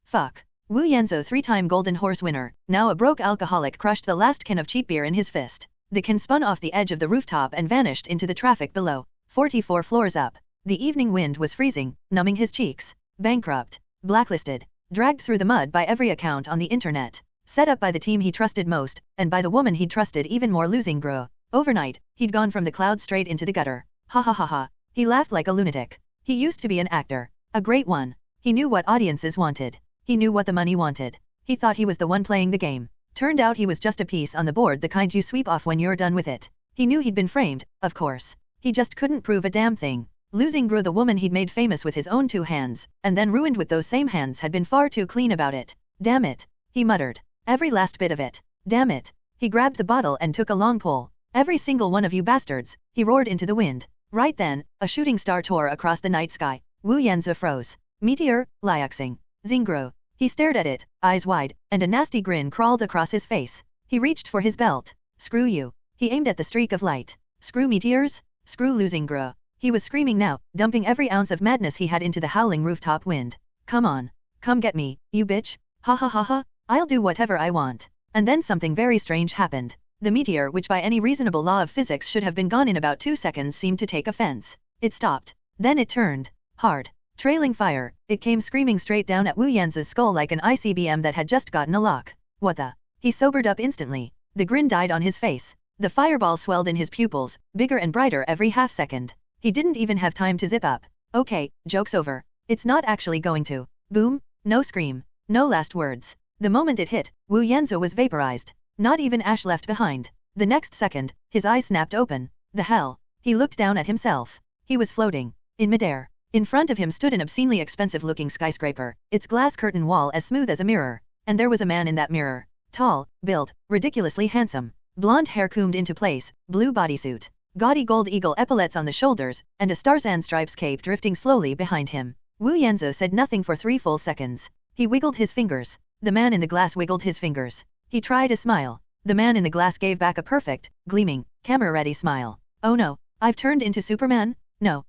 Fuck. Wu Yanzhou, 3-time Golden Horse winner, now a broke alcoholic, crushed the last can of cheap beer in his fist. The can spun off the edge of the rooftop and vanished into the traffic below. 44 floors up. The evening wind was freezing, numbing his cheeks. Bankrupt. Blacklisted. Dragged through the mud by every account on the internet. Set up by the team he trusted most, and by the woman he'd trusted even more, losing Gru. Overnight, he'd gone from the clouds straight into the gutter. Ha ha ha ha. He laughed like a lunatic. He used to be an actor. A great one. He knew what audiences wanted. He knew what the money wanted. He thought he was the one playing the game. Turned out he was just a piece on the board, the kind you sweep off when you're done with it. He knew he'd been framed, of course. He just couldn't prove a damn thing. Losing Gru, the woman he'd made famous with his own 2 hands, and then ruined with those same hands, had been far too clean about it. Damn it. He muttered. Every last bit of it. Damn it. He grabbed the bottle and took a long pull. Every single one of you bastards, he roared into the wind. Right then, a shooting star tore across the night sky. Wu Yanzhou froze. Meteor, Liuxing. Xingru. He stared at it, eyes wide, and a nasty grin crawled across his face. He reached for his belt. Screw you. He aimed at the streak of light. Screw meteors? Screw losing Gru. He was screaming now, dumping every ounce of madness he had into the howling rooftop wind. Come on. Come get me, you bitch. Ha ha ha ha. I'll do whatever I want. And then something very strange happened. The meteor, which by any reasonable law of physics should have been gone in about 2 seconds, seemed to take offense. It stopped. Then it turned. Hard. Trailing fire, it came screaming straight down at Wu Yanzhou's skull like an ICBM that had just gotten a lock. What the? He sobered up instantly. The grin died on his face. The fireball swelled in his pupils, bigger and brighter every half second. He didn't even have time to zip up. Okay, joke's over. It's not actually going to. Boom. No scream. No last words. The moment it hit, Wu Yanzhou was vaporized. Not even ash left behind. The next second, his eyes snapped open. The hell? He looked down at himself. He was floating. In midair. In front of him stood an obscenely expensive-looking skyscraper, its glass curtain wall as smooth as a mirror. And there was a man in that mirror. Tall, built, ridiculously handsome. Blonde hair combed into place, blue bodysuit. Gaudy gold eagle epaulets on the shoulders, and a Tarzan stripes cape drifting slowly behind him. Wu Yanzhou said nothing for 3 full seconds. He wiggled his fingers. The man in the glass wiggled his fingers. He tried a smile. The man in the glass gave back a perfect, gleaming, camera-ready smile. Oh no, I've turned into Superman? No,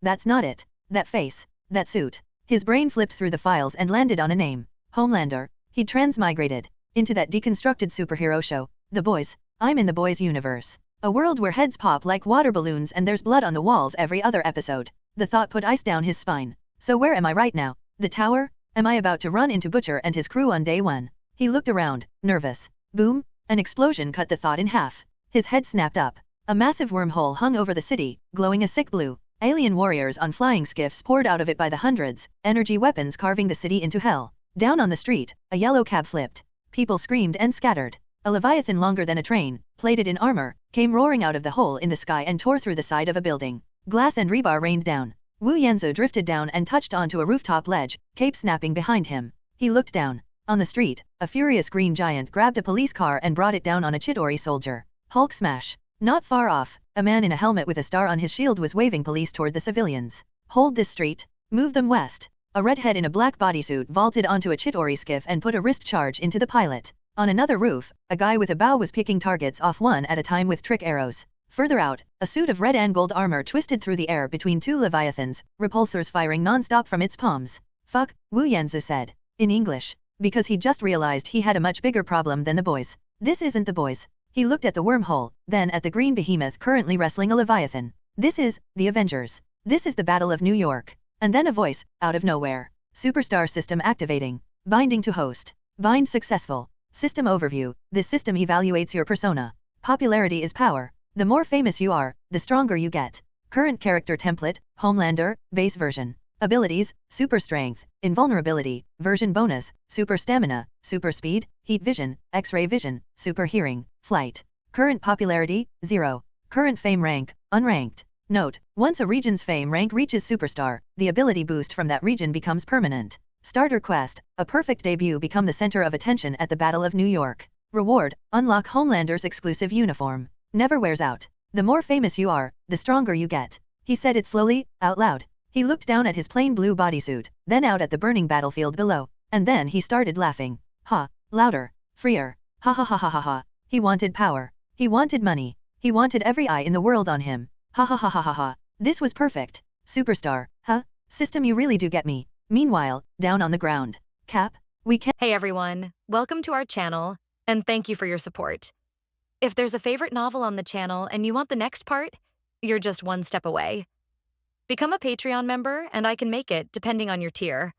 that's not it. That face, that suit. His brain flipped through the files and landed on a name. Homelander. He'd transmigrated into that deconstructed superhero show. The Boys. I'm in the Boys universe. A world where heads pop like water balloons and there's blood on the walls every other episode. The thought put ice down his spine. So where am I right now? The tower? Am I about to run into Butcher and his crew on day 1? He looked around, nervous. Boom! An explosion cut the thought in half. His head snapped up. A massive wormhole hung over the city, glowing a sick blue. Alien warriors on flying skiffs poured out of it by the hundreds, energy weapons carving the city into hell. Down on the street, a yellow cab flipped. People screamed and scattered. A leviathan longer than a train, plated in armor, came roaring out of the hole in the sky and tore through the side of a building. Glass and rebar rained down. Wu Yanzhou drifted down and touched onto a rooftop ledge, cape snapping behind him. He looked down. On the street, a furious green giant grabbed a police car and brought it down on a Chidori soldier. Hulk smash. Not far off, a man in a helmet with a star on his shield was waving police toward the civilians. Hold this street. Move them west. A redhead in a black bodysuit vaulted onto a Chidori skiff and put a wrist charge into the pilot. On another roof, a guy with a bow was picking targets off one at a time with trick arrows. Further out, a suit of red and gold armor twisted through the air between 2 leviathans, repulsors firing non-stop from its palms. Fuck, Wu Yanzhou said. In English. Because he just realized he had a much bigger problem than the Boys. This isn't the Boys. He looked at the wormhole, then at the green behemoth currently wrestling a leviathan. This is the Avengers. This is the Battle of New York. And then a voice, out of nowhere. Superstar system activating. Binding to host. Bind successful. System overview. This system evaluates your persona. Popularity is power. The more famous you are, the stronger you get. Current character template, Homelander, base version. Abilities, super strength, invulnerability, version bonus, super stamina, super speed, heat vision, x-ray vision, super hearing, flight. Current popularity, 0. Current fame rank, unranked. Note, once a region's fame rank reaches superstar, the ability boost from that region becomes permanent. Starter quest, a perfect debut, become the center of attention at the Battle of New York. Reward, unlock Homelander's exclusive uniform. Never wears out. The more famous you are, the stronger you get. He said it slowly, out loud. He looked down at his plain blue bodysuit, then out at the burning battlefield below. And then he started laughing. Ha, louder, freer. Ha ha ha ha ha ha. He wanted power. He wanted money. He wanted every eye in the world on him. Ha ha ha ha ha ha. This was perfect. Superstar, huh? System, you really do get me. Meanwhile, down on the ground, Cap, we can't. Hey everyone, welcome to our channel, and thank you for your support. If there's a favorite novel on the channel and you want the next part, you're just one step away. Become a Patreon member and I can make it depending on your tier.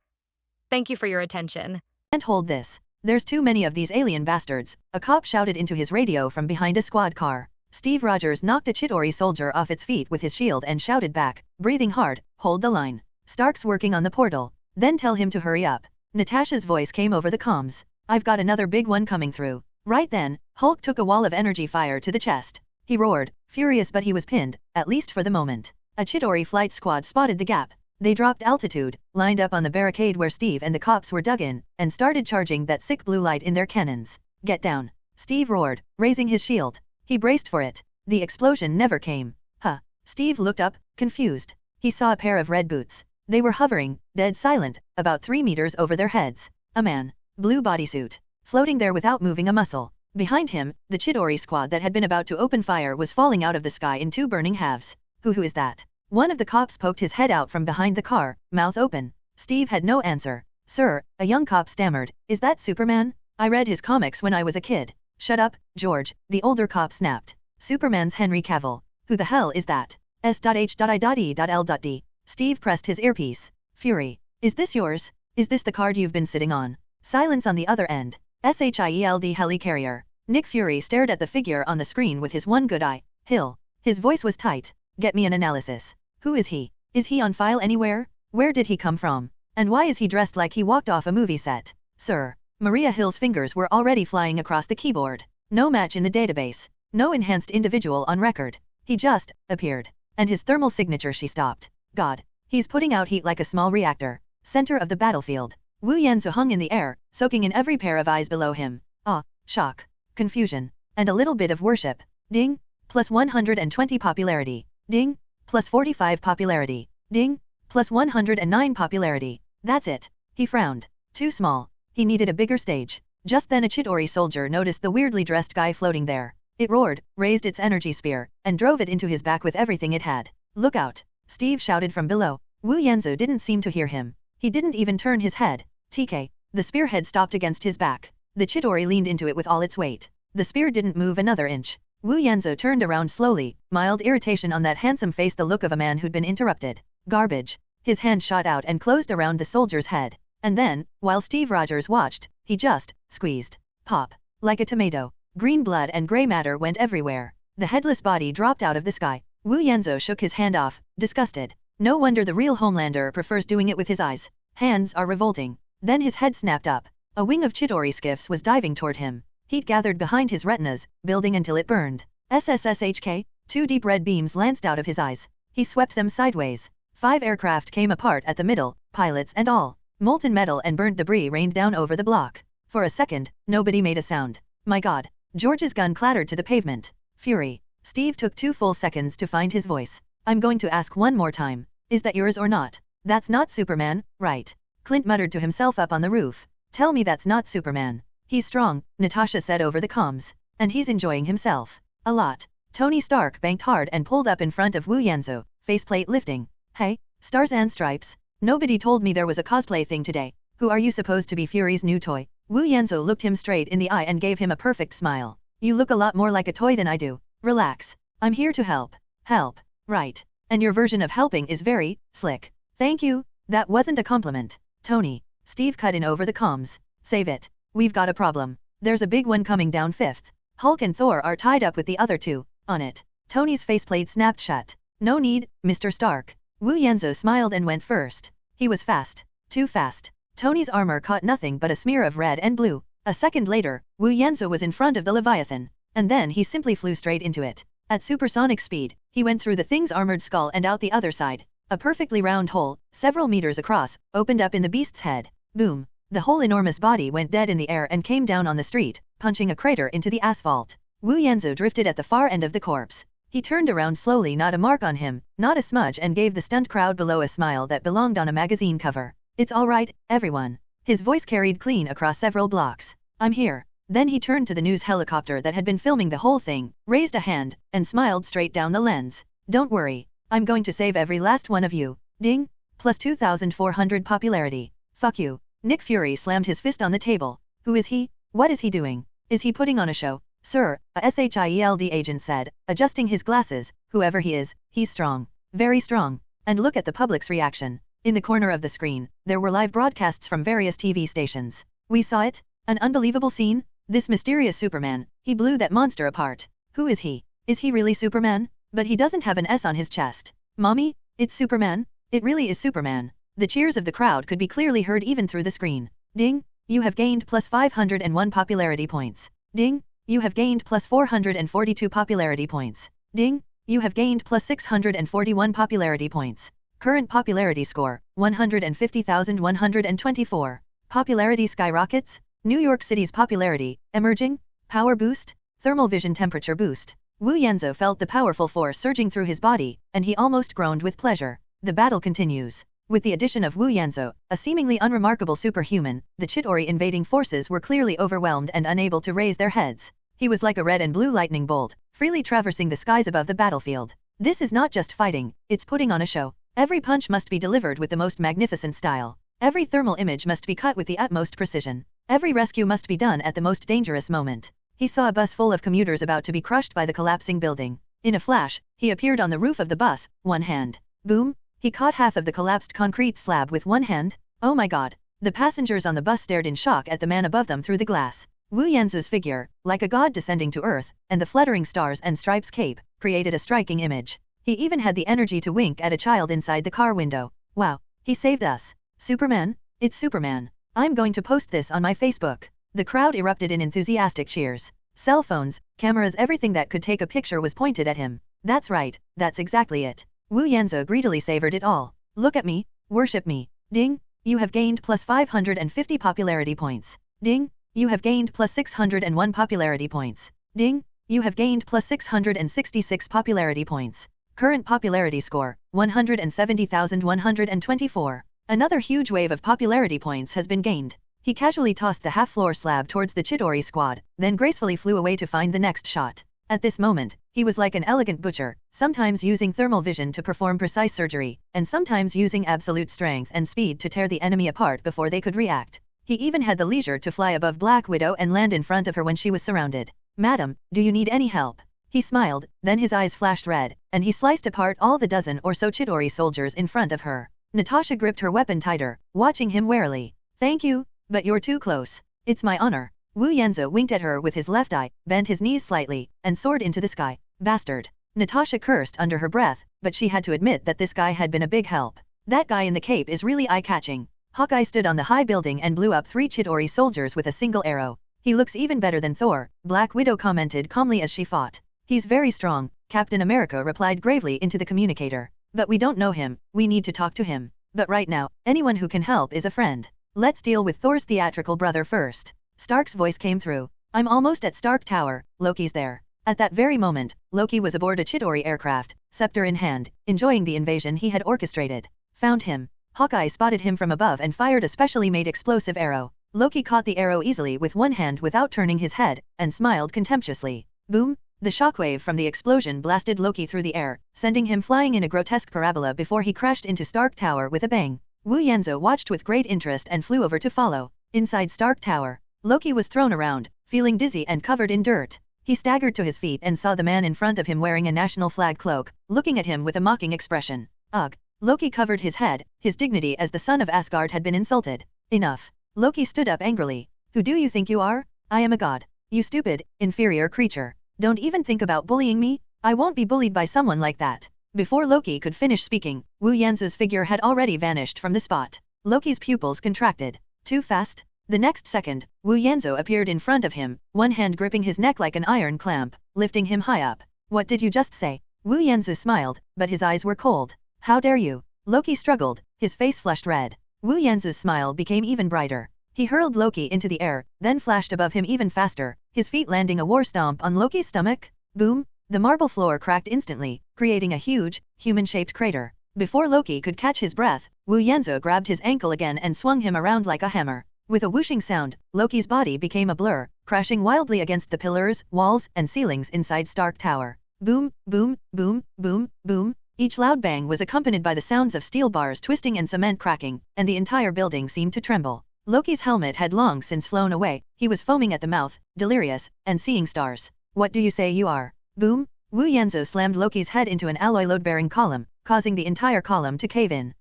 Thank you for your attention. Can't hold this. There's too many of these alien bastards, a cop shouted into his radio from behind a squad car. Steve Rogers knocked a Chitauri soldier off its feet with his shield and shouted back, breathing hard, hold the line. Stark's working on the portal. Then tell him to hurry up. Natasha's voice came over the comms. I've got another big one coming through. Right then, Hulk took a wall of energy fire to the chest. He roared, furious, but he was pinned, at least for the moment. A Chitauri flight squad spotted the gap. They dropped altitude, lined up on the barricade where Steve and the cops were dug in, and started charging that sick blue light in their cannons. Get down. Steve roared, raising his shield. He braced for it. The explosion never came. Huh. Steve looked up, confused. He saw a pair of red boots. They were hovering, dead silent, about 3 meters over their heads. A man, blue bodysuit, floating there without moving a muscle. Behind him, the Chitauri squad that had been about to open fire was falling out of the sky in 2 burning halves. Who is that? One of the cops poked his head out from behind the car, mouth open. Steve had no answer. Sir, a young cop stammered, is that Superman? I read his comics when I was a kid. Shut up, George, the older cop snapped. Superman's Henry Cavill. Who the hell is that? S.H.I.E.L.D. Steve pressed his earpiece. Fury. Is this yours? Is this the card you've been sitting on? Silence on the other end. SHIELD helicarrier. Nick Fury stared at the figure on the screen with his one good eye. Hill. His voice was tight. Get me an analysis. Who is he? Is he on file anywhere? Where did he come from? And why is he dressed like he walked off a movie set? Sir. Maria Hill's fingers were already flying across the keyboard. No match in the database. No enhanced individual on record. He just appeared. And his thermal signature. She stopped. God. He's putting out heat like a small reactor. Center of the battlefield. Wu Yanzu hung in the air, soaking in every pair of eyes below him. Awe, shock, confusion, and a little bit of worship. Ding. Plus 120 popularity. Ding. Plus 45 popularity. Ding. Plus 109 popularity. That's it. He frowned. Too small. He needed a bigger stage. Just then a Chitauri soldier noticed the weirdly dressed guy floating there. It roared, raised its energy spear, and drove it into his back with everything it had. Look out! Steve shouted from below. Wu Yanzu didn't seem to hear him. He didn't even turn his head. TK. The spearhead stopped against his back. The Chitauri leaned into it with all its weight. The spear didn't move another inch. Wu Yanzu turned around slowly, mild irritation on that handsome face, the look of a man who'd been interrupted. Garbage. His hand shot out and closed around the soldier's head. And then, while Steve Rogers watched, he just squeezed. Pop. Like a tomato. Green blood and gray matter went everywhere. The headless body dropped out of the sky. Wu Yanzu shook his hand off, disgusted. No wonder the real Homelander prefers doing it with his eyes. Hands are revolting. Then his head snapped up. A wing of Chitauri skiffs was diving toward him. Heat gathered behind his retinas, building until it burned. SSSHK. 2 deep red beams lanced out of his eyes. He swept them sideways. 5 aircraft came apart at the middle, pilots and all. Molten metal and burnt debris rained down over the block. For a second, nobody made a sound. My God. George's gun clattered to the pavement. Fury. Steve took 2 full seconds to find his voice. I'm going to ask one more time. Is that yours or not? That's not Superman, right? Clint muttered to himself up on the roof. Tell me that's not Superman. He's strong, Natasha said over the comms. And he's enjoying himself. A lot. Tony Stark banked hard and pulled up in front of Wu Yanzu, faceplate lifting. Hey, Stars and Stripes. Nobody told me there was a cosplay thing today. Who are you supposed to be, Fury's new toy? Wu Yanzu looked him straight in the eye and gave him a perfect smile. You look a lot more like a toy than I do. Relax. I'm here to help. Help. Right. And your version of helping is very slick. Thank you. That wasn't a compliment. Tony. Steve cut in over the comms. Save it. We've got a problem. There's a big one coming down 5th. Hulk and Thor are tied up with the other 2. On it. Tony's faceplate snapped shut. No need, Mr. Stark. Wu Yanzu smiled and went first. He was fast. Too fast. Tony's armor caught nothing but a smear of red and blue. A second later, Wu Yanzu was in front of the Leviathan. And then he simply flew straight into it. At supersonic speed, he went through the thing's armored skull and out the other side. A perfectly round hole, several meters across, opened up in the beast's head. Boom. The whole enormous body went dead in the air and came down on the street, punching a crater into the asphalt. Wu Yanzu drifted at the far end of the corpse. He turned around slowly, not a mark on him, not a smudge, and gave the stunned crowd below a smile that belonged on a magazine cover. It's all right, everyone. His voice carried clean across several blocks. I'm here. Then he turned to the news helicopter that had been filming the whole thing, raised a hand, and smiled straight down the lens. Don't worry. I'm going to save every last one of you. Ding. Plus 2,400 popularity. Fuck you. Nick Fury slammed his fist on the table. Who is he? What is he doing? Is he putting on a show? Sir, a SHIELD agent said, adjusting his glasses, whoever he is, he's strong. Very strong. And look at the public's reaction. In the corner of the screen, there were live broadcasts from various TV stations. We saw it. An unbelievable scene. This mysterious Superman, he blew that monster apart. Who is he? Is he really Superman? But he doesn't have an S on his chest. Mommy, it's Superman. It really is Superman. The cheers of the crowd could be clearly heard even through the screen. Ding, you have gained plus 501 popularity points. Ding, you have gained plus 442 popularity points. Ding, you have gained plus 641 popularity points. Current popularity score, 150,124. Popularity skyrockets. New York City's popularity, emerging. Power boost. Thermal vision temperature boost. Wu Yanzhou felt the powerful force surging through his body, and he almost groaned with pleasure. The battle continues. With the addition of Wu Yanzhou, a seemingly unremarkable superhuman, the Chitauri invading forces were clearly overwhelmed and unable to raise their heads. He was like a red and blue lightning bolt, freely traversing the skies above the battlefield. This is not just fighting, it's putting on a show. Every punch must be delivered with the most magnificent style. Every thermal image must be cut with the utmost precision. Every rescue must be done at the most dangerous moment. He saw a bus full of commuters about to be crushed by the collapsing building. In a flash, he appeared on the roof of the bus, one hand. Boom! He caught half of the collapsed concrete slab with one hand. Oh my god! The passengers on the bus stared in shock at the man above them through the glass. Wu Yanzhou's figure, like a god descending to earth, and the fluttering stars and stripes cape, created a striking image. He even had the energy to wink at a child inside the car window. Wow! He saved us! Superman? It's Superman! I'm going to post this on my Facebook. The crowd erupted in enthusiastic cheers. Cell phones, cameras, everything that could take a picture was pointed at him. That's right, that's exactly it. Wu Yanzhou greedily savored it all. Look at me, worship me. Ding, you have gained plus 550 popularity points. Ding, you have gained plus 601 popularity points. Ding, you have gained plus 666 popularity points. Current popularity score, 170,124. Another huge wave of popularity points has been gained. He casually tossed the half-floor slab towards the Chitauri squad, then gracefully flew away to find the next shot. At this moment, he was like an elegant butcher, sometimes using thermal vision to perform precise surgery, and sometimes using absolute strength and speed to tear the enemy apart before they could react. He even had the leisure to fly above Black Widow and land in front of her when she was surrounded. Madam, do you need any help? He smiled, then his eyes flashed red, and he sliced apart all the dozen or so Chitauri soldiers in front of her. Natasha gripped her weapon tighter, watching him warily. Thank you, but you're too close. It's my honor. Wu Yanzhou winked at her with his left eye, bent his knees slightly, and soared into the sky. Bastard. Natasha cursed under her breath, but she had to admit that this guy had been a big help. That guy in the cape is really eye-catching. Hawkeye stood on the high building and blew up 3 Chitauri soldiers with a single arrow. He looks even better than Thor, Black Widow commented calmly as she fought. He's very strong, Captain America replied gravely into the communicator. But we don't know him, we need to talk to him. But right now, anyone who can help is a friend. Let's deal with Thor's theatrical brother first. Stark's voice came through. I'm almost at Stark Tower, Loki's there. At that very moment, Loki was aboard a Chitauri aircraft, scepter in hand, enjoying the invasion he had orchestrated. Found him. Hawkeye spotted him from above and fired a specially made explosive arrow. Loki caught the arrow easily with one hand without turning his head, and smiled contemptuously. Boom! The shockwave from the explosion blasted Loki through the air, sending him flying in a grotesque parabola before he crashed into Stark Tower with a bang. Wu Yanzhou watched with great interest and flew over to follow. Inside Stark Tower, Loki was thrown around, feeling dizzy and covered in dirt. He staggered to his feet and saw the man in front of him wearing a national flag cloak, looking at him with a mocking expression. Ugh! Loki covered his head, his dignity as the son of Asgard had been insulted. Enough! Loki stood up angrily. Who do you think you are? I am a god. You stupid, inferior creature. Don't even think about bullying me. I won't be bullied by someone like that. Before Loki could finish speaking, Wu Yanzhou's figure had already vanished from the spot. Loki's pupils contracted. Too fast? The next second, Wu Yanzhou appeared in front of him, one hand gripping his neck like an iron clamp, lifting him high up. What did you just say? Wu Yanzhou smiled, but his eyes were cold. How dare you? Loki struggled, his face flushed red. Wu Yanzhou's smile became even brighter. He hurled Loki into the air, then flashed above him even faster, his feet landing a war stomp on Loki's stomach. Boom! The marble floor cracked instantly, creating a huge, human-shaped crater. Before Loki could catch his breath, Wu Yanzhou grabbed his ankle again and swung him around like a hammer. With a whooshing sound, Loki's body became a blur, crashing wildly against the pillars, walls, and ceilings inside Stark Tower. Boom, boom, boom, boom, boom. Each loud bang was accompanied by the sounds of steel bars twisting and cement cracking, and the entire building seemed to tremble. Loki's helmet had long since flown away, he was foaming at the mouth, delirious, and seeing stars. What do you say you are? Boom! Wu Yanzu slammed Loki's head into an alloy load-bearing column, causing the entire column to cave in.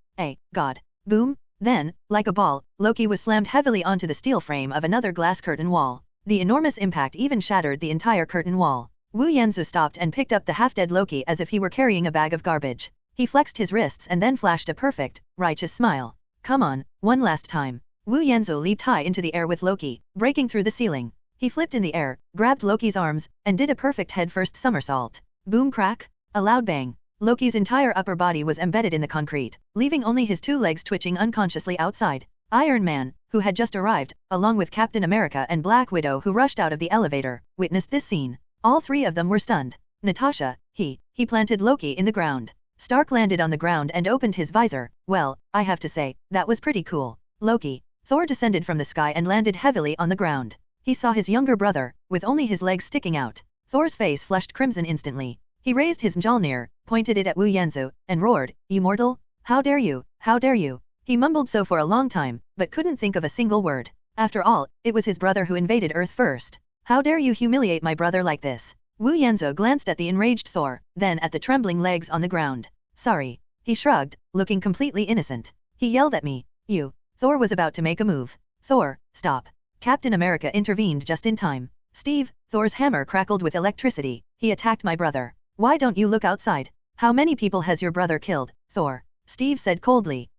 God. Boom! Then, like a ball, Loki was slammed heavily onto the steel frame of another glass curtain wall. The enormous impact even shattered the entire curtain wall. Wu Yanzu stopped and picked up the half-dead Loki as if he were carrying a bag of garbage. He flexed his wrists and then flashed a perfect, righteous smile. Come on, one last time. Wu Yanzu leaped high into the air with Loki, breaking through the ceiling. He flipped in the air, grabbed Loki's arms, and did a perfect head-first somersault. Boom crack! A loud bang. Loki's entire upper body was embedded in the concrete, leaving only his 2 legs twitching unconsciously outside. Iron Man, who had just arrived, along with Captain America and Black Widow who rushed out of the elevator, witnessed this scene. All 3 of them were stunned. Natasha, he planted Loki in the ground. Stark landed on the ground and opened his visor. Well, I have to say, that was pretty cool. Loki. Thor descended from the sky and landed heavily on the ground. He saw his younger brother, with only his legs sticking out. Thor's face flushed crimson instantly. He raised his Mjolnir, pointed it at Wu Yanzu, and roared, "You mortal? How dare you? How dare you?" He mumbled so for a long time, but couldn't think of a single word. After all, it was his brother who invaded Earth first. How dare you humiliate my brother like this? Wu Yanzu glanced at the enraged Thor, then at the trembling legs on the ground. Sorry. He shrugged, looking completely innocent. He yelled at me. You. Thor was about to make a move. Thor, stop. Captain America intervened just in time. Steve, Thor's hammer crackled with electricity. He attacked my brother. Why don't you look outside? How many people has your brother killed, Thor? Steve said coldly.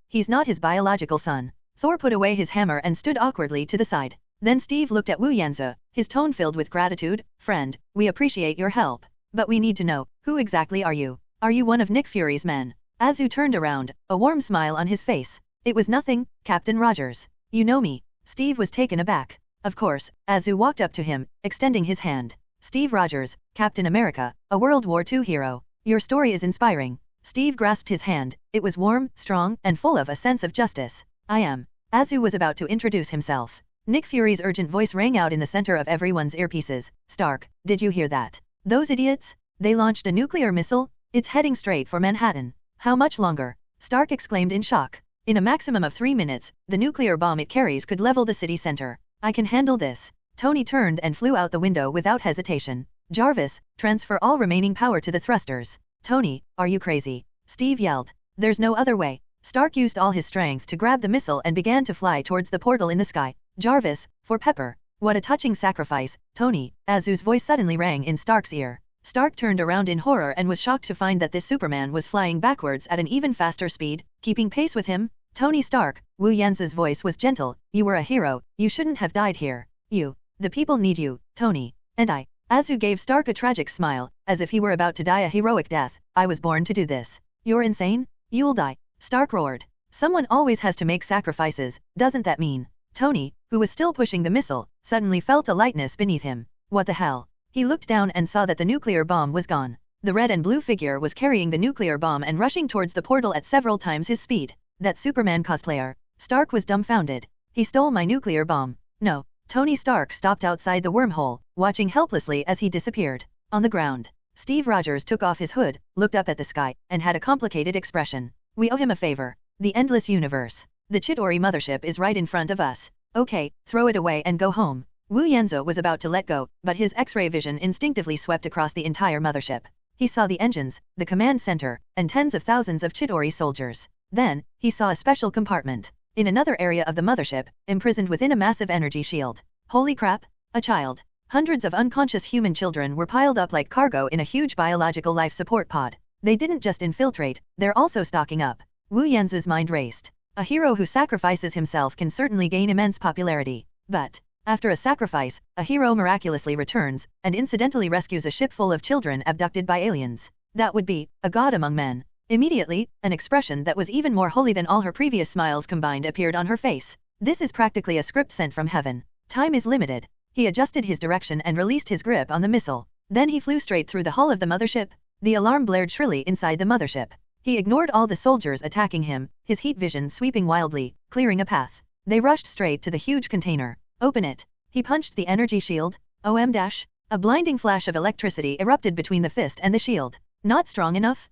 He's not his biological son. Thor put away his hammer and stood awkwardly to the side. Then Steve looked at Wu Yanzu, his tone filled with gratitude. Friend, we appreciate your help. But we need to know, who exactly are you? Are you one of Nick Fury's men? Azu turned around, a warm smile on his face. It was nothing, Captain Rogers. You know me. Steve was taken aback. Of course, Azu walked up to him, extending his hand. Steve Rogers, Captain America, a World War II hero. Your story is inspiring. Steve grasped his hand. It was warm, strong, and full of a sense of justice. I am. Azu was about to introduce himself. Nick Fury's urgent voice rang out in the center of everyone's earpieces. Stark, did you hear that? Those idiots? They launched a nuclear missile? It's heading straight for Manhattan. How much longer? Stark exclaimed in shock. In a maximum of 3 minutes, the nuclear bomb it carries could level the city center. I can handle this. Tony turned and flew out the window without hesitation. Jarvis, transfer all remaining power to the thrusters. Tony, are you crazy? Steve yelled. There's no other way. Stark used all his strength to grab the missile and began to fly towards the portal in the sky. Jarvis, for Pepper. What a touching sacrifice, Tony. Azu's voice suddenly rang in Stark's ear. Stark turned around in horror and was shocked to find that this Superman was flying backwards at an even faster speed, keeping pace with him. Tony Stark, Wu Yanzu's voice was gentle. You were a hero, you shouldn't have died here. The people need you, Tony. And I. Azu gave Stark a tragic smile, as if he were about to die a heroic death. I was born to do this. You're insane? You'll die. Stark roared. Someone always has to make sacrifices, doesn't that mean? Tony, who was still pushing the missile, suddenly felt a lightness beneath him. What the hell? He looked down and saw that the nuclear bomb was gone. The red and blue figure was carrying the nuclear bomb and rushing towards the portal at several times his speed. That Superman cosplayer. Stark was dumbfounded. He stole my nuclear bomb. No. Tony Stark stopped outside the wormhole, watching helplessly as he disappeared. On the ground, Steve Rogers took off his hood, looked up at the sky, and had a complicated expression. We owe him a favor. The endless universe. The Chitauri mothership is right in front of us. Okay, throw it away and go home. Wu Yanzu was about to let go, but his X-ray vision instinctively swept across the entire mothership. He saw the engines, the command center, and tens of thousands of Chitauri soldiers. Then, he saw a special compartment. In another area of the mothership, imprisoned within a massive energy shield. Holy crap! A child. Hundreds of unconscious human children were piled up like cargo in a huge biological life support pod. They didn't just infiltrate, they're also stocking up. Wu Yanzu's mind raced. A hero who sacrifices himself can certainly gain immense popularity. But, after a sacrifice, a hero miraculously returns, and incidentally rescues a ship full of children abducted by aliens. That would be a god among men. Immediately, an expression that was even more holy than all her previous smiles combined appeared on her face. This is practically a script sent from heaven. Time is limited. He adjusted his direction and released his grip on the missile. Then he flew straight through the hull of the mothership. The alarm blared shrilly inside the mothership. He ignored all the soldiers attacking him, his heat vision sweeping wildly, clearing a path. They rushed straight to the huge container. Open it. He punched the energy shield. A blinding flash of electricity erupted between the fist and the shield. Not strong enough?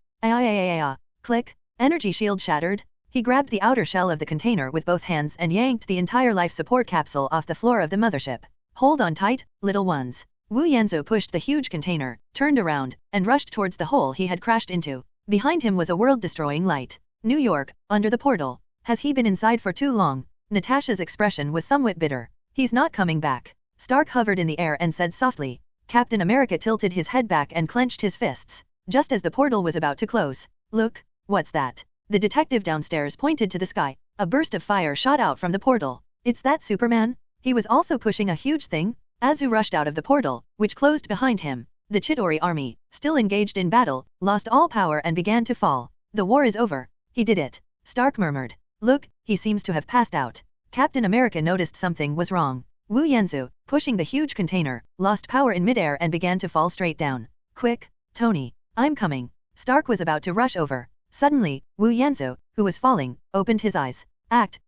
Click. Energy shield shattered. He grabbed the outer shell of the container with both hands and yanked the entire life support capsule off the floor of the mothership. Hold on tight, little ones. Wu Yanzu pushed the huge container, turned around, and rushed towards the hole he had crashed into. Behind him was a world-destroying light. New York, under the portal. Has he been inside for too long? Natasha's expression was somewhat bitter. He's not coming back. Stark hovered in the air and said softly. Captain America tilted his head back and clenched his fists. Just as the portal was about to close. Look, what's that? The detective downstairs pointed to the sky. A burst of fire shot out from the portal. It's that Superman? He was also pushing a huge thing. Azu rushed out of the portal, which closed behind him. The Chidori army, still engaged in battle, lost all power and began to fall. The war is over. He did it. Stark murmured. Look, he seems to have passed out. Captain America noticed something was wrong. Wu Yanzu, pushing the huge container, lost power in midair and began to fall straight down. Quick, Tony, I'm coming. Stark was about to rush over. Suddenly, Wu Yanzu, who was falling, opened his eyes.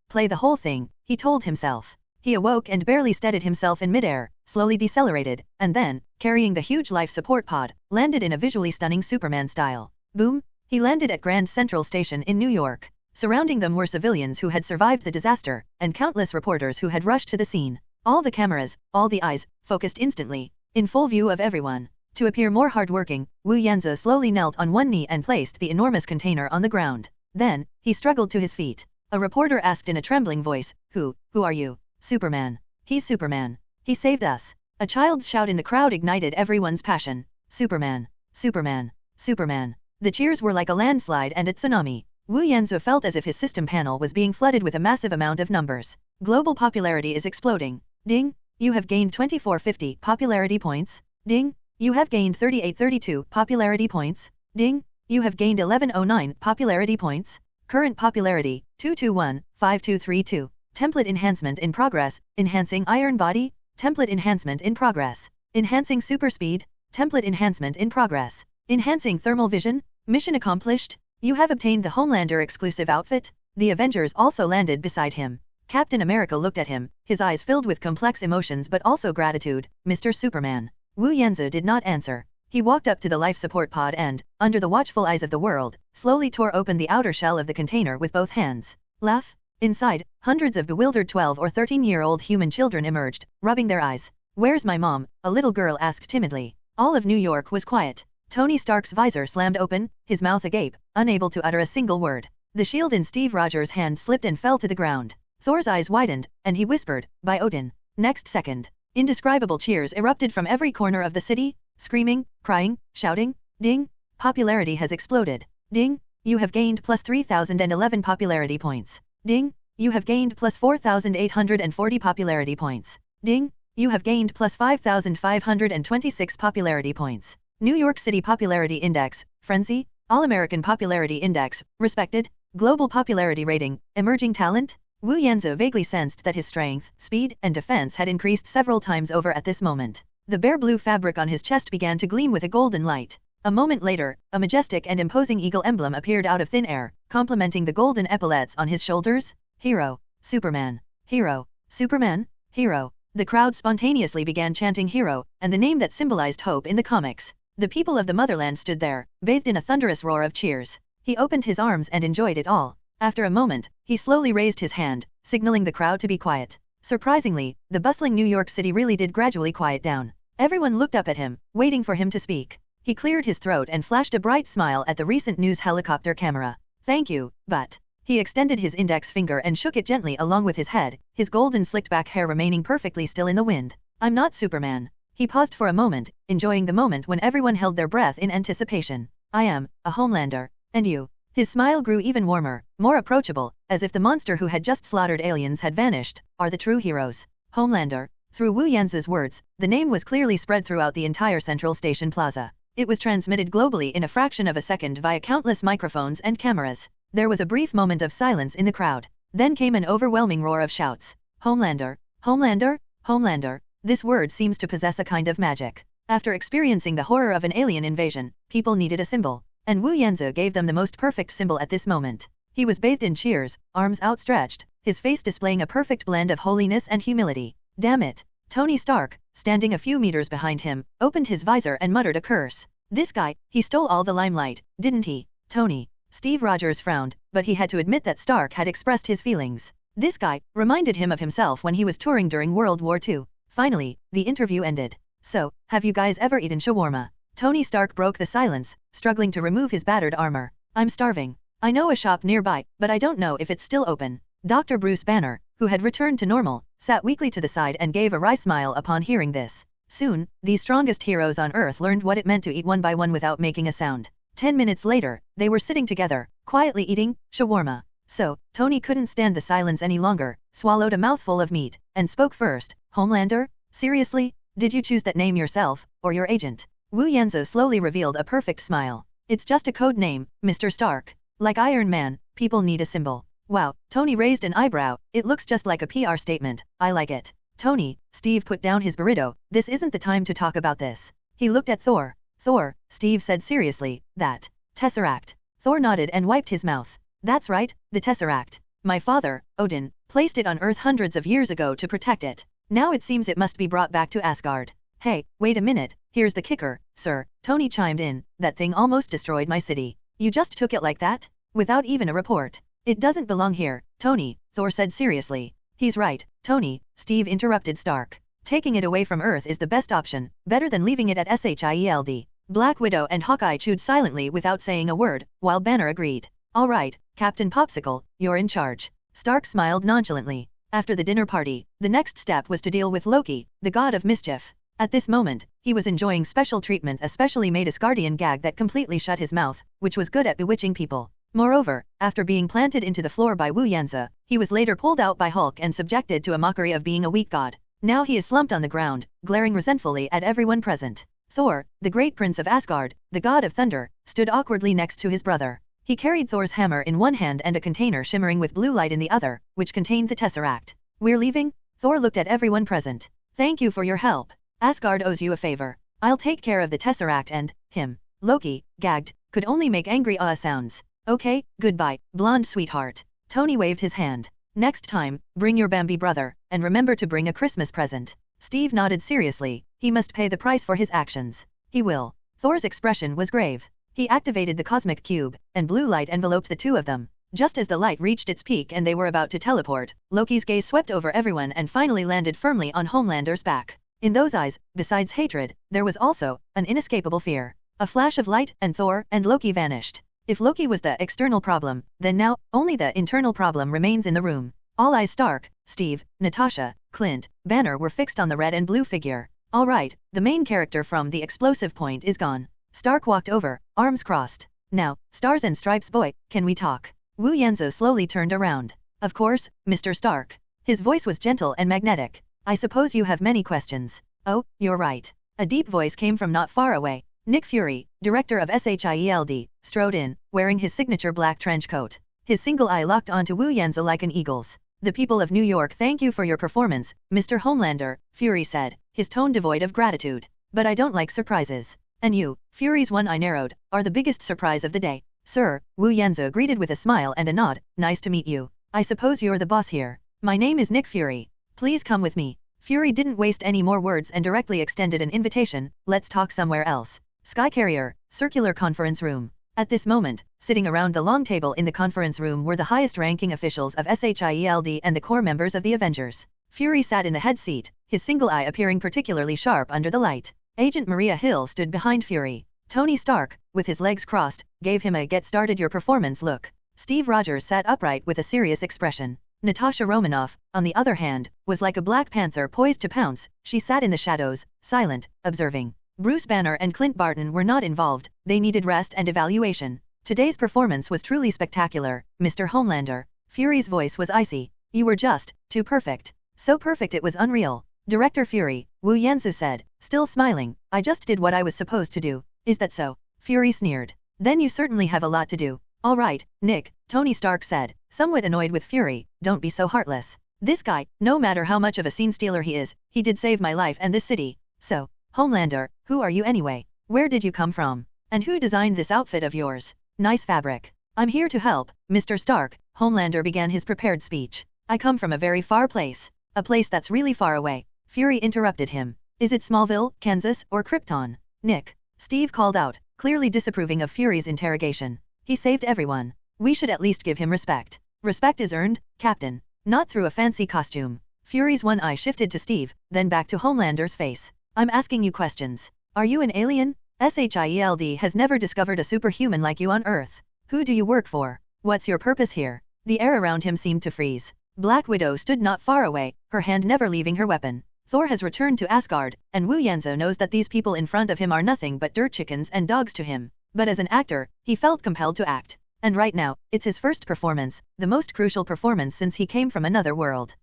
Play the whole thing, he told himself. He awoke and barely steadied himself in midair, slowly decelerated, and then, carrying the huge life support pod, landed in a visually stunning Superman style. Boom! He landed at Grand Central Station in New York. Surrounding them were civilians who had survived the disaster, and countless reporters who had rushed to the scene. All the cameras, all the eyes, focused instantly, in full view of everyone. To appear more hardworking, Wu Yanzu slowly knelt on one knee and placed the enormous container on the ground. Then, he struggled to his feet. A reporter asked in a trembling voice, Who are you? Superman. He's Superman. He saved us. A child's shout in the crowd ignited everyone's passion. Superman. Superman. Superman. The cheers were like a landslide and a tsunami. Wu Yanzu felt as if his system panel was being flooded with a massive amount of numbers. Global popularity is exploding. Ding! You have gained 2450 popularity points. Ding! You have gained 3832 popularity points. Ding! You have gained 1109 popularity points. Current popularity, 221-5232. Template enhancement in progress, enhancing iron body. Template enhancement in progress. Enhancing super speed. Template enhancement in progress. Enhancing thermal vision. Mission accomplished. You have obtained the Homelander exclusive outfit. The Avengers also landed beside him. Captain America looked at him, his eyes filled with complex emotions but also gratitude. Mr. Superman. Wu Yanzu did not answer. He walked up to the life support pod and, under the watchful eyes of the world, slowly tore open the outer shell of the container with both hands. Laugh. Inside, hundreds of bewildered 12 or 13-year-old human children emerged, rubbing their eyes. Where's my mom? A little girl asked timidly. All of New York was quiet. Tony Stark's visor slammed open, his mouth agape, unable to utter a single word. The shield in Steve Rogers' hand slipped and fell to the ground. Thor's eyes widened, and he whispered, By Odin. Next second, indescribable cheers erupted from every corner of the city, screaming, crying, shouting. Ding! Popularity has exploded. Ding! You have gained plus 3011 popularity points. Ding! You have gained plus 4840 popularity points. Ding! You have gained plus 5526 popularity points. New York City Popularity Index, Frenzy, All-American Popularity Index, Respected, Global Popularity Rating, Emerging Talent. Wu Yanzu vaguely sensed that his strength, speed, and defense had increased several times over at this moment. The bare blue fabric on his chest began to gleam with a golden light. A moment later, a majestic and imposing eagle emblem appeared out of thin air, complementing the golden epaulets on his shoulders. Hero. Superman. Hero. Superman. Hero. The crowd spontaneously began chanting hero, and the name that symbolized hope in the comics. The people of the motherland stood there, bathed in a thunderous roar of cheers. He opened his arms and enjoyed it all. After a moment, he slowly raised his hand, signaling the crowd to be quiet. Surprisingly, the bustling New York City really did gradually quiet down. Everyone looked up at him, waiting for him to speak. He cleared his throat and flashed a bright smile at the recent news helicopter camera. Thank you, but... He extended his index finger and shook it gently along with his head, his golden slicked-back hair remaining perfectly still in the wind. I'm not Superman. He paused for a moment, enjoying the moment when everyone held their breath in anticipation. I am a Homelander. And you? His smile grew even warmer, more approachable, as if the monster who had just slaughtered aliens had vanished. Are the true heroes. Homelander. Through Wu Yanzu's words, the name was clearly spread throughout the entire Central Station Plaza. It was transmitted globally in a fraction of a second via countless microphones and cameras. There was a brief moment of silence in the crowd. Then came an overwhelming roar of shouts. Homelander. Homelander. Homelander. This word seems to possess a kind of magic. After experiencing the horror of an alien invasion, people needed a symbol. And Wu Yanzu gave them the most perfect symbol at this moment. He was bathed in cheers, arms outstretched, his face displaying a perfect blend of holiness and humility. Damn it. Tony Stark, standing a few meters behind him, opened his visor and muttered a curse. This guy, he stole all the limelight, didn't he? Tony. Steve Rogers frowned, but he had to admit that Stark had expressed his feelings. This guy reminded him of himself when he was touring during World War II. Finally, the interview ended. So, have you guys ever eaten shawarma? Tony Stark broke the silence, struggling to remove his battered armor. I'm starving. I know a shop nearby, but I don't know if it's still open. Dr. Bruce Banner, who had returned to normal, sat weakly to the side and gave a wry smile upon hearing this. Soon, these strongest heroes on Earth learned what it meant to eat one by one without making a sound. 10 minutes later, they were sitting together, quietly eating shawarma. So, Tony couldn't stand the silence any longer, swallowed a mouthful of meat, and spoke first. Homelander? Seriously? Did you choose that name yourself, or your agent? Wu Yanzhou slowly revealed a perfect smile. It's just a code name, Mr. Stark. Like Iron Man, people need a symbol. Wow, Tony raised an eyebrow. It looks just like a PR statement. I like it. Tony, Steve put down his burrito. This isn't the time to talk about this. He looked at Thor. Thor, Steve said seriously, that Tesseract. Thor nodded and wiped his mouth. That's right, the Tesseract. My father, Odin, placed it on Earth hundreds of years ago to protect it. Now it seems it must be brought back to Asgard. Hey, wait a minute, here's the kicker, sir, Tony chimed in, that thing almost destroyed my city. You just took it like that? Without even a report. It doesn't belong here, Tony, Thor said seriously. He's right, Tony, Steve interrupted Stark. Taking it away from Earth is the best option, better than leaving it at Shield. Black Widow and Hawkeye chewed silently without saying a word, while Banner agreed. All right, Captain Popsicle, you're in charge. Stark smiled nonchalantly. After the dinner party, the next step was to deal with Loki, the god of mischief. At this moment, he was enjoying special treatment, a specially made Asgardian gag that completely shut his mouth, which was good at bewitching people. Moreover, after being planted into the floor by Wu Yanzhou, he was later pulled out by Hulk and subjected to a mockery of being a weak god. Now he is slumped on the ground, glaring resentfully at everyone present. Thor, the great prince of Asgard, the god of thunder, stood awkwardly next to his brother. He carried Thor's hammer in one hand and a container shimmering with blue light in the other, which contained the Tesseract. We're leaving? Thor looked at everyone present. Thank you for your help. Asgard owes you a favor. I'll take care of the Tesseract and him. Loki, gagged, could only make angry sounds. Okay, goodbye, blonde sweetheart. Tony waved his hand. Next time, bring your Bambi brother, and remember to bring a Christmas present. Steve nodded seriously. He must pay the price for his actions. He will. Thor's expression was grave. He activated the cosmic cube, and blue light enveloped the two of them. Just as the light reached its peak and they were about to teleport, Loki's gaze swept over everyone and finally landed firmly on Homelander's back. In those eyes, besides hatred, there was also an inescapable fear. A flash of light, and Thor and Loki vanished. If Loki was the external problem, then now, only the internal problem remains in the room. All eyes Stark, Steve, Natasha, Clint, Banner were fixed on the red and blue figure. All right, the main character from the explosive point is gone. Stark walked over, arms crossed. Now, Stars and Stripes boy, can we talk? Wu Yanzhou slowly turned around. Of course, Mr. Stark. His voice was gentle and magnetic. I suppose you have many questions. Oh, you're right. A deep voice came from not far away. Nick Fury, director of SHIELD, strode in, wearing his signature black trench coat. His single eye locked onto Wu Yanzhou like an eagle's. The people of New York thank you for your performance, Mr. Homelander, Fury said, his tone devoid of gratitude. But I don't like surprises. And you, Fury's one eye narrowed, are the biggest surprise of the day. Sir, Wu Yanzhou greeted with a smile and a nod. Nice to meet you. I suppose you're the boss here. My name is Nick Fury. Please come with me. Fury didn't waste any more words and directly extended an invitation. Let's talk somewhere else. Sky Carrier, circular conference room. At this moment, sitting around the long table in the conference room were the highest-ranking officials of SHIELD and the core members of the Avengers. Fury sat in the head seat, his single eye appearing particularly sharp under the light. Agent Maria Hill stood behind Fury. Tony Stark, with his legs crossed, gave him a get-started-your-performance look. Steve Rogers sat upright with a serious expression. Natasha Romanoff, on the other hand, was like a black panther poised to pounce. She sat in the shadows, silent, observing. Bruce Banner and Clint Barton were not involved. They needed rest and evaluation. Today's performance was truly spectacular, Mr. Homelander. Fury's voice was icy. You were just too perfect. So perfect it was unreal. Director Fury, Wu Yanzhou said, still smiling. I just did what I was supposed to do. Is that so? Fury sneered. Then you certainly have a lot to do. All right, Nick, Tony Stark said, somewhat annoyed with Fury. Don't be so heartless. This guy, no matter how much of a scene stealer he is, he did save my life and this city. So, Homelander, who are you anyway? Where did you come from? And who designed this outfit of yours? Nice fabric. I'm here to help, Mr. Stark. Homelander began his prepared speech. I come from a very far place. A place that's really far away. Fury interrupted him. Is it Smallville, Kansas, or Krypton? Nick. Steve called out, clearly disapproving of Fury's interrogation. He saved everyone. We should at least give him respect. Respect is earned, Captain. Not through a fancy costume. Fury's one eye shifted to Steve, then back to Homelander's face. I'm asking you questions. Are you an alien? SHIELD has never discovered a superhuman like you on Earth. Who do you work for? What's your purpose here? The air around him seemed to freeze. Black Widow stood not far away, her hand never leaving her weapon. Thor has returned to Asgard, and Wu Yanzu knows that these people in front of him are nothing but dirt chickens and dogs to him. But as an actor, he felt compelled to act. And right now, it's his first performance, the most crucial performance since he came from another world.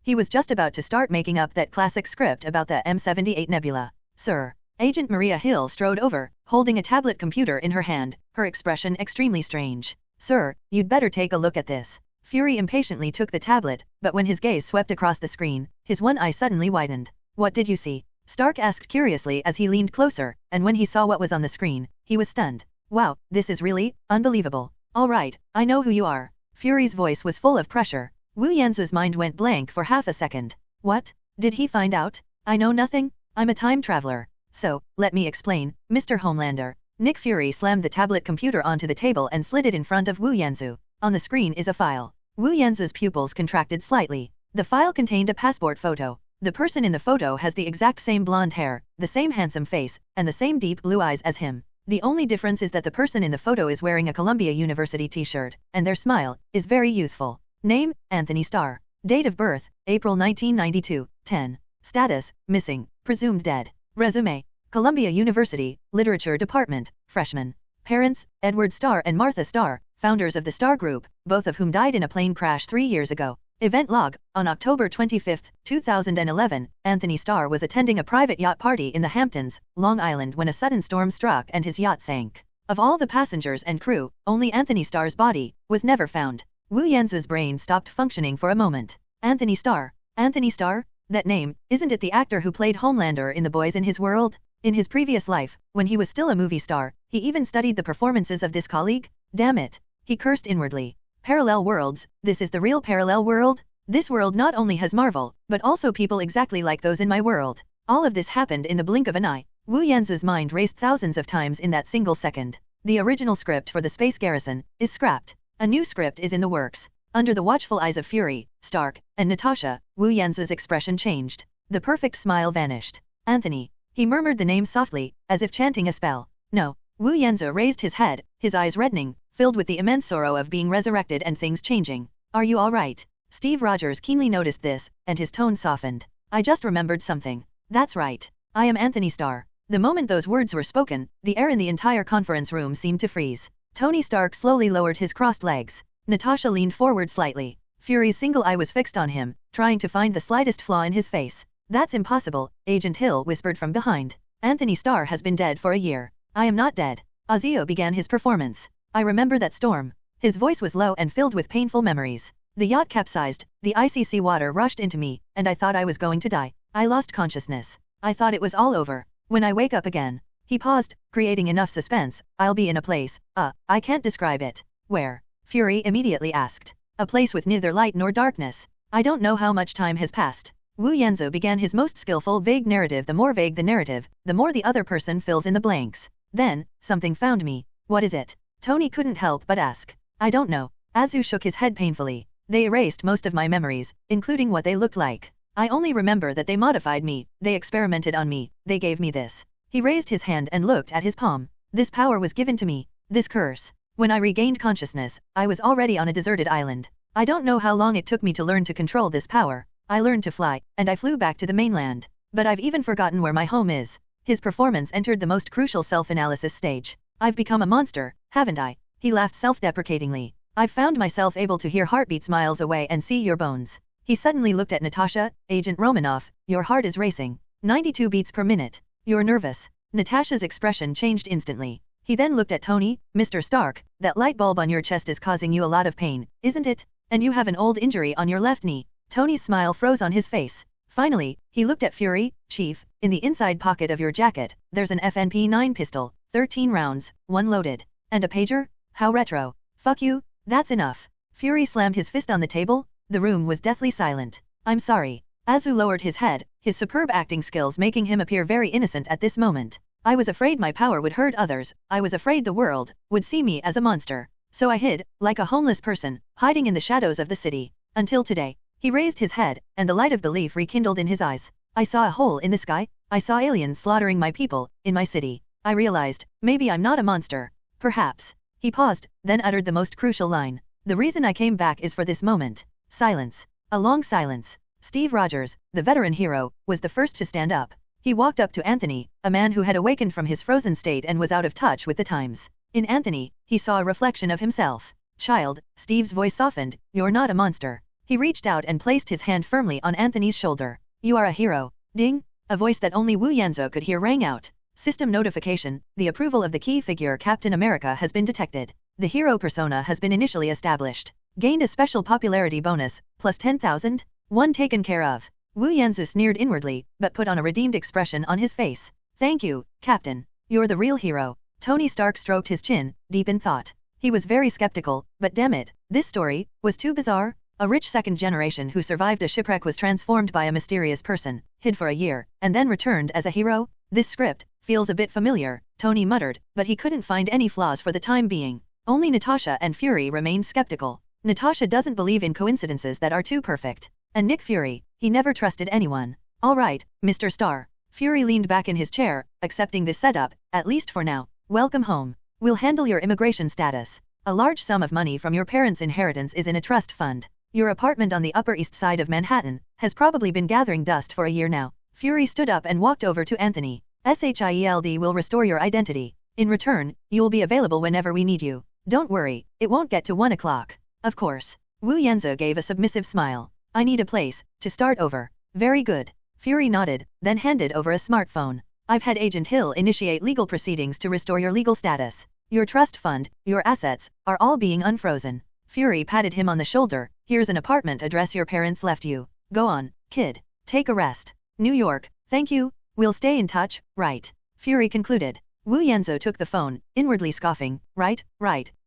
He was just about to start making up that classic script about the M78 Nebula. Sir. Agent Maria Hill strode over, holding a tablet computer in her hand, her expression extremely strange. Sir, you'd better take a look at this. Fury impatiently took the tablet, but when his gaze swept across the screen, his one eye suddenly widened. What did you see? Stark asked curiously as he leaned closer, and when he saw what was on the screen, he was stunned. Wow, this is really unbelievable. All right, I know who you are. Fury's voice was full of pressure. Wu Yanzu's mind went blank for half a second. What? Did he find out? I know nothing? I'm a time traveler. So, let me explain, Mr. Homelander. Nick Fury slammed the tablet computer onto the table and slid it in front of Wu Yanzu. On the screen is a file. Wu Yanzu's pupils contracted slightly. The file contained a passport photo. The person in the photo has the exact same blonde hair, the same handsome face, and the same deep blue eyes as him. The only difference is that the person in the photo is wearing a Columbia University t-shirt, and their smile is very youthful. Name, Anthony Starr. Date of birth, April 1992, 10. Status, missing, presumed dead. Resume, Columbia University, Literature Department, freshman. Parents, Edward Starr and Martha Starr, founders of the Starr Group, both of whom died in a plane crash 3 years ago. Event log, on October 25, 2011, Anthony Starr was attending a private yacht party in the Hamptons, Long Island when a sudden storm struck and his yacht sank. Of all the passengers and crew, only Anthony Starr's body was never found. Wu Yanzu's brain stopped functioning for a moment. Anthony Starr? Anthony Starr? That name, isn't it the actor who played Homelander in The Boys in His World? In his previous life, when he was still a movie star, he even studied the performances of this colleague? Damn it. He cursed inwardly. Parallel worlds, this is the real parallel world? This world not only has Marvel, but also people exactly like those in my world. All of this happened in the blink of an eye. Wu Yanzu's mind raced thousands of times in that single second. The original script for the Space Garrison is scrapped. A new script is in the works. Under the watchful eyes of Fury, Stark, and Natasha, Wu Yanzu's expression changed. The perfect smile vanished. Anthony. He murmured the name softly, as if chanting a spell. No. Wu Yanzu raised his head, his eyes reddening, filled with the immense sorrow of being resurrected and things changing. Are you all right? Steve Rogers keenly noticed this, and his tone softened. I just remembered something. That's right. I am Anthony Starr. The moment those words were spoken, the air in the entire conference room seemed to freeze. Tony Stark slowly lowered his crossed legs. Natasha leaned forward slightly. Fury's single eye was fixed on him, trying to find the slightest flaw in his face. That's impossible, Agent Hill whispered from behind. Anthony Starr has been dead for a year. I am not dead. Azio began his performance. I remember that storm. His voice was low and filled with painful memories. The yacht capsized, the icy sea water rushed into me, and I thought I was going to die. I lost consciousness. I thought it was all over. When I wake up again. He paused, creating enough suspense. I'll be in a place, I can't describe it. Where? Fury immediately asked. A place with neither light nor darkness. I don't know how much time has passed. Wu Yanzu began his most skillful vague narrative. The more vague the narrative, the more the other person fills in the blanks. Then, something found me. What is it? Tony couldn't help but ask. I don't know. Azu shook his head painfully. They erased most of my memories, including what they looked like. I only remember that they modified me, they experimented on me, they gave me this. He raised his hand and looked at his palm. This power was given to me. This curse. When I regained consciousness, I was already on a deserted island. I don't know how long it took me to learn to control this power. I learned to fly, and I flew back to the mainland. But I've even forgotten where my home is. His performance entered the most crucial self-analysis stage. I've become a monster, haven't I? He laughed self-deprecatingly. I've found myself able to hear heartbeats miles away and see your bones. He suddenly looked at Natasha. Agent Romanoff, your heart is racing. 92 beats per minute. You're nervous. Natasha's expression changed instantly. He then looked at Tony. Mr. Stark, that light bulb on your chest is causing you a lot of pain, isn't it? And you have an old injury on your left knee. Tony's smile froze on his face. Finally, he looked at Fury. Chief, in the inside pocket of your jacket, there's an FNP-9 pistol, 13 rounds, 1 loaded. And a pager? How retro. Fuck you, that's enough. Fury slammed his fist on the table. The room was deathly silent. I'm sorry. Azu lowered his head, his superb acting skills making him appear very innocent at this moment. I was afraid my power would hurt others, I was afraid the world would see me as a monster. So I hid, like a homeless person, hiding in the shadows of the city. Until today. He raised his head, and the light of belief rekindled in his eyes. I saw a hole in the sky, I saw aliens slaughtering my people, in my city. I realized, maybe I'm not a monster. Perhaps. He paused, then uttered the most crucial line. The reason I came back is for this moment. Silence. A long silence. Steve Rogers, the veteran hero, was the first to stand up. He walked up to Anthony, a man who had awakened from his frozen state and was out of touch with the times. In Anthony, he saw a reflection of himself. Child, Steve's voice softened, you're not a monster. He reached out and placed his hand firmly on Anthony's shoulder. You are a hero. Ding! A voice that only Wu Yanzhou could hear rang out. System notification, the approval of the key figure Captain America has been detected. The hero persona has been initially established. Gained a special popularity bonus, plus 10,000? One taken care of. Wu Yanzhou sneered inwardly, but put on a redeemed expression on his face. Thank you, Captain. You're the real hero. Tony Stark stroked his chin, deep in thought. He was very skeptical, but damn it, this story was too bizarre. A rich second generation who survived a shipwreck was transformed by a mysterious person, hid for a year, and then returned as a hero? This script feels a bit familiar, Tony muttered, but he couldn't find any flaws for the time being. Only Natasha and Fury remained skeptical. Natasha doesn't believe in coincidences that are too perfect. And Nick Fury, he never trusted anyone. All right, Mr. Starr. Fury leaned back in his chair, accepting this setup, at least for now. Welcome home. We'll handle your immigration status. A large sum of money from your parents' inheritance is in a trust fund. Your apartment on the Upper East Side of Manhattan has probably been gathering dust for a year now. Fury stood up and walked over to Anthony. SHIELD will restore your identity. In return, you'll be available whenever we need you. Don't worry, it won't get to 1 o'clock. Of course. Wu Yanzhou gave a submissive smile. I need a place to start over. Very good. Fury nodded, then handed over a smartphone. I've had Agent Hill initiate legal proceedings to restore your legal status. Your trust fund, your assets, are all being unfrozen. Fury patted him on the shoulder. Here's an apartment address your parents left you. Go on, kid. Take a rest. New York, thank you. We'll stay in touch, right? Fury concluded. Wu Yanzhou took the phone, inwardly scoffing. Right.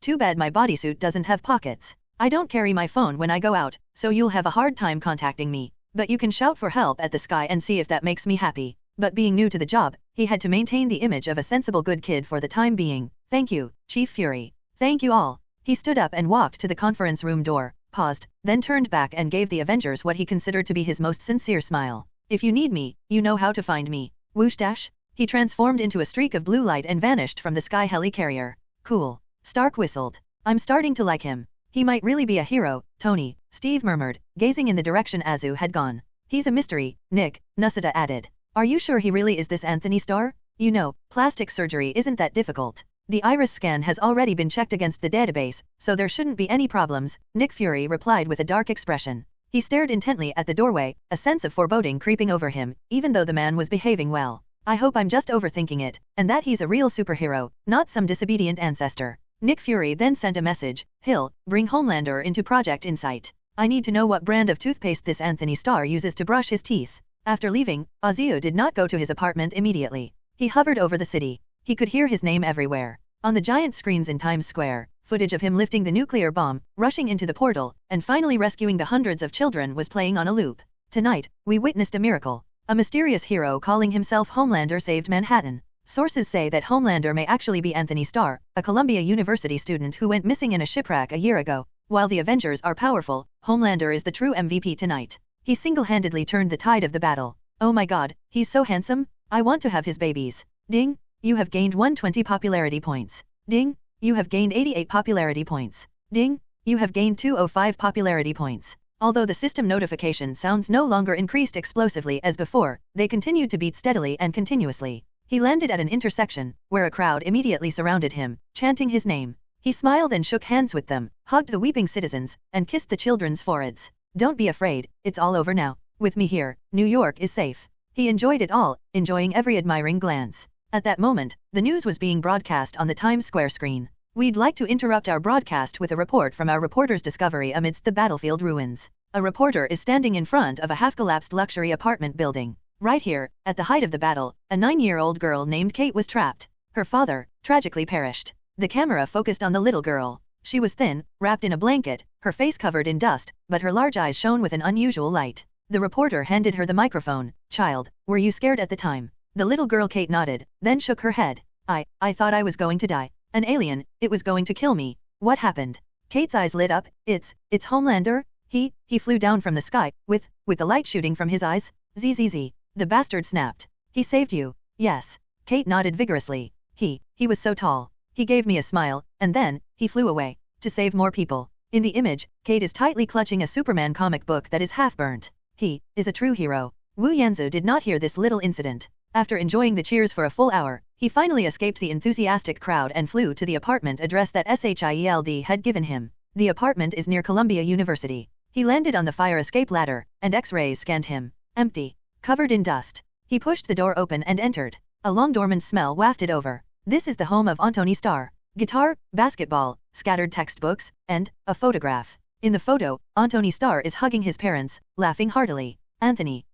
Too bad my bodysuit doesn't have pockets. I don't carry my phone when I go out, so you'll have a hard time contacting me. But you can shout for help at the sky and see if that makes me happy. But being new to the job, he had to maintain the image of a sensible good kid for the time being. Thank you, Chief Fury. Thank you all. He stood up and walked to the conference room door, paused, then turned back and gave the Avengers what he considered to be his most sincere smile. If you need me, you know how to find me. Whoosh dash. He transformed into a streak of blue light and vanished from the sky heli-carrier. Cool. Stark whistled. I'm starting to like him. He might really be a hero, Tony, Steve murmured, gazing in the direction Azu had gone. He's a mystery, Nick, Nasuda added. Are you sure he really is this Anthony Starr? You know, plastic surgery isn't that difficult. The iris scan has already been checked against the database, so there shouldn't be any problems, Nick Fury replied with a dark expression. He stared intently at the doorway, a sense of foreboding creeping over him, even though the man was behaving well. I hope I'm just overthinking it, and that he's a real superhero, not some disobedient ancestor. Nick Fury then sent a message. Hill, bring Homelander into Project Insight. I need to know what brand of toothpaste this Anthony Starr uses to brush his teeth. After leaving, Azu did not go to his apartment immediately. He hovered over the city. He could hear his name everywhere. On the giant screens in Times Square, footage of him lifting the nuclear bomb, rushing into the portal, and finally rescuing the hundreds of children was playing on a loop. Tonight, we witnessed a miracle. A mysterious hero calling himself Homelander saved Manhattan. Sources say that Homelander may actually be Anthony Starr, a Columbia University student who went missing in a shipwreck a year ago. While the Avengers are powerful, Homelander is the true MVP tonight. He single-handedly turned the tide of the battle. Oh my god, he's so handsome. I want to have his babies. Ding. You have gained 120 popularity points. Ding. You have gained 88 popularity points. Ding. You have gained 205 popularity points. Although the system notification sounds no longer increased explosively as before, they continued to beat steadily and continuously. He landed at an intersection, where a crowd immediately surrounded him, chanting his name. He smiled and shook hands with them, hugged the weeping citizens, and kissed the children's foreheads. Don't be afraid, it's all over now. With me here, New York is safe. He enjoyed it all, enjoying every admiring glance. At that moment, the news was being broadcast on the Times Square screen. We'd like to interrupt our broadcast with a report from our reporter's discovery amidst the battlefield ruins. A reporter is standing in front of a half-collapsed luxury apartment building. Right here, at the height of the battle, a 9-year-old girl named Kate was trapped. Her father, tragically perished. The camera focused on the little girl. She was thin, wrapped in a blanket, her face covered in dust, but her large eyes shone with an unusual light. The reporter handed her the microphone. Child, were you scared at the time? The little girl Kate nodded, then shook her head. I thought I was going to die. An alien, it was going to kill me. What happened? Kate's eyes lit up. It's Homelander? He flew down from the sky, with the light shooting from his eyes? Zzz. The bastard snapped. He saved you? Yes. Kate nodded vigorously. He was so tall. He gave me a smile, and then, he flew away. To save more people. In the image, Kate is tightly clutching a Superman comic book that is half burnt. He is a true hero. Wu Yanzu did not hear this little incident. After enjoying the cheers for a full hour, he finally escaped the enthusiastic crowd and flew to the apartment address that SHIELD had given him. The apartment is near Columbia University. He landed on the fire escape ladder, and X-rays scanned him. Empty. Covered in dust. He pushed the door open and entered. A long dormant smell wafted over. This is the home of Anthony Starr. Guitar, basketball, scattered textbooks, and a photograph. In the photo, Anthony Starr is hugging his parents, laughing heartily. Anthony.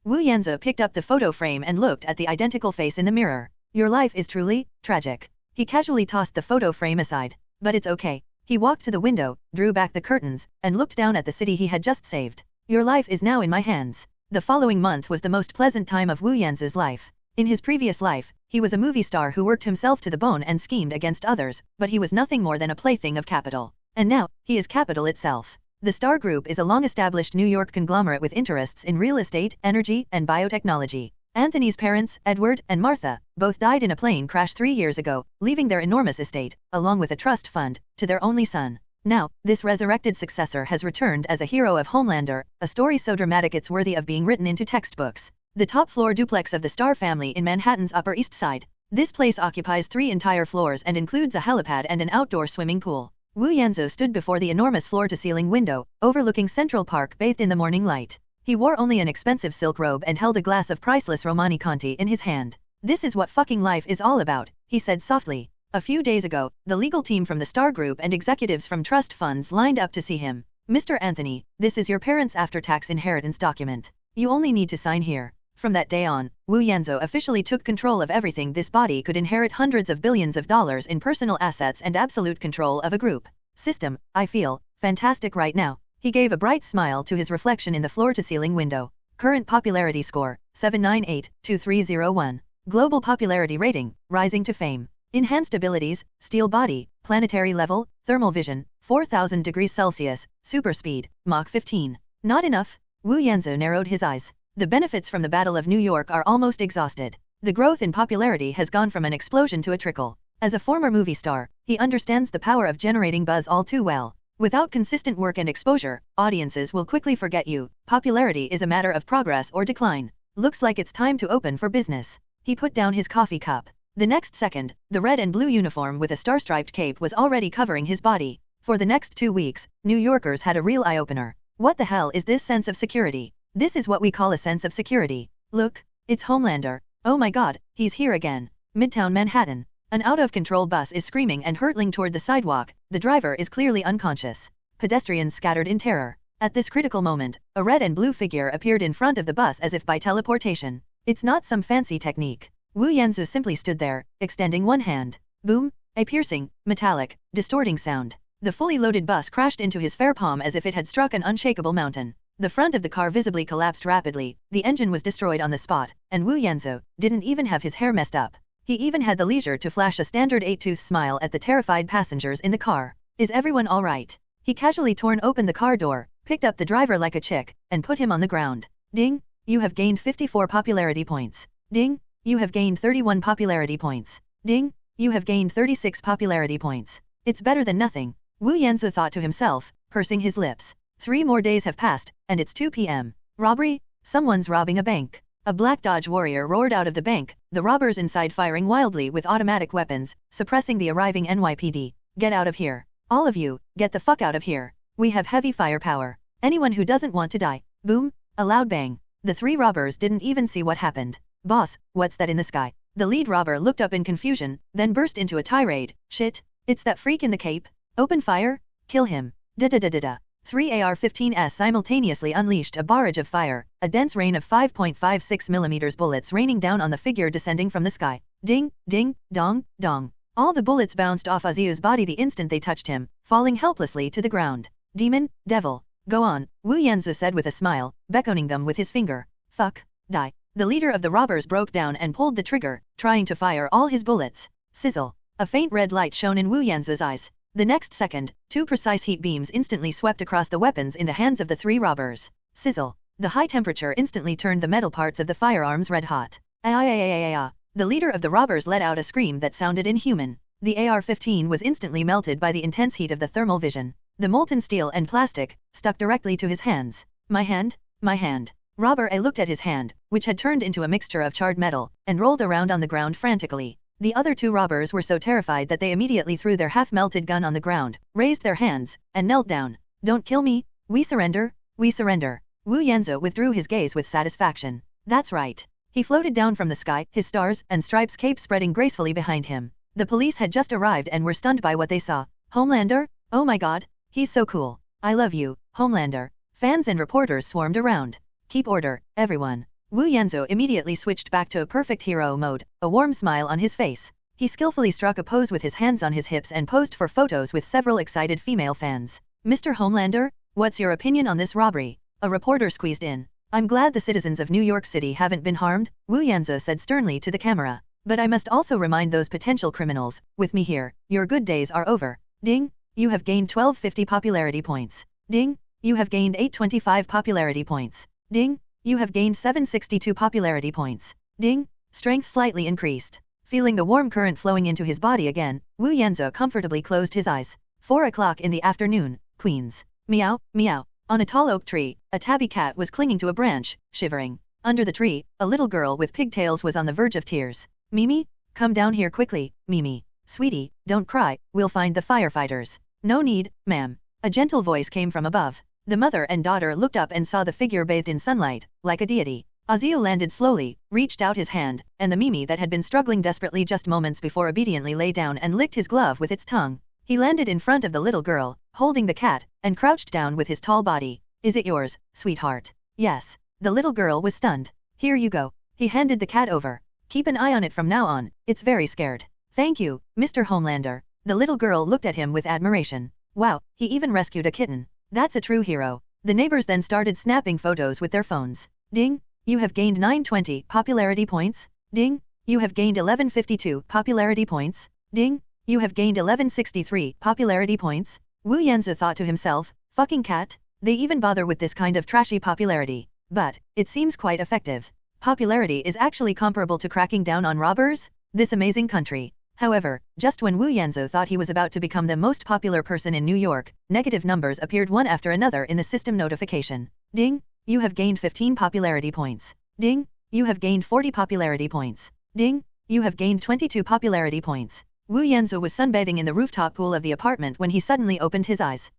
Wu Yanzu picked up the photo frame and looked at the identical face in the mirror. Your life is truly tragic. He casually tossed the photo frame aside. But it's okay. He walked to the window, drew back the curtains, and looked down at the city he had just saved. Your life is now in my hands. The following month was the most pleasant time of Wu Yanzu's life. In his previous life, he was a movie star who worked himself to the bone and schemed against others, but he was nothing more than a plaything of capital. And now, he is capital itself. The Star Group is a long-established New York conglomerate with interests in real estate, energy, and biotechnology. Anthony's parents, Edward and Martha, both died in a plane crash 3 years ago, leaving their enormous estate, along with a trust fund, to their only son. Now, this resurrected successor has returned as a hero of Homelander, a story so dramatic it's worthy of being written into textbooks. The top-floor duplex of the Starr family in Manhattan's Upper East Side. This place occupies 3 entire floors and includes a helipad and an outdoor swimming pool. Wu Yanzu stood before the enormous floor-to-ceiling window, overlooking Central Park bathed in the morning light. He wore only an expensive silk robe and held a glass of priceless Romani Conti in his hand. This is what fucking life is all about, he said softly. A few days ago, the legal team from the Star Group and executives from trust funds lined up to see him. Mr. Anthony, this is your parents' after-tax inheritance document. You only need to sign here. From that day on, Wu Yanzu officially took control of everything. This body could inherit hundreds of billions of dollars in personal assets and absolute control of a group system. I feel fantastic right now. He gave a bright smile to his reflection in the floor-to-ceiling window. Current popularity score, 798-2301. Global popularity rating, rising to fame. Enhanced abilities, steel body, planetary level, thermal vision, 4000 degrees Celsius, super speed, Mach 15. Not enough? Wu Yanzu narrowed his eyes. The benefits from the Battle of New York are almost exhausted. The growth in popularity has gone from an explosion to a trickle. As a former movie star, he understands the power of generating buzz all too well. Without consistent work and exposure, audiences will quickly forget you. Popularity is a matter of progress or decline. Looks like it's time to open for business. He put down his coffee cup. The next second, the red and blue uniform with a star-striped cape was already covering his body. For the next 2 weeks, New Yorkers had a real eye-opener. What the hell is this sense of security? This is what we call a sense of security. Look, it's Homelander. Oh my god, he's here again. Midtown Manhattan. An out-of-control bus is screaming and hurtling toward the sidewalk. The driver is clearly unconscious. Pedestrians scattered in terror. At this critical moment, a red and blue figure appeared in front of the bus as if by teleportation. It's not some fancy technique. Wu Yanzu simply stood there, extending one hand. Boom! A piercing, metallic, distorting sound. The fully loaded bus crashed into his fair palm as if it had struck an unshakable mountain. The front of the car visibly collapsed rapidly, the engine was destroyed on the spot, and Wu Yanzu didn't even have his hair messed up. He even had the leisure to flash a standard 8-tooth smile at the terrified passengers in the car. Is everyone all right? He casually torn open the car door, picked up the driver like a chick, and put him on the ground. Ding! You have gained 54 popularity points. Ding! You have gained 31 popularity points. Ding! You have gained 36 popularity points. It's better than nothing. Wu Yanzu thought to himself, pursing his lips. 3 more days have passed, and it's 2 p.m. Robbery? Someone's robbing a bank. A black Dodge Warrior roared out of the bank, the robbers inside firing wildly with automatic weapons, suppressing the arriving NYPD. Get out of here. All of you, get the fuck out of here. We have heavy firepower. Anyone who doesn't want to die. Boom! A loud bang. The 3 robbers didn't even see what happened. Boss, what's that in the sky? The lead robber looked up in confusion, then burst into a tirade. Shit! It's that freak in the cape. Open fire? Kill him. Da-da-da-da-da. 3 AR-15s simultaneously unleashed a barrage of fire, a dense rain of 5.56mm bullets raining down on the figure descending from the sky. Ding, ding, dong, dong. All the bullets bounced off Aziu's body the instant they touched him, falling helplessly to the ground. Demon, devil, go on, Wu Yanzu said with a smile, beckoning them with his finger. Fuck, die. The leader of the robbers broke down and pulled the trigger, trying to fire all his bullets. Sizzle. A faint red light shone in Wu Yanzu's eyes. The next second, 2 precise heat beams instantly swept across the weapons in the hands of the 3 robbers. Sizzle. The high temperature instantly turned the metal parts of the firearms red hot. The leader of the robbers let out a scream that sounded inhuman. The AR-15 was instantly melted by the intense heat of the thermal vision. The molten steel and plastic stuck directly to his hands. My hand? My hand. Robber A looked at his hand, which had turned into a mixture of charred metal, and rolled around on the ground frantically. The other 2 robbers were so terrified that they immediately threw their half-melted gun on the ground, raised their hands, and knelt down. Don't kill me. We surrender. We surrender. Wu Yanzu withdrew his gaze with satisfaction. That's right. He floated down from the sky, his stars and stripes cape spreading gracefully behind him. The police had just arrived and were stunned by what they saw. Homelander? Oh my god. He's so cool. I love you, Homelander. Fans and reporters swarmed around. Keep order, everyone. Wu Yanzu immediately switched back to a perfect hero mode, a warm smile on his face. He skillfully struck a pose with his hands on his hips and posed for photos with several excited female fans. Mr. Homelander, what's your opinion on this robbery? A reporter squeezed in. I'm glad the citizens of New York City haven't been harmed, Wu Yanzu said sternly to the camera. But I must also remind those potential criminals, with me here, your good days are over. Ding, you have gained 1250 popularity points. Ding, you have gained 825 popularity points. Ding, you have gained 762 popularity points. Ding, strength slightly increased. Feeling the warm current flowing into his body again, Wu Yanzu comfortably closed his eyes. 4 o'clock in the afternoon, Queens. Meow, meow. On a tall oak tree, a tabby cat was clinging to a branch, shivering. Under the tree, a little girl with pigtails was on the verge of tears. Mimi, come down here quickly, Mimi. Sweetie, don't cry, we'll find the firefighters. No need, ma'am. A gentle voice came from above. The mother and daughter looked up and saw the figure bathed in sunlight, like a deity. Azio landed slowly, reached out his hand, and the Mimi that had been struggling desperately just moments before obediently lay down and licked his glove with its tongue. He landed in front of the little girl, holding the cat, and crouched down with his tall body. Is it yours, sweetheart? Yes. The little girl was stunned. Here you go. He handed the cat over. Keep an eye on it from now on, it's very scared. Thank you, Mr. Homelander. The little girl looked at him with admiration. Wow, he even rescued a kitten. That's a true hero. The neighbors then started snapping photos with their phones. Ding, you have gained 920 popularity points. Ding, you have gained 1152 popularity points. Ding, you have gained 1163 popularity points. Wu Yanzu thought to himself, fucking cat, they even bother with this kind of trashy popularity. But, it seems quite effective. Popularity is actually comparable to cracking down on robbers? This amazing country. However, just when Wu Yanzu thought he was about to become the most popular person in New York, negative numbers appeared one after another in the system notification. Ding, you have gained 15 popularity points. Ding, you have gained 40 popularity points. Ding, you have gained 22 popularity points. Wu Yanzu was sunbathing in the rooftop pool of the apartment when he suddenly opened his eyes.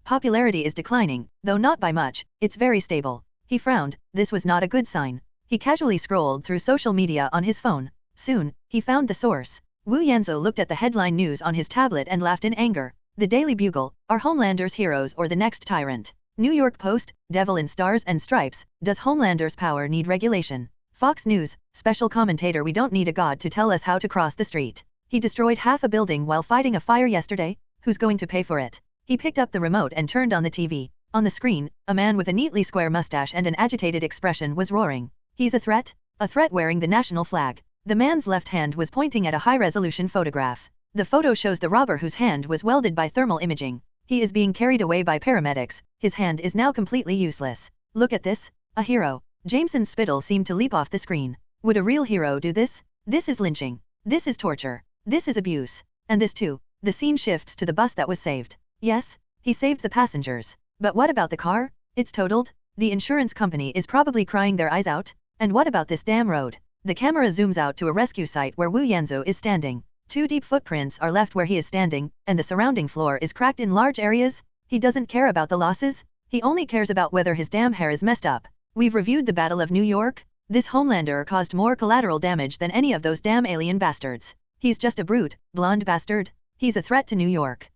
Popularity is declining, though not by much, it's very stable. He frowned, this was not a good sign. He casually scrolled through social media on his phone. Soon, he found the source. Wu Yanzu looked at the headline news on his tablet and laughed in anger. The Daily Bugle, are Homelander's heroes or the next tyrant? New York Post, Devil in Stars and Stripes, does Homelander's power need regulation? Fox News, special commentator we don't need a god to tell us how to cross the street. He destroyed half a building while fighting a fire yesterday? Who's going to pay for it? He picked up the remote and turned on the TV. On the screen, a man with a neatly square mustache and an agitated expression was roaring. He's a threat? A threat wearing the national flag. The man's left hand was pointing at a high-resolution photograph. The photo shows the robber whose hand was welded by thermal imaging. He is being carried away by paramedics. His hand is now completely useless. Look at this. A hero. Jameson's spittle seemed to leap off the screen. Would a real hero do this? This is lynching. This is torture. This is abuse. And this too. The scene shifts to the bus that was saved. Yes, he saved the passengers. But what about the car? It's totaled. The insurance company is probably crying their eyes out. And what about this damn road? The camera zooms out to a rescue site where Wu Yanzu is standing. 2 deep footprints are left where he is standing, and the surrounding floor is cracked in large areas. He doesn't care about the losses. He only cares about whether his damn hair is messed up. We've reviewed the Battle of New York. This Homelander caused more collateral damage than any of those damn alien bastards. He's just a brute, blonde bastard. He's a threat to New York.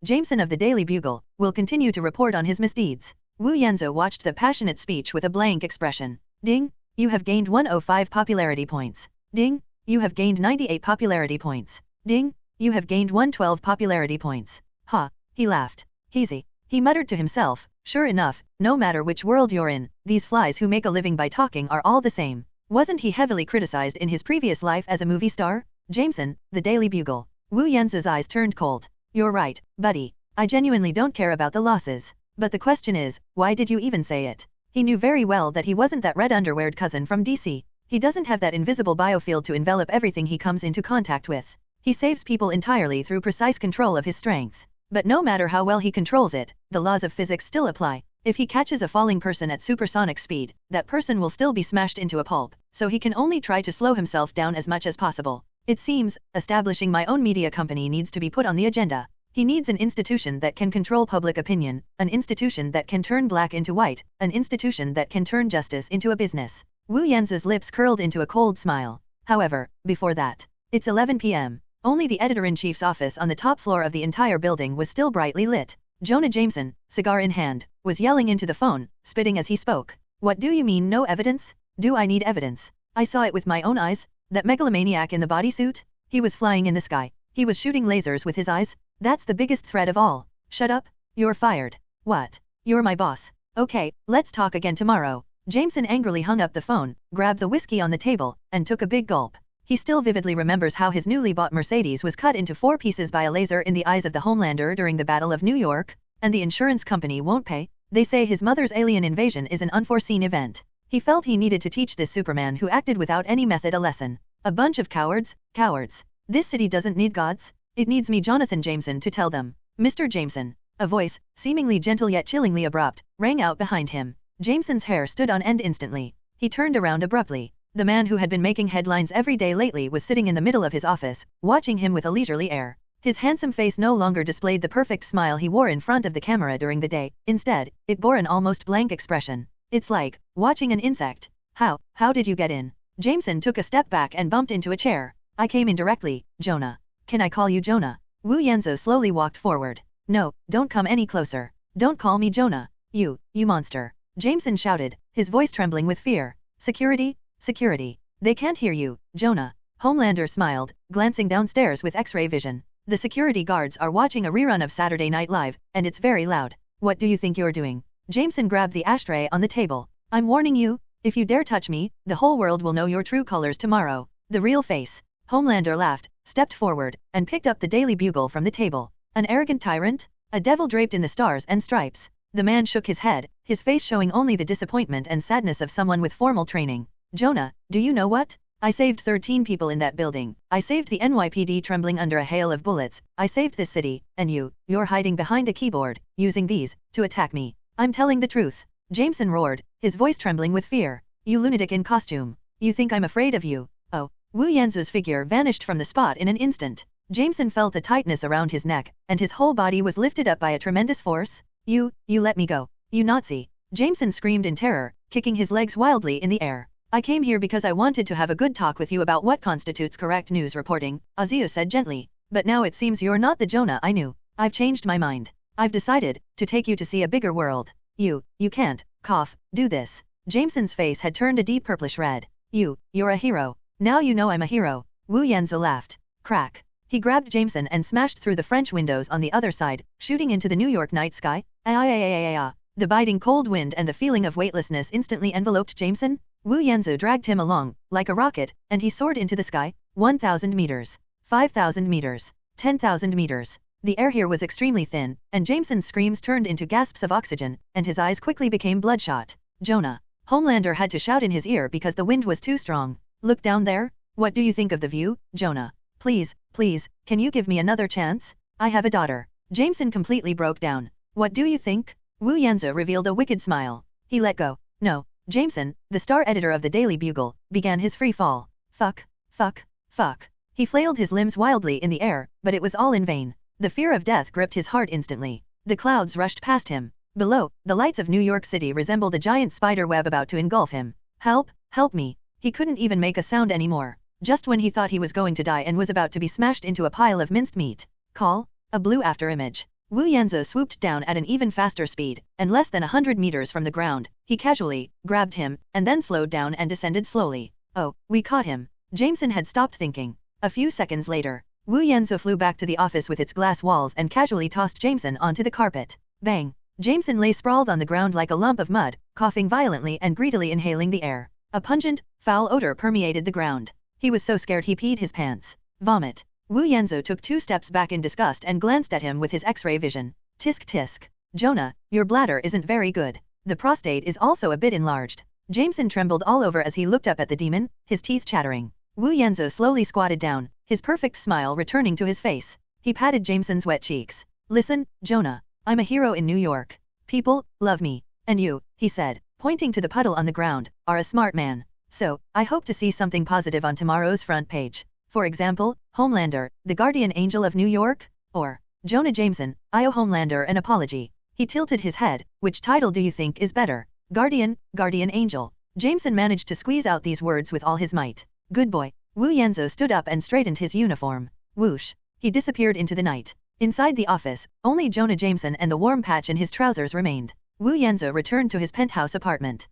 Jameson of the Daily Bugle, will continue to report on his misdeeds. Wu Yanzu watched the passionate speech with a blank expression. Ding, you have gained 105 popularity points. Ding, you have gained 98 popularity points. Ding, you have gained 112 popularity points. Ha, he laughed. Easy. He muttered to himself, sure enough, no matter which world you're in, these flies who make a living by talking are all the same. Wasn't he heavily criticized in his previous life as a movie star? Jameson, the Daily Bugle. Wu Yanzu's eyes turned cold. You're right, buddy. I genuinely don't care about the losses. But the question is, why did you even say it? He knew very well that he wasn't that red underweared cousin from DC. He doesn't have that invisible biofield to envelop everything he comes into contact with. He saves people entirely through precise control of his strength. But no matter how well he controls it, the laws of physics still apply. If he catches a falling person at supersonic speed, that person will still be smashed into a pulp, so he can only try to slow himself down as much as possible. It seems, establishing my own media company needs to be put on the agenda. He needs an institution that can control public opinion, an institution that can turn black into white, an institution that can turn justice into a business. Wu Yanzu's lips curled into a cold smile. However, before that, it's 11 p.m. Only the editor-in-chief's office on the top floor of the entire building was still brightly lit. Jonah Jameson, cigar in hand, was yelling into the phone, spitting as he spoke. What do you mean no evidence? Do I need evidence? I saw it with my own eyes. That megalomaniac in the bodysuit? He was flying in the sky. He was shooting lasers with his eyes. That's the biggest threat of all. Shut up. You're fired. What? You're my boss. Okay, let's talk again tomorrow. Jameson angrily hung up the phone, grabbed the whiskey on the table, and took a big gulp. He still vividly remembers how his newly bought Mercedes was cut into 4 pieces by a laser in the eyes of the Homelander during the Battle of New York, and the insurance company won't pay. They say his mother's alien invasion is an unforeseen event. He felt he needed to teach this Superman who acted without any method a lesson. A bunch of cowards, cowards. This city doesn't need gods. It needs me, Jonathan Jameson, to tell them. Mr. Jameson. A voice, seemingly gentle yet chillingly abrupt, rang out behind him. Jameson's hair stood on end instantly. He turned around abruptly. The man who had been making headlines every day lately was sitting in the middle of his office, watching him with a leisurely air. His handsome face no longer displayed the perfect smile he wore in front of the camera during the day. Instead, it bore an almost blank expression. It's like watching an insect. How did you get in? Jameson took a step back and bumped into a chair. I came in directly, Jonah. Can I call you Jonah? Wu Yanzu slowly walked forward. No, don't come any closer. Don't call me Jonah. You monster. Jameson shouted, his voice trembling with fear. Security? Security. They can't hear you, Jonah. Homelander smiled, glancing downstairs with X-ray vision. The security guards are watching a rerun of Saturday Night Live, and it's very loud. What do you think you're doing? Jameson grabbed the ashtray on the table. I'm warning you, if you dare touch me, the whole world will know your true colors tomorrow. The real face. Homelander laughed, stepped forward, and picked up the Daily Bugle from the table. An arrogant tyrant? A devil draped in the stars and stripes. The man shook his head, his face showing only the disappointment and sadness of someone with formal training. Jonah, do you know what? I saved 13 people in that building. I saved the NYPD trembling under a hail of bullets. I saved this city, and you're hiding behind a keyboard, using these, to attack me. I'm telling the truth. Jameson roared, his voice trembling with fear. You lunatic in costume. You think I'm afraid of you? Oh. Wu Yanzu's figure vanished from the spot in an instant. Jameson felt a tightness around his neck, and his whole body was lifted up by a tremendous force. You let me go. You Nazi. Jameson screamed in terror, kicking his legs wildly in the air. I came here because I wanted to have a good talk with you about what constitutes correct news reporting, Aziu said gently. But now it seems you're not the Jonah I knew. I've changed my mind. I've decided to take you to see a bigger world. You can't, do this. Jameson's face had turned a deep purplish red. You're a hero. Now you know I'm a hero. Wu Yanzu laughed. Crack. He grabbed Jameson and smashed through the French windows on the other side, shooting into the New York night sky. The biting cold wind and the feeling of weightlessness instantly enveloped Jameson. Wu Yanzu dragged him along, like a rocket, and he soared into the sky. 1,000 meters. 5,000 meters. 10,000 meters. The air here was extremely thin, and Jameson's screams turned into gasps of oxygen, and his eyes quickly became bloodshot. Jonah. Homelander had to shout in his ear because the wind was too strong. Look down there. What do you think of the view, Jonah? Please, can you give me another chance? I have a daughter. Jameson completely broke down. What do you think? Wu Yanzu revealed a wicked smile. He let go. No. Jameson, the star editor of the Daily Bugle, began his free fall. Fuck. He flailed his limbs wildly in the air, but it was all in vain. The fear of death gripped his heart instantly. The clouds rushed past him. Below, the lights of New York City resembled a giant spider web about to engulf him. Help me. He couldn't even make a sound anymore. Just when he thought he was going to die and was about to be smashed into a pile of minced meat. Call. A blue after image. Wu Yanzu swooped down at an even faster speed, and less than 100 meters from the ground, he casually grabbed him, and then slowed down and descended slowly. Oh, we caught him. Jameson had stopped thinking. A few seconds later, Wu Yanzu flew back to the office with its glass walls and casually tossed Jameson onto the carpet. Bang! Jameson lay sprawled on the ground like a lump of mud, coughing violently and greedily inhaling the air. A pungent, foul odor permeated the ground. He was so scared he peed his pants. Vomit. Wu Yanzhou took 2 steps back in disgust and glanced at him with his X-ray vision. Tisk tisk. Jonah, your bladder isn't very good. The prostate is also a bit enlarged. Jameson trembled all over as he looked up at the demon, his teeth chattering. Wu Yanzhou slowly squatted down, his perfect smile returning to his face. He patted Jameson's wet cheeks. Listen, Jonah. I'm a hero in New York. People love me. And you, he said, pointing to the puddle on the ground, are a smart man. So, I hope to see something positive on tomorrow's front page. For example, Homelander, the guardian angel of New York? Or, Jonah Jameson, I owe Homelander an apology. He tilted his head. Which title do you think is better? Guardian angel. Jameson managed to squeeze out these words with all his might. Good boy. Wu Yanzhou stood up and straightened his uniform. Whoosh. He disappeared into the night. Inside the office, only Jonah Jameson and the warm patch in his trousers remained. Wu Yanzhou returned to his penthouse apartment.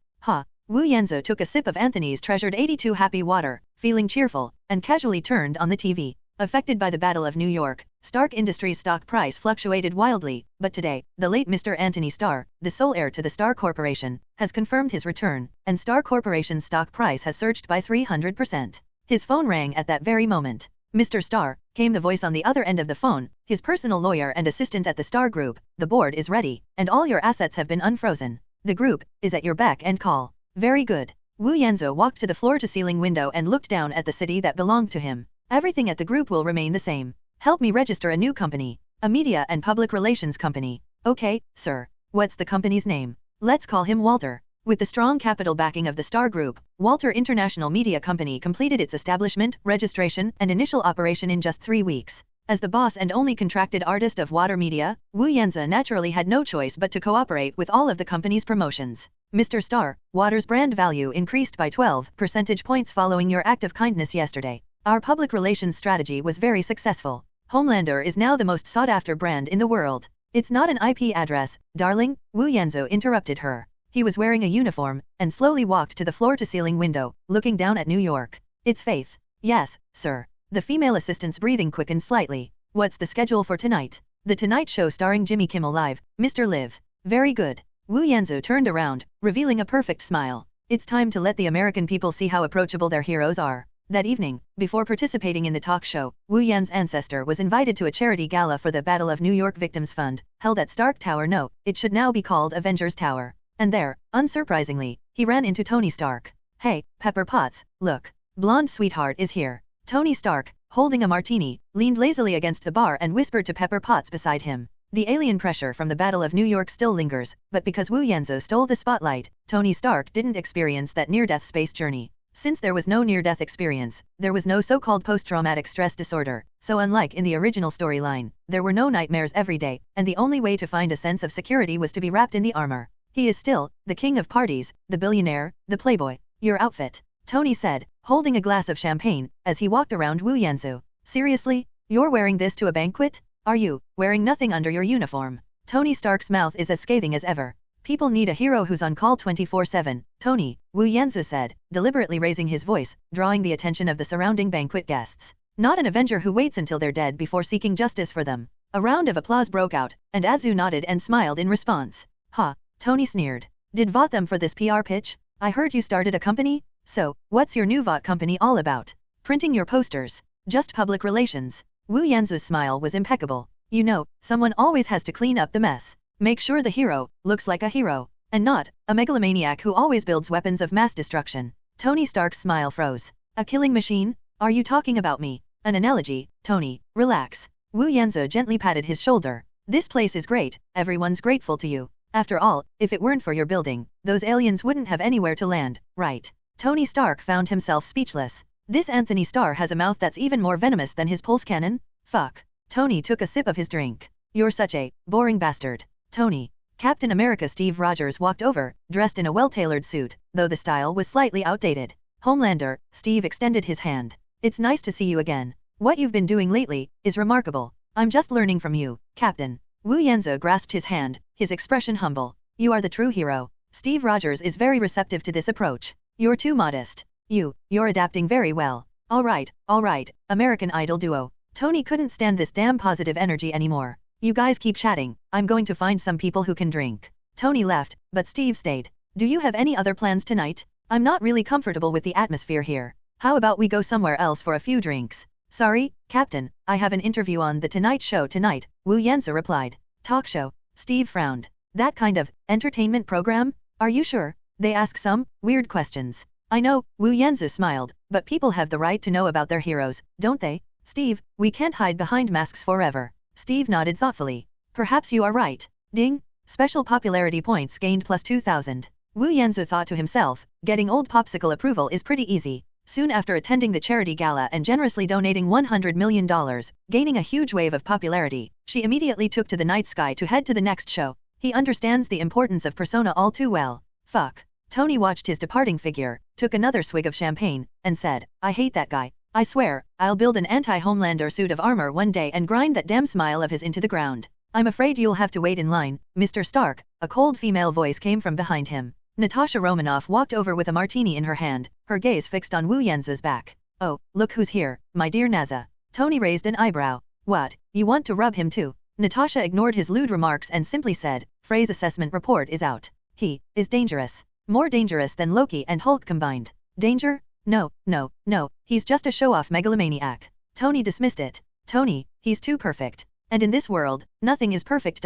Wu Yanzhou took a sip of Anthony's treasured 82 happy water, feeling cheerful, and casually turned on the TV. Affected by the Battle of New York, Stark Industries' stock price fluctuated wildly, but today, the late Mr. Anthony Starr, the sole heir to the Starr Corporation, has confirmed his return, and Starr Corporation's stock price has surged by 300%. His phone rang at that very moment. Mr. Starr, came the voice on the other end of the phone, his personal lawyer and assistant at the Starr Group. The board is ready, and all your assets have been unfrozen. The group is at your beck and call. Very good. Wu Yanzhou walked to the floor-to-ceiling window and looked down at the city that belonged to him. Everything at the group will remain the same. Help me register a new company. A media and public relations company. Okay, sir. What's the company's name? Let's call him Walter. With the strong capital backing of the Starr Group, Walter International Media Company completed its establishment, registration, and initial operation in just 3 weeks. As the boss and only contracted artist of Water Media, Wu Yanzhou naturally had no choice but to cooperate with all of the company's promotions. Mr. Starr, Water's brand value increased by 12 percentage points following your act of kindness yesterday. Our public relations strategy was very successful. Homelander is now the most sought-after brand in the world. It's not an IP address, darling, Wu Yanzhou interrupted her. He was wearing a uniform, and slowly walked to the floor-to-ceiling window, looking down at New York. It's Faith. Yes, sir. The female assistant's breathing quickened slightly. What's the schedule for tonight? The Tonight Show starring Jimmy Kimmel Live, Mr. Liv. Very good. Wu Yanzhou turned around, revealing a perfect smile. It's time to let the American people see how approachable their heroes are. That evening, before participating in the talk show, Wu Yan's ancestor was invited to a charity gala for the Battle of New York Victims Fund, held at Stark Tower. No, it should now be called Avengers Tower. And there, unsurprisingly, he ran into Tony Stark. Hey, Pepper Potts, look. Blonde sweetheart is here. Tony Stark, holding a martini, leaned lazily against the bar and whispered to Pepper Potts beside him. The alien pressure from the Battle of New York still lingers, but because Wu Yanzhou stole the spotlight, Tony Stark didn't experience that near-death space journey. Since there was no near-death experience, there was no so-called post-traumatic stress disorder, so unlike in the original storyline, there were no nightmares every day, and the only way to find a sense of security was to be wrapped in the armor. He is still the king of parties, the billionaire, the playboy. Your outfit, Tony said, holding a glass of champagne, as he walked around Wu Yanzhou. Seriously? You're wearing this to a banquet? Are you wearing nothing under your uniform? Tony Stark's mouth is as scathing as ever. People need a hero who's on call 24/7, Tony, Wu Yanzhou said, deliberately raising his voice, drawing the attention of the surrounding banquet guests. Not an Avenger who waits until they're dead before seeking justice for them. A round of applause broke out, and Azu nodded and smiled in response. Tony sneered. Did vote them for this PR pitch? I heard you started a company? So, what's your new vote company all about? Printing your posters? Just public relations? Wu Yanzhou's smile was impeccable. You know, someone always has to clean up the mess. Make sure the hero looks like a hero, and not a megalomaniac who always builds weapons of mass destruction. Tony Stark's smile froze. A killing machine? Are you talking about me? An analogy, Tony, relax. Wu Yanzhou gently patted his shoulder. This place is great, everyone's grateful to you. After all, if it weren't for your building, those aliens wouldn't have anywhere to land, right? Tony Stark found himself speechless. This Anthony Starr has a mouth that's even more venomous than his pulse cannon? Fuck. Tony took a sip of his drink. You're such a boring bastard. Tony. Captain America Steve Rogers walked over, dressed in a well-tailored suit, though the style was slightly outdated. Homelander, Steve extended his hand. It's nice to see you again. What you've been doing lately is remarkable. I'm just learning from you, Captain. Wu Yanzhou grasped his hand, his expression humble. You are the true hero. Steve Rogers is very receptive to this approach. You're too modest. You're adapting very well. All right, American Idol duo. Tony couldn't stand this damn positive energy anymore. You guys keep chatting, I'm going to find some people who can drink. Tony left, but Steve stayed. Do you have any other plans tonight? I'm not really comfortable with the atmosphere here. How about we go somewhere else for a few drinks? Sorry, Captain, I have an interview on The Tonight Show tonight, Wu Yanzi replied. Talk show? Steve frowned. That kind of entertainment program? Are you sure? They ask some weird questions. I know, Wu Yanzi smiled, but people have the right to know about their heroes, don't they? Steve, we can't hide behind masks forever. Steve nodded thoughtfully. Perhaps you are right. Ding. Special popularity points gained plus 2,000. Wu Yanzi thought to himself, getting old popsicle approval is pretty easy. Soon after attending the charity gala and generously donating $100 million, gaining a huge wave of popularity, she immediately took to the night sky to head to the next show. He understands the importance of persona all too well. Fuck. Tony watched his departing figure, took another swig of champagne, and said, I hate that guy. I swear, I'll build an anti-Homelander suit of armor one day and grind that damn smile of his into the ground. I'm afraid you'll have to wait in line, Mr. Stark. A cold female voice came from behind him. Natasha Romanoff walked over with a martini in her hand, her gaze fixed on Wu Yanzi's back. Oh, look who's here, my dear Naza. Tony raised an eyebrow. What, you want to rub him too? Natasha ignored his lewd remarks and simply said, Frey's assessment report is out. He is dangerous. More dangerous than Loki and Hulk combined. Danger? No, no, no, he's just a show-off megalomaniac. Tony dismissed it. Tony, he's too perfect. And in this world, nothing is perfect.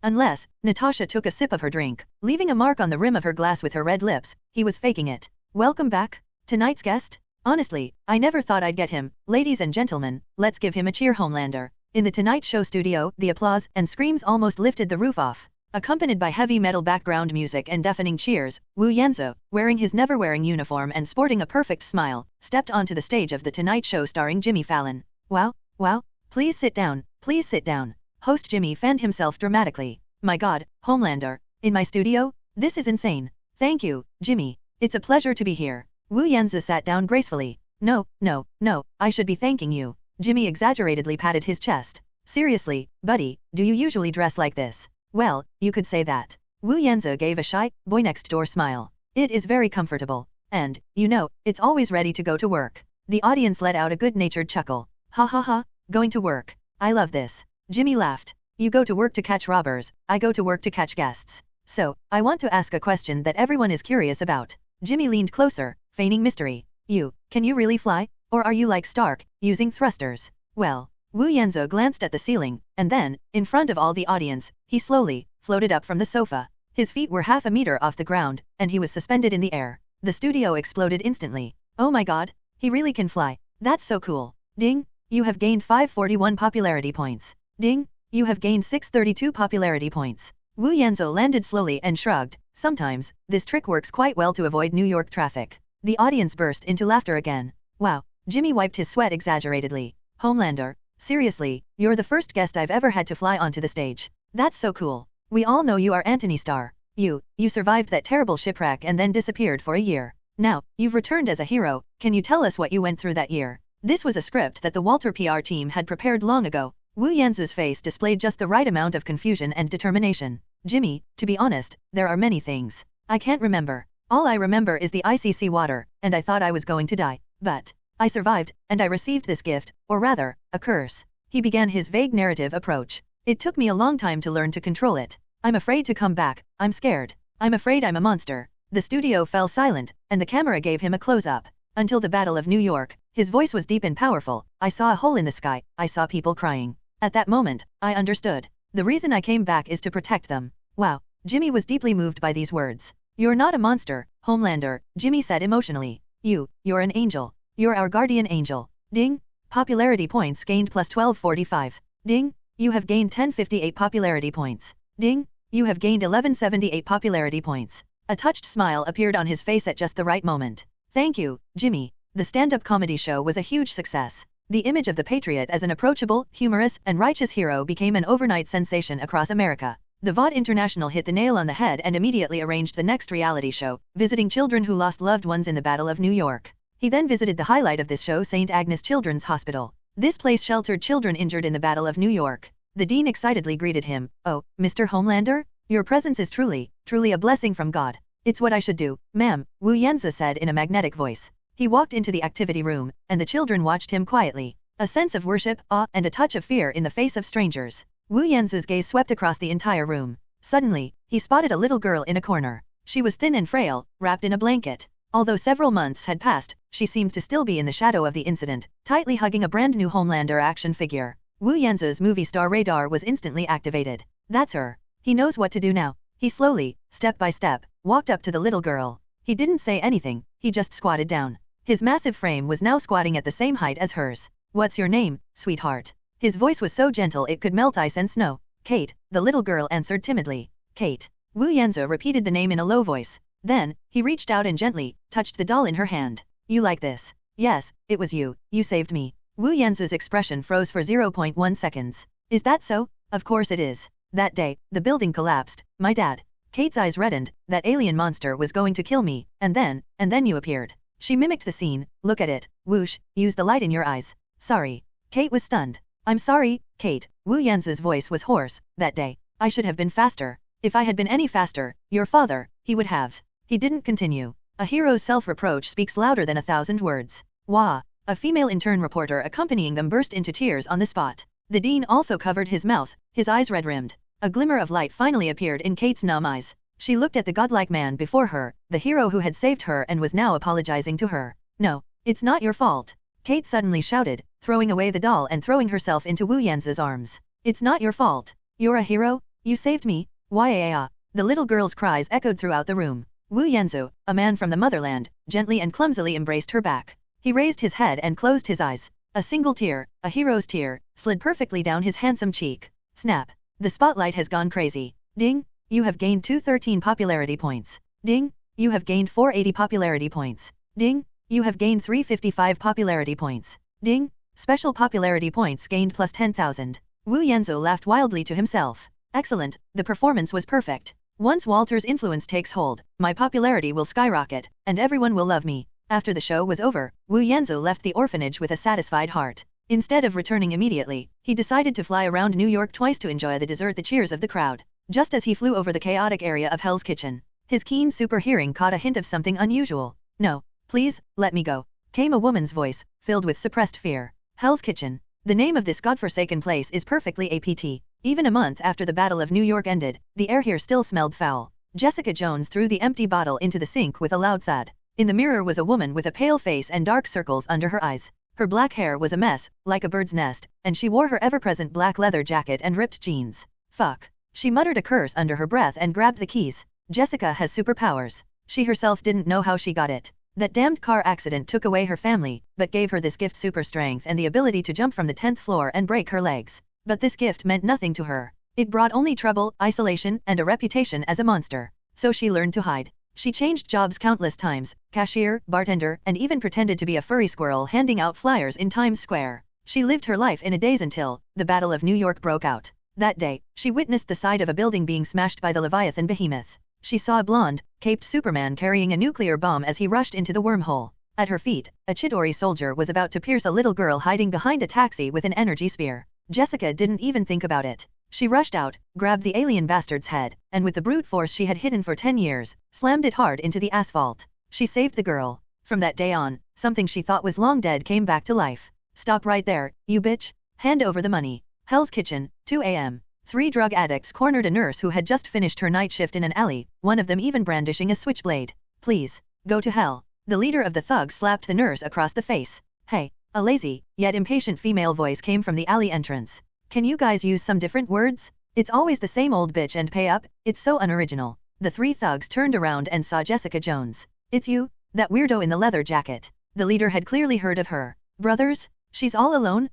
Unless, Natasha took a sip of her drink, leaving a mark on the rim of her glass with her red lips. He was faking it. Welcome back, tonight's guest? Honestly, I never thought I'd get him. Ladies and gentlemen, let's give him a cheer, Homelander. In the Tonight Show studio, the applause and screams almost lifted the roof off. Accompanied by heavy metal background music and deafening cheers, Wu Yanzi, wearing his never-wearing uniform and sporting a perfect smile, stepped onto the stage of The Tonight Show starring Jimmy Fallon. Wow, wow, please sit down, please sit down. Host Jimmy fanned himself dramatically. My God, Homelander, in my studio? This is insane. Thank you, Jimmy. It's a pleasure to be here. Wu Yanzi sat down gracefully. No, no, no, I should be thanking you. Jimmy exaggeratedly patted his chest. Seriously, buddy, do you usually dress like this? Well, you could say that. Wu Yanzi gave a shy, boy-next-door smile. It is very comfortable. And, you know, it's always ready to go to work. The audience let out a good-natured chuckle. Ha ha ha, going to work. I love this. Jimmy laughed. You go to work to catch robbers, I go to work to catch guests. So, I want to ask a question that everyone is curious about. Jimmy leaned closer, feigning mystery. Can you really fly? Or are you like Stark, using thrusters? Well, Wu Yanzi glanced at the ceiling, and then, in front of all the audience, he slowly floated up from the sofa. His feet were half a meter off the ground, and he was suspended in the air. The studio exploded instantly. Oh my God, he really can fly. That's so cool. Ding, you have gained 541 popularity points. Ding, you have gained 632 popularity points. Wu Yanzi landed slowly and shrugged. Sometimes, this trick works quite well to avoid New York traffic. The audience burst into laughter again. Wow, Jimmy wiped his sweat exaggeratedly. Homelander, seriously, you're the first guest I've ever had to fly onto the stage. That's so cool. We all know you are Anthony Starr. You survived that terrible shipwreck and then disappeared for a year. Now, you've returned as a hero. Can you tell us what you went through that year? This was a script that the Walter PR team had prepared long ago. Wu Yanzi's face displayed just the right amount of confusion and determination. Jimmy, to be honest, there are many things. I can't remember. All I remember is the ICC water, and I thought I was going to die. But I survived, and I received this gift, or rather, a curse. He began his vague narrative approach. It took me a long time to learn to control it. I'm afraid to come back, I'm scared. I'm afraid I'm a monster. The studio fell silent, and the camera gave him a close-up. Until the Battle of New York, his voice was deep and powerful. I saw a hole in the sky, I saw people crying. At that moment, I understood. The reason I came back is to protect them. Wow, Jimmy was deeply moved by these words. You're not a monster, Homelander, Jimmy said emotionally. You're an angel. You're our guardian angel. Ding, popularity points gained plus 1245. Ding, you have gained 1058 popularity points. Ding, you have gained 1178 popularity points. A touched smile appeared on his face at just the right moment. Thank you, Jimmy. The stand-up comedy show was a huge success. The image of the Patriot as an approachable, humorous, and righteous hero became an overnight sensation across America. The VOD International hit the nail on the head and immediately arranged the next reality show, visiting children who lost loved ones in the Battle of New York. He then visited the highlight of this show, St. Agnes Children's Hospital. This place sheltered children injured in the Battle of New York. The dean excitedly greeted him. Oh, Mr. Homelander? Your presence is truly a blessing from God. It's what I should do, ma'am, Wu Yanzi said in a magnetic voice. He walked into the activity room, and the children watched him quietly. A sense of worship, awe, and a touch of fear in the face of strangers. Wu Yanzi's gaze swept across the entire room. Suddenly, he spotted a little girl in a corner. She was thin and frail, wrapped in a blanket. Although several months had passed, she seemed to still be in the shadow of the incident, tightly hugging a brand new Homelander action figure. Wu Yanzu's movie star radar was instantly activated. That's her. He knows what to do now. He slowly, step by step, walked up to the little girl. He didn't say anything, he just squatted down. His massive frame was now squatting at the same height as hers. What's your name, sweetheart? His voice was so gentle it could melt ice and snow. Kate, the little girl answered timidly. Kate. Wu Yanzu repeated the name in a low voice. Then, he reached out and gently touched the doll in her hand. You like this? Yes, it was you. You saved me. Wu Yanzu's expression froze for 0.1 seconds. Is that so? Of course it is. That day, the building collapsed. My dad. Kate's eyes reddened. That alien monster was going to kill me, and then you appeared. She mimicked the scene. Look at it. Whoosh, use the light in your eyes. Sorry. Kate was stunned. I'm sorry, Kate. Wu Yanzu's voice was hoarse. That day, I should have been faster. If I had been any faster, your father, he would have. He didn't continue. A hero's self-reproach speaks louder than 1,000 words. Wah! A female intern reporter accompanying them burst into tears on the spot. The dean also covered his mouth, his eyes red-rimmed. A glimmer of light finally appeared in Kate's numb eyes. She looked at the godlike man before her, the hero who had saved her and was now apologizing to her. No, it's not your fault. Kate suddenly shouted, throwing away the doll and throwing herself into Wu Yanzu's arms. It's not your fault. You're a hero? You saved me? Why? The little girl's cries echoed throughout the room. Wu Yanzu, a man from the motherland, gently and clumsily embraced her back. He raised his head and closed his eyes. A single tear, a hero's tear, slid perfectly down his handsome cheek. Snap. The spotlight has gone crazy. Ding. You have gained 213 popularity points. Ding. You have gained 480 popularity points. Ding. You have gained 355 popularity points. Ding. Special popularity points gained plus 10,000. Wu Yanzu laughed wildly to himself. Excellent. The performance was perfect. Once Walter's influence takes hold, my popularity will skyrocket, and everyone will love me. After the show was over, Wu Yanzu left the orphanage with a satisfied heart. Instead of returning immediately, he decided to fly around New York twice to enjoy the cheers of the crowd. Just as he flew over the chaotic area of Hell's Kitchen, his keen super hearing caught a hint of something unusual. No, please, let me go, came a woman's voice, filled with suppressed fear. Hell's Kitchen. The name of this godforsaken place is perfectly apt. Even a month after the Battle of New York ended, the air here still smelled foul. Jessica Jones threw the empty bottle into the sink with a loud thud. In the mirror was a woman with a pale face and dark circles under her eyes. Her black hair was a mess, like a bird's nest, and she wore her ever-present black leather jacket and ripped jeans. Fuck. She muttered a curse under her breath and grabbed the keys. Jessica has superpowers. She herself didn't know how she got it. That damned car accident took away her family, but gave her this gift: super strength and the ability to jump from the 10th floor and break her legs. But this gift meant nothing to her. It brought only trouble, isolation, and a reputation as a monster. So she learned to hide. She changed jobs countless times, cashier, bartender, and even pretended to be a furry squirrel handing out flyers in Times Square. She lived her life in a daze until the Battle of New York broke out. That day, she witnessed the side of a building being smashed by the Leviathan behemoth. She saw a blonde, caped Superman carrying a nuclear bomb as he rushed into the wormhole. At her feet, a Chidori soldier was about to pierce a little girl hiding behind a taxi with an energy spear. Jessica didn't even think about it. She rushed out, grabbed the alien bastard's head, and with the brute force she had hidden for 10 years, slammed it hard into the asphalt. She saved the girl. From that day on, something she thought was long dead came back to life. Stop right there, you bitch. Hand over the money. Hell's Kitchen, 2 a.m. 3 drug addicts cornered a nurse who had just finished her night shift in an alley, one of them even brandishing a switchblade. Please, go to hell. The leader of the thugs slapped the nurse across the face. Hey. A lazy, yet impatient female voice came from the alley entrance. Can you guys use some different words? It's always the same old bitch and pay up, it's so unoriginal. The 3 thugs turned around and saw Jessica Jones. It's you, that weirdo in the leather jacket. The leader had clearly heard of her. Brothers? She's all alone?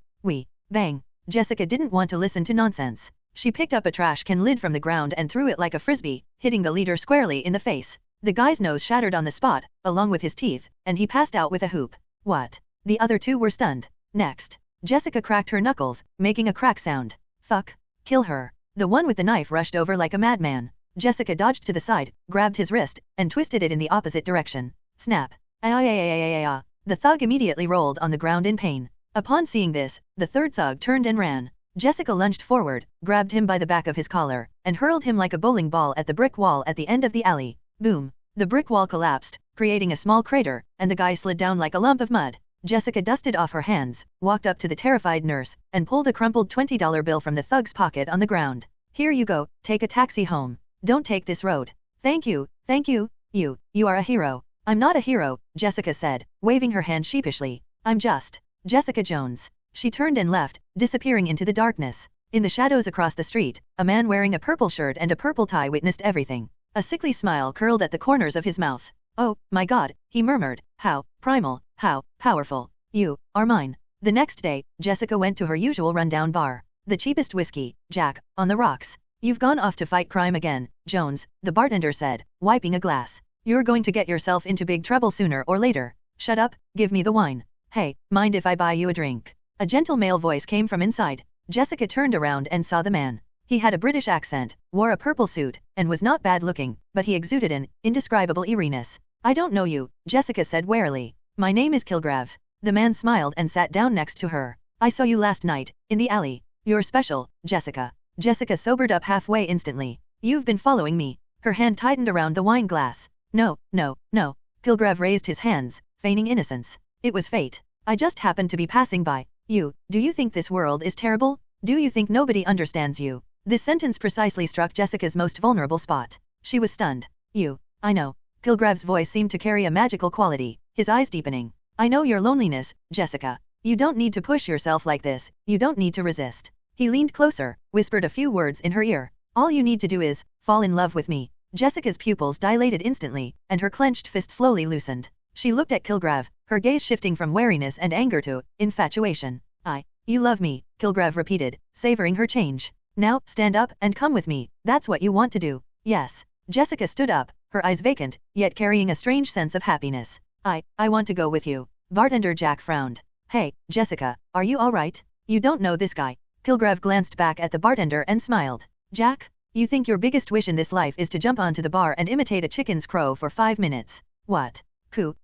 Bang. Jessica didn't want to listen to nonsense. She picked up a trash can lid from the ground and threw it like a frisbee, hitting the leader squarely in the face. The guy's nose shattered on the spot, along with his teeth, and he passed out with a whoop. What? The other 2 were stunned. Next, Jessica cracked her knuckles, making a crack sound. Fuck. Kill her. The one with the knife rushed over like a madman. Jessica dodged to the side, grabbed his wrist, and twisted it in the opposite direction. Snap. The thug immediately rolled on the ground in pain. Upon seeing this, the 3rd thug turned and ran. Jessica lunged forward, grabbed him by the back of his collar, and hurled him like a bowling ball at the brick wall at the end of the alley. Boom. The brick wall collapsed, creating a small crater, and the guy slid down like a lump of mud. Jessica dusted off her hands, walked up to the terrified nurse, and pulled a crumpled $20 bill from the thug's pocket on the ground. Here you go, take a taxi home. Don't take this road. Thank you, you are a hero. I'm not a hero, Jessica said, waving her hand sheepishly. I'm just Jessica Jones. She turned and left, disappearing into the darkness. In the shadows across the street, a man wearing a purple shirt and a purple tie witnessed everything. A sickly smile curled at the corners of his mouth. Oh, my God, he murmured. How primal, how powerful. You are mine. The next day, Jessica went to her usual rundown bar. The cheapest whiskey, Jack, on the rocks. You've gone off to fight crime again, Jones, the bartender said, wiping a glass. You're going to get yourself into big trouble sooner or later. Shut up, give me the wine. Hey, mind if I buy you a drink? A gentle male voice came from inside. Jessica turned around and saw the man. He had a British accent, wore a purple suit, and was not bad looking, but he exuded an indescribable eeriness. I don't know you, Jessica said warily. My name is Kilgrave. The man smiled and sat down next to her. I saw you last night, in the alley. You're special, Jessica. Jessica sobered up halfway instantly. You've been following me. Her hand tightened around the wine glass. No, no, no. Kilgrave raised his hands, feigning innocence. It was fate. I just happened to be passing by. You, do you think this world is terrible? Do you think nobody understands you? This sentence precisely struck Jessica's most vulnerable spot. She was stunned. You, I know. Kilgrave's voice seemed to carry a magical quality, his eyes deepening. I know your loneliness, Jessica. You don't need to push yourself like this, you don't need to resist. He leaned closer, whispered a few words in her ear. All you need to do is, fall in love with me. Jessica's pupils dilated instantly, and her clenched fist slowly loosened. She looked at Kilgrave, her gaze shifting from wariness and anger to infatuation. You love me, Kilgrave repeated, savoring her change. Now, stand up and come with me, that's what you want to do. Yes. Jessica stood up, her eyes vacant, yet carrying a strange sense of happiness. I want to go with you. Bartender Jack frowned. Hey, Jessica, are you alright? You don't know this guy. Kilgrave glanced back at the bartender and smiled. Jack? You think your biggest wish in this life is to jump onto the bar and imitate a chicken's crow for 5 minutes? What? Coo.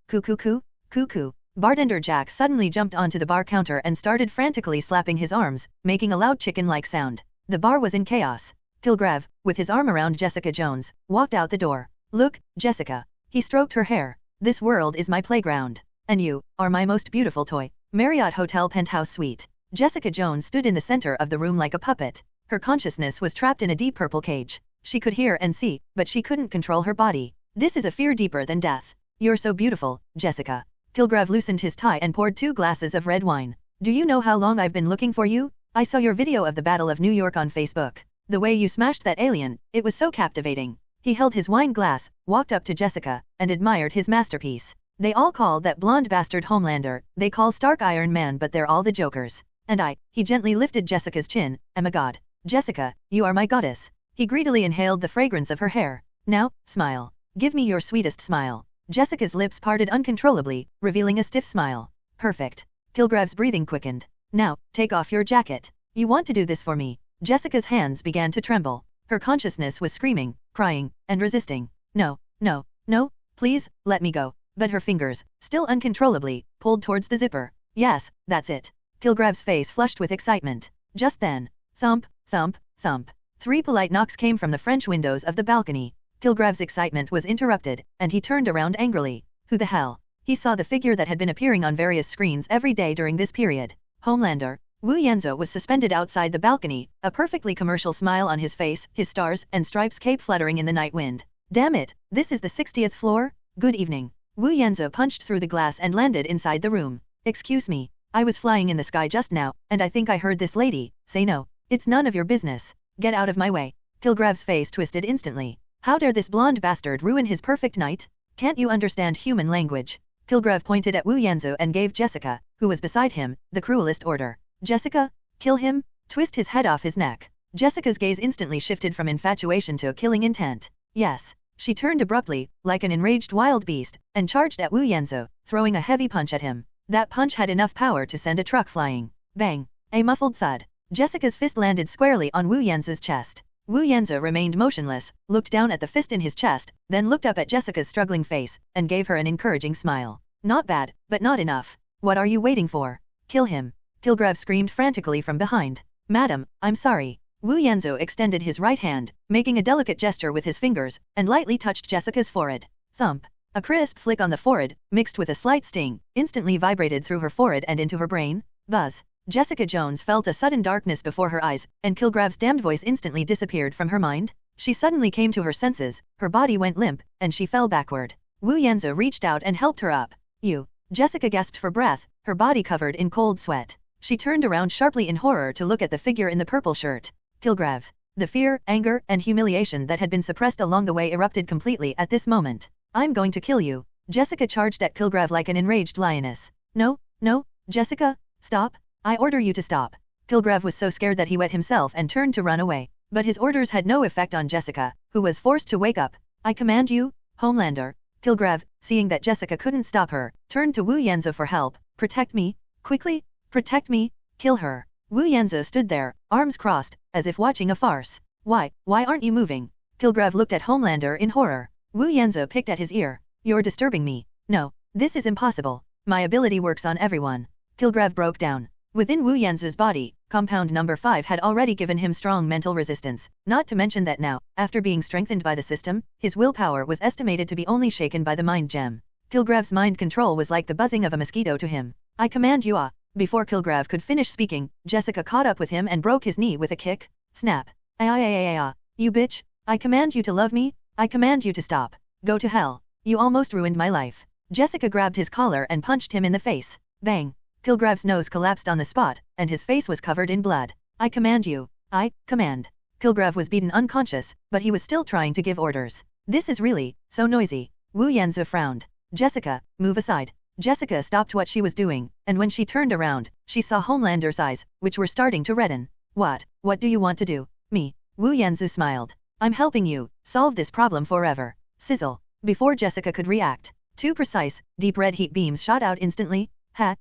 Bartender Jack suddenly jumped onto the bar counter and started frantically slapping his arms, making a loud chicken-like sound. The bar was in chaos. Kilgrave, with his arm around Jessica Jones, walked out the door. Look, Jessica. He stroked her hair. This world is my playground. And you are my most beautiful toy. Marriott Hotel Penthouse Suite. Jessica Jones stood in the center of the room like a puppet. Her consciousness was trapped in a deep purple cage. She could hear and see, but she couldn't control her body. This is a fear deeper than death. You're so beautiful, Jessica. Kilgrave loosened his tie and poured 2 glasses of red wine. Do you know how long I've been looking for you? I saw your video of the Battle of New York on Facebook. The way you smashed that alien, it was so captivating. He held his wine glass, walked up to Jessica, and admired his masterpiece. They all call that blonde bastard Homelander, they call Stark Iron Man, but they're all the jokers. And he gently lifted Jessica's chin, am a god. Jessica, you are my goddess. He greedily inhaled the fragrance of her hair. Now, smile. Give me your sweetest smile. Jessica's lips parted uncontrollably, revealing a stiff smile. Perfect. Kilgrave's breathing quickened. Now, take off your jacket. You want to do this for me. Jessica's hands began to tremble. Her consciousness was screaming, crying, and resisting. No, no, no, please, let me go. But her fingers, still uncontrollably, pulled towards the zipper. Yes, that's it. Kilgrave's face flushed with excitement. Just then, thump, thump, thump. 3 polite knocks came from the French windows of the balcony. Kilgrave's excitement was interrupted, and he turned around angrily. Who the hell? He saw the figure that had been appearing on various screens every day during this period. Homelander. Wu Yanzhou was suspended outside the balcony, a perfectly commercial smile on his face, his stars and stripes cape fluttering in the night wind. Damn it, this is the 60th floor? Good evening. Wu Yanzhou punched through the glass and landed inside the room. Excuse me, I was flying in the sky just now, and I think I heard this lady say no. It's none of your business. Get out of my way. Kilgrave's face twisted instantly. How dare this blonde bastard ruin his perfect night? Can't you understand human language? Kilgrave pointed at Wu Yanzhou and gave Jessica, who was beside him, the cruelest order. Jessica, kill him, twist his head off his neck. Jessica's gaze instantly shifted from infatuation to killing intent. Yes. She turned abruptly, like an enraged wild beast, and charged at Wu Yanzhou, throwing a heavy punch at him. That punch had enough power to send a truck flying. Bang. A muffled thud. Jessica's fist landed squarely on Wu Yanzhou's chest. Wu Yanzhou remained motionless, looked down at the fist in his chest, then looked up at Jessica's struggling face, and gave her an encouraging smile. Not bad, but not enough. What are you waiting for? Kill him. Kilgrave screamed frantically from behind. Madam, I'm sorry. Wu Yanzhou extended his right hand, making a delicate gesture with his fingers, and lightly touched Jessica's forehead. Thump. A crisp flick on the forehead, mixed with a slight sting, instantly vibrated through her forehead and into her brain. Buzz. Jessica Jones felt a sudden darkness before her eyes, and Kilgrave's damned voice instantly disappeared from her mind. She suddenly came to her senses, her body went limp, and she fell backward. Wu Yanzu reached out and helped her up. You. Jessica gasped for breath, her body covered in cold sweat. She turned around sharply in horror to look at the figure in the purple shirt. Kilgrav. The fear, anger, and humiliation that had been suppressed along the way erupted completely at this moment. I'm going to kill you. Jessica charged at Kilgrav like an enraged lioness. No, no, Jessica, stop. I order you to stop. Kilgrav was so scared that he wet himself and turned to run away. But his orders had no effect on Jessica, who was forced to wake up. I command you, Homelander. Kilgrav, seeing that Jessica couldn't stop her, turned to Wu Yanzu for help. Protect me, quickly, protect me, kill her. Wu Yanzu stood there, arms crossed, as if watching a farce. Why aren't you moving? Kilgrav looked at Homelander in horror. Wu Yanzu picked at his ear. You're disturbing me. No, this is impossible. My ability works on everyone. Kilgrav broke down. Within Wu Yanzu's body, compound number 5 had already given him strong mental resistance, not to mention that now, after being strengthened by the system, his willpower was estimated to be only shaken by the mind gem. Kilgrav's mind control was like the buzzing of a mosquito to him. I command you Before Kilgrav could finish speaking, Jessica caught up with him and broke his knee with a kick. Snap. You bitch. I command you to love me. I command you to stop. Go to hell. You almost ruined my life. Jessica grabbed his collar and punched him in the face. Bang. Kilgrav's nose collapsed on the spot, and his face was covered in blood. I command you. I command. Kilgrav was beaten unconscious, but he was still trying to give orders. This is really so noisy. Wu Yanzu frowned. Jessica, move aside. Jessica stopped what she was doing, and when she turned around, she saw Homelander's eyes, which were starting to redden. What do you want to do? Me. Wu Yanzu smiled. I'm helping you solve this problem forever. Sizzle. Before Jessica could react, 2 precise, deep red heat beams shot out instantly. Ha.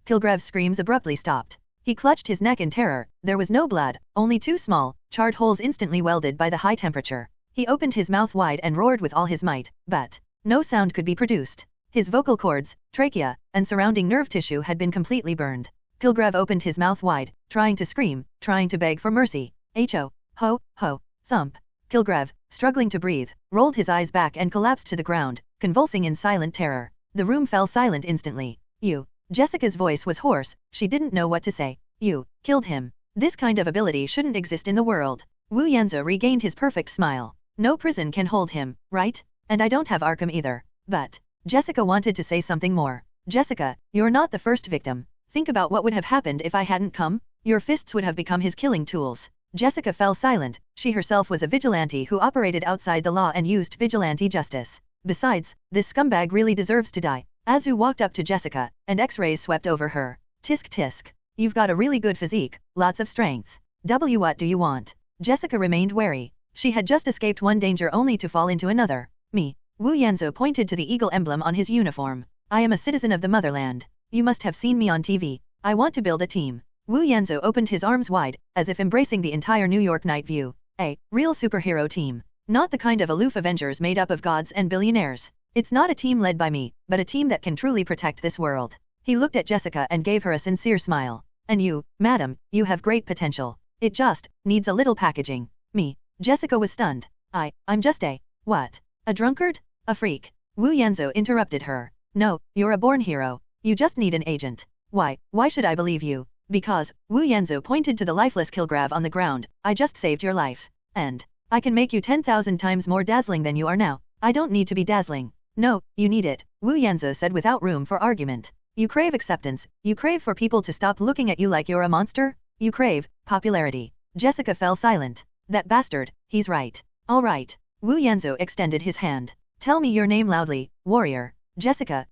Kilgrav's screams abruptly stopped. He clutched his neck in terror. There was no blood, only 2 small, charred holes instantly welded by the high temperature. He opened his mouth wide and roared with all his might, but no sound could be produced. His vocal cords, trachea, and surrounding nerve tissue had been completely burned. Kilgrav opened his mouth wide, trying to scream, trying to beg for mercy. Ho, thump. Kilgrav, struggling to breathe, rolled his eyes back and collapsed to the ground, convulsing in silent terror. The room fell silent instantly. You. Jessica's voice was hoarse, she didn't know what to say. You killed him. This kind of ability shouldn't exist in the world. Wu Yanzu regained his perfect smile. No prison can hold him, right? And I don't have Arkham either. But Jessica wanted to say something more. Jessica, you're not the first victim. Think about what would have happened if I hadn't come. Your fists would have become his killing tools. Jessica fell silent. She herself was a vigilante who operated outside the law and used vigilante justice. Besides, this scumbag really deserves to die. Azu walked up to Jessica, and X-rays swept over her. Tisk tisk. You've got a really good physique, lots of strength. What do you want? Jessica remained wary. She had just escaped one danger only to fall into another. Me. Wu Yanzu pointed to the eagle emblem on his uniform. I am a citizen of the motherland. You must have seen me on TV. I want to build a team. Wu Yanzu opened his arms wide, as if embracing the entire New York night view. A real superhero team. Not the kind of aloof Avengers made up of gods and billionaires. It's not a team led by me, but a team that can truly protect this world. He looked at Jessica and gave her a sincere smile. And you, madam, you have great potential. It just needs a little packaging. Me. Jessica was stunned. I'm just what? A drunkard? A freak? Wu Yanzu interrupted her. No, you're a born hero. You just need an agent. Why should I believe you? Because, Wu Yanzu pointed to the lifeless Kilgrav on the ground, I just saved your life. And I can make you 10,000 times more dazzling than you are now. I don't need to be dazzling. No, you need it, Wu Yanzu said without room for argument. You crave acceptance, you crave for people to stop looking at you like you're a monster, you crave popularity. Jessica fell silent. That bastard, he's right. All right. Wu Yanzu extended his hand. Tell me your name loudly, warrior. Jessica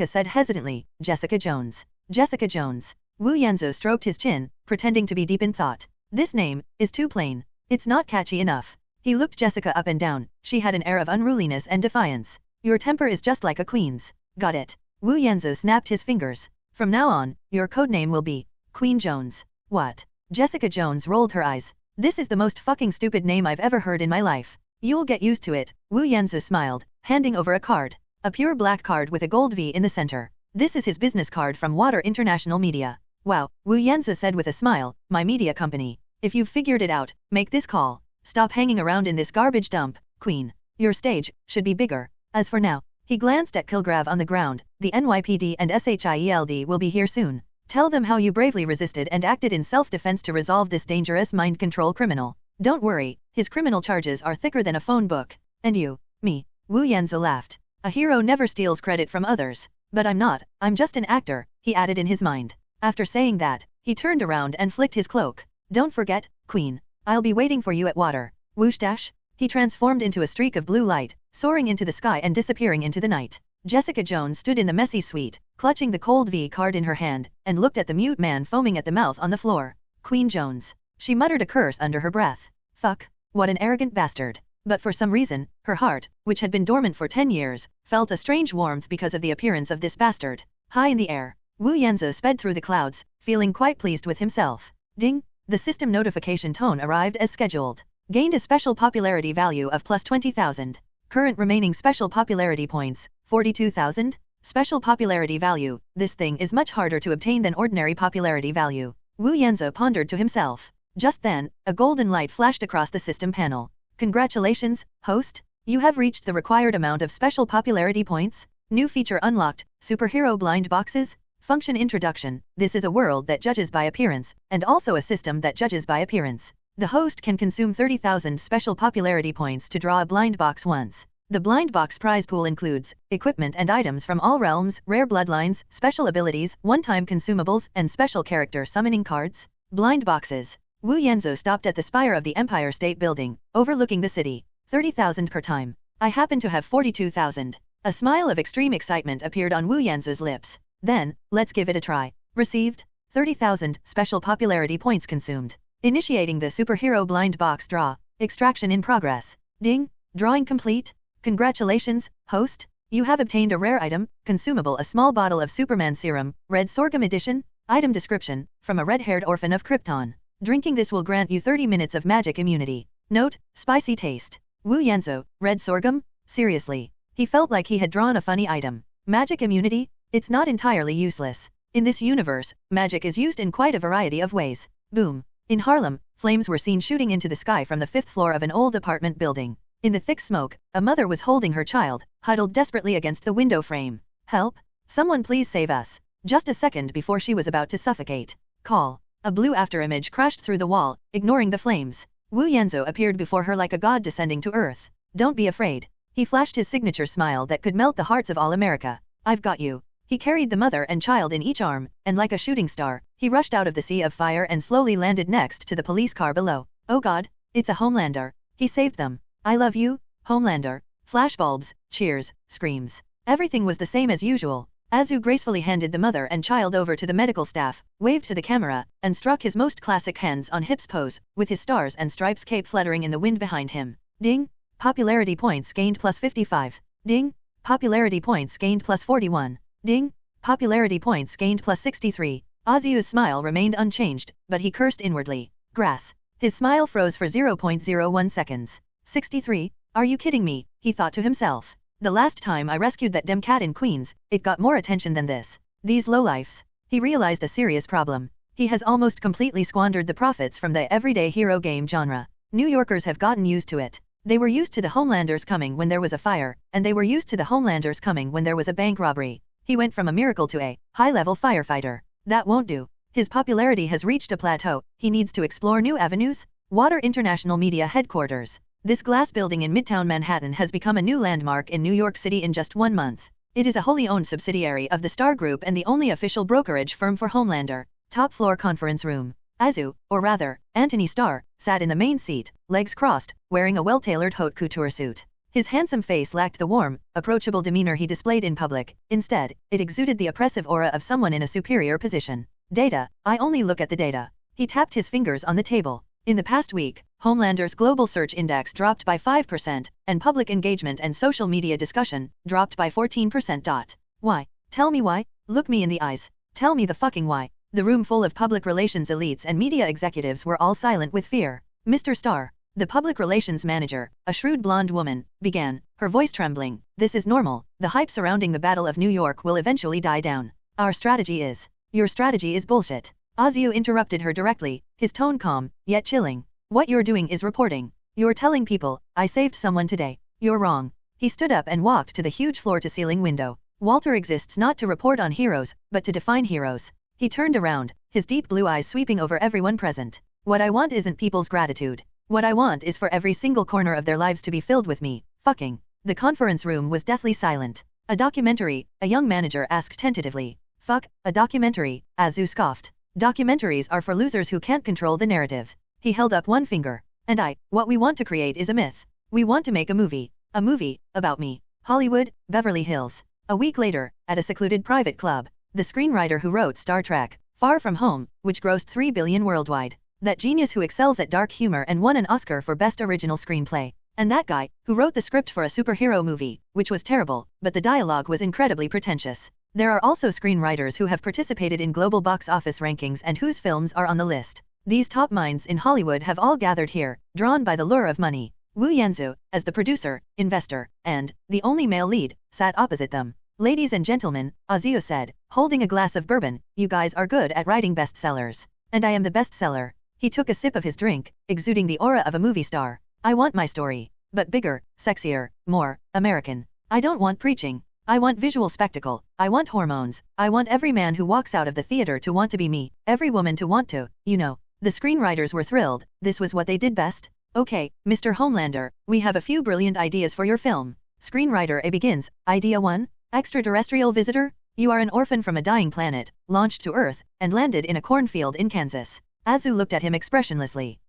said hesitantly. Jessica Jones. Jessica Jones. Wu Yanzu stroked his chin, pretending to be deep in thought. This name is too plain. It's not catchy enough. He looked Jessica up and down. She had an air of unruliness and defiance. Your temper is just like a queen's. Got it. Wu Yanzu snapped his fingers. From now on, your codename will be Queen Jones. What? Jessica Jones rolled her eyes. This is the most fucking stupid name I've ever heard in my life. You'll get used to it. Wu Yanzu smiled, handing over a card. A pure black card with a gold V in the center. This is his business card from Water International Media. Wow, Wu Yanzu said with a smile, my media company. If you've figured it out, make this call. Stop hanging around in this garbage dump, Queen. Your stage should be bigger. As for now, he glanced at Kilgrav on the ground, the NYPD and SHIELD will be here soon. Tell them how you bravely resisted and acted in self-defense to resolve this dangerous mind control criminal. Don't worry, his criminal charges are thicker than a phone book. And you, me. Wu Yanzu laughed. A hero never steals credit from others. But I'm just an actor, he added in his mind. After saying that, he turned around and flicked his cloak. Don't forget, Queen. I'll be waiting for you at water. Whoosh dash. He transformed into a streak of blue light, soaring into the sky and disappearing into the night. Jessica Jones stood in the messy suite, clutching the cold V card in her hand, and looked at the mute man foaming at the mouth on the floor. Queen Jones. She muttered a curse under her breath. Fuck. What an arrogant bastard. But for some reason, her heart, which had been dormant for 10 years, felt a strange warmth because of the appearance of this bastard. High in the air, Wu Yanzhou sped through the clouds, feeling quite pleased with himself. Ding! The system notification tone arrived as scheduled. Gained a special popularity value of plus 20,000. Current remaining special popularity points, 42,000. Special popularity value, this thing is much harder to obtain than ordinary popularity value. Wu Yanzhou pondered to himself. Just then, a golden light flashed across the system panel. Congratulations, host! You have reached the required amount of special popularity points. New feature unlocked, superhero blind boxes. Function introduction. This is a world that judges by appearance, and also a system that judges by appearance. The host can consume 30,000 special popularity points to draw a blind box once. The blind box prize pool includes equipment and items from all realms, rare bloodlines, special abilities, one-time consumables, and special character summoning cards. Blind boxes. Wu Yanzhou stopped at the spire of the Empire State Building, overlooking the city. 30,000 per time. I happen to have 42,000. A smile of extreme excitement appeared on Wu Yanzhou's lips. Then, let's give it a try. Received. 30,000 special popularity points consumed. Initiating the superhero blind box draw. Extraction in progress. Ding. Drawing complete. Congratulations, host. You have obtained a rare item, consumable, a small bottle of Superman serum, red sorghum edition. Item description, from a red-haired orphan of Krypton. Drinking this will grant you 30 minutes of magic immunity. Note, spicy taste. Wu Yanzhou, red sorghum? Seriously. He felt like he had drawn a funny item. Magic immunity? It's not entirely useless. In this universe, magic is used in quite a variety of ways. Boom. In Harlem, flames were seen shooting into the sky from the 5th floor of an old apartment building. In the thick smoke, a mother was holding her child, huddled desperately against the window frame. Help! Someone please save us. Just a second before she was about to suffocate. Call. A blue afterimage crashed through the wall, ignoring the flames. Wu Yanzhou appeared before her like a god descending to earth. Don't be afraid. He flashed his signature smile that could melt the hearts of all America. I've got you. He carried the mother and child in each arm, and like a shooting star, he rushed out of the sea of fire and slowly landed next to the police car below. Oh God, it's a Homelander. He saved them. I love you, Homelander. Flashbulbs, cheers, screams. Everything was the same as usual. Azu gracefully handed the mother and child over to the medical staff, waved to the camera, and struck his most classic hands on hips pose, with his stars and stripes cape fluttering in the wind behind him. Ding! Popularity points gained plus 55. Ding! Popularity points gained plus 41. Ding! Popularity points gained plus 63. Azu's smile remained unchanged, but he cursed inwardly. Grass. His smile froze for 0.01 seconds. 63? Are you kidding me? He thought to himself. The last time I rescued that dem cat in Queens, it got more attention than this. These lowlifes. He realized a serious problem. He has almost completely squandered the profits from the everyday hero game genre. New Yorkers have gotten used to it. They were used to the Homelanders coming when there was a fire, and they were used to the Homelanders coming when there was a bank robbery. He went from a miracle to a high-level firefighter. That won't do. His popularity has reached a plateau. He needs to explore new avenues. Water International Media Headquarters. This glass building in Midtown Manhattan has become a new landmark in New York City in just 1 month. It is a wholly owned subsidiary of the Star Group and the only official brokerage firm for Homelander. Top floor conference room. Azu, or rather, Anthony Starr, sat in the main seat, legs crossed, wearing a well-tailored haute couture suit. His handsome face lacked the warm, approachable demeanor he displayed in public. Instead, it exuded the oppressive aura of someone in a superior position. Data. I only look at the data. He tapped his fingers on the table. In the past week, Homelander's global search index dropped by 5%, and public engagement and social media discussion dropped by 14%. Why? Tell me why? Look me in the eyes. Tell me the fucking why. The room full of public relations elites and media executives were all silent with fear. Mr. Starr, the public relations manager, a shrewd blonde woman, began, her voice trembling. This is normal. The hype surrounding the Battle of New York will eventually die down. Our strategy is. Your strategy is bullshit. Azu interrupted her directly, his tone calm, yet chilling. What you're doing is reporting. You're telling people, I saved someone today. You're wrong. He stood up and walked to the huge floor-to-ceiling window. Walter exists not to report on heroes, but to define heroes. He turned around, his deep blue eyes sweeping over everyone present. What I want isn't people's gratitude. What I want is for every single corner of their lives to be filled with me, fucking. The conference room was deathly silent. A documentary, a young manager asked tentatively. Fuck, a documentary, Azu scoffed. Documentaries are for losers who can't control the narrative. He held up one finger. And what we want to create is a myth. We want to make a movie. A movie, about me. Hollywood, Beverly Hills. A week later, at a secluded private club, the screenwriter who wrote Star Trek, Far From Home, which grossed $3 billion worldwide. That genius who excels at dark humor and won an Oscar for Best Original Screenplay. And that guy, who wrote the script for a superhero movie, which was terrible, but the dialogue was incredibly pretentious. There are also screenwriters who have participated in global box office rankings and whose films are on the list. These top minds in Hollywood have all gathered here, drawn by the lure of money. Wu Yanzu, as the producer, investor, and the only male lead, sat opposite them. Ladies and gentlemen, Azio said, holding a glass of bourbon, you guys are good at writing bestsellers. And I am the bestseller. He took a sip of his drink, exuding the aura of a movie star. I want my story. But bigger, sexier, more American. I don't want preaching. I want visual spectacle. I want hormones. I want every man who walks out of the theater to want to be me, every woman to want to, you know. The screenwriters were thrilled. This was what they did best. Okay, Mr. Homelander, we have a few brilliant ideas for your film. Screenwriter A begins. Idea 1. Extraterrestrial visitor? You are an orphan from a dying planet, launched to Earth, and landed in a cornfield in Kansas. Azu looked at him expressionlessly.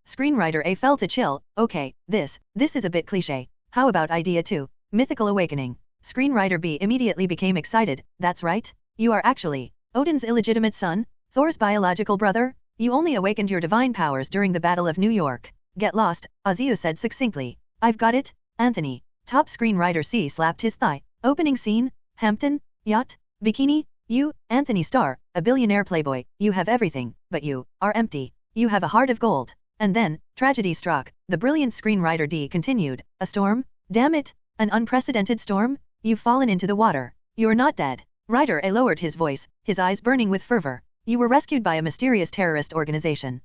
Screenwriter A felt a chill. Okay, this is a bit cliché. How about idea 2? Mythical awakening. Screenwriter B immediately became excited. That's right. You are actually Odin's illegitimate son? Thor's biological brother? You only awakened your divine powers during the Battle of New York. Get lost, Azio said succinctly. I've got it, Anthony. Top screenwriter C slapped his thigh. Opening scene? Hampton? Yacht? Bikini? You, Anthony Starr, a billionaire playboy, you have everything, but you are empty. You have a heart of gold. And then, tragedy struck. The brilliant screenwriter D continued. A storm? Damn it! An unprecedented storm? You've fallen into the water. You're not dead. Writer A lowered his voice, his eyes burning with fervor. You were rescued by a mysterious terrorist organization.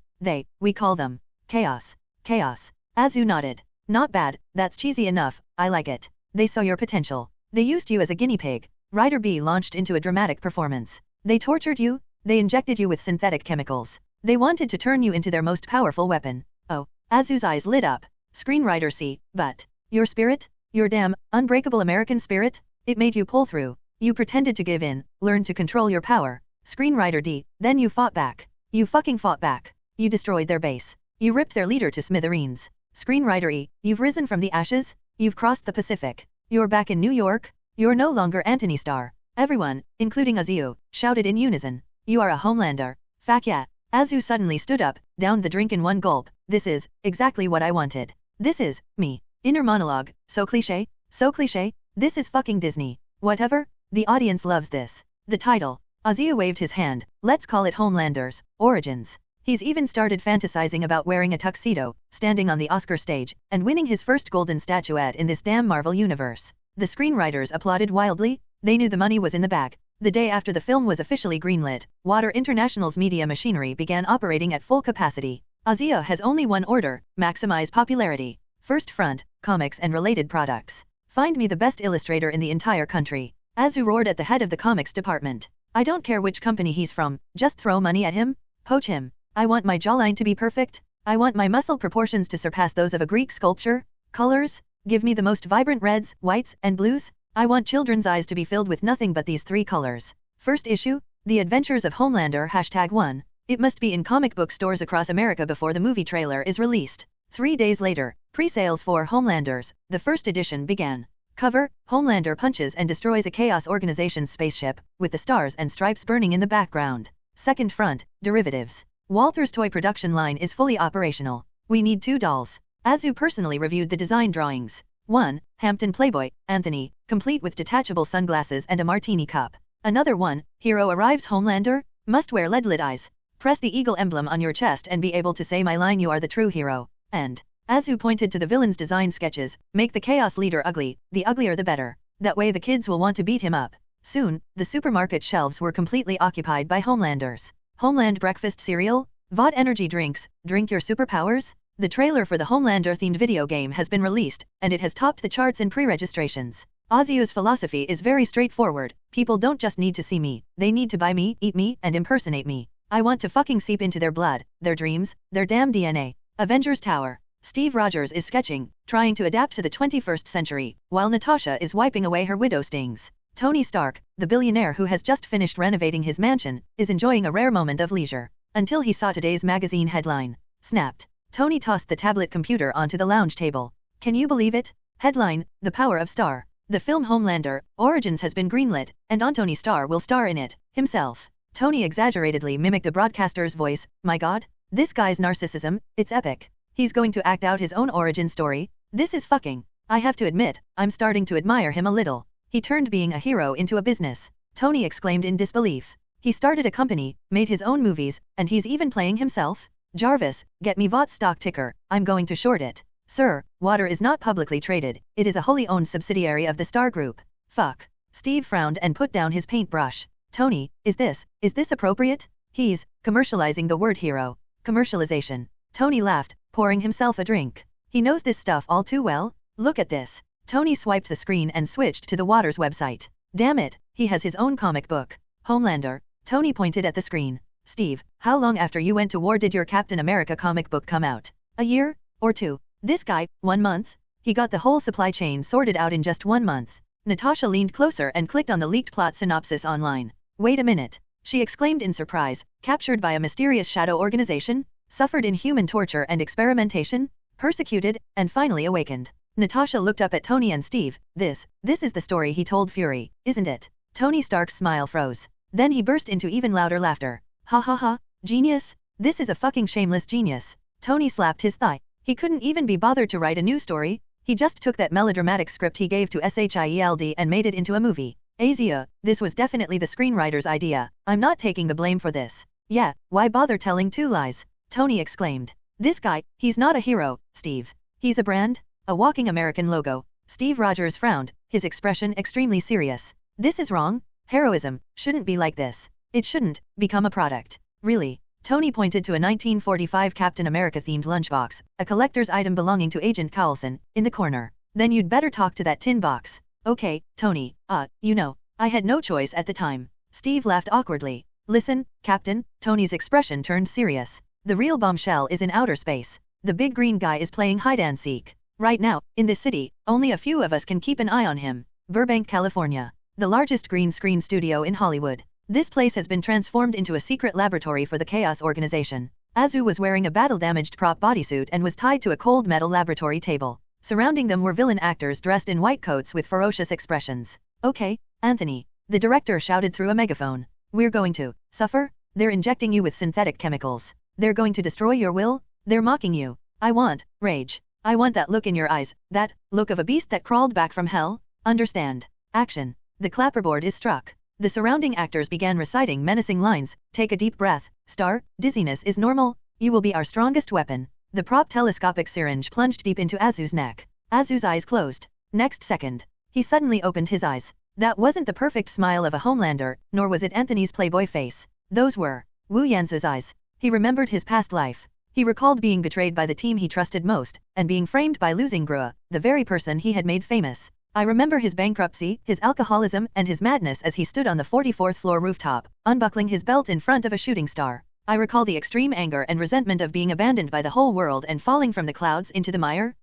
We call them Chaos. Chaos. Azu nodded. Not bad, that's cheesy enough, I like it. They saw your potential. They used you as a guinea pig. Writer B launched into a dramatic performance. They tortured you, they injected you with synthetic chemicals. They wanted to turn you into their most powerful weapon. Oh, Azu's eyes lit up. Screenwriter C, but your spirit? Your damn, unbreakable American spirit? It made you pull through. You pretended to give in, learned to control your power. Screenwriter D, then you fought back. You fucking fought back. You destroyed their base. You ripped their leader to smithereens. Screenwriter E, you've risen from the ashes, you've crossed the Pacific. You're back in New York. You're no longer Anthony Starr. Everyone, including Azio, shouted in unison. You are a Homelander. Fuck yeah. Azu suddenly stood up, downed the drink in one gulp. This is exactly what I wanted. This is me. Inner monologue. So cliché. So cliché. This is fucking Disney. Whatever. The audience loves this. The title. Azio waved his hand. Let's call it Homelander's Origins. He's even started fantasizing about wearing a tuxedo, standing on the Oscar stage, and winning his first golden statuette in this damn Marvel universe. The screenwriters applauded wildly. They knew the money was in the bag. The day after the film was officially greenlit, Water International's media machinery began operating at full capacity. Azio has only one order: maximize popularity. First front, comics and related products. Find me the best illustrator in the entire country. Azu roared at the head of the comics department. I don't care which company he's from, just throw money at him, poach him. I want my jawline to be perfect. I want my muscle proportions to surpass those of a Greek sculpture. Colors? Give me the most vibrant reds, whites, and blues. I want children's eyes to be filled with nothing but these 3 colors. First issue, The Adventures of Homelander #1. It must be in comic book stores across America before the movie trailer is released. 3 days later, pre-sales for Homelanders, the first edition began. Cover, Homelander punches and destroys a Chaos Organization's spaceship, with the stars and stripes burning in the background. Second front, derivatives. Walter's toy production line is fully operational. We need 2 dolls. Azu personally reviewed the design drawings. 1. Hampton Playboy, Anthony, complete with detachable sunglasses and a martini cup. Another 1. Hero arrives Homelander, must wear lead eyes. Press the eagle emblem on your chest and be able to say my line, you are the true hero. And Azu pointed to the villain's design sketches. Make the Chaos leader ugly, the uglier the better. That way the kids will want to beat him up. Soon, the supermarket shelves were completely occupied by Homelanders. Homeland breakfast cereal? VOD energy drinks, drink your superpowers? The trailer for the Homelander-themed video game has been released, and it has topped the charts in pre-registrations. Azio's philosophy is very straightforward. People don't just need to see me, they need to buy me, eat me, and impersonate me. I want to fucking seep into their blood, their dreams, their damn DNA. Avengers Tower. Steve Rogers is sketching, trying to adapt to the 21st century, while Natasha is wiping away her widow stings. Tony Stark, the billionaire who has just finished renovating his mansion, is enjoying a rare moment of leisure. Until he saw today's magazine headline. Snapped. Tony tossed the tablet computer onto the lounge table. Can you believe it? Headline, The Power of Star. The film Homelander, Origins has been greenlit, and Tony Starr will star in it, himself. Tony exaggeratedly mimicked a broadcaster's voice. My god? This guy's narcissism, it's epic. He's going to act out his own origin story? This is fucking. I have to admit, I'm starting to admire him a little. He turned being a hero into a business. Tony exclaimed in disbelief. He started a company, made his own movies, and he's even playing himself? Jarvis, get me VOT's stock ticker, I'm going to short it. Sir, Water is not publicly traded, it is a wholly owned subsidiary of the Star Group. Fuck. Steve frowned and put down his paintbrush. Tony, is this appropriate? He's commercializing the word hero. Commercialization. Tony laughed, pouring himself a drink. He knows this stuff all too well. Look at this. Tony swiped the screen and switched to the Waters website. Damn it, he has his own comic book. Homelander. Tony pointed at the screen. Steve, how long after you went to war did your Captain America comic book come out? A year? Or two? This guy, 1 month? He got the whole supply chain sorted out in just 1 month. Natasha leaned closer and clicked on the leaked plot synopsis online. Wait a minute. She exclaimed in surprise, captured by a mysterious shadow organization? Suffered inhuman torture and experimentation? Persecuted, and finally awakened. Natasha looked up at Tony and Steve. This is the story he told Fury, isn't it? Tony Stark's smile froze. Then he burst into even louder laughter. Ha ha ha, genius? This is a fucking shameless genius. Tony slapped his thigh. He couldn't even be bothered to write a new story. He just took that melodramatic script he gave to SHIELD and made it into a movie. Asia, this was definitely the screenwriter's idea. I'm not taking the blame for this. Yeah, why bother telling two lies? Tony exclaimed. This guy, he's not a hero, Steve. He's a brand? A walking American logo. Steve Rogers frowned, his expression extremely serious. This is wrong. Heroism shouldn't be like this. It shouldn't become a product. Really? Tony pointed to a 1945 Captain America-themed lunchbox, a collector's item belonging to Agent Coulson, in the corner. Then you'd better talk to that tin box. Okay, Tony, you know, I had no choice at the time. Steve laughed awkwardly. Listen, Captain, Tony's expression turned serious. The real bombshell is in outer space. The big green guy is playing hide-and-seek. Right now, in this city, only a few of us can keep an eye on him. Burbank, California. The largest green screen studio in Hollywood. This place has been transformed into a secret laboratory for the Chaos Organization. Azu was wearing a battle-damaged prop bodysuit and was tied to a cold metal laboratory table. Surrounding them were villain actors dressed in white coats with ferocious expressions. Okay, Anthony. The director shouted through a megaphone. We're going to suffer? They're injecting you with synthetic chemicals. They're going to destroy your will? They're mocking you. I want rage. I want that look in your eyes, that look of a beast that crawled back from hell. Understand? Action. The clapperboard is struck. The surrounding actors began reciting menacing lines. Take a deep breath. Star, dizziness is normal. You will be our strongest weapon. The prop telescopic syringe plunged deep into Azu's neck. Azu's eyes closed. Next second, he suddenly opened his eyes. That wasn't the perfect smile of a Homelander, nor was it Anthony's playboy face. Those were Wu Yanzu's eyes. He remembered his past life. He recalled being betrayed by the team he trusted most, and being framed by losing Grua, the very person he had made famous. I remember his bankruptcy, his alcoholism, and his madness as he stood on the 44th floor rooftop, unbuckling his belt in front of a shooting star. I recall the extreme anger and resentment of being abandoned by the whole world and falling from the clouds into the mire.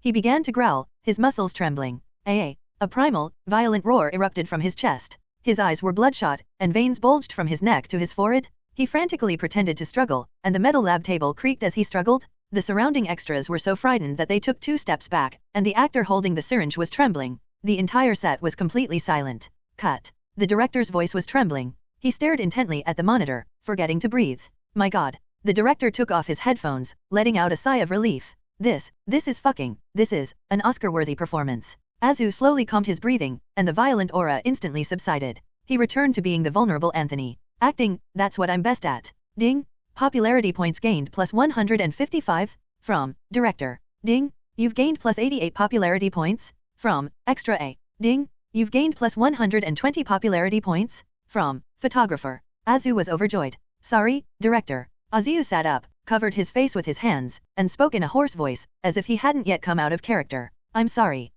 He began to growl, his muscles trembling. A primal, violent roar erupted from his chest. His eyes were bloodshot, and veins bulged from his neck to his forehead. He frantically pretended to struggle, and the metal lab table creaked as he struggled. The surrounding extras were so frightened that they took 2 steps back, and the actor holding the syringe was trembling. The entire set was completely silent. Cut. The director's voice was trembling. He stared intently at the monitor, forgetting to breathe. My god. The director took off his headphones, letting out a sigh of relief. This is an Oscar-worthy performance. Azu slowly calmed his breathing, and the violent aura instantly subsided. He returned to being the vulnerable Anthony. Acting, that's what I'm best at. Ding. Popularity points gained plus 155. From director. Ding. You've gained plus 88 popularity points. From extra A. Ding. You've gained plus 120 popularity points. From photographer. Azu was overjoyed. Sorry, director. Azu sat up, covered his face with his hands, and spoke in a hoarse voice, as if he hadn't yet come out of character. I'm sorry.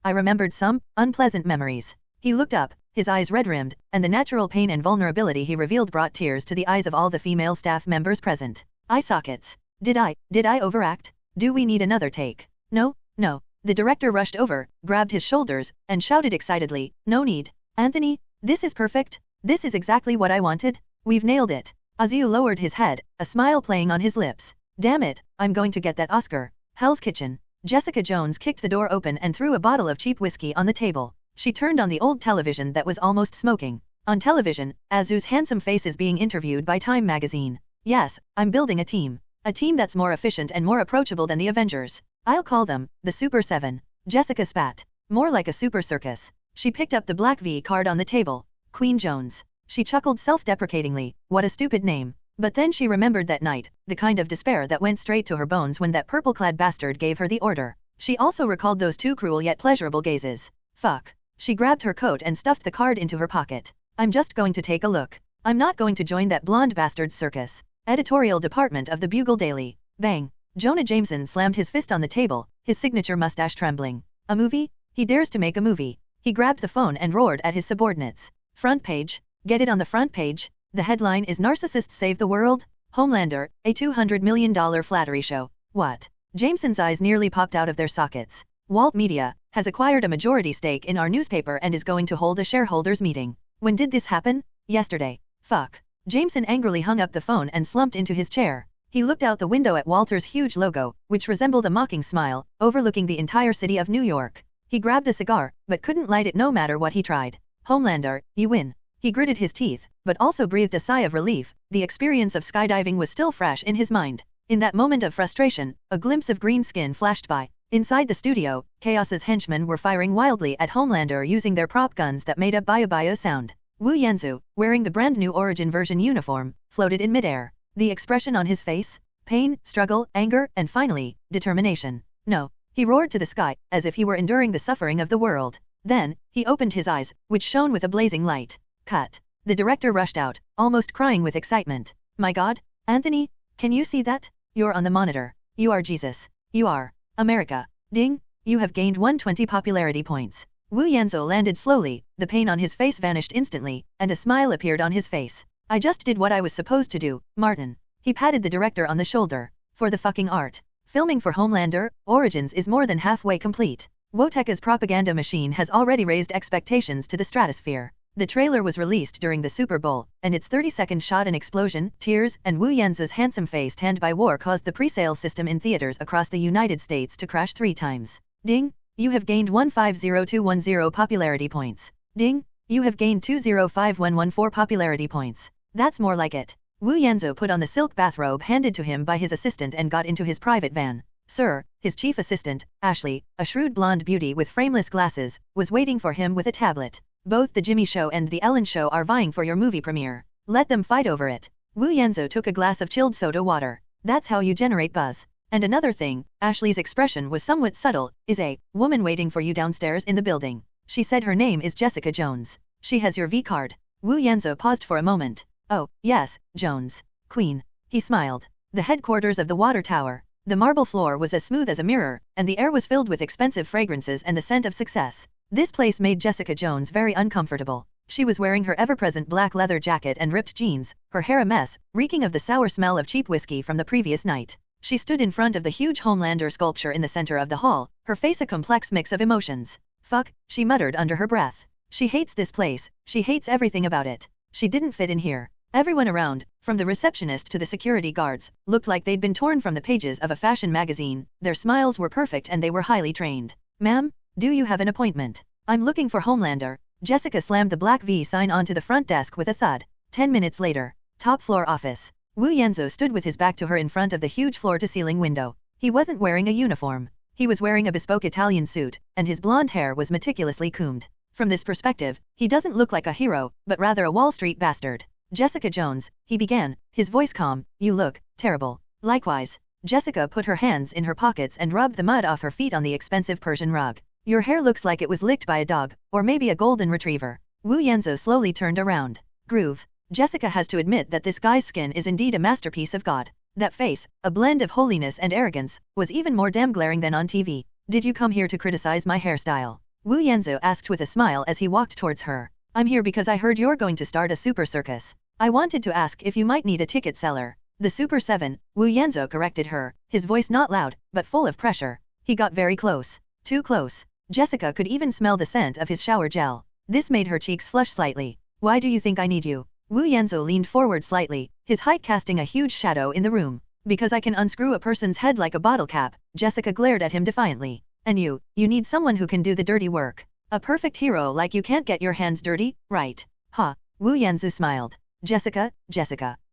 I remembered some unpleasant memories. He looked up, his eyes red-rimmed, and the natural pain and vulnerability he revealed brought tears to the eyes of all the female staff members present. Eye sockets. Did I overact? Do we need another take? No, no. The director rushed over, grabbed his shoulders, and shouted excitedly, no need. Anthony, this is perfect. This is exactly what I wanted. We've nailed it. Aziu lowered his head, a smile playing on his lips. Damn it, I'm going to get that Oscar. Hell's Kitchen. Jessica Jones kicked the door open and threw a bottle of cheap whiskey on the table. She turned on the old television that was almost smoking. On television, Azu's handsome face is being interviewed by Time magazine. Yes, I'm building a team. A team that's more efficient and more approachable than the Avengers. I'll call them the Super 7. Jessica spat. More like a super circus. She picked up the black V card on the table. Queen Jones. She chuckled self-deprecatingly, what a stupid name. But then she remembered that night, the kind of despair that went straight to her bones when that purple-clad bastard gave her the order. She also recalled those two cruel yet pleasurable gazes. Fuck. She grabbed her coat and stuffed the card into her pocket. I'm just going to take a look. I'm not going to join that blonde bastard's circus. Editorial department of the Bugle Daily. Bang. Jonah Jameson slammed his fist on the table, his signature mustache trembling. A movie? He dares to make a movie. He grabbed the phone and roared at his subordinates. Front page. Get it on the front page. The headline is Narcissists Save the World? Homelander, a $200 million flattery show. What? Jameson's eyes nearly popped out of their sockets. Walt Media has acquired a majority stake in our newspaper and is going to hold a shareholders meeting. When did this happen? Yesterday. Fuck. Jameson angrily hung up the phone and slumped into his chair. He looked out the window at Walter's huge logo, which resembled a mocking smile, overlooking the entire city of New York. He grabbed a cigar, but couldn't light it no matter what he tried. Homelander, you win. He gritted his teeth, but also breathed a sigh of relief. The experience of skydiving was still fresh in his mind. In that moment of frustration, a glimpse of green skin flashed by. Inside the studio, Chaos's henchmen were firing wildly at Homelander using their prop guns that made a bio sound. Wu Yanzu, wearing the brand new Origin version uniform, floated in midair. The expression on his face? Pain, struggle, anger, and finally, determination. No. He roared to the sky, as if he were enduring the suffering of the world. Then, he opened his eyes, which shone with a blazing light. Cut. The director rushed out, almost crying with excitement. My God, Anthony, can you see that? You're on the monitor. You are Jesus. You are America. Ding. You have gained 120 popularity points. Wu Yanzo landed slowly, the pain on his face vanished instantly, and a smile appeared on his face. I just did what I was supposed to do, Martin. He patted the director on the shoulder. For the fucking art. Filming for Homelander, Origins is more than halfway complete. Woteka's propaganda machine has already raised expectations to the stratosphere. The trailer was released during the Super Bowl, and its 30-second shot an explosion, tears, and Wu Yanzu's handsome face tanned by war caused the pre-sale system in theaters across the United States to crash 3 times. Ding. You have gained 150210 popularity points. Ding. You have gained 205114 popularity points. That's more like it. Wu Yanzu put on the silk bathrobe handed to him by his assistant and got into his private van. Sir, his chief assistant, Ashley, a shrewd blonde beauty with frameless glasses, was waiting for him with a tablet. Both The Jimmy Show and The Ellen Show are vying for your movie premiere. Let them fight over it. Wu Yanzu took a glass of chilled soda water. That's how you generate buzz. And another thing, Ashley's expression was somewhat subtle, is a woman waiting for you downstairs in the building. She said her name is Jessica Jones. She has your V-card. Wu Yanzu paused for a moment. Oh, yes, Jones. Queen. He smiled. The headquarters of the water tower. The marble floor was as smooth as a mirror, and the air was filled with expensive fragrances and the scent of success. This place made Jessica Jones very uncomfortable. She was wearing her ever-present black leather jacket and ripped jeans, her hair a mess, reeking of the sour smell of cheap whiskey from the previous night. She stood in front of the huge Homelander sculpture in the center of the hall, her face a complex mix of emotions. Fuck, she muttered under her breath. She hates this place, she hates everything about it. She didn't fit in here. Everyone around, from the receptionist to the security guards, looked like they'd been torn from the pages of a fashion magazine. Their smiles were perfect and they were highly trained. Ma'am, do you have an appointment? I'm looking for Homelander. Jessica slammed the black V sign onto the front desk with a thud. 10 minutes later. Top floor office. Wu Yanzu stood with his back to her in front of the huge floor-to-ceiling window. He wasn't wearing a uniform. He was wearing a bespoke Italian suit, and his blonde hair was meticulously combed. From this perspective, he doesn't look like a hero, but rather a Wall Street bastard. Jessica Jones, he began, his voice calm, you look terrible. Likewise. Jessica put her hands in her pockets and rubbed the mud off her feet on the expensive Persian rug. Your hair looks like it was licked by a dog, or maybe a golden retriever. Wu Yanzu slowly turned around. Groove. Jessica has to admit that this guy's skin is indeed a masterpiece of God. That face, a blend of holiness and arrogance, was even more damn glaring than on TV. Did you come here to criticize my hairstyle? Wu Yanzu asked with a smile as he walked towards her. I'm here because I heard you're going to start a super circus. I wanted to ask if you might need a ticket seller. The Super 7, Wu Yanzhou corrected her, his voice not loud, but full of pressure. He got very close. Too close. Jessica could even smell the scent of his shower gel. This made her cheeks flush slightly. Why do you think I need you? Wu Yanzhou leaned forward slightly, his height casting a huge shadow in the room. Because I can unscrew a person's head like a bottle cap, Jessica glared at him defiantly. And you need someone who can do the dirty work. A perfect hero like you can't get your hands dirty, right? Ha. Wu Yanzhou smiled. Jessica.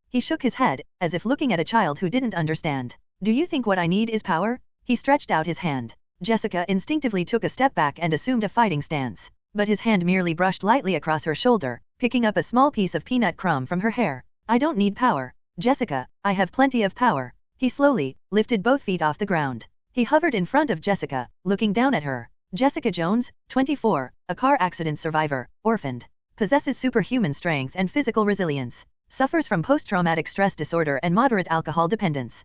He shook his head, as if looking at a child who didn't understand. Do you think what I need is power? He stretched out his hand. Jessica instinctively took a step back and assumed a fighting stance. But his hand merely brushed lightly across her shoulder, picking up a small piece of peanut crumb from her hair. I don't need power. Jessica, I have plenty of power. He slowly lifted both feet off the ground. He hovered in front of Jessica, looking down at her. Jessica Jones, 24, a car accident survivor, orphaned. Possesses superhuman strength and physical resilience. Suffers from post-traumatic stress disorder and moderate alcohol dependence.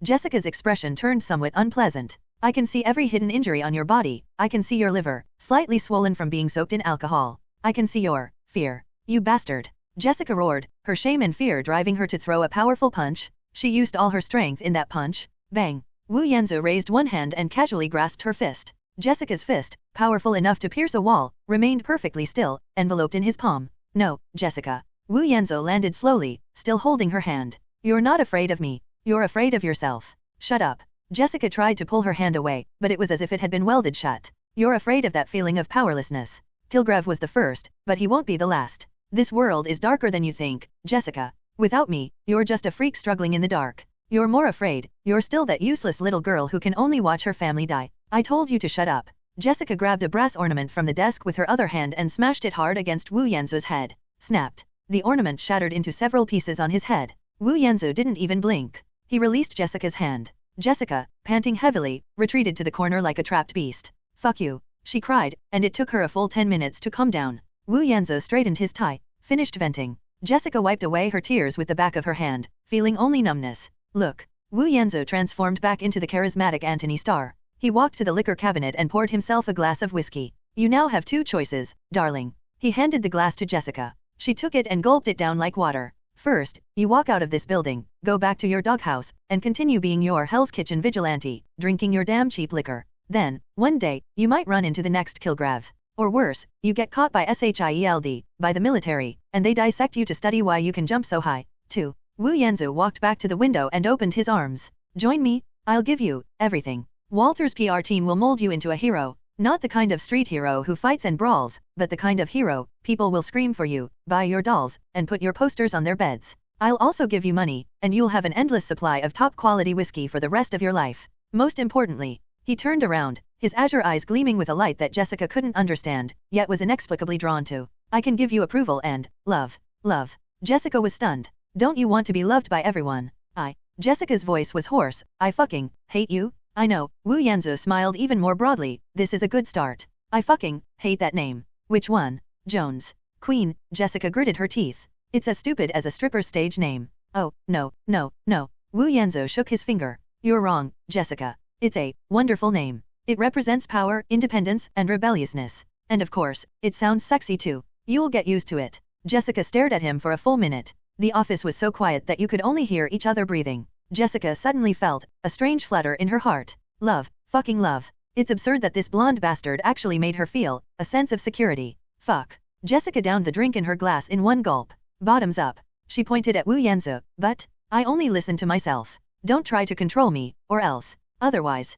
Jessica's expression turned somewhat unpleasant. I can see every hidden injury on your body. I can see your liver, slightly swollen from being soaked in alcohol. I can see your fear. You bastard. Jessica roared, her shame and fear driving her to throw a powerful punch. She used all her strength in that punch. Bang. Wu Yanzhou raised one hand and casually grasped her fist. Jessica's fist, powerful enough to pierce a wall, remained perfectly still, enveloped in his palm. No, Jessica. Wu Yanzhou landed slowly, still holding her hand. You're not afraid of me. You're afraid of yourself. Shut up. Jessica tried to pull her hand away, but it was as if it had been welded shut. You're afraid of that feeling of powerlessness. Kilgrave was the first, but he won't be the last. This world is darker than you think, Jessica. Without me, you're just a freak struggling in the dark. You're more afraid. You're still that useless little girl who can only watch her family die. I told you to shut up. Jessica grabbed a brass ornament from the desk with her other hand and smashed it hard against Wu Yanzhou's head. Snapped. The ornament shattered into several pieces on his head. Wu Yanzhou didn't even blink. He released Jessica's hand. Jessica, panting heavily, retreated to the corner like a trapped beast. Fuck you, she cried, and it took her a full 10 minutes to calm down. Wu Yanzhou straightened his tie, finished venting. Jessica wiped away her tears with the back of her hand, feeling only numbness. Look. Wu Yanzhou transformed back into the charismatic Anthony Starr. He walked to the liquor cabinet and poured himself a glass of whiskey. You now have 2 choices, darling. He handed the glass to Jessica. She took it and gulped it down like water. First, you walk out of this building, go back to your doghouse, and continue being your Hell's Kitchen vigilante, drinking your damn cheap liquor. Then, one day, you might run into the next Kilgrave. Or worse, you get caught by SHIELD, by the military, and they dissect you to study why you can jump so high. 2. Wu Yanzhou walked back to the window and opened his arms. Join me, I'll give you everything. Walter's PR team will mold you into a hero. Not the kind of street hero who fights and brawls, but the kind of hero people will scream for you, buy your dolls, and put your posters on their beds. I'll also give you money, and you'll have an endless supply of top-quality whiskey for the rest of your life. Most importantly, he turned around, his azure eyes gleaming with a light that Jessica couldn't understand, yet was inexplicably drawn to. I can give you approval and love. Love. Jessica was stunned. Don't you want to be loved by everyone? Jessica's voice was hoarse. I fucking hate you? I know. Wu Yanzhou smiled even more broadly. This is a good start. I fucking hate that name. Which one? Jones. Queen. Jessica gritted her teeth. It's as stupid as a stripper's stage name. Oh, no. Wu Yanzhou shook his finger. You're wrong, Jessica. It's a wonderful name. It represents power, independence, and rebelliousness. And of course, it sounds sexy too. You'll get used to it. Jessica stared at him for a full minute. The office was so quiet that you could only hear each other breathing. Jessica suddenly felt a strange flutter in her heart. Love. Fucking love. It's absurd that this blonde bastard actually made her feel a sense of security. Fuck. Jessica downed the drink in her glass in one gulp. Bottoms up. She pointed at Wu Yanzhou. But I only listen to myself. Don't try to control me, or else. Otherwise,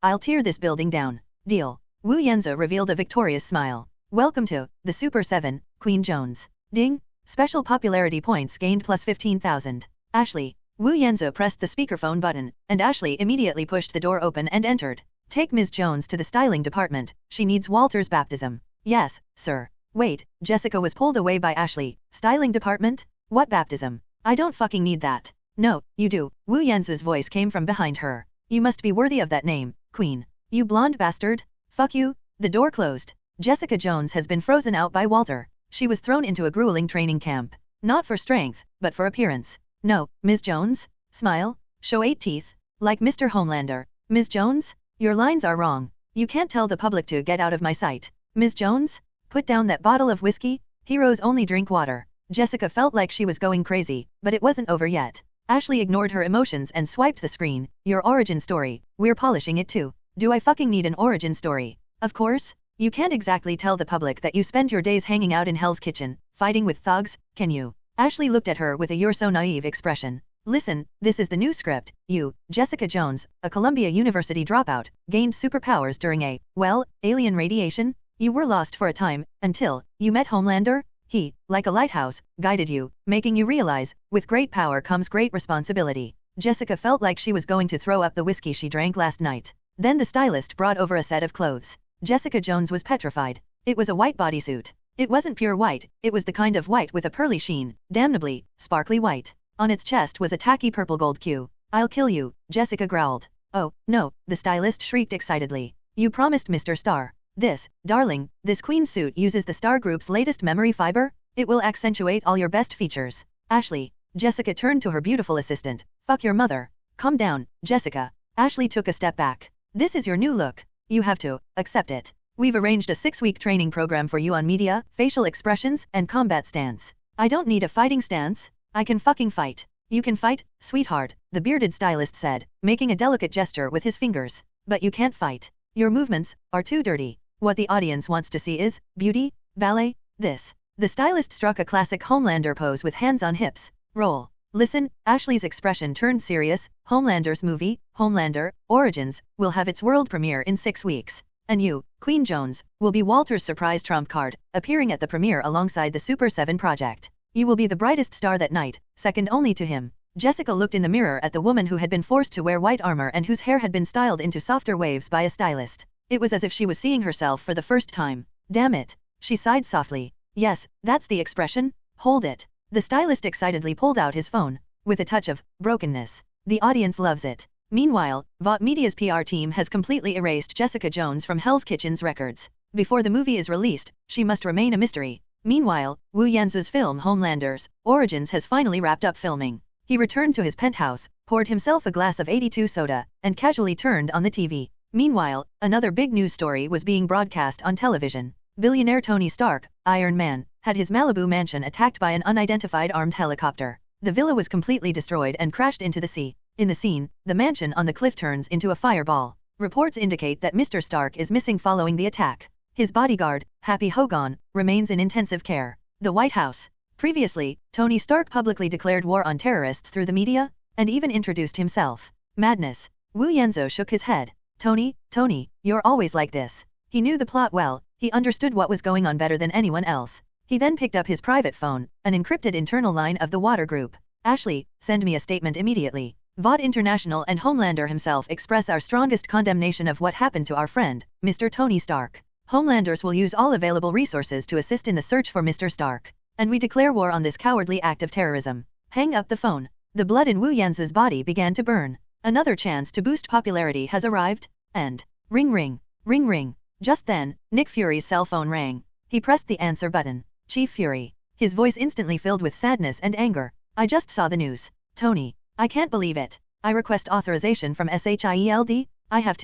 I'll tear this building down. Deal. Wu Yanzhou revealed a victorious smile. Welcome to the Super 7, Queen Jones. Ding. Special popularity points gained plus 15,000. Ashley. Wu Yanzhou pressed the speakerphone button, and Ashley immediately pushed the door open and entered. Take Ms. Jones to the styling department. She needs Walter's baptism. Yes, sir. Wait, Jessica was pulled away by Ashley. Styling department? What baptism? I don't fucking need that. No, you do. Wu Yanzhou's voice came from behind her. You must be worthy of that name, Queen. You blonde bastard. Fuck you. The door closed. Jessica Jones has been frozen out by Walter. She was thrown into a grueling training camp. Not for strength, but for appearance. No, Ms. Jones? Smile? Show 8 teeth? Like Mr. Homelander. Ms. Jones? Your lines are wrong. You can't tell the public to get out of my sight. Ms. Jones? Put down that bottle of whiskey. Heroes only drink water. Jessica felt like she was going crazy, but it wasn't over yet. Ashley ignored her emotions and swiped the screen. Your origin story. We're polishing it too. Do I fucking need an origin story? Of course. You can't exactly tell the public that you spend your days hanging out in Hell's Kitchen, fighting with thugs, can you? Ashley looked at her with a "you're so naive" expression. Listen, this is the new script. You, Jessica Jones, a Columbia University dropout, gained superpowers during a, well, alien radiation? You were lost for a time, until you met Homelander? He, like a lighthouse, guided you, making you realize, with great power comes great responsibility. Jessica felt like she was going to throw up the whiskey she drank last night. Then the stylist brought over a set of clothes. Jessica Jones was petrified. It was a white bodysuit. It wasn't pure white, it was the kind of white with a pearly sheen, damnably, sparkly white. On its chest was a tacky purple gold Q. I'll kill you, Jessica growled. Oh, no, the stylist shrieked excitedly. You promised Mr. Star. This, darling, this queen suit uses the Star Group's latest memory fiber. It will accentuate all your best features. Ashley. Jessica turned to her beautiful assistant. Fuck your mother. Calm down, Jessica. Ashley took a step back. This is your new look. You have to accept it. We've arranged a 6-week training program for you on media, facial expressions, and combat stance. I don't need a fighting stance. I can fucking fight. You can fight, sweetheart, the bearded stylist said, making a delicate gesture with his fingers. But you can't fight. Your movements are too dirty. What the audience wants to see is beauty, ballet, this. The stylist struck a classic Homelander pose with hands on hips. Roll. Listen, Ashley's expression turned serious. Homelander's movie, Homelander, Origins, will have its world premiere in 6 weeks. And you, Queen Jones, will be Walter's surprise trump card, appearing at the premiere alongside the Super 7 project. You will be the brightest star that night, second only to him. Jessica looked in the mirror at the woman who had been forced to wear white armor and whose hair had been styled into softer waves by a stylist. It was as if she was seeing herself for the first time. Damn it. She sighed softly. Yes, that's the expression. Hold it. The stylist excitedly pulled out his phone. With a touch of brokenness. The audience loves it. Meanwhile, Vought Media's PR team has completely erased Jessica Jones from Hell's Kitchen's records. Before the movie is released, she must remain a mystery. Meanwhile, Wu Yanzu's film Homelander's Origins has finally wrapped up filming. He returned to his penthouse, poured himself a glass of 82 soda, and casually turned on the TV. Meanwhile, another big news story was being broadcast on television. Billionaire Tony Stark, Iron Man, had his Malibu mansion attacked by an unidentified armed helicopter. The villa was completely destroyed and crashed into the sea. In the scene, the mansion on the cliff turns into a fireball. Reports indicate that Mr. Stark is missing following the attack. His bodyguard, Happy Hogan, remains in intensive care. The White House. Previously, Tony Stark publicly declared war on terrorists through the media, and even introduced himself. Madness. Wu Yanzu shook his head. Tony, you're always like this. He knew the plot well, he understood what was going on better than anyone else. He then picked up his private phone, an encrypted internal line of the Water Group. Ashley, send me a statement immediately. Vought International and Homelander himself express our strongest condemnation of what happened to our friend, Mr. Tony Stark. Homelanders will use all available resources to assist in the search for Mr. Stark. And we declare war on this cowardly act of terrorism. Hang up the phone. The blood in Wu Yanzu's body began to burn. Another chance to boost popularity has arrived. And ring ring, ring ring. Just then, Nick Fury's cell phone rang. He pressed the answer button. Chief Fury. His voice instantly filled with sadness and anger. I just saw the news. Tony. I can't believe it. I request authorization from SHIELD. I have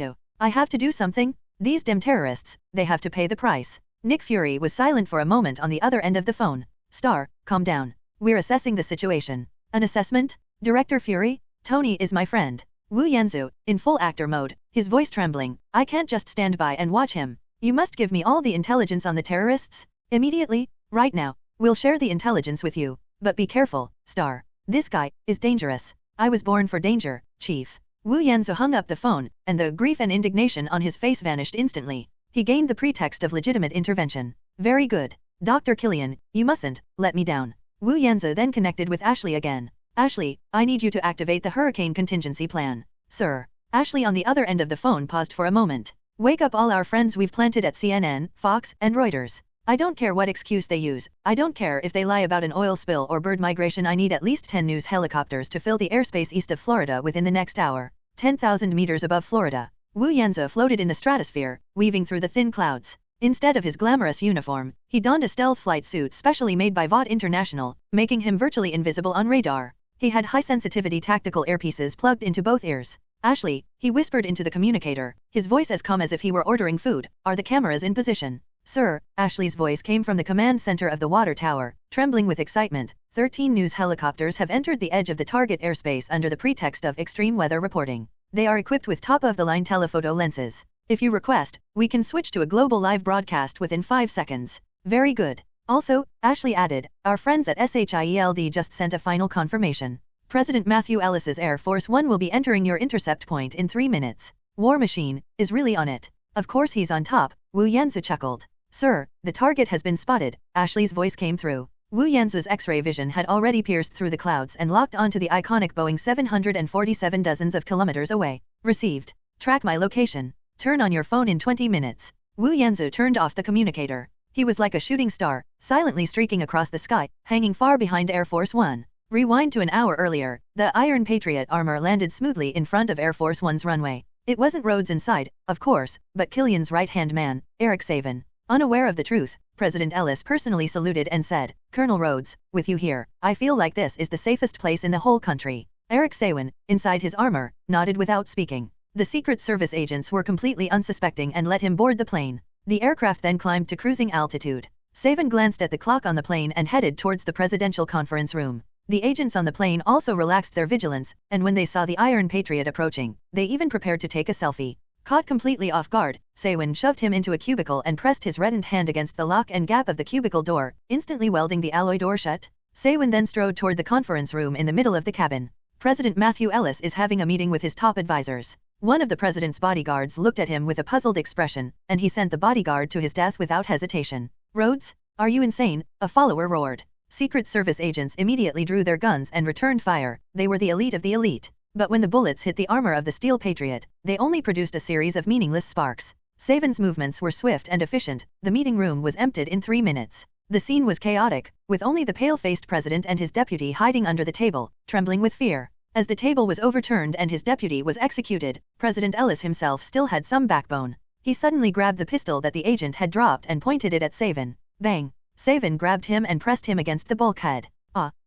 to do something. These damn terrorists, they have to pay the price. Nick Fury was silent for a moment on the other end of the phone. Star, calm down. We're assessing the situation. An assessment? Director Fury? Tony is my friend. Wu Yanzu, in full actor mode, his voice trembling. I can't just stand by and watch him. You must give me all the intelligence on the terrorists. Immediately, right now. We'll share the intelligence with you. But be careful, Star. This guy is dangerous. I was born for danger, Chief. Wu Yanzu hung up the phone, and the grief and indignation on his face vanished instantly. He gained the pretext of legitimate intervention. Very good. Dr. Killian, you mustn't let me down. Wu Yanzu then connected with Ashley again. Ashley, I need you to activate the hurricane contingency plan. Sir. Ashley on the other end of the phone paused for a moment. Wake up all our friends we've planted at CNN, Fox, and Reuters. I don't care what excuse they use. I don't care if they lie about an oil spill or bird migration. I need at least 10 news helicopters to fill the airspace east of Florida within the next hour. 10,000 meters above Florida. Wu Yanzu floated in the stratosphere, weaving through the thin clouds. Instead of his glamorous uniform, he donned a stealth flight suit specially made by Vought International, making him virtually invisible on radar. He had high-sensitivity tactical earpieces plugged into both ears. Ashley, he whispered into the communicator, his voice as calm as if he were ordering food. Are the cameras in position? Sir, Ashley's voice came from the command center of the water tower, trembling with excitement. 13 news helicopters have entered the edge of the target airspace under the pretext of extreme weather reporting. They are equipped with top-of-the-line telephoto lenses. If you request, we can switch to a global live broadcast within 5 seconds. Very good. Also, Ashley added, our friends at SHIELD just sent a final confirmation. President Matthew Ellis's Air Force One will be entering your intercept point in 3 minutes. War Machine is really on it. Of course he's on top, Wu Yanzu chuckled. Sir, the target has been spotted, Ashley's voice came through. Wu Yanzu's X-ray vision had already pierced through the clouds and locked onto the iconic Boeing 747 dozens of kilometers away. Received. Track my location. Turn on your phone in 20 minutes. Wu Yanzu turned off the communicator. He was like a shooting star, silently streaking across the sky, hanging far behind Air Force One. Rewind to an hour earlier, the Iron Patriot armor landed smoothly in front of Air Force One's runway. It wasn't Rhodes inside, of course, but Killian's right-hand man, Eric Savan. Unaware of the truth, President Ellis personally saluted and said, Colonel Rhodes, with you here, I feel like this is the safest place in the whole country. Eric Savan, inside his armor, nodded without speaking. The Secret Service agents were completely unsuspecting and let him board the plane. The aircraft then climbed to cruising altitude. Savan glanced at the clock on the plane and headed towards the presidential conference room. The agents on the plane also relaxed their vigilance, and when they saw the Iron Patriot approaching, they even prepared to take a selfie. Caught completely off guard, Sawan shoved him into a cubicle and pressed his reddened hand against the lock and gap of the cubicle door, instantly welding the alloy door shut. Sawan then strode toward the conference room in the middle of the cabin. President Matthew Ellis is having a meeting with his top advisors. One of the president's bodyguards looked at him with a puzzled expression, and he sent the bodyguard to his death without hesitation. Rhodes? Are you insane? A follower roared. Secret Service agents immediately drew their guns and returned fire. They were the elite of the elite. But when the bullets hit the armor of the Steel Patriot, they only produced a series of meaningless sparks. Savan's movements were swift and efficient. The meeting room was emptied in 3 minutes. The scene was chaotic, with only the pale-faced president and his deputy hiding under the table, trembling with fear. As the table was overturned and his deputy was executed, President Ellis himself still had some backbone. He suddenly grabbed the pistol that the agent had dropped and pointed it at Savan. Bang! Savan grabbed him and pressed him against the bulkhead.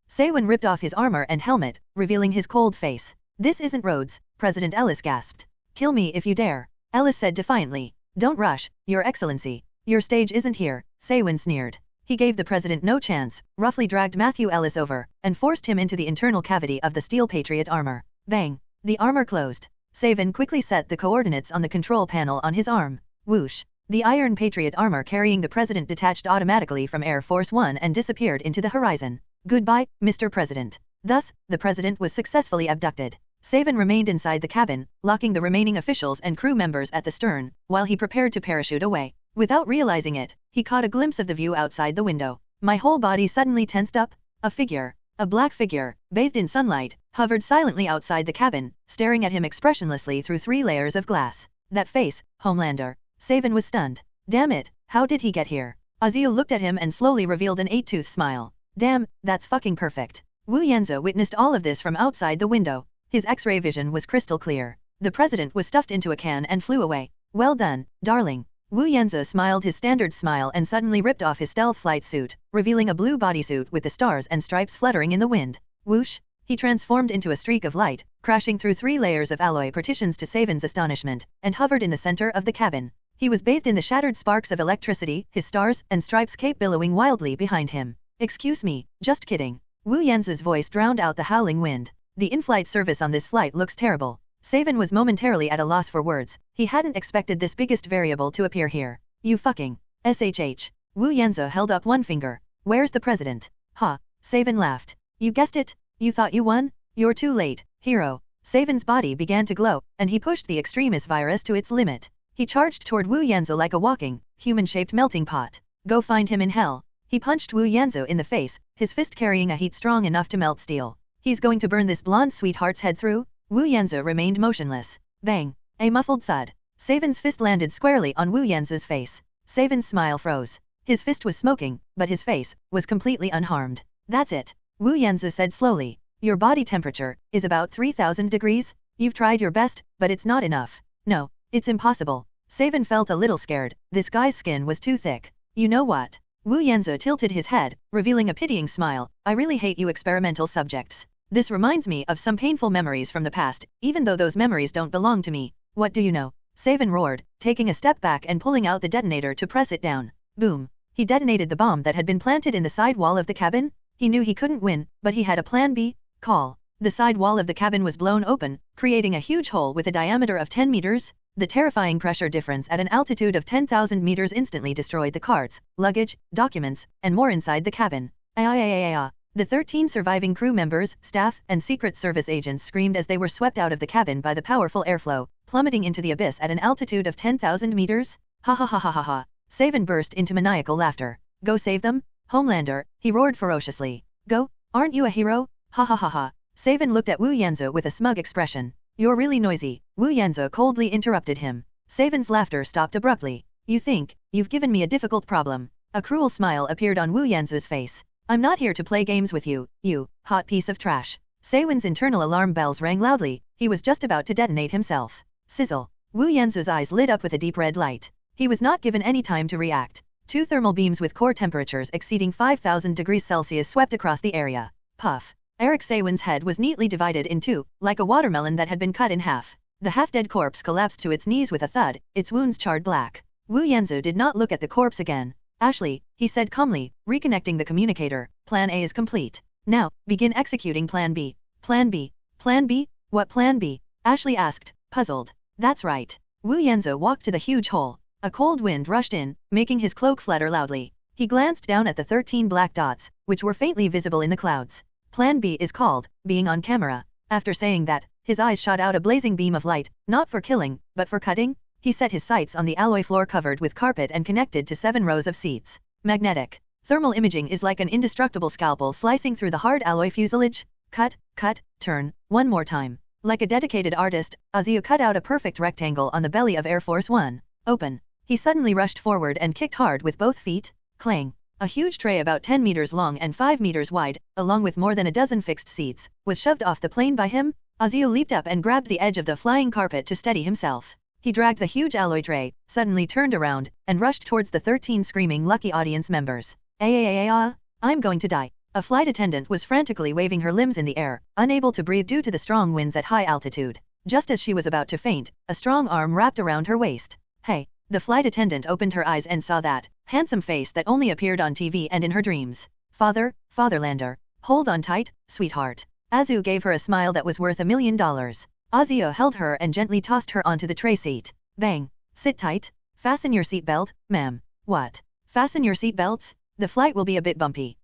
Savan ripped off his armor and helmet, revealing his cold face. This isn't Rhodes, President Ellis gasped. Kill me if you dare, Ellis said defiantly. Don't rush, Your Excellency. Your stage isn't here, Sawan sneered. He gave the president no chance, roughly dragged Matthew Ellis over, and forced him into the internal cavity of the Steel Patriot armor. Bang! The armor closed. Savan quickly set the coordinates on the control panel on his arm. Whoosh! The Iron Patriot armor carrying the president detached automatically from Air Force One and disappeared into the horizon. Goodbye, Mr. President. Thus, the president was successfully abducted. Savan remained inside the cabin, locking the remaining officials and crew members at the stern, while he prepared to parachute away. Without realizing it, he caught a glimpse of the view outside the window. My whole body suddenly tensed up. A black figure, bathed in sunlight, hovered silently outside the cabin, staring at him expressionlessly through 3 layers of glass. That face, Homelander. Savan was stunned. Damn it, how did he get here? Azil looked at him and slowly revealed an 8-tooth smile. Damn, that's fucking perfect. Wu Yanzu witnessed all of this from outside the window. His X-ray vision was crystal clear. The president was stuffed into a can and flew away. Well done, darling. Wu Yanzu smiled his standard smile and suddenly ripped off his stealth flight suit, revealing a blue bodysuit with the stars and stripes fluttering in the wind. Whoosh! He transformed into a streak of light, crashing through 3 layers of alloy partitions to Savan's astonishment, and hovered in the center of the cabin. He was bathed in the shattered sparks of electricity, his stars and stripes cape billowing wildly behind him. Excuse me, just kidding. Wu Yanzu's voice drowned out the howling wind. The in-flight service on this flight looks terrible. Savan was momentarily at a loss for words. He hadn't expected this biggest variable to appear here. You fucking SHH. Wu Yanzu held up one finger. Where's the president? Ha. Savan laughed. You guessed it? You thought you won? You're too late, hero. Savan's body began to glow, and he pushed the extremis virus to its limit. He charged toward Wu Yanzu like a walking, human-shaped melting pot. Go find him in hell. He punched Wu Yanzu in the face, his fist carrying a heat strong enough to melt steel. He's going to burn this blonde sweetheart's head through? Wu Yanzu remained motionless. Bang! A muffled thud. Savan's fist landed squarely on Wu Yanzu's face. Savan's smile froze. His fist was smoking, but his face was completely unharmed. That's it. Wu Yanzu said slowly. Your body temperature is about 3,000 degrees? You've tried your best, but it's not enough. No, it's impossible. Savan felt a little scared. This guy's skin was too thick. You know what? Wu Yanzu tilted his head, revealing a pitying smile. I really hate you experimental subjects. This reminds me of some painful memories from the past, even though those memories don't belong to me. What do you know? Savan roared, taking a step back and pulling out the detonator to press it down. Boom. He detonated the bomb that had been planted in the side wall of the cabin. He knew he couldn't win, but he had a plan B. Call. The side wall of the cabin was blown open, creating a huge hole with a diameter of 10 meters. The terrifying pressure difference at an altitude of 10,000 meters instantly destroyed the carts, luggage, documents, and more inside the cabin. The 13 surviving crew members, staff, and Secret Service agents screamed as they were swept out of the cabin by the powerful airflow, plummeting into the abyss at an altitude of 10,000 meters. Ha ha ha ha ha ha. Saban burst into maniacal laughter. Go save them? Homelander, he roared ferociously. Go? Aren't you a hero? Ha ha ha ha. Saban looked at Wu Yanzu with a smug expression. You're really noisy, Wu Yanzu coldly interrupted him. Saban's laughter stopped abruptly. You think, you've given me a difficult problem. A cruel smile appeared on Wu Yanzu's face. I'm not here to play games with you, you hot piece of trash. Sawan's internal alarm bells rang loudly. He was just about to detonate himself. Sizzle. Wu Yanzu's eyes lit up with a deep red light. He was not given any time to react. 2 thermal beams with core temperatures exceeding 5,000 degrees Celsius swept across the area. Puff. Eric Sawan's head was neatly divided in two, like a watermelon that had been cut in half. The half-dead corpse collapsed to its knees with a thud, its wounds charred black. Wu Yanzu did not look at the corpse again. Ashley, he said calmly, reconnecting the communicator, Plan A is complete. Now, begin executing Plan B. Plan B. Plan B? What Plan B? Ashley asked, puzzled. That's right. Wu Yanzu walked to the huge hole. A cold wind rushed in, making his cloak flutter loudly. He glanced down at the 13 black dots, which were faintly visible in the clouds. Plan B is called, being on camera. After saying that, his eyes shot out a blazing beam of light, not for killing, but for cutting. He set his sights on the alloy floor covered with carpet and connected to 7 rows of seats. Magnetic. Thermal imaging is like an indestructible scalpel slicing through the hard alloy fuselage. Cut, cut, turn, one more time. Like a dedicated artist, Aziu cut out a perfect rectangle on the belly of Air Force One. Open. He suddenly rushed forward and kicked hard with both feet. Clang. A huge tray about 10 meters long and 5 meters wide, along with more than a dozen fixed seats, was shoved off the plane by him. Aziu leaped up and grabbed the edge of the flying carpet to steady himself. He dragged the huge alloy tray, suddenly turned around, and rushed towards the 13 screaming lucky audience members. I'm going to die. A flight attendant was frantically waving her limbs in the air, unable to breathe due to the strong winds at high altitude. Just as she was about to faint, a strong arm wrapped around her waist. Hey. The flight attendant opened her eyes and saw that handsome face that only appeared on TV and in her dreams. Fatherlander. Hold on tight, sweetheart. Azu gave her a smile that was worth $1 million. Azio held her and gently tossed her onto the tray seat. Bang. Sit tight. Fasten your seatbelt, ma'am. What? Fasten your seatbelts? The flight will be a bit bumpy.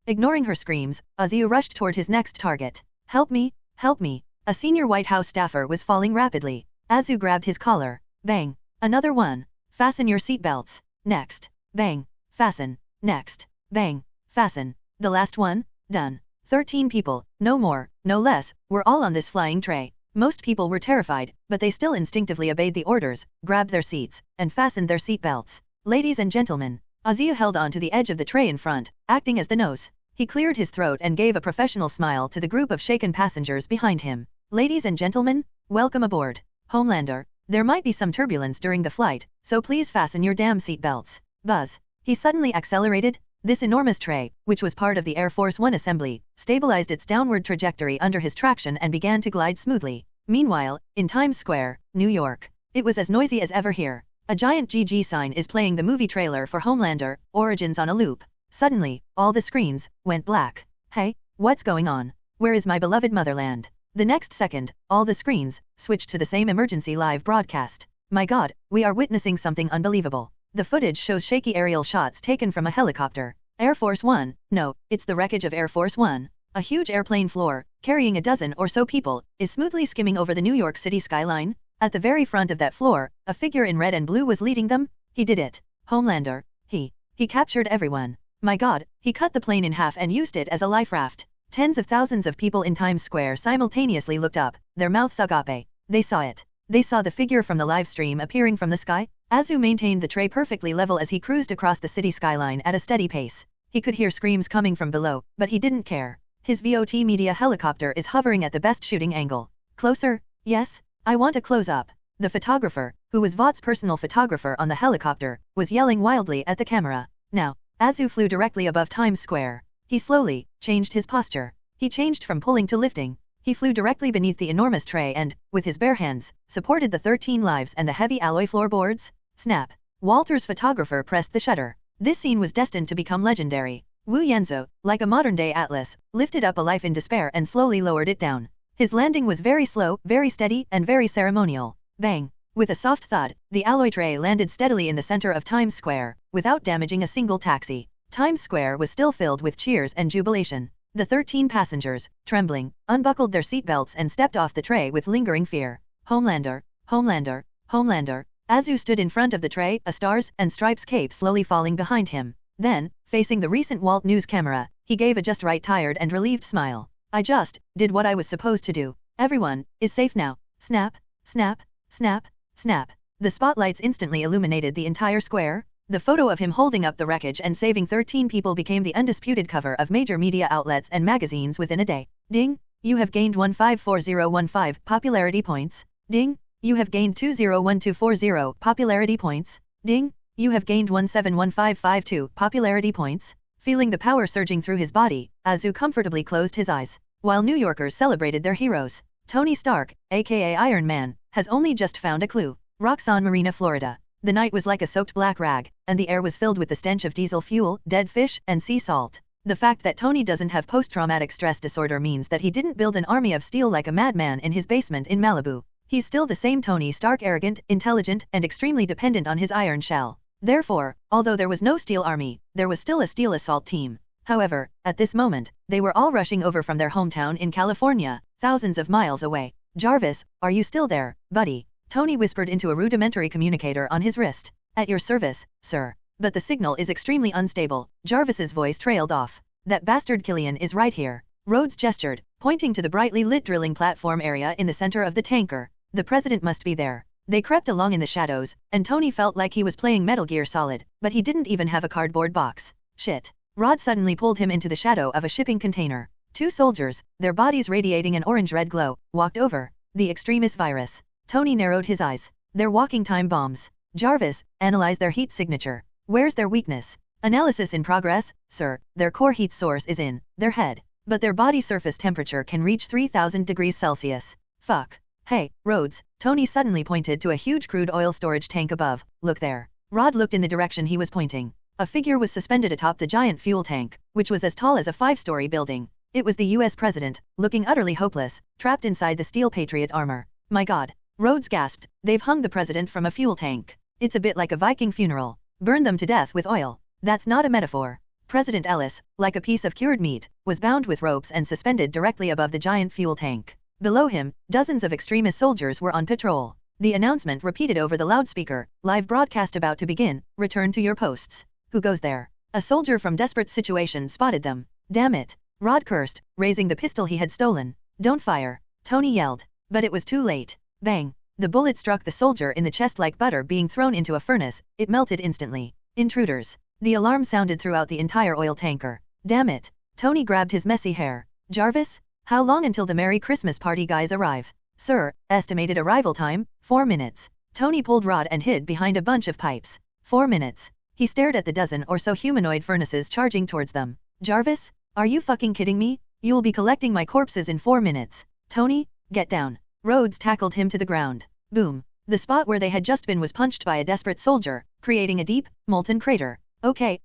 Ignoring her screams, Azio rushed toward his next target. Help me, help me. A senior White House staffer was falling rapidly. Azu grabbed his collar. Bang. Another one. Fasten your seatbelts. Next. Bang. Fasten. Next. Bang. Fasten. The last one. Done. 13 people, no more, no less, were all on this flying tray. Most people were terrified, but they still instinctively obeyed the orders, grabbed their seats, and fastened their seatbelts. Ladies and gentlemen. Azia held on to the edge of the tray in front, acting as the nose. He cleared his throat and gave a professional smile to the group of shaken passengers behind him. Ladies and gentlemen, welcome aboard. Homelander. There might be some turbulence during the flight, so please fasten your damn seatbelts. Buzz. He suddenly accelerated. This enormous tray, which was part of the Air Force One assembly, stabilized its downward trajectory under his traction and began to glide smoothly. Meanwhile, in Times Square, New York, it was as noisy as ever here. A giant GG sign is playing the movie trailer for Homelander, Origins on a loop. Suddenly, all the screens went black. Hey, what's going on? Where is my beloved motherland? The next second, all the screens switched to the same emergency live broadcast. My God, we are witnessing something unbelievable. The footage shows shaky aerial shots taken from a helicopter. Air Force One, no, it's the wreckage of Air Force One. A huge airplane floor, carrying a dozen or so people, is smoothly skimming over the New York City skyline. At the very front of that floor, a figure in red and blue was leading them. He did it. Homelander. He captured everyone. My God, he cut the plane in half and used it as a life raft. Tens of thousands of people in Times Square simultaneously looked up, their mouths agape. They saw it. They saw the figure from the live stream appearing from the sky. Azu maintained the tray perfectly level as he cruised across the city skyline at a steady pace. He could hear screams coming from below, but he didn't care. His VOT media helicopter is hovering at the best shooting angle. Closer? Yes? I want a close-up. The photographer, who was Vought's personal photographer on the helicopter, was yelling wildly at the camera. Now, Azu flew directly above Times Square. He slowly changed his posture. He changed from pulling to lifting. He flew directly beneath the enormous tray and, with his bare hands, supported the 13 lives and the heavy alloy floorboards. Snap. Walter's photographer pressed the shutter. This scene was destined to become legendary. Wu Yanzhou, like a modern-day Atlas, lifted up a life in despair and slowly lowered it down. His landing was very slow, very steady, and very ceremonial. Bang! With a soft thud, the alloy tray landed steadily in the center of Times Square, without damaging a single taxi. Times Square was still filled with cheers and jubilation. The 13 passengers, trembling, unbuckled their seatbelts and stepped off the tray with lingering fear. Homelander, Homelander, Homelander. Azu stood in front of the tray, a stars and stripes cape slowly falling behind him. Then, facing the recent Walt News camera, he gave a just right tired and relieved smile. I just did what I was supposed to do. Everyone is safe now. Snap, snap, snap, snap. The spotlights instantly illuminated the entire square. The photo of him holding up the wreckage and saving 13 people became the undisputed cover of major media outlets and magazines within a day. Ding! You have gained 154015 popularity points. Ding! You have gained 201240 popularity points. Ding! You have gained 171552 popularity points. Feeling the power surging through his body, Azu comfortably closed his eyes. While New Yorkers celebrated their heroes, Tony Stark, aka Iron Man, has only just found a clue. Rocks on Marina, Florida. The night was like a soaked black rag, and the air was filled with the stench of diesel fuel, dead fish, and sea salt. The fact that Tony doesn't have post-traumatic stress disorder means that he didn't build an army of steel like a madman in his basement in Malibu. He's still the same Tony Stark, arrogant, intelligent, and extremely dependent on his iron shell. Therefore, although there was no steel army, there was still a steel assault team. However, at this moment, they were all rushing over from their hometown in California, thousands of miles away. Jarvis, are you still there, buddy? Tony whispered into a rudimentary communicator on his wrist. At your service, sir. But the signal is extremely unstable. Jarvis's voice trailed off. That bastard Killian is right here. Rhodes gestured, pointing to the brightly lit drilling platform area in the center of the tanker. The president must be there. They crept along in the shadows, and Tony felt like he was playing Metal Gear Solid, but he didn't even have a cardboard box. Shit. Rod suddenly pulled him into the shadow of a shipping container. 2 soldiers, their bodies radiating an orange-red glow, walked over. The extremis virus. Tony narrowed his eyes. They're walking time bombs. Jarvis, analyze their heat signature. Where's their weakness? Analysis in progress, sir. Their core heat source is in their head, but their body surface temperature can reach 3000 degrees Celsius. Fuck. Hey, Rhodes. Tony suddenly pointed to a huge crude oil storage tank above. Look there. Rod looked in the direction he was pointing. A figure was suspended atop the giant fuel tank, which was as tall as a 5-story building. It was the US president, looking utterly hopeless, trapped inside the steel Patriot armor. My God. Rhodes gasped. They've hung the president from a fuel tank. It's a bit like a Viking funeral. Burned them to death with oil. That's not a metaphor. President Ellis, like a piece of cured meat, was bound with ropes and suspended directly above the giant fuel tank. Below him, dozens of extremist soldiers were on patrol. The announcement repeated over the loudspeaker, live broadcast about to begin, return to your posts. Who goes there? A soldier from Desperate Situation spotted them. Damn it. Rod cursed, raising the pistol he had stolen. Don't fire. Tony yelled. But it was too late. Bang. The bullet struck the soldier in the chest like butter being thrown into a furnace. It melted instantly. Intruders. The alarm sounded throughout the entire oil tanker. Damn it. Tony grabbed his messy hair. Jarvis? How long until the Merry Christmas party guys arrive? Sir, estimated arrival time, 4 minutes. Tony pulled Rod and hid behind a bunch of pipes. 4 minutes. He stared at the dozen or so humanoid furnaces charging towards them. Jarvis? Are you fucking kidding me? You'll be collecting my corpses in 4 minutes. Tony, get down. Rhodes tackled him to the ground. Boom. The spot where they had just been was punched by a desperate soldier, creating a deep, molten crater. Okay.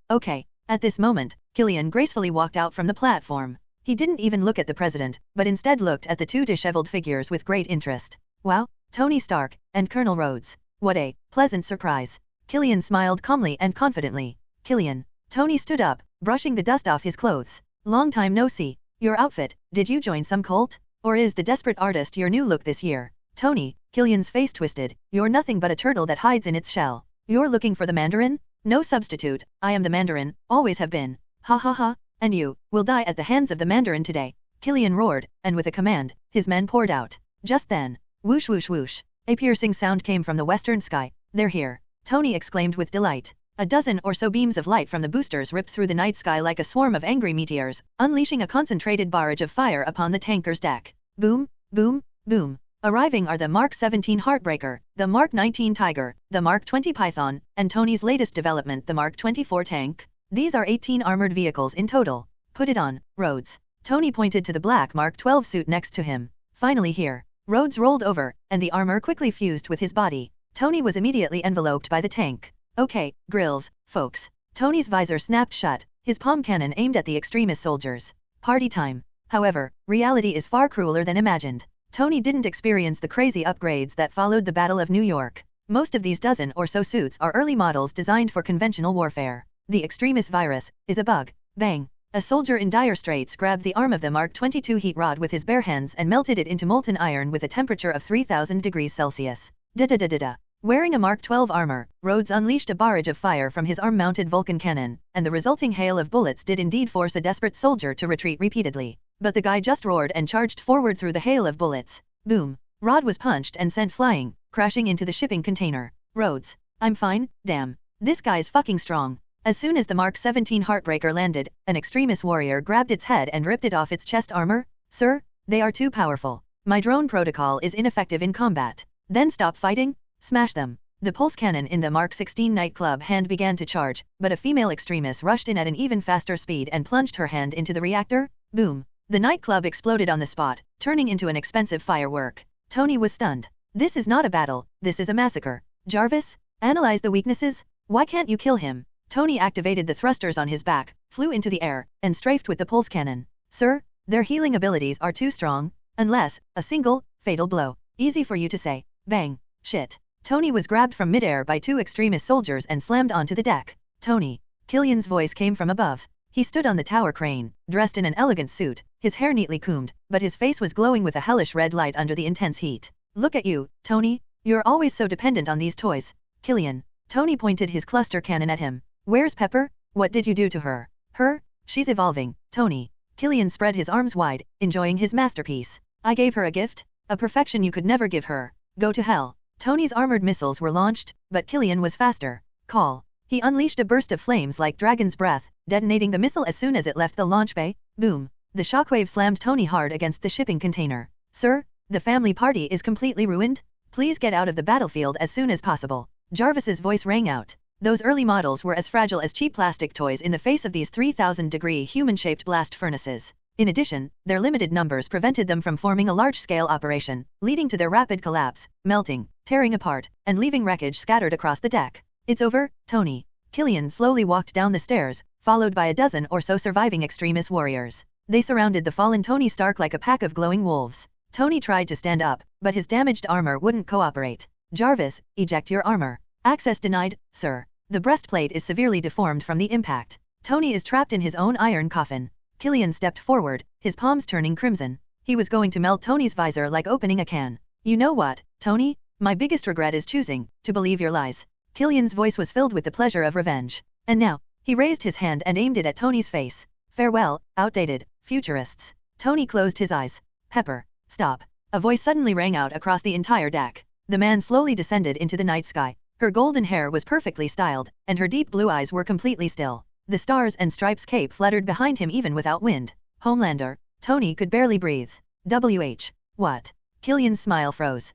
At this moment, Killian gracefully walked out from the platform. He didn't even look at the president, but instead looked at the 2 disheveled figures with great interest. Wow, Tony Stark, and Colonel Rhodes. What a pleasant surprise. Killian smiled calmly and confidently. Killian. Tony stood up, brushing the dust off his clothes. Long time no see. Your outfit, did you join some cult? Or is the desperate artist your new look this year? Tony, Killian's face twisted. You're nothing but a turtle that hides in its shell. You're looking for the Mandarin? No substitute. I am the Mandarin, always have been. Ha ha ha. And you will die at the hands of the Mandarin today. Killian roared, and with a command, his men poured out. Just then, whoosh whoosh whoosh, a piercing sound came from the western sky. They're here. Tony exclaimed with delight. A dozen or so beams of light from the boosters ripped through the night sky like a swarm of angry meteors, unleashing a concentrated barrage of fire upon the tanker's deck. Boom, boom, boom. Arriving are the Mark 17 Heartbreaker, the Mark 19 Tiger, the Mark 20 Python, and Tony's latest development, the Mark 24 tank. These are 18 armored vehicles in total. Put it on, Rhodes. Tony pointed to the black Mark 12 suit next to him. Finally here. Rhodes rolled over, and the armor quickly fused with his body. Tony was immediately enveloped by the tank. Okay, grills, folks. Tony's visor snapped shut, his palm cannon aimed at the extremist soldiers. Party time. However, reality is far crueler than imagined. Tony didn't experience the crazy upgrades that followed the Battle of New York. Most of these dozen or so suits are early models designed for conventional warfare. The extremist virus is a bug. Bang! A soldier in dire straits grabbed the arm of the Mark 22 heat rod with his bare hands and melted it into molten iron with a temperature of 3000 degrees Celsius. Da-da-da-da-da. Wearing a Mark 12 armor, Rhodes unleashed a barrage of fire from his arm-mounted Vulcan cannon, and the resulting hail of bullets did indeed force a desperate soldier to retreat repeatedly. But the guy just roared and charged forward through the hail of bullets. Boom. Rod was punched and sent flying, crashing into the shipping container. Rhodes. I'm fine, damn. This guy's fucking strong. As soon as the Mark 17 Heartbreaker landed, an extremist warrior grabbed its head and ripped it off its chest armor. Sir, they are too powerful. My drone protocol is ineffective in combat. Then stop fighting? Smash them. The pulse cannon in the Mark 16 nightclub hand began to charge, but a female extremist rushed in at an even faster speed and plunged her hand into the reactor. Boom. The nightclub exploded on the spot, turning into an expensive firework. Tony was stunned. This is not a battle, this is a massacre. Jarvis, analyze the weaknesses. Why can't you kill him? Tony activated the thrusters on his back, flew into the air, and strafed with the pulse cannon. Sir, their healing abilities are too strong. Unless, a single, fatal blow. Easy for you to say. Bang. Shit. Tony was grabbed from midair by two extremist soldiers and slammed onto the deck. Tony. Killian's voice came from above. He stood on the tower crane, dressed in an elegant suit, his hair neatly combed, but his face was glowing with a hellish red light under the intense heat. Look at you, Tony. You're always so dependent on these toys. Killian. Tony pointed his cluster cannon at him. Where's Pepper? What did you do to her? Her? She's evolving, Tony. Killian spread his arms wide, enjoying his masterpiece. I gave her a gift? A perfection you could never give her. Go to hell. Tony's armored missiles were launched, but Killian was faster. Call. He unleashed a burst of flames like dragon's breath, detonating the missile as soon as it left the launch bay. Boom. The shockwave slammed Tony hard against the shipping container. Sir, the family party is completely ruined. Please get out of the battlefield as soon as possible. Jarvis's voice rang out. Those early models were as fragile as cheap plastic toys in the face of these 3,000-degree human-shaped blast furnaces. In addition, their limited numbers prevented them from forming a large-scale operation, leading to their rapid collapse, melting, tearing apart, and leaving wreckage scattered across the deck. It's over, Tony. Killian slowly walked down the stairs, followed by a dozen or so surviving extremist warriors. They surrounded the fallen Tony Stark like a pack of glowing wolves. Tony tried to stand up, but his damaged armor wouldn't cooperate. Jarvis, eject your armor. Access denied, sir. The breastplate is severely deformed from the impact. Tony is trapped in his own iron coffin. Killian stepped forward, his palms turning crimson. He was going to melt Tony's visor like opening a can. You know what, Tony? My biggest regret is choosing to believe your lies. Killian's voice was filled with the pleasure of revenge. And now, he raised his hand and aimed it at Tony's face. Farewell, outdated futurists. Tony closed his eyes. Pepper, stop. A voice suddenly rang out across the entire deck. The man slowly descended into the night sky. Her golden hair was perfectly styled, and her deep blue eyes were completely still. The stars and stripes cape fluttered behind him even without wind. Homelander. Tony could barely breathe. WH. What? Killian's smile froze.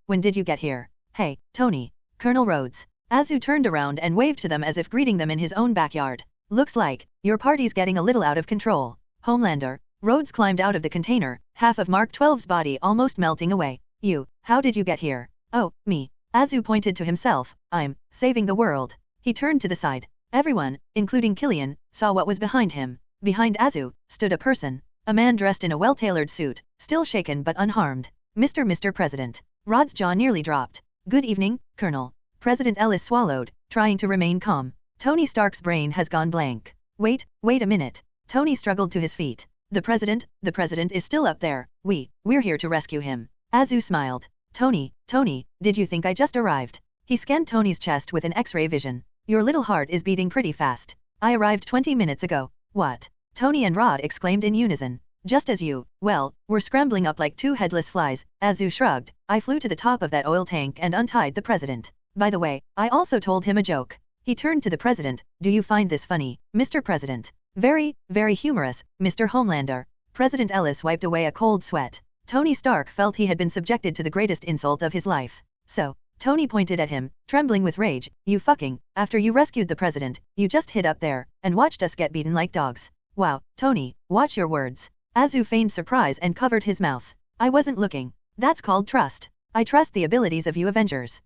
When did you get here? Hey, Tony. Colonel Rhodes. Azu turned around and waved to them as if greeting them in his own backyard. Looks like, your party's getting a little out of control. Homelander. Rhodes climbed out of the container, half of Mark 12's body almost melting away. How did you get here? Oh, me. Azu pointed to himself. I'm saving the world. He turned to the side. Everyone, including Killian, saw what was behind him. Behind Azu stood a person. A man dressed in a well-tailored suit, still shaken but unharmed. Mr. President. Rod's jaw nearly dropped. Good evening, Colonel. President Ellis swallowed, trying to remain calm. Tony Stark's brain has gone blank. Wait a minute. Tony struggled to his feet. The president is still up there. We're here to rescue him. Azu smiled. Tony, did you think I just arrived? He scanned Tony's chest with an X-ray vision. Your little heart is beating pretty fast. I arrived 20 minutes ago. What? Tony and Rod exclaimed in unison. Just as you, we're scrambling up like two headless flies. Azu shrugged. I flew to the top of that oil tank and untied the president. By the way, I also told him a joke. He turned to the president. Do you find this funny, Mr. President? Very, very humorous, Mr. Homelander. President Ellis wiped away a cold sweat. Tony Stark felt he had been subjected to the greatest insult of his life. So, Tony pointed at him, trembling with rage. After you rescued the president, you just hid up there, and watched us get beaten like dogs. Wow, Tony, watch your words. Azu feigned surprise and covered his mouth. I wasn't looking. That's called trust. I trust the abilities of you Avengers.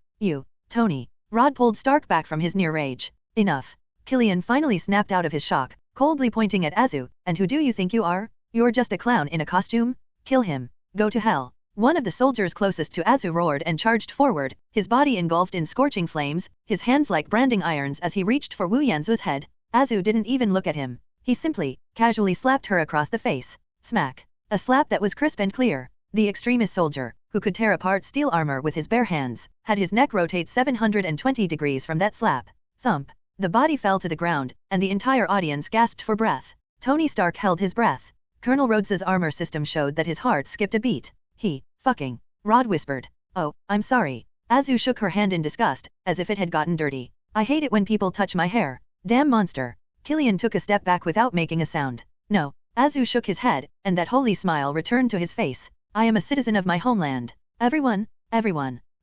Tony. Rod pulled Stark back from his near rage. Enough. Killian finally snapped out of his shock. coldly pointing at Azu, and who do you think you are? You're just a clown in a costume? Kill him. Go to hell. One of the soldiers closest to Azu roared and charged forward, his body engulfed in scorching flames, his hands like branding irons as he reached for Wu Yanzu's head. Azu didn't even look at him. He simply, casually slapped her across the face. Smack. A slap that was crisp and clear. The extremist soldier, who could tear apart steel armor with his bare hands, had his neck rotate 720 degrees from that slap. Thump. The body fell to the ground, and the entire audience gasped for breath. Tony Stark held his breath. Colonel Rhodes's armor system showed that his heart skipped a beat. Rod whispered. Oh, I'm sorry. Azu shook her hand in disgust, as if it had gotten dirty. I hate it when people touch my hair. Damn monster. Killian took a step back without making a sound. No. Azu shook his head, and that holy smile returned to his face. I am a citizen of my homeland. Everyone.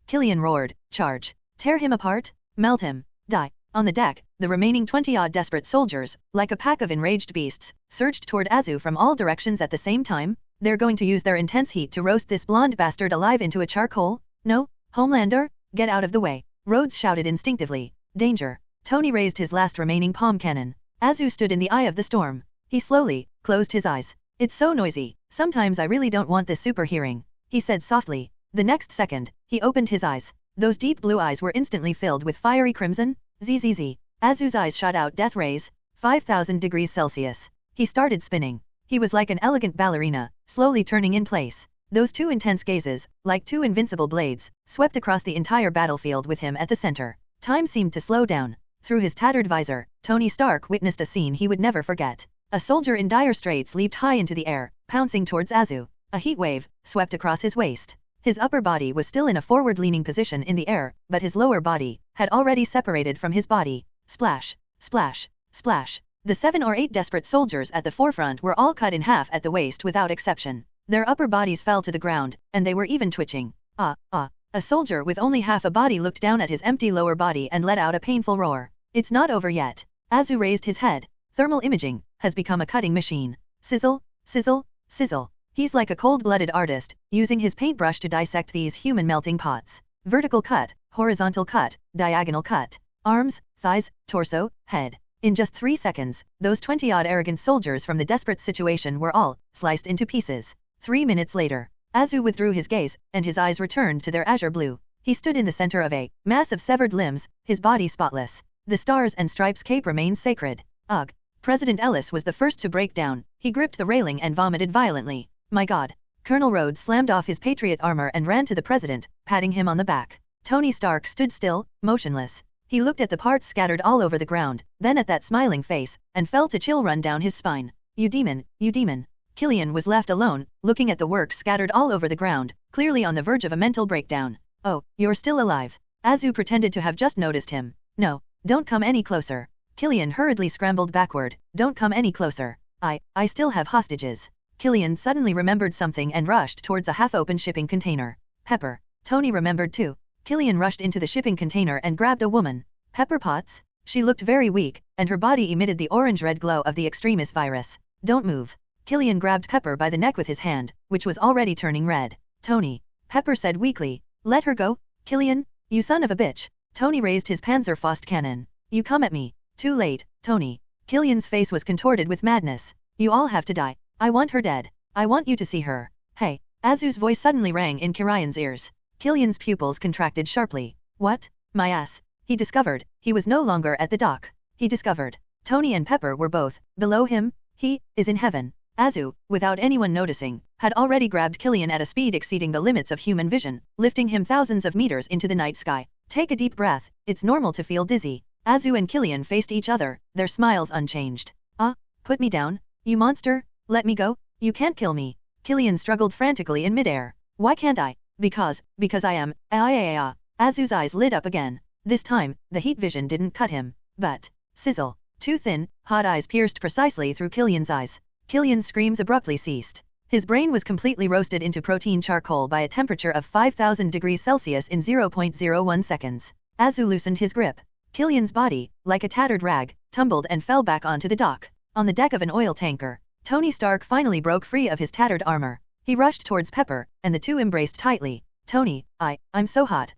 Killian roared, charge. Tear him apart. Melt him. Die. On the deck, the remaining 20-odd desperate soldiers, like a pack of enraged beasts, surged toward Azu from all directions at the same time. They're going to use their intense heat to roast this blonde bastard alive into a charcoal? No? Homelander? Get out of the way. Rhodes shouted instinctively. Danger. Tony raised his last remaining palm cannon. Azu stood in the eye of the storm. He slowly closed his eyes. It's so noisy. Sometimes I really don't want this super hearing, he said softly. The next second, he opened his eyes. Those deep blue eyes were instantly filled with fiery crimson. Zzz. Azu's eyes shot out death rays. 5,000 degrees Celsius. He started spinning. He was like an elegant ballerina, slowly turning in place. Those two intense gazes, like two invincible blades, swept across the entire battlefield with him at the center. Time seemed to slow down. Through his tattered visor, Tony Stark witnessed a scene he would never forget. A soldier in dire straits leaped high into the air, pouncing towards Azu. A heat wave swept across his waist. His upper body was still in a forward-leaning position in the air, but his lower body had already separated from his body. Splash, splash, splash. The 7 or 8 desperate soldiers at the forefront were all cut in half at the waist without exception. Their upper bodies fell to the ground, and they were even twitching. A soldier with only half a body looked down at his empty lower body and let out a painful roar. It's not over yet. Azu raised his head. Thermal imaging has become a cutting machine. Sizzle, sizzle, sizzle. He's like a cold-blooded artist, using his paintbrush to dissect these human melting pots. Vertical cut, horizontal cut, diagonal cut. Arms, thighs, torso, head. In just 3 seconds, those 20-odd arrogant soldiers from the desperate situation were all sliced into pieces. 3 minutes later, Azu withdrew his gaze, and his eyes returned to their azure blue. He stood in the center of a mass of severed limbs, his body spotless. The stars and stripes cape remained sacred. Ugh. President Ellis was the first to break down. He gripped the railing and vomited violently. My God. Colonel Rhodes slammed off his Patriot armor and ran to the president, patting him on the back. Tony Stark stood still, motionless. He looked at the parts scattered all over the ground, then at that smiling face, and felt a chill run down his spine. You demon, you demon. Killian was left alone, looking at the works scattered all over the ground, clearly on the verge of a mental breakdown. Oh, you're still alive. Azu pretended to have just noticed him. No, don't come any closer. Killian hurriedly scrambled backward. Don't come any closer. I still have hostages. Killian suddenly remembered something and rushed towards a half-open shipping container. Pepper. Tony remembered too. Killian rushed into the shipping container and grabbed a woman. Pepper Potts? She looked very weak, and her body emitted the orange-red glow of the extremis virus. Don't move. Killian grabbed Pepper by the neck with his hand, which was already turning red. Tony. Pepper said weakly. Let her go. Killian, you son of a bitch. Tony raised his Panzerfaust cannon. You come at me. Too late, Tony. Killian's face was contorted with madness. You all have to die. I want her dead. I want you to see her. Hey. Azu's voice suddenly rang in Kirian's ears. Killian's pupils contracted sharply. What? My ass. He discovered, he was no longer at the dock. He discovered, Tony and Pepper were both, below him. He is in heaven. Azu, without anyone noticing, had already grabbed Killian at a speed exceeding the limits of human vision, lifting him thousands of meters into the night sky. Take a deep breath, it's normal to feel dizzy. Azu and Killian faced each other, their smiles unchanged. Put me down, you monster, let me go, you can't kill me. Killian struggled frantically in midair. Why can't I? Because I am, Azu's eyes lit up again. This time, the heat vision didn't cut him. But, sizzle. Two thin, hot eyes pierced precisely through Killian's eyes. Killian's screams abruptly ceased. His brain was completely roasted into protein charcoal by a temperature of 5,000 degrees Celsius in 0.01 seconds. Azu loosened his grip. Killian's body, like a tattered rag, tumbled and fell back onto the dock. On the deck of an oil tanker, Tony Stark finally broke free of his tattered armor. He rushed towards Pepper, and the two embraced tightly. Tony, I'm so hot,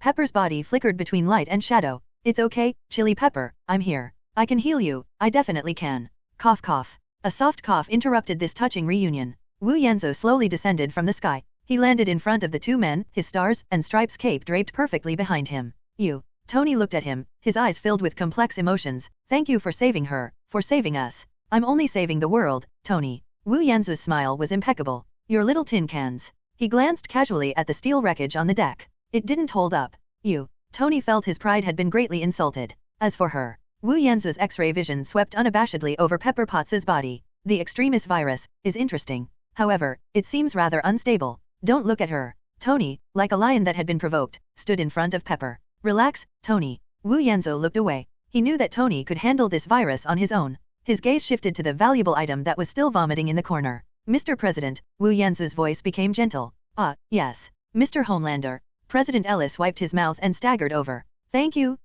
Pepper's body flickered between light and shadow. It's okay, Chili Pepper, I'm here. I can heal you, I definitely can. Cough cough. A soft cough interrupted this touching reunion. Wu Yanzhou slowly descended from the sky. He landed in front of the two men, his stars and stripes cape draped perfectly behind him. You. Tony looked at him, his eyes filled with complex emotions. Thank you for saving her, for saving us. I'm only saving the world, Tony. Wu Yanzhou's smile was impeccable. Your little tin cans. He glanced casually at the steel wreckage on the deck. It didn't hold up. You. Tony felt his pride had been greatly insulted. As for her, Wu Yanzhou's X-ray vision swept unabashedly over Pepper Potts' body. The extremis virus is interesting. However, it seems rather unstable. Don't look at her. Tony, like a lion that had been provoked, stood in front of Pepper. Relax, Tony. Wu Yanzhou looked away. He knew that Tony could handle this virus on his own. His gaze shifted to the valuable item that was still vomiting in the corner. Mr. President, Wu Yanzhou's voice became gentle. Ah, yes. Mr. Homelander. President Ellis wiped his mouth and staggered over. Thank you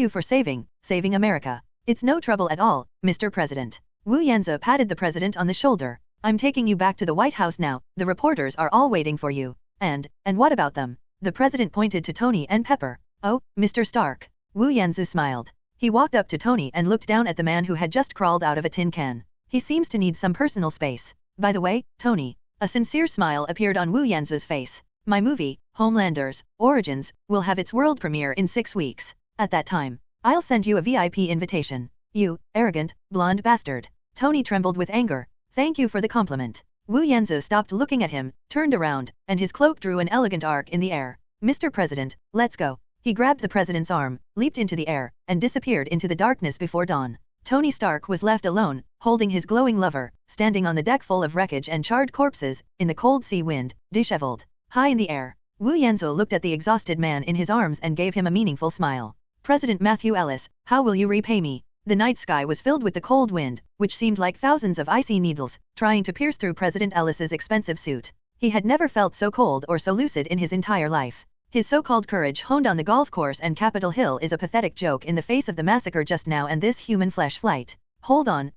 for saving America. It's no trouble at all, Mr. President. Wu Yanzhou patted the president on the shoulder. I'm taking you back to the White House now, the reporters are all waiting for you. And what about them? The president pointed to Tony and Pepper. Oh, Mr. Stark. Wu Yanzhou smiled. He walked up to Tony and looked down at the man who had just crawled out of a tin can. He seems to need some personal space. By the way, Tony. A sincere smile appeared on Wu Yanzhou's face. My movie, Homelander's Origins, will have its world premiere in 6 weeks. At that time, I'll send you a VIP invitation. You, arrogant, blonde bastard. Tony trembled with anger. Thank you for the compliment. Wu Yanzhou stopped looking at him, turned around, and his cloak drew an elegant arc in the air. Mr. President, let's go. He grabbed the president's arm, leaped into the air, and disappeared into the darkness before dawn. Tony Stark was left alone, holding his glowing lover, standing on the deck full of wreckage and charred corpses, in the cold sea wind, disheveled. High in the air, Wu Yanzhou looked at the exhausted man in his arms and gave him a meaningful smile. President Matthew Ellis, how will you repay me? The night sky was filled with the cold wind, which seemed like thousands of icy needles, trying to pierce through President Ellis's expensive suit. He had never felt so cold or so lucid in his entire life. His so-called courage honed on the golf course and Capitol Hill is a pathetic joke in the face of the massacre just now and this human flesh flight. Hold on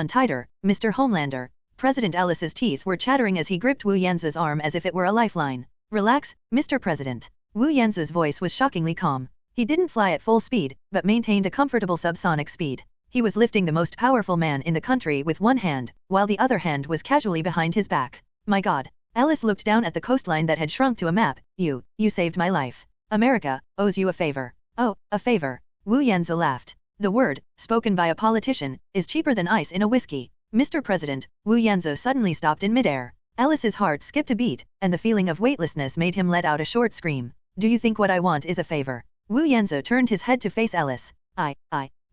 tighter, Mr. Homelander. President Ellis's teeth were chattering as he gripped Wu Yanzhou's arm as if it were a lifeline. Relax, Mr. President. Wu Yanzhou's voice was shockingly calm. He didn't fly at full speed, but maintained a comfortable subsonic speed. He was lifting the most powerful man in the country with one hand, while the other hand was casually behind his back. My God. Ellis looked down at the coastline that had shrunk to a map. You saved my life. America owes you a favor. Oh, a favor. Wu Yanzhou laughed. The word, spoken by a politician, is cheaper than ice in a whiskey. Mr. President, Wu Yanzhou suddenly stopped in midair. Ellis's heart skipped a beat, and the feeling of weightlessness made him let out a short scream. Do you think what I want is a favor? Wu Yanzhou turned his head to face Ellis. I.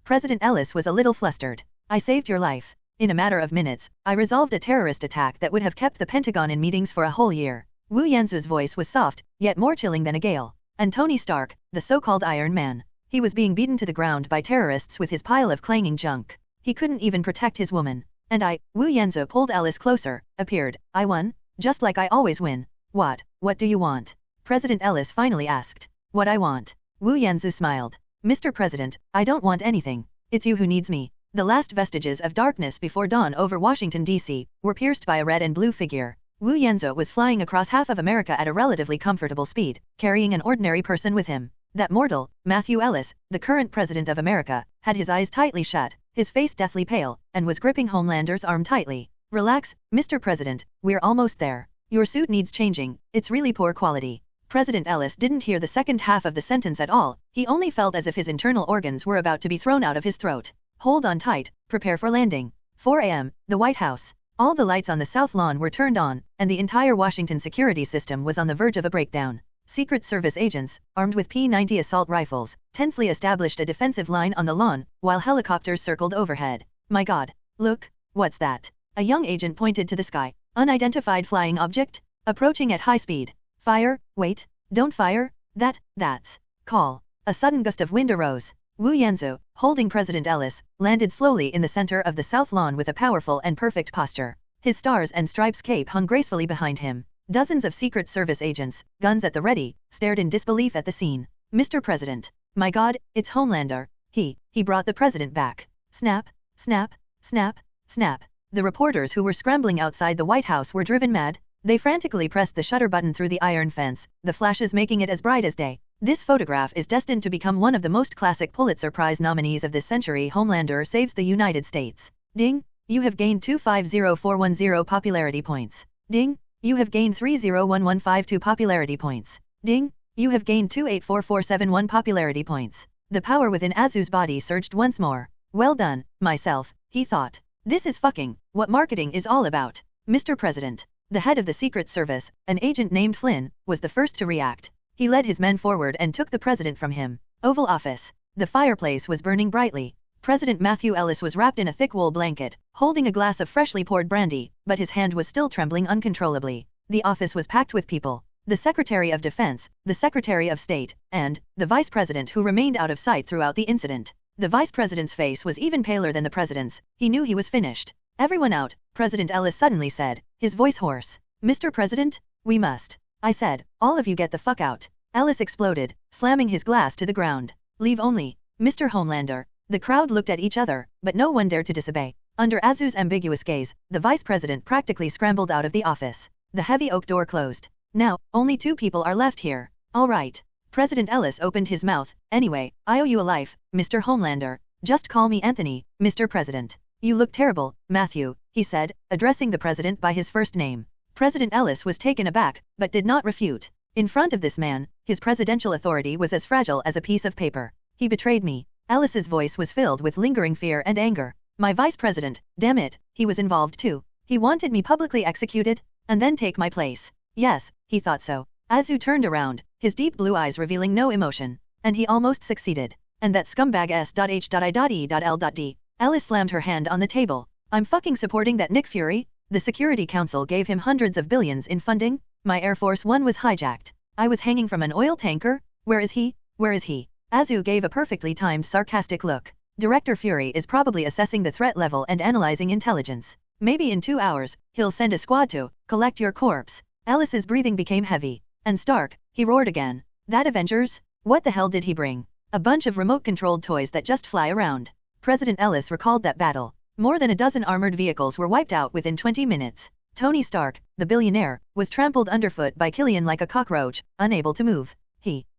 President Ellis was a little flustered. I saved your life. In a matter of minutes, I resolved a terrorist attack that would have kept the Pentagon in meetings for a whole year. Wu Yanzhou's voice was soft, yet more chilling than a gale. And Tony Stark, the so-called Iron Man. He was being beaten to the ground by terrorists with his pile of clanging junk. He couldn't even protect his woman. And Wu Yanzhou pulled Ellis closer, appeared. I won? Just like I always win. What do you want? President Ellis finally asked. What I want. Wu Yanzhou smiled. Mr. President, I don't want anything. It's you who needs me. The last vestiges of darkness before dawn over Washington, D.C., were pierced by a red and blue figure. Wu Yanzhou was flying across half of America at a relatively comfortable speed, carrying an ordinary person with him. That mortal, Matthew Ellis, the current president of America, had his eyes tightly shut, his face deathly pale, and was gripping Homelander's arm tightly. Relax, Mr. President, we're almost there. Your suit needs changing, it's really poor quality. President Ellis didn't hear the second half of the sentence at all, he only felt as if his internal organs were about to be thrown out of his throat. Hold on tight, prepare for landing. 4 a.m., the White House. All the lights on the South Lawn were turned on, and the entire Washington security system was on the verge of a breakdown. Secret Service agents, armed with P-90 assault rifles, tensely established a defensive line on the lawn, while helicopters circled overhead. My God. Look, what's that? A young agent pointed to the sky. Unidentified flying object? Approaching at high speed. Fire, wait, don't fire, that's. Call. A sudden gust of wind arose. Wu Yanzhou, holding President Ellis, landed slowly in the center of the South Lawn with a powerful and perfect posture. His stars and stripes cape hung gracefully behind him. Dozens of Secret Service agents, guns at the ready, stared in disbelief at the scene. Mr. President. My God, it's Homelander. He brought the president back. Snap, snap, snap, snap. The reporters who were scrambling outside the White House were driven mad. They frantically pressed the shutter button through the iron fence, the flashes making it as bright as day. This photograph is destined to become one of the most classic Pulitzer Prize nominees of this century. Homelander saves the United States. Ding, You have gained 250410 popularity points. Ding. You have gained 301152 popularity points. Ding. You have gained 284471 popularity points. The power within Azu's body surged once more. Well done, myself, he thought. This is fucking what marketing is all about. Mr. President. The head of the Secret Service, an agent named Flynn, was the first to react. He led his men forward and took the president from him. Oval Office. The fireplace was burning brightly. President Matthew Ellis was wrapped in a thick wool blanket, holding a glass of freshly poured brandy, but his hand was still trembling uncontrollably. The office was packed with people. The Secretary of Defense, the Secretary of State, and the Vice President, who remained out of sight throughout the incident. The Vice President's face was even paler than the President's. He knew he was finished. Everyone out, President Ellis suddenly said, his voice hoarse. Mr. President, we must. I said, all of you get the fuck out. Ellis exploded, slamming his glass to the ground. Leave only. Mr. Homelander. The crowd looked at each other, but no one dared to disobey. Under Azu's ambiguous gaze, the Vice President practically scrambled out of the office. The heavy oak door closed. Now, only 2 people are left here. All right. President Ellis opened his mouth. Anyway, I owe you a life, Mr. Homelander. Just call me Anthony, Mr. President. You look terrible, Matthew, he said, addressing the president by his first name. President Ellis was taken aback, but did not refute. In front of this man, his presidential authority was as fragile as a piece of paper. He betrayed me. Ellis's voice was filled with lingering fear and anger. My vice president, damn it, he was involved too. He wanted me publicly executed, and then take my place. Yes, he thought so. Azu turned around, his deep blue eyes revealing no emotion. And he almost succeeded. And that scumbag S.H.I.E.L.D. Ellis slammed her hand on the table. I'm fucking supporting that Nick Fury? The Security Council gave him hundreds of billions in funding? My Air Force One was hijacked. I was hanging from an oil tanker? Where is he? Where is he? Azu gave a perfectly timed sarcastic look. Director Fury is probably assessing the threat level and analyzing intelligence. Maybe in 2 hours, he'll send a squad to collect your corpse. Ellis's breathing became heavy. And Stark, he roared again. That Avengers? What the hell did he bring? A bunch of remote-controlled toys that just fly around. President Ellis recalled that battle. More than a dozen armored vehicles were wiped out within 20 minutes. Tony Stark, the billionaire, was trampled underfoot by Killian like a cockroach, unable to move.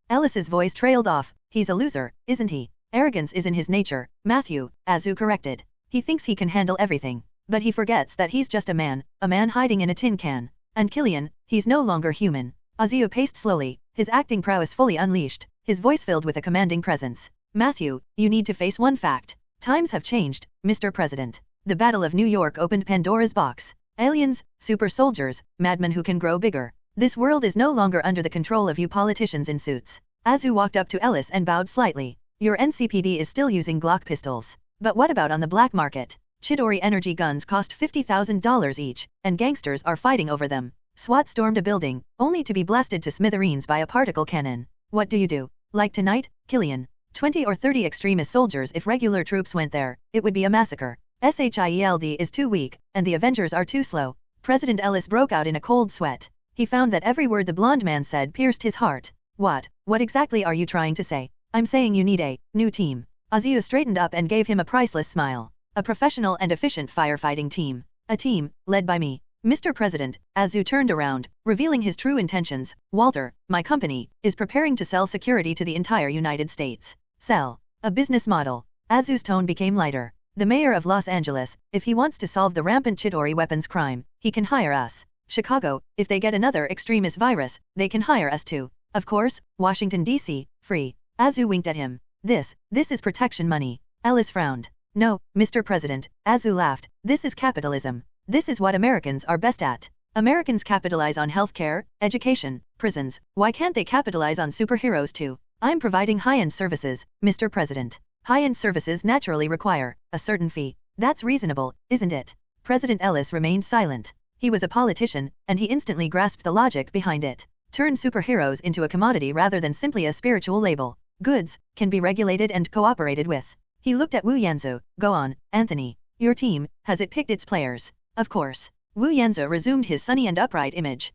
Ellis's voice trailed off. He's a loser, isn't he? Arrogance is in his nature, Matthew, Azu corrected. He thinks he can handle everything. But he forgets that he's just a man hiding in a tin can. And Killian, he's no longer human. Azu paced slowly, his acting prowess fully unleashed, his voice filled with a commanding presence. Matthew, you need to face one fact. Times have changed, Mr. President. The Battle of New York opened Pandora's box. Aliens, super soldiers, madmen who can grow bigger. This world is no longer under the control of you politicians in suits. Azu walked up to Ellis and bowed slightly. Your NCPD is still using Glock pistols. But what about on the black market? Chidori energy guns cost $50,000 each, and gangsters are fighting over them. SWAT stormed a building, only to be blasted to smithereens by a particle cannon. What do you do? Like tonight, Killian? 20 or 30 extremist soldiers. If regular troops went there, it would be a massacre. SHIELD is too weak, and the Avengers are too slow. President Ellis broke out in a cold sweat. He found that every word the blonde man said pierced his heart. What exactly are you trying to say? I'm saying you need a new team. Azu straightened up and gave him a priceless smile. A professional and efficient firefighting team. A team, led by me. Mr. President, Azu turned around, revealing his true intentions. Walter, my company, is preparing to sell security to the entire United States. Sell. A business model. Azu's tone became lighter. The mayor of Los Angeles, if he wants to solve the rampant Chidori weapons crime, he can hire us. Chicago, if they get another extremist virus, they can hire us too. Of course, Washington, D.C., free. Azu winked at him. This is protection money. Ellis frowned. No, Mr. President, Azu laughed. This is capitalism. This is what Americans are best at. Americans capitalize on healthcare, education, prisons. Why can't they capitalize on superheroes too? I'm providing high-end services, Mr. President. High-end services naturally require a certain fee. That's reasonable, isn't it? President Ellis remained silent. He was a politician, and he instantly grasped the logic behind it. Turn superheroes into a commodity rather than simply a spiritual label. Goods can be regulated and cooperated with. He looked at Wu Yanzu. Go on, Anthony. Your team, has it picked its players? Of course. Wu Yanzu resumed his sunny and upright image.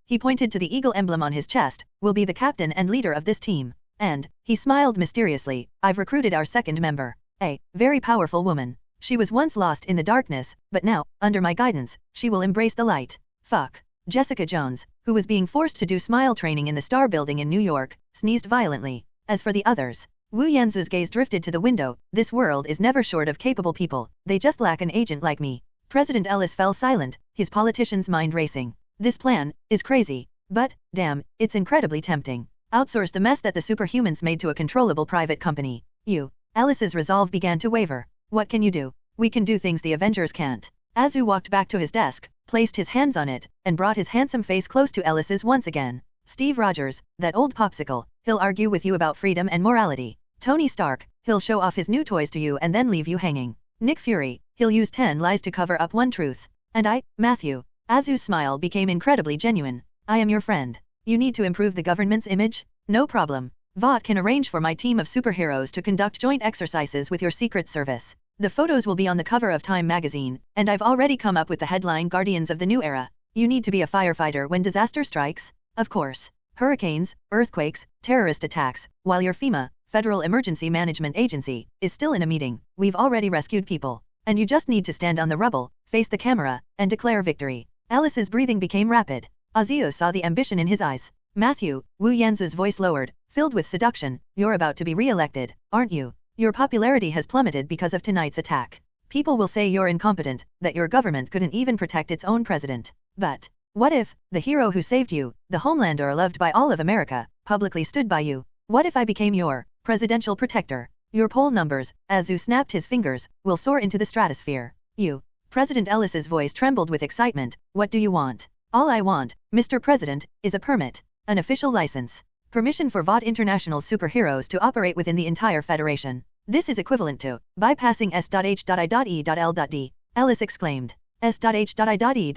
He pointed to the eagle emblem on his chest, will be the captain and leader of this team. And, he smiled mysteriously, I've recruited our second member. A very powerful woman. She was once lost in the darkness, but now, under my guidance, she will embrace the light. Fuck. Jessica Jones, who was being forced to do smile training in the Star Building in New York, sneezed violently. As for the others, Wu Yanzu's gaze drifted to the window. This world is never short of capable people, they just lack an agent like me. President Ellis fell silent, his politician's mind racing. This plan is crazy, but, damn, it's incredibly tempting. Outsource the mess that the superhumans made to a controllable private company. Alice's resolve began to waver. What can you do? We can do things the Avengers can't. Azu walked back to his desk, placed his hands on it, and brought his handsome face close to Alice's once again. Steve Rogers, that old popsicle, he'll argue with you about freedom and morality. Tony Stark, he'll show off his new toys to you and then leave you hanging. Nick Fury, he'll use 10 lies to cover up one truth. And I, Matthew. Azu's smile became incredibly genuine. I am your friend. You need to improve the government's image? No problem. Vought can arrange for my team of superheroes to conduct joint exercises with your secret service. The photos will be on the cover of Time magazine, and I've already come up with the headline Guardians of the New Era. You need to be a firefighter when disaster strikes? Of course. Hurricanes, earthquakes, terrorist attacks, while your FEMA, Federal Emergency Management Agency, is still in a meeting. We've already rescued people. And you just need to stand on the rubble, face the camera, and declare victory. Alice's breathing became rapid. Azio saw the ambition in his eyes. Matthew, Wu Yanzu's voice lowered, filled with seduction, you're about to be re-elected, aren't you? Your popularity has plummeted because of tonight's attack. People will say you're incompetent, that your government couldn't even protect its own president. But what if the hero who saved you, the Homelander loved by all of America, publicly stood by you? What if I became your presidential protector? Your poll numbers, Azu snapped his fingers, will soar into the stratosphere. President Ellis's voice trembled with excitement. What do you want? All I want, Mr. President, is a permit. An official license. Permission for Vought International's superheroes to operate within the entire Federation. This is equivalent to bypassing S.H.I.E.L.D. Ellis exclaimed. S.H.I.E.L.D.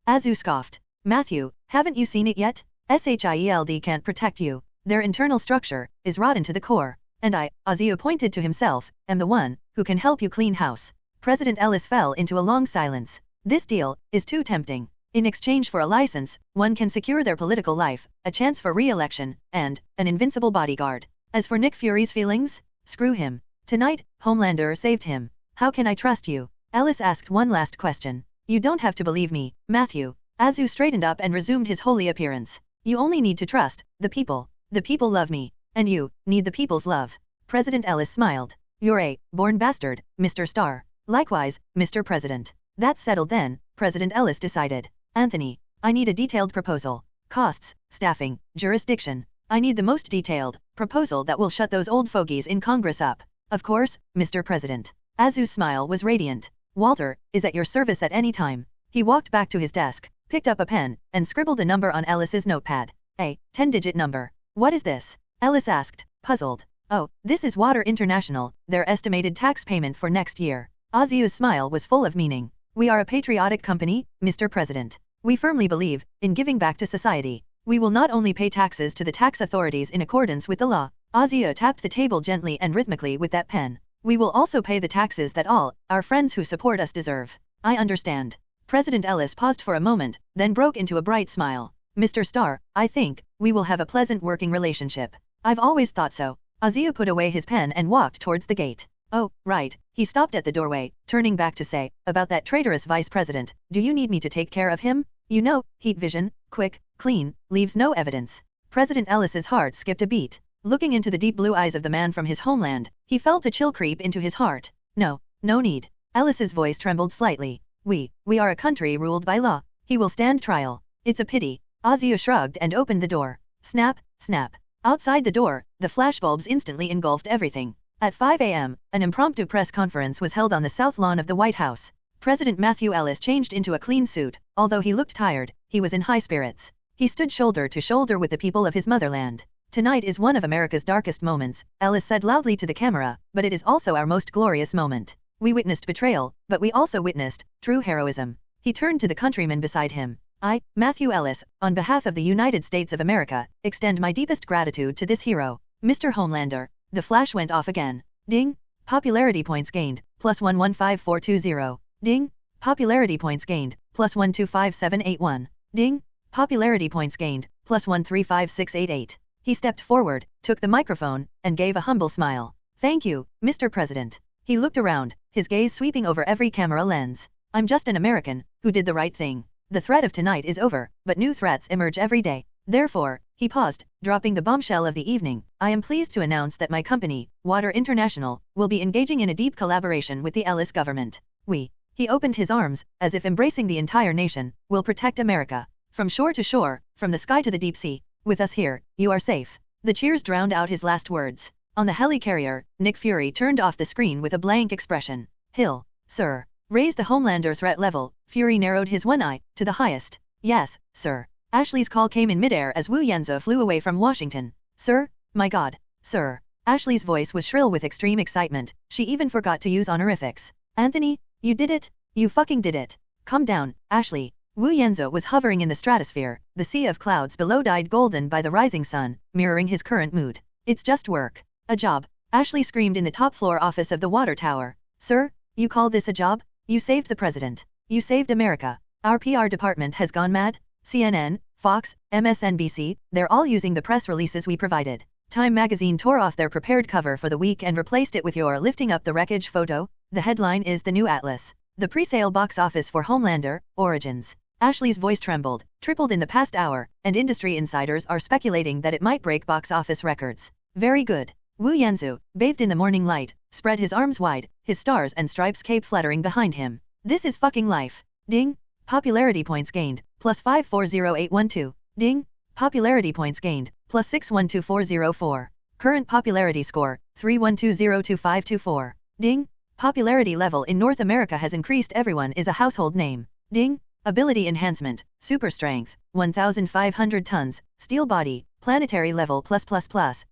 Azu scoffed. Matthew, haven't you seen it yet? SHIELD can't protect you. Their internal structure is rotten to the core. And I, Azio pointed to himself, am the one who can help you clean house. President Ellis fell into a long silence. This deal is too tempting. In exchange for a license, one can secure their political life, a chance for re-election, and an invincible bodyguard. As for Nick Fury's feelings, screw him. Tonight, Homelander saved him. How can I trust you? Ellis asked one last question. You don't have to believe me, Matthew. Azu straightened up and resumed his holy appearance. You only need to trust the people. The people love me, and you need the people's love. President Ellis smiled. You're a born bastard, Mr. Starr. Likewise, Mr. President. That's settled then, President Ellis decided. Anthony, I need a detailed proposal. Costs, staffing, jurisdiction. I need the most detailed proposal that will shut those old fogies in Congress up. Of course, Mr. President. Azu's smile was radiant. Walter is at your service at any time. He walked back to his desk, picked up a pen, and scribbled a number on Ellis's notepad. A 10-digit number. What is this? Ellis asked, puzzled. Oh, this is Water International, their estimated tax payment for next year. Azu's smile was full of meaning. We are a patriotic company, Mr. President. We firmly believe in giving back to society. We will not only pay taxes to the tax authorities in accordance with the law. Azio tapped the table gently and rhythmically with that pen. We will also pay the taxes that all our friends who support us deserve. I understand. President Ellis paused for a moment, then broke into a bright smile. Mr. Starr, I think we will have a pleasant working relationship. I've always thought so. Azio put away his pen and walked towards the gate. Oh, right. He stopped at the doorway, turning back to say, about that traitorous vice president, do you need me to take care of him? You know, heat vision, quick, clean, leaves no evidence. President Ellis's heart skipped a beat. Looking into the deep blue eyes of the man from his homeland, he felt a chill creep into his heart. No need. Ellis's voice trembled slightly. We are a country ruled by law. He will stand trial. It's a pity. Azio shrugged and opened the door. Snap, snap. Outside the door, the flashbulbs instantly engulfed everything. At 5 a.m., an impromptu press conference was held on the south lawn of the White House. President Matthew Ellis changed into a clean suit. Although he looked tired, he was in high spirits. He stood shoulder to shoulder with the people of his motherland. Tonight is one of America's darkest moments, Ellis said loudly to the camera, but it is also our most glorious moment. We witnessed betrayal, but we also witnessed true heroism. He turned to the countryman beside him. I, Matthew Ellis, on behalf of the United States of America, extend my deepest gratitude to this hero, Mr. Homelander. The flash went off again. Ding! Popularity points gained, plus 115420. Ding! Popularity points gained, plus 125781. Ding! Popularity points gained, plus 135688. He stepped forward, took the microphone, and gave a humble smile. Thank you, Mr. President. He looked around, his gaze sweeping over every camera lens. I'm just an American, who did the right thing. The threat of tonight is over, but new threats emerge every day. Therefore, He paused, dropping the bombshell of the evening. I am pleased to announce that my company, Water International, will be engaging in a deep collaboration with the Ellis government. We. He opened his arms, as if embracing the entire nation, will protect America. From shore to shore, from the sky to the deep sea. With us here, you are safe. The cheers drowned out his last words. On the helicarrier, Nick Fury turned off the screen with a blank expression. Hill, sir. Raise the Homelander threat level. Fury narrowed his one eye, to the highest. Yes, sir. Ashley's call came in midair as Wu Yanzi flew away from Washington. Sir? My God. Sir. Ashley's voice was shrill with extreme excitement. She even forgot to use honorifics. Anthony? You did it? You fucking did it. Calm down, Ashley. Wu Yanzi was hovering in the stratosphere, the sea of clouds below dyed golden by the rising sun, mirroring his current mood. It's just work. A job. Ashley screamed in the top floor office of the water tower. Sir? You call this a job? You saved the president. You saved America. Our PR department has gone mad? CNN, Fox, MSNBC, they're all using the press releases we provided. Time magazine tore off their prepared cover for the week and replaced it with your lifting up the wreckage photo. The headline is The New Atlas. The pre-sale box office for Homelander, Origins. Ashley's voice trembled, tripled in the past hour, and industry insiders are speculating that it might break box office records. Very good. Wu Yanzi, bathed in the morning light, spread his arms wide, his stars and stripes cape fluttering behind him. This is fucking life. Ding. Popularity points gained, plus 540812. Ding. Popularity points gained, plus 612404. Current popularity score, 31202524. Ding. Popularity level in North America has increased. Everyone is a household name. Ding. Ability enhancement, super strength, 1,500 tons, steel body, planetary level plus,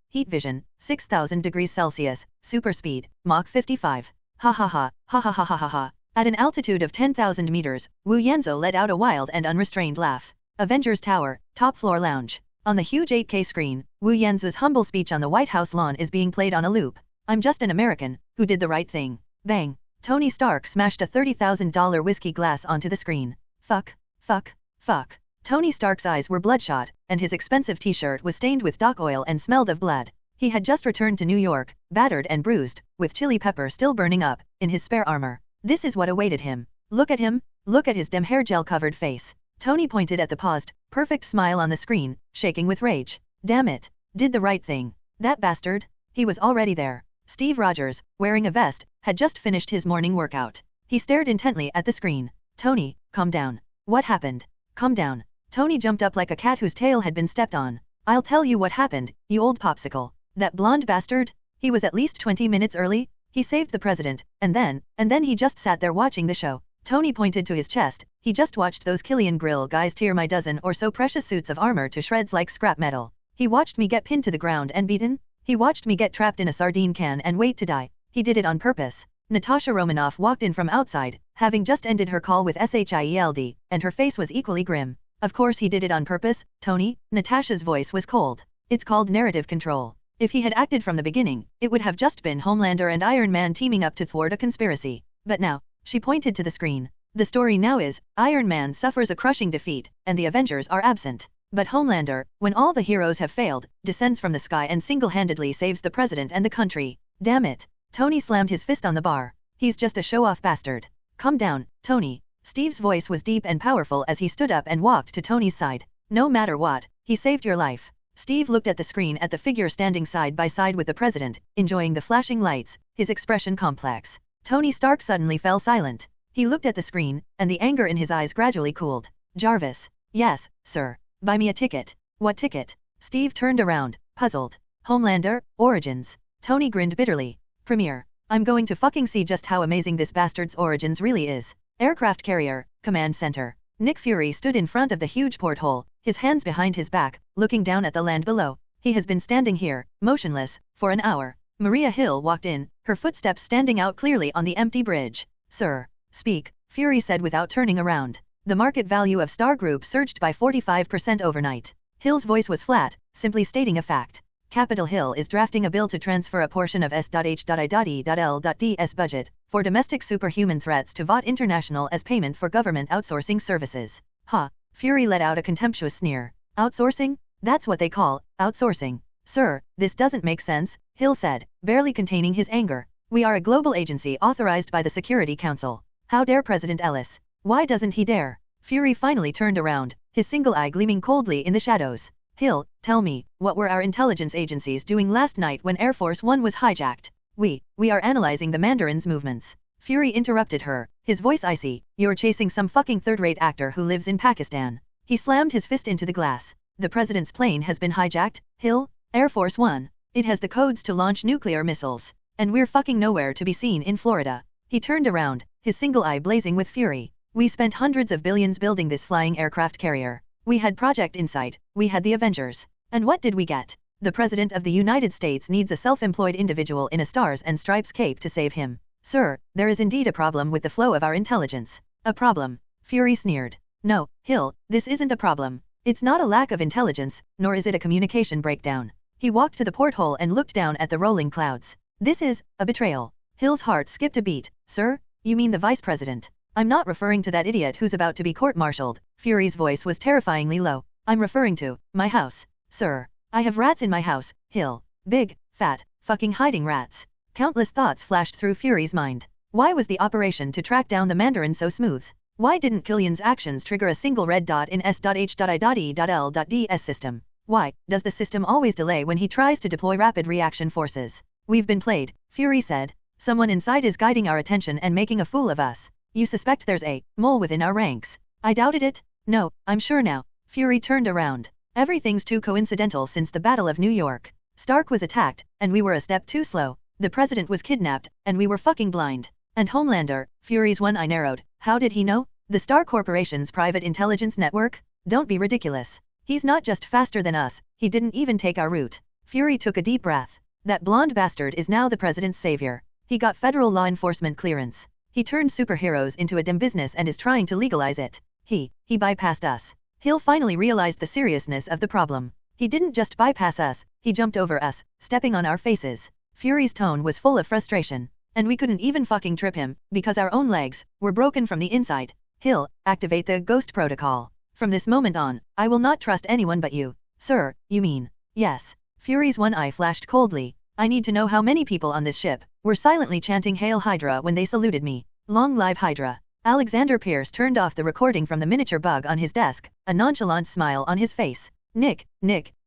heat vision, 6,000 degrees Celsius, super speed, Mach 55. Ha ha ha, ha ha ha ha ha ha. At an altitude of 10,000 meters, Wu Yanzi let out a wild and unrestrained laugh. Avengers Tower, top floor lounge. On the huge 8K screen, Wu Yanzi's humble speech on the White House lawn is being played on a loop. I'm just an American, who did the right thing. Bang. Tony Stark smashed a $30,000 whiskey glass onto the screen. Fuck, fuck, fuck. Tony Stark's eyes were bloodshot, and his expensive t-shirt was stained with dock oil and smelled of blood. He had just returned to New York, battered and bruised, with chili pepper still burning up, in his spare armor. This is what awaited him. Look at him, look at his dim hair gel-covered face. Tony pointed at the paused, perfect smile on the screen, shaking with rage. Damn it. Did the right thing. That bastard. He was already there. Steve Rogers, wearing a vest, had just finished his morning workout. He stared intently at the screen. Tony, calm down. What happened? Calm down. Tony jumped up like a cat whose tail had been stepped on. I'll tell you what happened, you old popsicle. That blonde bastard? He was at least 20 minutes early? He saved the president, and then he just sat there watching the show. Tony pointed to his chest. He just watched those Killian Grill guys tear my dozen or so precious suits of armor to shreds like scrap metal. He watched me get pinned to the ground and beaten. He watched me get trapped in a sardine can and wait to die. He did it on purpose. Natasha Romanoff walked in from outside, having just ended her call with SHIELD, and her face was equally grim. Of course he did it on purpose, Tony. Natasha's voice was cold. It's called narrative control. If he had acted from the beginning, it would have just been Homelander and Iron Man teaming up to thwart a conspiracy. But now, she pointed to the screen. The story now is, Iron Man suffers a crushing defeat, and the Avengers are absent. But Homelander, when all the heroes have failed, descends from the sky and single-handedly saves the president and the country. Damn it. Tony slammed his fist on the bar. He's just a show-off bastard. Calm down, Tony. Steve's voice was deep and powerful as he stood up and walked to Tony's side. No matter what, he saved your life. Steve looked at the screen at the figure standing side by side with the president, enjoying the flashing lights, his expression complex. Tony Stark suddenly fell silent. He looked at the screen, and the anger in his eyes gradually cooled. Jarvis. Yes, sir. Buy me a ticket. What ticket? Steve turned around, puzzled. Homelander, Origins. Tony grinned bitterly. Premiere. I'm going to fucking see just how amazing this bastard's origins really is. Aircraft carrier, command center. Nick Fury stood in front of the huge porthole, his hands behind his back, looking down at the land below. He has been standing here, motionless, for an hour. Maria Hill walked in, her footsteps standing out clearly on the empty bridge. Sir. Speak, Fury said without turning around. The market value of Star Group surged by 45% overnight. Hill's voice was flat, simply stating a fact. Capitol Hill is drafting a bill to transfer a portion of S.H.I.L.D.'s budget for domestic superhuman threats to Vought International as payment for government outsourcing services. Ha! Fury let out a contemptuous sneer. Outsourcing? That's what they call outsourcing. Sir, this doesn't make sense, Hill said, barely containing his anger. We are a global agency authorized by the Security Council. How dare President Ellis? Why doesn't he dare? Fury finally turned around, his single eye gleaming coldly in the shadows. Hill, tell me, what were our intelligence agencies doing last night when Air Force One was hijacked? We are analyzing the Mandarin's movements. Fury interrupted her, his voice icy. You're chasing some fucking third-rate actor who lives in Pakistan. He slammed his fist into the glass. The president's plane has been hijacked, Hill? Air Force One. It has the codes to launch nuclear missiles. And we're fucking nowhere to be seen in Florida. He turned around, his single eye blazing with fury. We spent hundreds of billions building this flying aircraft carrier. We had Project Insight, we had the Avengers. And what did we get? The President of the United States needs a self-employed individual in a stars and stripes cape to save him. Sir, there is indeed a problem with the flow of our intelligence. A problem. Fury sneered. No, Hill, this isn't a problem. It's not a lack of intelligence, nor is it a communication breakdown. He walked to the porthole and looked down at the rolling clouds. This is a betrayal. Hill's heart skipped a beat. Sir, you mean the Vice President? I'm not referring to that idiot who's about to be court-martialed. Fury's voice was terrifyingly low. I'm referring to my house, sir. I have rats in my house, Hill. Big, fat, fucking hiding rats. Countless thoughts flashed through Fury's mind. Why was the operation to track down the Mandarin so smooth? Why didn't Killian's actions trigger a single red dot in S.H.I.E.L.D's system? Why does the system always delay when he tries to deploy rapid reaction forces? We've been played, Fury said. Someone inside is guiding our attention and making a fool of us. You suspect there's a mole within our ranks. I doubted it? No, I'm sure now. Fury turned around. Everything's too coincidental since the Battle of New York. Stark was attacked, and we were a step too slow. The president was kidnapped, and we were fucking blind. And Homelander, Fury's one eye narrowed. How did he know? The Star Corporation's private intelligence network? Don't be ridiculous. He's not just faster than us, he didn't even take our route. Fury took a deep breath. That blonde bastard is now the president's savior. He got federal law enforcement clearance. He turned superheroes into a dim business and is trying to legalize it. He bypassed us. Hill finally realized the seriousness of the problem. He didn't just bypass us, he jumped over us, stepping on our faces. Fury's tone was full of frustration. And we couldn't even fucking trip him, because our own legs were broken from the inside. Hill, activate the Ghost Protocol. From this moment on, I will not trust anyone but you. Sir, you mean? Yes. Fury's one eye flashed coldly. I need to know how many people on this ship were silently chanting Hail Hydra when they saluted me. Long live Hydra. Alexander Pierce turned off the recording from the miniature bug on his desk, a nonchalant smile on his face. Nick,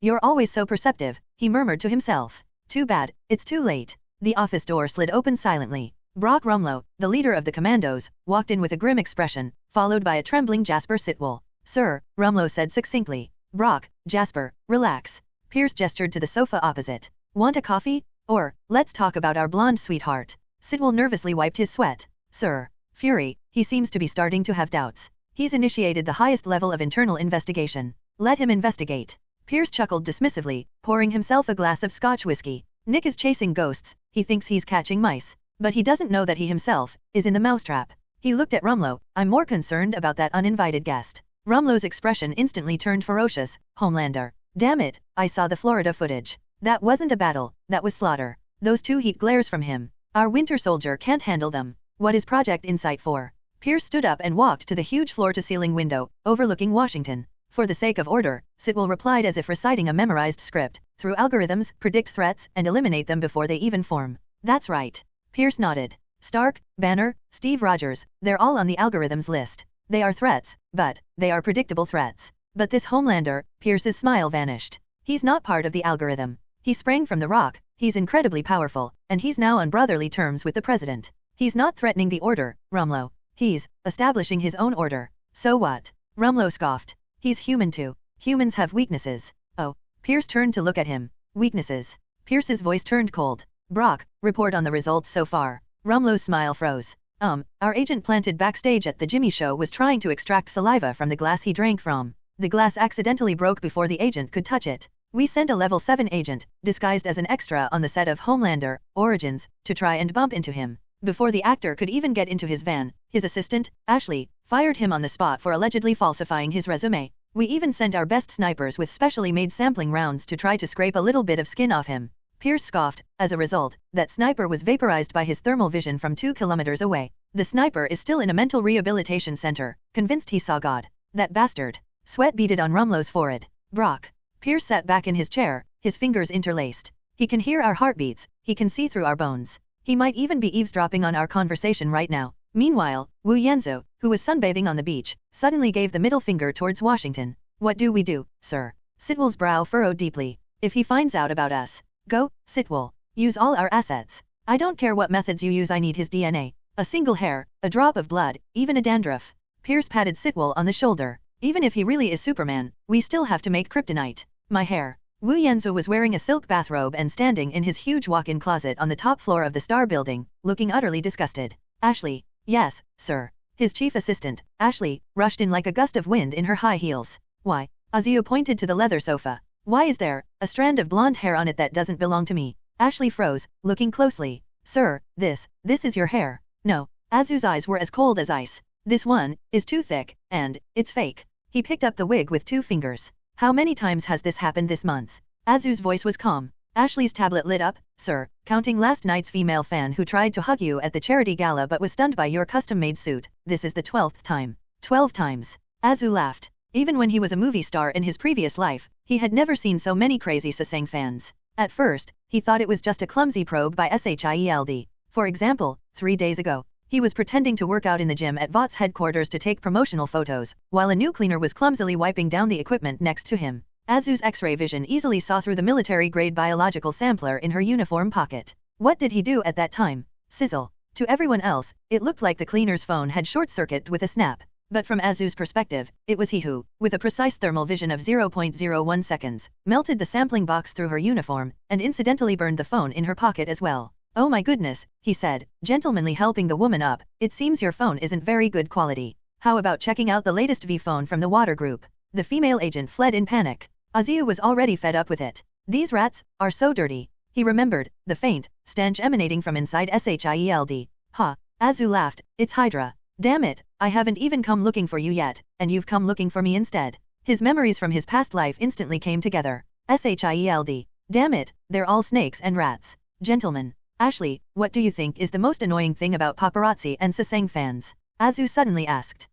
you're always so perceptive, he murmured to himself. Too bad, it's too late. The office door slid open silently. Brock Rumlow, the leader of the commandos, walked in with a grim expression, followed by a trembling Jasper Sitwell. Sir, Rumlow said succinctly. Brock, Jasper, relax. Pierce gestured to the sofa opposite. Want a coffee? Or, let's talk about our blonde sweetheart. Sitwell nervously wiped his sweat. Sir. Fury, he seems to be starting to have doubts. He's initiated the highest level of internal investigation. Let him investigate. Pierce chuckled dismissively, pouring himself a glass of Scotch whiskey. Nick is chasing ghosts, he thinks he's catching mice. But he doesn't know that he himself is in the mousetrap. He looked at Rumlow. I'm more concerned about that uninvited guest. Rumlow's expression instantly turned ferocious. Homelander. Damn it, I saw the Florida footage. That wasn't a battle, that was slaughter. Those two heat glares from him. Our winter soldier can't handle them. What is Project Insight for? Pierce stood up and walked to the huge floor-to-ceiling window, overlooking Washington. For the sake of order, Sitwell replied as if reciting a memorized script. Through algorithms, predict threats, and eliminate them before they even form. That's right. Pierce nodded. Stark, Banner, Steve Rogers, they're all on the algorithms list. They are threats, but they are predictable threats. But this Homelander, Pierce's smile vanished. He's not part of the algorithm. He sprang from the rock, he's incredibly powerful, and he's now on brotherly terms with the president. He's not threatening the order, Rumlow. He's establishing his own order. So what? Rumlow scoffed. He's human too. Humans have weaknesses. Oh. Pierce turned to look at him. Weaknesses. Pierce's voice turned cold. Brock, report on the results so far. Rumlow's smile froze. Our agent planted backstage at the Jimmy show was trying to extract saliva from the glass he drank from. The glass accidentally broke before the agent could touch it. We sent a level 7 agent, disguised as an extra on the set of Homelander, Origins, to try and bump into him. Before the actor could even get into his van, his assistant, Ashley, fired him on the spot for allegedly falsifying his resume. We even sent our best snipers with specially made sampling rounds to try to scrape a little bit of skin off him. Pierce scoffed. As a result, that sniper was vaporized by his thermal vision from 2 kilometers away. The sniper is still in a mental rehabilitation center, convinced he saw God. That bastard. Sweat beaded on Rumlow's forehead. Brock. Pierce sat back in his chair, his fingers interlaced. He can hear our heartbeats, he can see through our bones. He might even be eavesdropping on our conversation right now. Meanwhile, Wu Yanzu, who was sunbathing on the beach, suddenly gave the middle finger towards Washington. What do we do, sir? Sitwell's brow furrowed deeply. If he finds out about us. Go, Sitwell. Use all our assets. I don't care what methods you use, I need his DNA. A single hair, a drop of blood, even a dandruff. Pierce patted Sitwell on the shoulder. Even if he really is Superman, we still have to make kryptonite. My hair. Wu Yanzu was wearing a silk bathrobe and standing in his huge walk-in closet on the top floor of the Star Building, looking utterly disgusted. Ashley. Yes, sir. His chief assistant, Ashley, rushed in like a gust of wind in her high heels. Why? Azio pointed to the leather sofa. Why is there a strand of blonde hair on it that doesn't belong to me? Ashley froze, looking closely. Sir, this is your hair. No. Azu's eyes were as cold as ice. This one is too thick, and it's fake. He picked up the wig with 2 fingers. How many times has this happened this month? Azu's voice was calm. Ashley's tablet lit up. Sir, counting last night's female fan who tried to hug you at the charity gala but was stunned by your custom-made suit, this is the 12th time. 12 times. Azu laughed. Even when he was a movie star in his previous life, he had never seen so many crazy Sasang fans. At first, he thought it was just a clumsy probe by SHIELD. For example, 3 days ago, he was pretending to work out in the gym at Vought's headquarters to take promotional photos, while a new cleaner was clumsily wiping down the equipment next to him. Azu's X-ray vision easily saw through the military-grade biological sampler in her uniform pocket. What did he do at that time? Sizzle. To everyone else, it looked like the cleaner's phone had short-circuited with a snap. But from Azu's perspective, it was he who, with a precise thermal vision of 0.01 seconds, melted the sampling box through her uniform, and incidentally burned the phone in her pocket as well. Oh my goodness, he said, gentlemanly helping the woman up, it seems your phone isn't very good quality. How about checking out the latest V phone from the Water Group? The female agent fled in panic. Azu was already fed up with it. These rats are so dirty. He remembered the faint stench emanating from inside SHIELD. Ha! Azu laughed. It's Hydra. Damn it, I haven't even come looking for you yet, and you've come looking for me instead. His memories from his past life instantly came together. SHIELD. Damn it, they're all snakes and rats. Gentlemen. Ashley, what do you think is the most annoying thing about paparazzi and Sasang fans? Azu suddenly asked.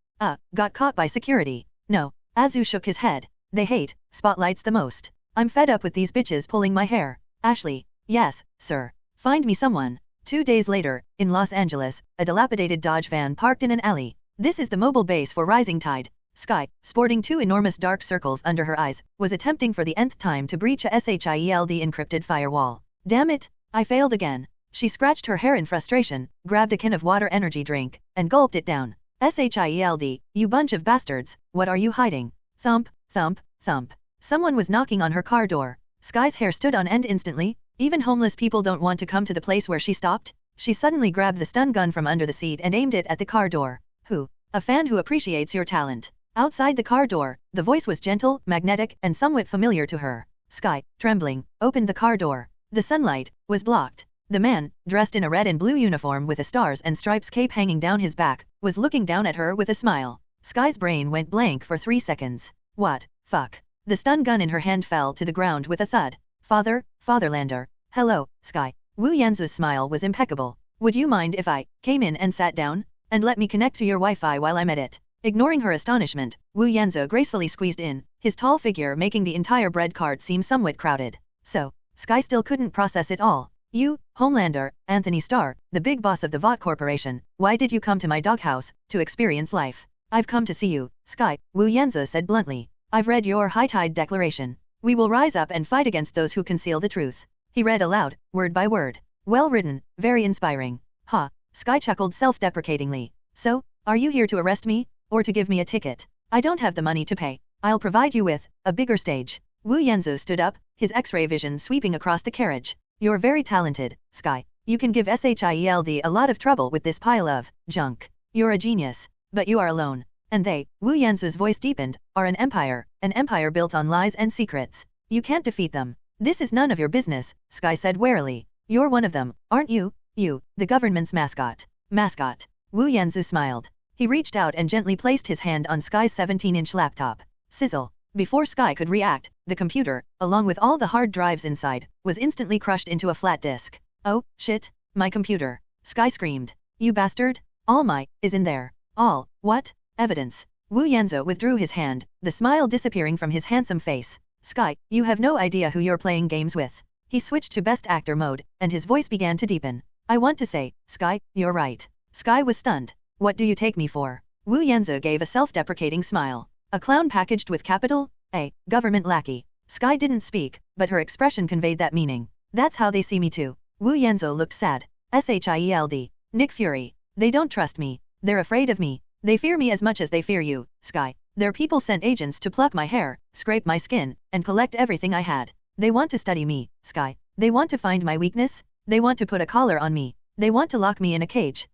Got caught by security. No. Azu shook his head. They hate spotlights the most. I'm fed up with these bitches pulling my hair. Ashley. Yes, sir. Find me someone. 2 days later, in Los Angeles, a dilapidated Dodge van parked in an alley. This is the mobile base for Rising Tide. Sky, sporting 2 enormous dark circles under her eyes, was attempting for the nth time to breach a SHIELD encrypted firewall. Damn it, I failed again. She scratched her hair in frustration, grabbed a can of water energy drink, and gulped it down. SHIELD, you bunch of bastards, what are you hiding? Thump, thump, thump. Someone was knocking on her car door. Sky's hair stood on end instantly. Even homeless people don't want to come to the place where she stopped. She suddenly grabbed the stun gun from under the seat and aimed it at the car door. Who? A fan who appreciates your talent. Outside the car door, the voice was gentle, magnetic, and somewhat familiar to her. Sky, trembling, opened the car door. The sunlight was blocked. The man, dressed in a red and blue uniform with a stars and stripes cape hanging down his back, was looking down at her with a smile. Sky's brain went blank for 3 seconds. What? Fuck. The stun gun in her hand fell to the ground with a thud. Fatherlander. Hello, Sky. Wu Yanzu's smile was impeccable. Would you mind if I came in and sat down? And let me connect to your Wi-Fi while I'm at it? Ignoring her astonishment, Wu Yanzu gracefully squeezed in, his tall figure making the entire bread cart seem somewhat crowded. So, Sky still couldn't process it all. You, Homelander, Anthony Starr, the big boss of the Vought Corporation, why did you come to my doghouse, to experience life? I've come to see you, Sky, Wu Yanzu said bluntly. I've read your High Tide Declaration. We will rise up and fight against those who conceal the truth. He read aloud, word by word. Well written, very inspiring. Ha, Sky chuckled self-deprecatingly. So, are you here to arrest me, or to give me a ticket? I don't have the money to pay. I'll provide you with a bigger stage. Wu Yanzu stood up, his X-ray vision sweeping across the carriage. You're very talented, Sky. You can give SHIELD a lot of trouble with this pile of junk. You're a genius. But you are alone. And they, Wu Yanzu's voice deepened, are an empire built on lies and secrets. You can't defeat them. This is none of your business, Sky said warily. You're one of them, aren't you? You, the government's mascot. Mascot. Wu Yanzu smiled. He reached out and gently placed his hand on Sky's 17-inch laptop. Sizzle. Before Sky could react, the computer, along with all the hard drives inside, was instantly crushed into a flat disk. Oh, shit, my computer. Sky screamed. You bastard. All my is in there. All, what? Evidence. Wu Yanzu withdrew his hand, the smile disappearing from his handsome face. Sky, you have no idea who you're playing games with. He switched to best actor mode, and his voice began to deepen. I want to say, Sky, you're right. Sky was stunned. What do you take me for? Wu Yanzu gave a self-deprecating smile. A clown packaged with capital A, government lackey. Sky didn't speak, but her expression conveyed that meaning. That's how they see me too. Wu Yanzhou looked sad. Shield. Nick Fury. They don't trust me. They're afraid of me. They fear me as much as they fear you, Sky. Their people sent agents to pluck my hair, scrape my skin, and collect everything I had. They want to study me, Sky. They want to find my weakness. They want to put a collar on me. They want to lock me in a cage.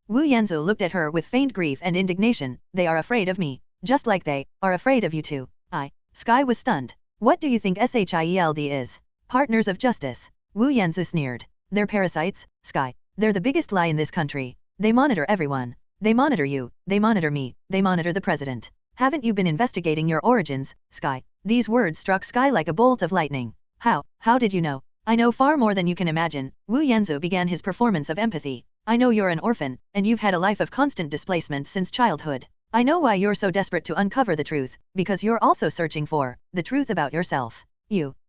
Wu Yanzhou looked at her with faint grief and indignation. They are afraid of me. Just like they are afraid of you too. Sky was stunned. What do you think Shield is? Partners of justice. Wu Yanzhou sneered. They're parasites, Sky. They're the biggest lie in this country. They monitor everyone. They monitor you, they monitor me, they monitor the president. Haven't you been investigating your origins, Sky? These words struck Sky like a bolt of lightning. How did you know? I know far more than you can imagine. Wu Yanzhou began his performance of empathy. I know you're an orphan, and you've had a life of constant displacement since childhood. I know why you're so desperate to uncover the truth, because you're also searching for the truth about yourself.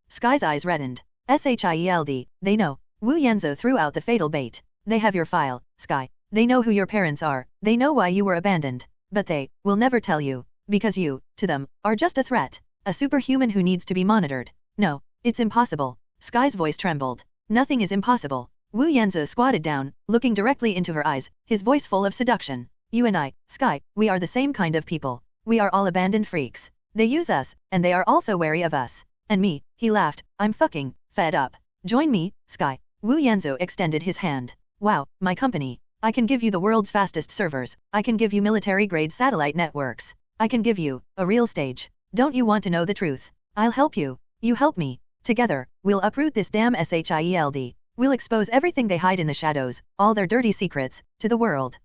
Sky's eyes reddened. Shield, they know. Wu Yanzhou threw out the fatal bait. They have your file, Sky. They know who your parents are. They know why you were abandoned. But they will never tell you, because you, to them, are just a threat. A superhuman who needs to be monitored. No, it's impossible. Sky's voice trembled. Nothing is impossible. Wu Yanzhou squatted down, looking directly into her eyes, his voice full of seduction. You and I, Sky, we are the same kind of people. We are all abandoned freaks. They use us, and they are also wary of us. And me, he laughed, I'm fucking fed up. Join me, Sky. Wu Yanzhou extended his hand. Wow, my company. I can give you the world's fastest servers. I can give you military-grade satellite networks. I can give you a real stage. Don't you want to know the truth? I'll help you. You help me. Together, we'll uproot this damn Shield. We'll expose everything they hide in the shadows, all their dirty secrets, to the world.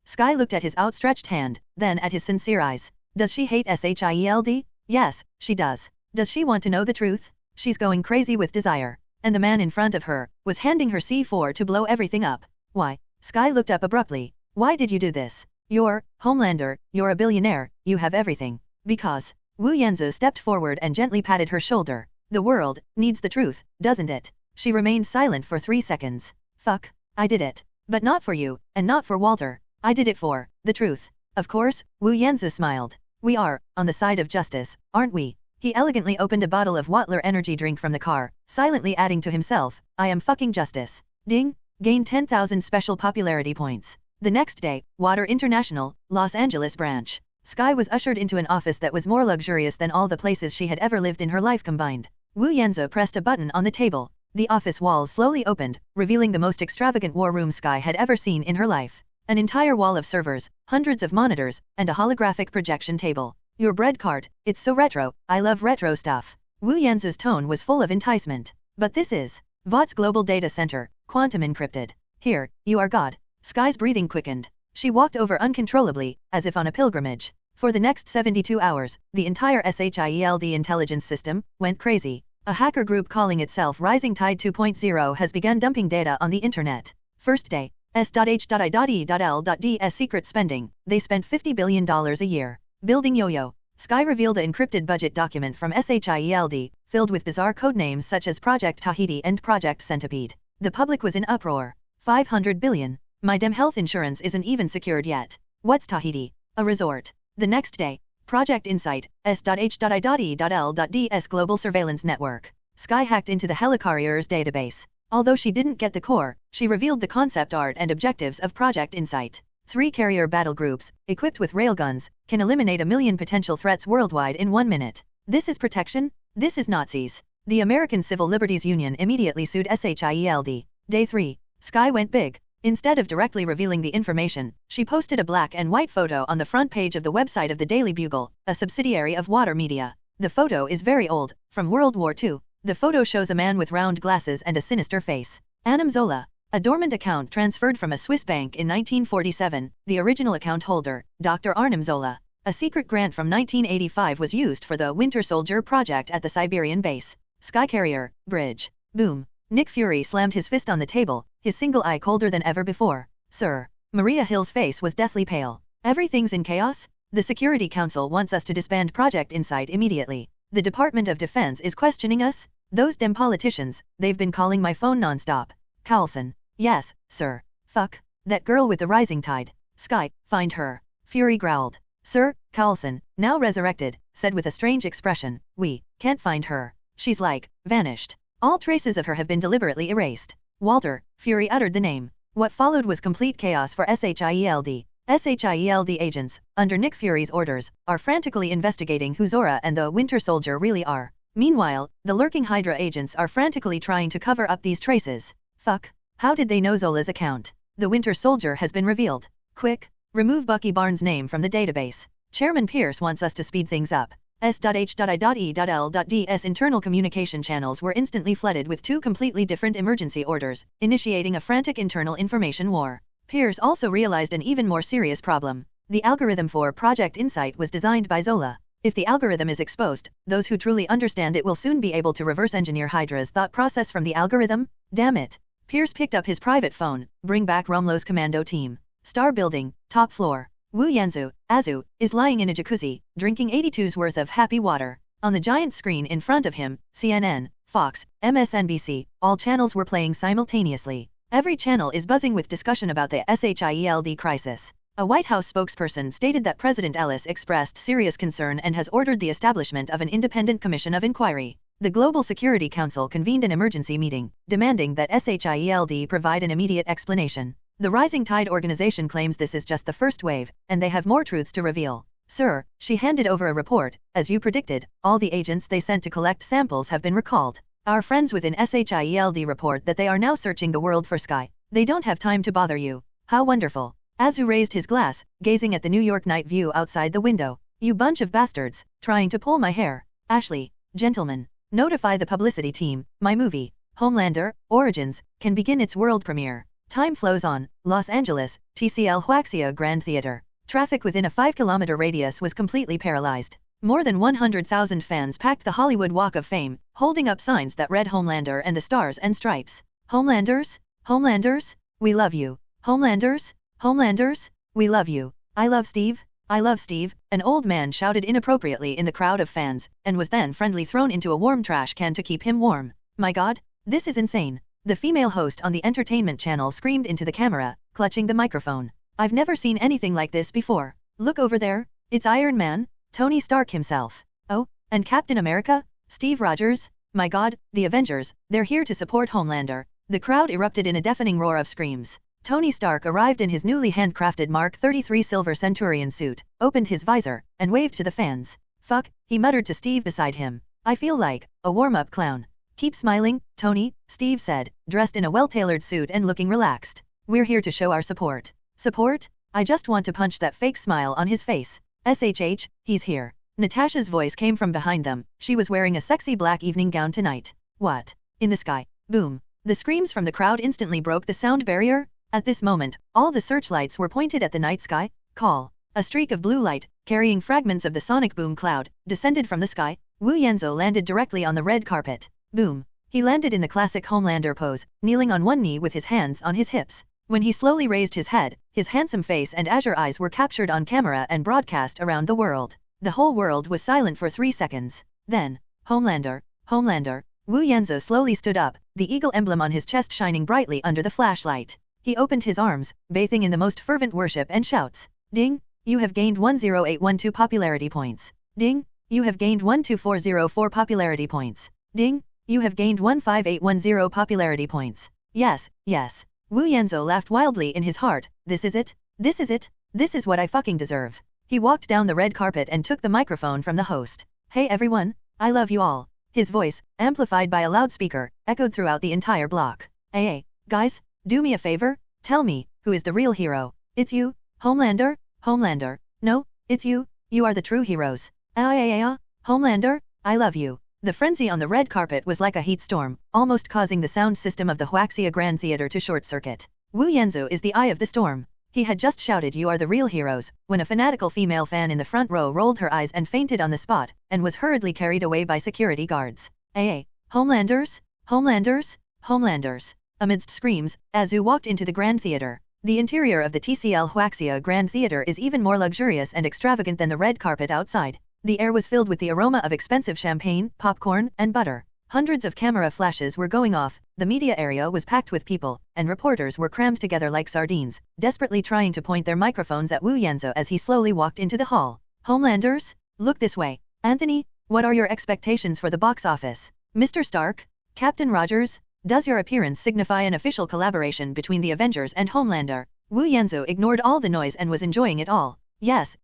Sky looked at his outstretched hand, then at his sincere eyes. Does she hate Shield? Yes, she does. Does she want to know the truth? She's going crazy with desire. And the man in front of her was handing her C4 to blow everything up. Why? Sky looked up abruptly. Why did you do this? You're Homelander, you're a billionaire, you have everything. Because. Wu Yanzhou stepped forward and gently patted her shoulder. The world needs the truth, doesn't it? She remained silent for 3 seconds. Fuck, I did it. But not for you, and not for Walter. I did it for the truth. Of course, Wu Yanzhou smiled. We are on the side of justice, aren't we? He elegantly opened a bottle of Wattler energy drink from the car, silently adding to himself, I am fucking justice. Ding! Gained 10,000 special popularity points. The next day, Water International, Los Angeles branch. Sky was ushered into an office that was more luxurious than all the places she had ever lived in her life combined. Wu Yanzhou pressed a button on the table. The office walls slowly opened, revealing the most extravagant war room Sky had ever seen in her life. An entire wall of servers, hundreds of monitors, and a holographic projection table. Your bread cart, it's so retro, I love retro stuff. Wu Yanzhou's tone was full of enticement. But this is VOT's global data center, quantum encrypted. Here, you are God. Sky's breathing quickened. She walked over uncontrollably, as if on a pilgrimage. For the next 72 hours, the entire Shield intelligence system went crazy. A hacker group calling itself Rising Tide 2.0 has begun dumping data on the internet. First day, S.H.I.E.L.D.'s secret spending. They spent $50 billion a year. Building Yo-Yo. Sky revealed the encrypted budget document from Shield, filled with bizarre codenames such as Project Tahiti and Project Centipede. The public was in uproar. 500 billion. My damn health insurance isn't even secured yet. What's Tahiti? A resort. The next day, Project Insight, S.H.I.E.L.D's global surveillance network. Sky hacked into the helicarrier's database. Although she didn't get the core, she revealed the concept art and objectives of Project Insight. 3 carrier battle groups, equipped with railguns, can eliminate 1 million potential threats worldwide in 1 minute. This is protection? This is Nazis. The American Civil Liberties Union immediately sued Shield. Day 3. Sky went big. Instead of directly revealing the information, she posted a black and white photo on the front page of the website of the Daily Bugle, a subsidiary of Water Media. The photo is very old, from World War II. The photo shows a man with round glasses and a sinister face. Anam Zola. A dormant account transferred from a Swiss bank in 1947, the original account holder, Dr. Arnim Zola. A secret grant from 1985 was used for the Winter Soldier project at the Siberian base. Sky Carrier, Bridge. Boom. Nick Fury slammed his fist on the table, his single eye colder than ever before. Sir. Maria Hill's face was deathly pale. Everything's in chaos? The Security Council wants us to disband Project Insight immediately. The Department of Defense is questioning us? Those dem politicians, they've been calling my phone non-stop. Carlson. Yes, sir. Fuck. That girl with the rising tide. Sky, find her. Fury growled. Sir, Carlson, now resurrected, said with a strange expression, "We can't find her. She's vanished. All traces of her have been deliberately erased." Walter, Fury uttered the name. What followed was complete chaos for SHIELD. SHIELD agents, under Nick Fury's orders, are frantically investigating who Zora and the Winter Soldier really are. Meanwhile, the lurking Hydra agents are frantically trying to cover up these traces. Fuck. How did they know Zola's account? The Winter Soldier has been revealed. Quick, remove Bucky Barnes' name from the database. Chairman Pierce wants us to speed things up. S.H.I.E.L.D.'s internal communication channels were instantly flooded with two completely different emergency orders, initiating a frantic internal information war. Pierce also realized an even more serious problem. The algorithm for Project Insight was designed by Zola. If the algorithm is exposed, those who truly understand it will soon be able to reverse engineer Hydra's thought process from the algorithm. Damn it. Pierce picked up his private phone. Bring back Romlo's commando team. Star Building, top floor. Wu Yanzu, Azu, is lying in a jacuzzi, drinking 82's worth of happy water. On the giant screen in front of him, CNN, Fox, MSNBC, all channels were playing simultaneously. Every channel is buzzing with discussion about the SHIELD crisis. A White House spokesperson stated that President Ellis expressed serious concern and has ordered the establishment of an independent commission of inquiry. The Global Security Council convened an emergency meeting, demanding that SHIELD provide an immediate explanation. The Rising Tide organization claims this is just the first wave, and they have more truths to reveal. Sir, she handed over a report. As you predicted, all the agents they sent to collect samples have been recalled. Our friends within SHIELD report that they are now searching the world for Sky. They don't have time to bother you. How wonderful. Azu raised his glass, gazing at the New York night view outside the window. You bunch of bastards, trying to pull my hair. Ashley, gentlemen, notify the publicity team. My movie, Homelander, Origins, can begin its world premiere. Time flows on. Los Angeles, TCL Huaxia Grand Theater. Traffic within a 5-kilometer radius was completely paralyzed. More than 100,000 fans packed the Hollywood Walk of Fame, holding up signs that read Homelander and the Stars and Stripes. Homelanders? Homelanders? We love you. Homelanders? Homelanders? We love you. I love Steve. I love Steve, an old man shouted inappropriately in the crowd of fans, and was then friendly thrown into a warm trash can to keep him warm. My God, this is insane. The female host on the entertainment channel screamed into the camera, clutching the microphone. I've never seen anything like this before. Look over there. It's Iron Man. Tony Stark himself. Oh, and Captain America? Steve Rogers? My God, the Avengers, they're here to support Homelander. The crowd erupted in a deafening roar of screams. Tony Stark arrived in his newly handcrafted Mark 33 Silver Centurion suit, opened his visor, and waved to the fans. Fuck, he muttered to Steve beside him. I feel like a warm-up clown. Keep smiling, Tony, Steve said, dressed in a well-tailored suit and looking relaxed. We're here to show our support. Support? I just want to punch that fake smile on his face. SHH, he's here. Natasha's voice came from behind them. She was wearing a sexy black evening gown tonight. What? In the sky. Boom. The screams from the crowd instantly broke the sound barrier. At this moment, all the searchlights were pointed at the night sky. Call. A streak of blue light, carrying fragments of the sonic boom cloud, descended from the sky. Wu Yanzu landed directly on the red carpet. Boom. He landed in the classic Homelander pose, kneeling on one knee with his hands on his hips. When he slowly raised his head, his handsome face and azure eyes were captured on camera and broadcast around the world. The whole world was silent for 3 seconds. Then, Homelander, Homelander. Wu Yanzu slowly stood up, the eagle emblem on his chest shining brightly under the flashlight. He opened his arms, bathing in the most fervent worship and shouts. Ding! You have gained 10812 popularity points. Ding! You have gained 12404 popularity points. Ding! You have gained 15810 popularity points. Yes, yes. Wu Yanzu laughed wildly in his heart. This is it? This is it? This is what I fucking deserve. He walked down the red carpet and took the microphone from the host. Hey everyone, I love you all. His voice, amplified by a loudspeaker, echoed throughout the entire block. Hey, guys, do me a favor, tell me, who is the real hero? It's you, Homelander? Homelander. No, it's you, you are the true heroes. Homelander, I love you. The frenzy on the red carpet was like a heat storm, almost causing the sound system of the Huaxia Grand Theater to short-circuit. Wu Yanzu is the eye of the storm. He had just shouted you are the real heroes, when a fanatical female fan in the front row rolled her eyes and fainted on the spot, and was hurriedly carried away by security guards. Homelanders? Homelanders? Homelanders. Amidst screams, Azu walked into the Grand Theater. The interior of the TCL Huaxia Grand Theater is even more luxurious and extravagant than the red carpet outside. The air was filled with the aroma of expensive champagne, popcorn, and butter. Hundreds of camera flashes were going off, the media area was packed with people, and reporters were crammed together like sardines, desperately trying to point their microphones at Wu Yanzu as he slowly walked into the hall. Homelanders? Look this way. Anthony, what are your expectations for the box office? Mr. Stark? Captain Rogers? Does your appearance signify an official collaboration between the Avengers and Homelander? Wu Yanzu ignored all the noise and was enjoying it all. Yes,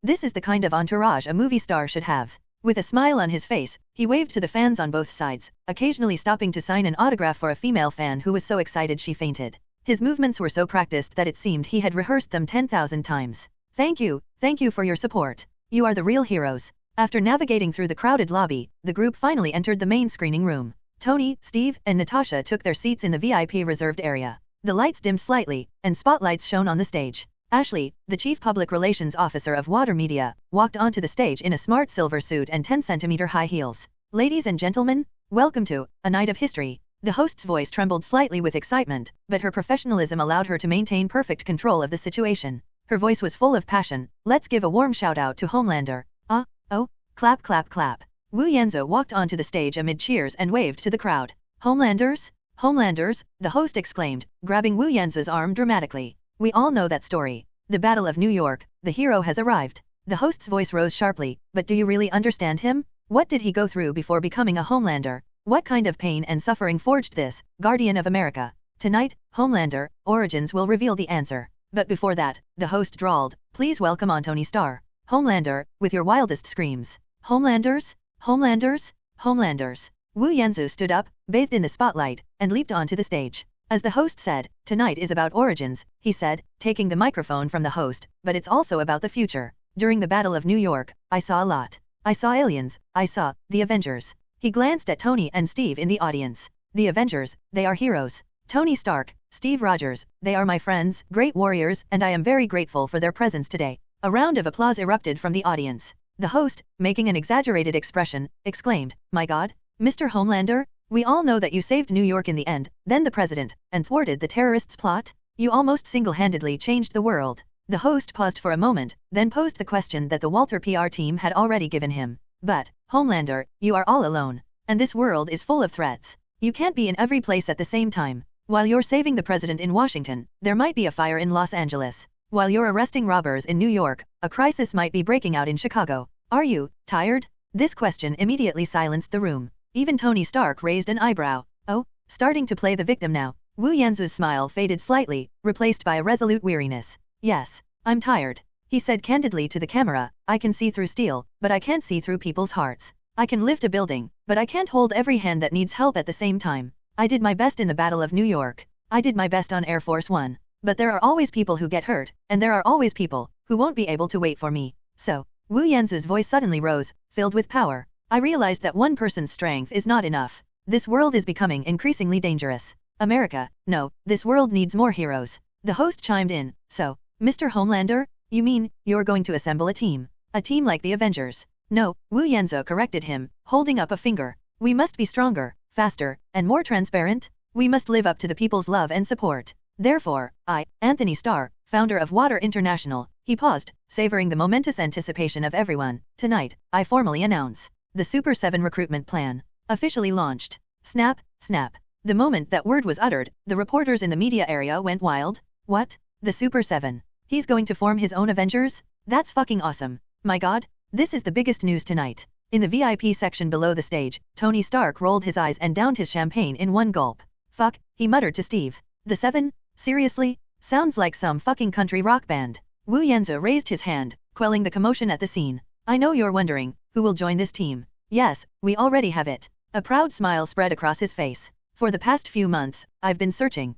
this is the kind of entourage a movie star should have. With a smile on his face, he waved to the fans on both sides, occasionally stopping to sign an autograph for a female fan who was so excited she fainted. His movements were so practiced that it seemed he had rehearsed them 10,000 times. Thank you for your support. You are the real heroes. After navigating through the crowded lobby, the group finally entered the main screening room. Tony, Steve, and Natasha took their seats in the VIP reserved area. The lights dimmed slightly, and spotlights shone on the stage. Ashley, the Chief Public Relations Officer of Water Media, walked onto the stage in a smart silver suit and 10-centimeter high heels. Ladies and gentlemen, welcome to A Night of History. The host's voice trembled slightly with excitement, but her professionalism allowed her to maintain perfect control of the situation. Her voice was full of passion. Let's give a warm shout-out to Homelander. Clap clap clap. Wu Yanzu walked onto the stage amid cheers and waved to the crowd. Homelanders? Homelanders, the host exclaimed, grabbing Wu Yanzu's arm dramatically. We all know that story. The Battle of New York, the hero has arrived. The host's voice rose sharply, but do you really understand him? What did he go through before becoming a Homelander? What kind of pain and suffering forged this, Guardian of America? Tonight, Homelander, Origins will reveal the answer. But before that, the host drawled, please welcome on Tony Starr. Homelander, with your wildest screams. Homelanders? Homelanders? Homelanders. Wu Yanzu stood up, bathed in the spotlight, and leaped onto the stage. As the host said, tonight is about origins, he said, taking the microphone from the host, but it's also about the future. During the Battle of New York, I saw a lot. I saw aliens, I saw the Avengers. He glanced at Tony and Steve in the audience. The Avengers, they are heroes. Tony Stark, Steve Rogers, they are my friends, great warriors, and I am very grateful for their presence today. A round of applause erupted from the audience. The host, making an exaggerated expression, exclaimed, my God, Mr. Homelander, we all know that you saved New York in the end, then the president, and thwarted the terrorists' plot. You almost single-handedly changed the world. The host paused for a moment, then posed the question that the Walter PR team had already given him. But, Homelander, you are all alone. And this world is full of threats. You can't be in every place at the same time. While you're saving the president in Washington, there might be a fire in Los Angeles. While you're arresting robbers in New York, a crisis might be breaking out in Chicago. Are you tired? This question immediately silenced the room. Even Tony Stark raised an eyebrow. Oh, starting to play the victim now. Wu Yanzu's smile faded slightly, replaced by a resolute weariness. Yes, I'm tired. He said candidly to the camera, I can see through steel, but I can't see through people's hearts. I can lift a building, but I can't hold every hand that needs help at the same time. I did my best in the Battle of New York. I did my best on Air Force One. But there are always people who get hurt, and there are always people who won't be able to wait for me. So, Wu Yanzu's voice suddenly rose, filled with power. I realized that one person's strength is not enough. This world is becoming increasingly dangerous. America, no, this world needs more heroes. The host chimed in, so, Mr. Homelander, you mean, you're going to assemble a team? A team like the Avengers? No, Wu Yanzu corrected him, holding up a finger. We must be stronger, faster, and more transparent. We must live up to the people's love and support. Therefore, I, Anthony Starr, founder of Water International, he paused, savoring the momentous anticipation of everyone. Tonight, I formally announce the Super 7 recruitment plan, officially launched. Snap, snap. The moment that word was uttered, the reporters in the media area went wild. What? The Super 7? He's going to form his own Avengers? That's fucking awesome. My God, this is the biggest news tonight. In the VIP section below the stage, Tony Stark rolled his eyes and downed his champagne in one gulp. Fuck, he muttered to Steve. The 7? Seriously? Sounds like some fucking country rock band. Wu Yanzu raised his hand, quelling the commotion at the scene. I know you're wondering, who will join this team? Yes, we already have it. A proud smile spread across his face. For the past few months, I've been searching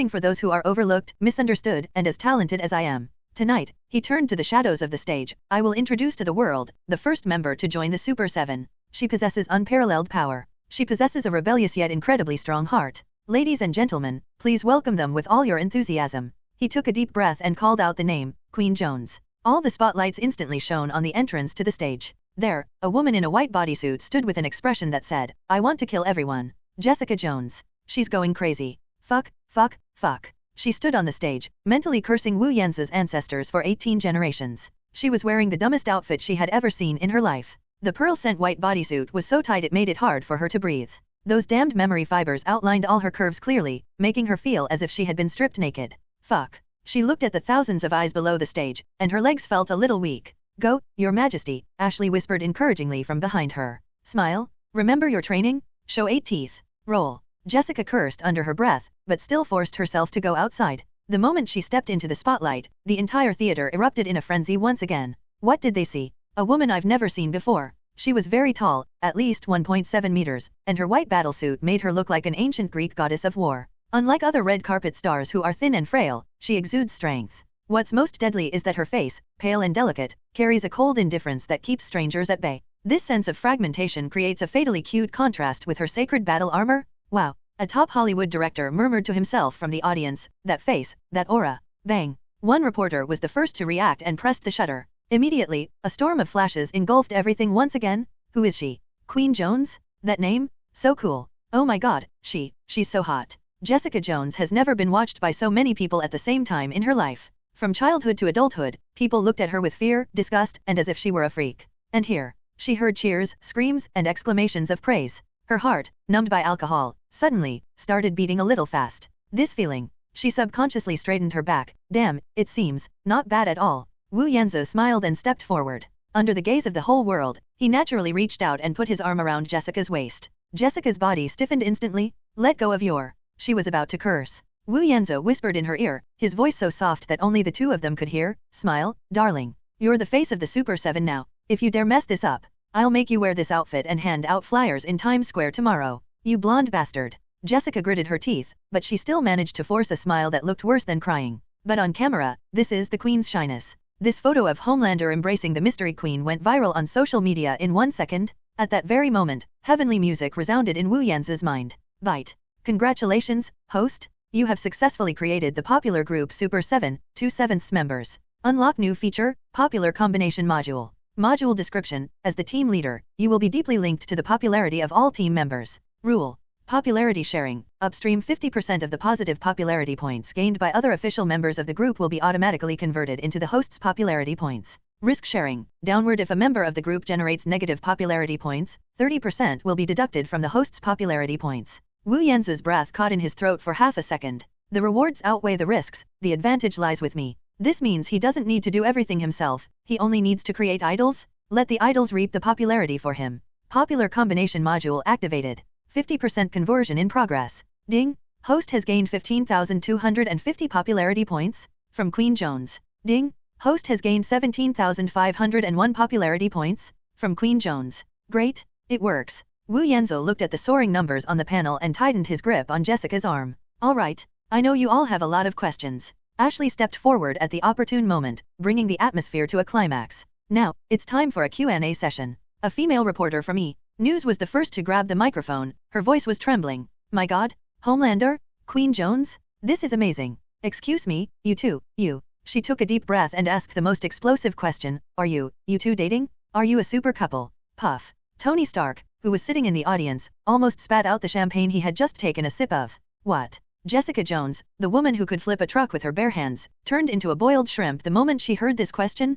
for those who are overlooked, misunderstood, and as talented as I am. Tonight, he turned to the shadows of the stage. I will introduce to the world, the first member to join the Super 7. She possesses unparalleled power. She possesses a rebellious yet incredibly strong heart. Ladies and gentlemen, please welcome them with all your enthusiasm. He took a deep breath and called out the name, Queen Jones. All the spotlights instantly shone on the entrance to the stage. There, a woman in a white bodysuit stood with an expression that said, I want to kill everyone. Jessica Jones. She's going crazy. Fuck, fuck, fuck. She stood on the stage, mentally cursing Wu Yanzu's ancestors for 18 generations. She was wearing the dumbest outfit she had ever seen in her life. The pearl-scent white bodysuit was so tight it made it hard for her to breathe. Those damned memory fibers outlined all her curves clearly, making her feel as if she had been stripped naked. Fuck. She looked at the thousands of eyes below the stage, and her legs felt a little weak. Go, Your Majesty, Ashley whispered encouragingly from behind her. Smile. Remember your training? Show 8 teeth. Roll. Jessica cursed under her breath, but still forced herself to go outside. The moment she stepped into the spotlight, the entire theater erupted in a frenzy once again. What did they see? A woman I've never seen before. She was very tall, at least 1.7 meters, and her white battlesuit made her look like an ancient Greek goddess of war. Unlike other red carpet stars who are thin and frail, she exudes strength. What's most deadly is that her face, pale and delicate, carries a cold indifference that keeps strangers at bay. This sense of fragmentation creates a fatally cute contrast with her sacred battle armor. Wow. A top Hollywood director murmured to himself from the audience, that face, that aura. Bang. One reporter was the first to react and pressed the shutter. Immediately, a storm of flashes engulfed everything once again. Who is she? Queen Jones? That name? So cool. Oh my god, she's so hot. Jessica Jones has never been watched by so many people at the same time in her life. From childhood to adulthood, people looked at her with fear, disgust, and as if she were a freak. And here, she heard cheers, screams, and exclamations of praise. Her heart, numbed by alcohol, suddenly started beating a little fast. This feeling, she subconsciously straightened her back. Damn, it seems not bad at all. Wu Yanzu smiled and stepped forward. Under the gaze of the whole world, he naturally reached out and put his arm around Jessica's waist. Jessica's body stiffened instantly. Let go of your... She was about to curse. Wu Yanzu whispered in her ear, his voice so soft that only the two of them could hear. Smile, darling. You're the face of the Super 7 now. If you dare mess this up, I'll make you wear this outfit and hand out flyers in Times Square tomorrow. You blonde bastard. Jessica gritted her teeth, but she still managed to force a smile that looked worse than crying. But on camera, this is the Queen's shyness. This photo of Homelander embracing the Mystery Queen went viral on social media in 1 second. At that very moment, heavenly music resounded in Wu Yanzu's mind. Bite. Congratulations, host. You have successfully created the popular group Super 7, 2/7 members. Unlock new feature, popular combination module. Module description, as the team leader, you will be deeply linked to the popularity of all team members. Rule. Popularity sharing. Upstream 50% of the positive popularity points gained by other official members of the group will be automatically converted into the host's popularity points. Risk sharing. Downward if a member of the group generates negative popularity points, 30% will be deducted from the host's popularity points. Wu Yanzu's breath caught in his throat for half a second. The rewards outweigh the risks, the advantage lies with me. This means he doesn't need to do everything himself, he only needs to create idols? Let the idols reap the popularity for him. Popular combination module activated. 50% conversion in progress. Ding. Host has gained 15,250 popularity points. From Queen Jones. Ding. Host has gained 17,501 popularity points. From Queen Jones. Great. It works. Wu Yanzu looked at the soaring numbers on the panel and tightened his grip on Jessica's arm. Alright. I know you all have a lot of questions. Ashley stepped forward at the opportune moment, bringing the atmosphere to a climax. Now, it's time for a Q&A session. A female reporter from E! News was the first to grab the microphone. Her voice was trembling. My god, Homelander? Queen Jones? This is amazing. Excuse me, you two, you. She took a deep breath and asked the most explosive question. Are you two dating? Are you a super couple? Puff. Tony Stark, who was sitting in the audience, almost spat out the champagne he had just taken a sip of. What? Jessica Jones, the woman who could flip a truck with her bare hands, turned into a boiled shrimp the moment she heard this question.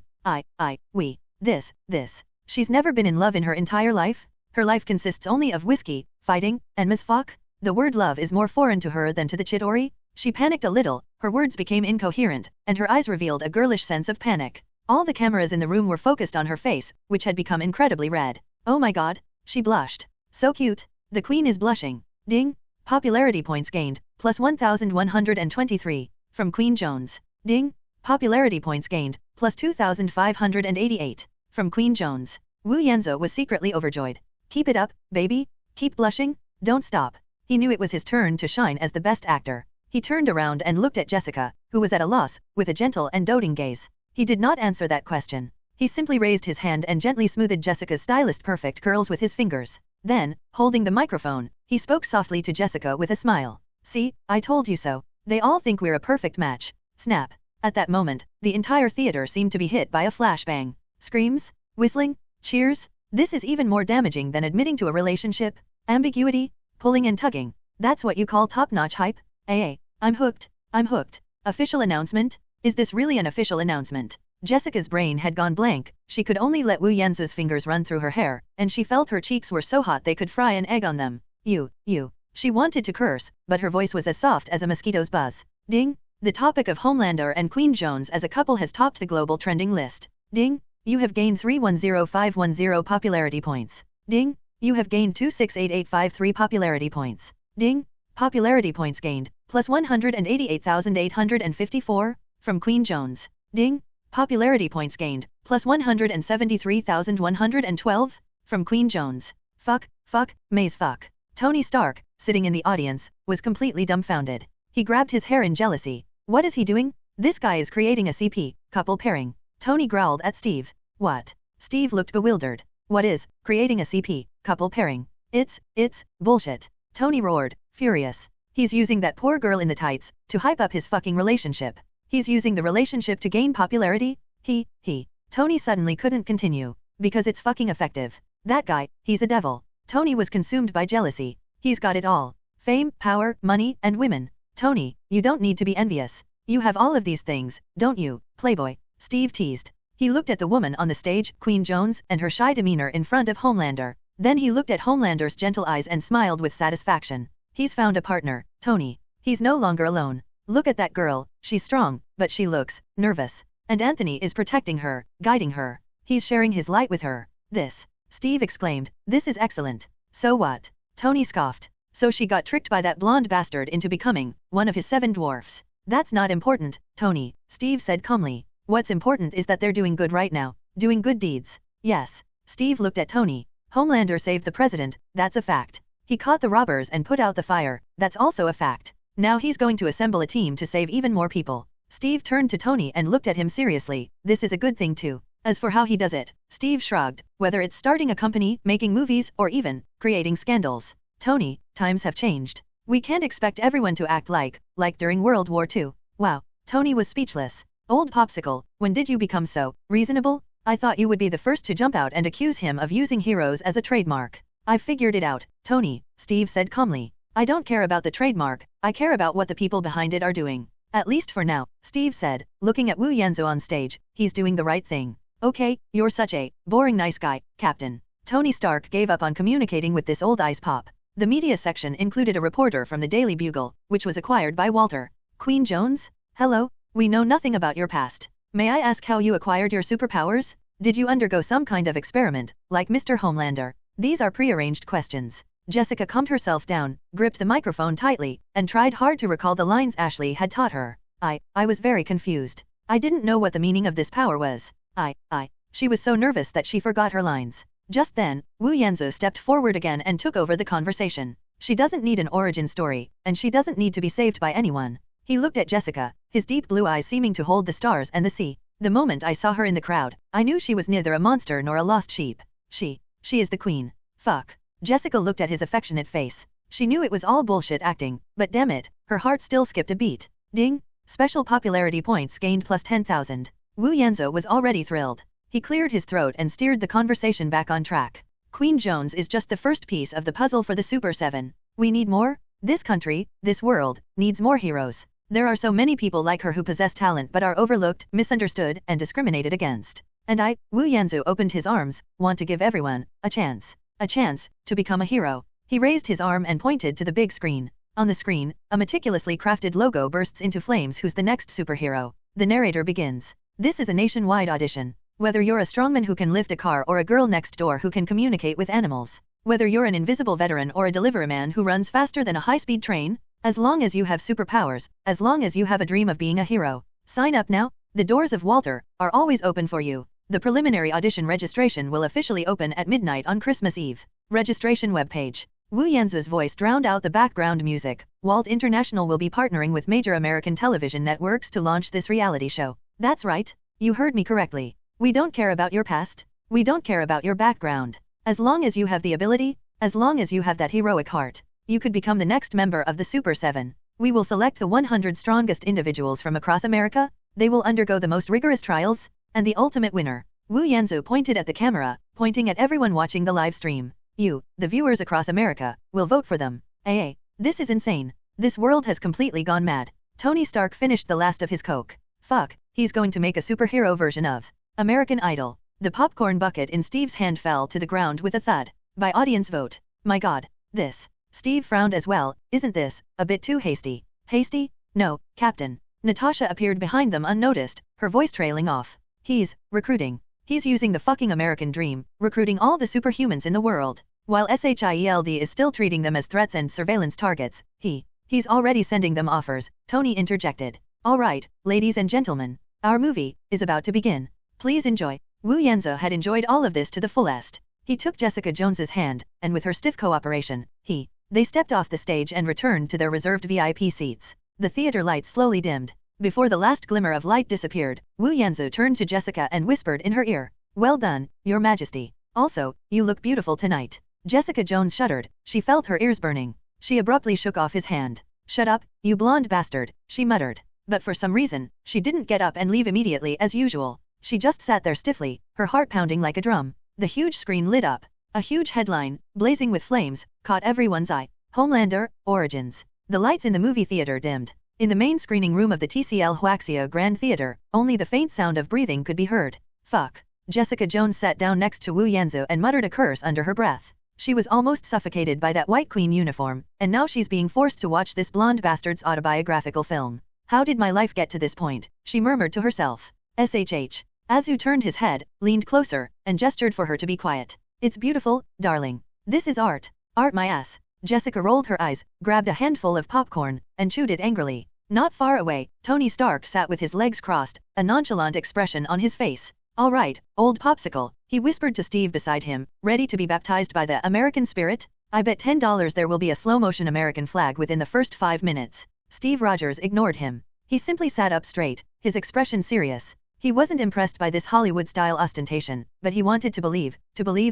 This. She's never been in love in her entire life? Her life consists only of whiskey, fighting, and misfuck? The word love is more foreign to her than to the Chidori? She panicked a little, her words became incoherent, and her eyes revealed a girlish sense of panic. All the cameras in the room were focused on her face, which had become incredibly red. Oh my god, she blushed. So cute. The queen is blushing. Ding. Popularity points gained, plus 1,123. From Queen Jones. Ding. Popularity points gained, plus 2,588. From Queen Jones. Wu Yanzu was secretly overjoyed. Keep it up, baby. Keep blushing. Don't stop. He knew it was his turn to shine as the best actor. He turned around and looked at Jessica, who was at a loss, with a gentle and doting gaze. He did not answer that question. He simply raised his hand and gently smoothed Jessica's stylist perfect curls with his fingers. Then, holding the microphone, he spoke softly to Jessica with a smile. See, I told you so. They all think we're a perfect match. Snap. At that moment, the entire theater seemed to be hit by a flashbang. Screams, whistling, cheers. This is even more damaging than admitting to a relationship. Ambiguity, pulling and tugging. That's what you call top-notch hype? I'm hooked. I'm hooked. Official announcement? Is this really an official announcement? Jessica's brain had gone blank. She could only let Wu Yanzu's fingers run through her hair, and she felt her cheeks were so hot they could fry an egg on them. You. She wanted to curse, but her voice was as soft as a mosquito's buzz. Ding. The topic of Homelander and Queen Jones as a couple has topped the global trending list. Ding. You have gained 310510 popularity points. Ding. You have gained 268853 popularity points. Ding. Popularity points gained, plus 188,854, from Queen Jones. Ding. Popularity points gained, plus 173,112, from Queen Jones. Fuck, Maze fuck. Tony Stark, sitting in the audience, was completely dumbfounded. He grabbed his hair in jealousy. What is he doing? This guy is creating a CP, couple pairing. Tony growled at Steve. What? Steve looked bewildered. What is, creating a CP, couple pairing? It's bullshit. Tony roared, furious. He's using that poor girl in the tights, to hype up his fucking relationship. He's using the relationship to gain popularity? Tony suddenly couldn't continue. Because it's fucking effective. That guy, he's a devil. Tony was consumed by jealousy. He's got it all. Fame, power, money, and women. Tony, you don't need to be envious. You have all of these things, don't you, playboy? Steve teased. He looked at the woman on the stage, Queen Jones, and her shy demeanor in front of Homelander. Then he looked at Homelander's gentle eyes and smiled with satisfaction. He's found a partner, Tony. He's no longer alone. Look at that girl, she's strong, but she looks nervous. And Anthony is protecting her, guiding her. He's sharing his light with her. This, Steve exclaimed, this is excellent. So what? Tony scoffed. So she got tricked by that blonde bastard into becoming one of his 7 dwarfs. That's not important, Tony, Steve said calmly. What's important is that they're doing good right now, doing good deeds. Yes. Steve looked at Tony. Homelander saved the president, that's a fact. He caught the robbers and put out the fire, that's also a fact. Now he's going to assemble a team to save even more people. Steve turned to Tony and looked at him seriously. This is a good thing too. As for how he does it, Steve shrugged. Whether it's starting a company, making movies, or even creating scandals. Tony, times have changed. We can't expect everyone to act like during World War II. Wow. Tony was speechless. Old Popsicle, when did you become so reasonable? I thought you would be the first to jump out and accuse him of using heroes as a trademark. I've figured it out, Tony, Steve said calmly. I don't care about the trademark, I care about what the people behind it are doing. At least for now, Steve said, looking at Wu Yanzhou on stage. He's doing the right thing. Okay, you're such a boring nice guy, Captain. Tony Stark gave up on communicating with this old ice pop. The media section included a reporter from the Daily Bugle, which was acquired by Walter. Queen Jones? Hello? We know nothing about your past. May I ask how you acquired your superpowers? Did you undergo some kind of experiment, like Mr. Homelander? These are prearranged questions. Jessica calmed herself down, gripped the microphone tightly, and tried hard to recall the lines Ashley had taught her. I was very confused. I didn't know what the meaning of this power was. She was so nervous that she forgot her lines. Just then, Wu Yanzhou stepped forward again and took over the conversation. She doesn't need an origin story, and she doesn't need to be saved by anyone. He looked at Jessica, his deep blue eyes seeming to hold the stars and the sea. The moment I saw her in the crowd, I knew she was neither a monster nor a lost sheep. She is the queen. Fuck. Jessica looked at his affectionate face. She knew it was all bullshit acting, but damn it, her heart still skipped a beat. Ding. Special popularity points gained plus 10,000. Wu Yanzhou was already thrilled. He cleared his throat and steered the conversation back on track. Queen Jones is just the first piece of the puzzle for the Super 7. We need more? This country, this world, needs more heroes. There are so many people like her who possess talent but are overlooked, misunderstood, and discriminated against. And I, Wu Yanzhou opened his arms, want to give everyone a chance. A chance to become a hero. He raised his arm and pointed to the big screen. On the screen, a meticulously crafted logo bursts into flames. Who's the next superhero? The narrator begins. This is a nationwide audition. Whether you're a strongman who can lift a car or a girl next door who can communicate with animals. Whether you're an invisible veteran or a delivery man who runs faster than a high-speed train. As long as you have superpowers, as long as you have a dream of being a hero. Sign up now. The doors of Walter are always open for you. The preliminary audition registration will officially open at midnight on Christmas Eve. Registration webpage. Wu Yanzhou's voice drowned out the background music. Walt International will be partnering with major American television networks to launch this reality show. That's right. You heard me correctly. We don't care about your past. We don't care about your background. As long as you have the ability, as long as you have that heroic heart, you could become the next member of the Super 7. We will select the 100 strongest individuals from across America. They will undergo the most rigorous trials, and the ultimate winner. Wu Yanzhou pointed at the camera, pointing at everyone watching the live stream. You, the viewers across America, will vote for them. This is insane. This world has completely gone mad. Tony Stark finished the last of his Coke. Fuck, he's going to make a superhero version of American Idol. The popcorn bucket in Steve's hand fell to the ground with a thud. By audience vote. My God, this. Steve frowned as well. Isn't this a bit too hasty? Hasty? No, Captain. Natasha appeared behind them unnoticed, her voice trailing off. He's recruiting He's using the fucking American dream, recruiting all the superhumans in the world, while SHIELD is still treating them as threats and surveillance targets. He's already sending them offers, Tony interjected. Alright, ladies and gentlemen, our movie is about to begin. Please enjoy. Wu Yanzhou had enjoyed all of this to the fullest. He took Jessica Jones's hand, and with her stiff cooperation, they stepped off the stage and returned to their reserved VIP seats. The theater lights slowly dimmed. Before the last glimmer of light disappeared, Wu Yanzhou turned to Jessica and whispered in her ear, "Well done, Your Majesty. Also, you look beautiful tonight." Jessica Jones shuddered. She felt her ears burning. She abruptly shook off his hand. "Shut up, you blonde bastard," she muttered. But for some reason, she didn't get up and leave immediately as usual. She just sat there stiffly, her heart pounding like a drum. The huge screen lit up. A huge headline, blazing with flames, caught everyone's eye. Homelander, Origins. The lights in the movie theater dimmed. In the main screening room of the TCL Huaxia Grand Theater, only the faint sound of breathing could be heard. Fuck. Jessica Jones sat down next to Wu Yanzhou and muttered a curse under her breath. She was almost suffocated by that White Queen uniform, and now she's being forced to watch this blonde bastard's autobiographical film. How did my life get to this point? She murmured to herself. SHH. Azu turned his head, leaned closer, and gestured for her to be quiet. It's beautiful, darling. This is art. Art my ass. Jessica rolled her eyes, grabbed a handful of popcorn, and chewed it angrily. Not far away, Tony Stark sat with his legs crossed, a nonchalant expression on his face. All right, old popsicle, he whispered to Steve beside him, ready to be baptized by the American spirit? I bet $10 there will be a slow-motion American flag within the first 5 minutes. Steve Rogers ignored him. He simply sat up straight, his expression serious. He wasn't impressed by this Hollywood-style ostentation, but he wanted to believe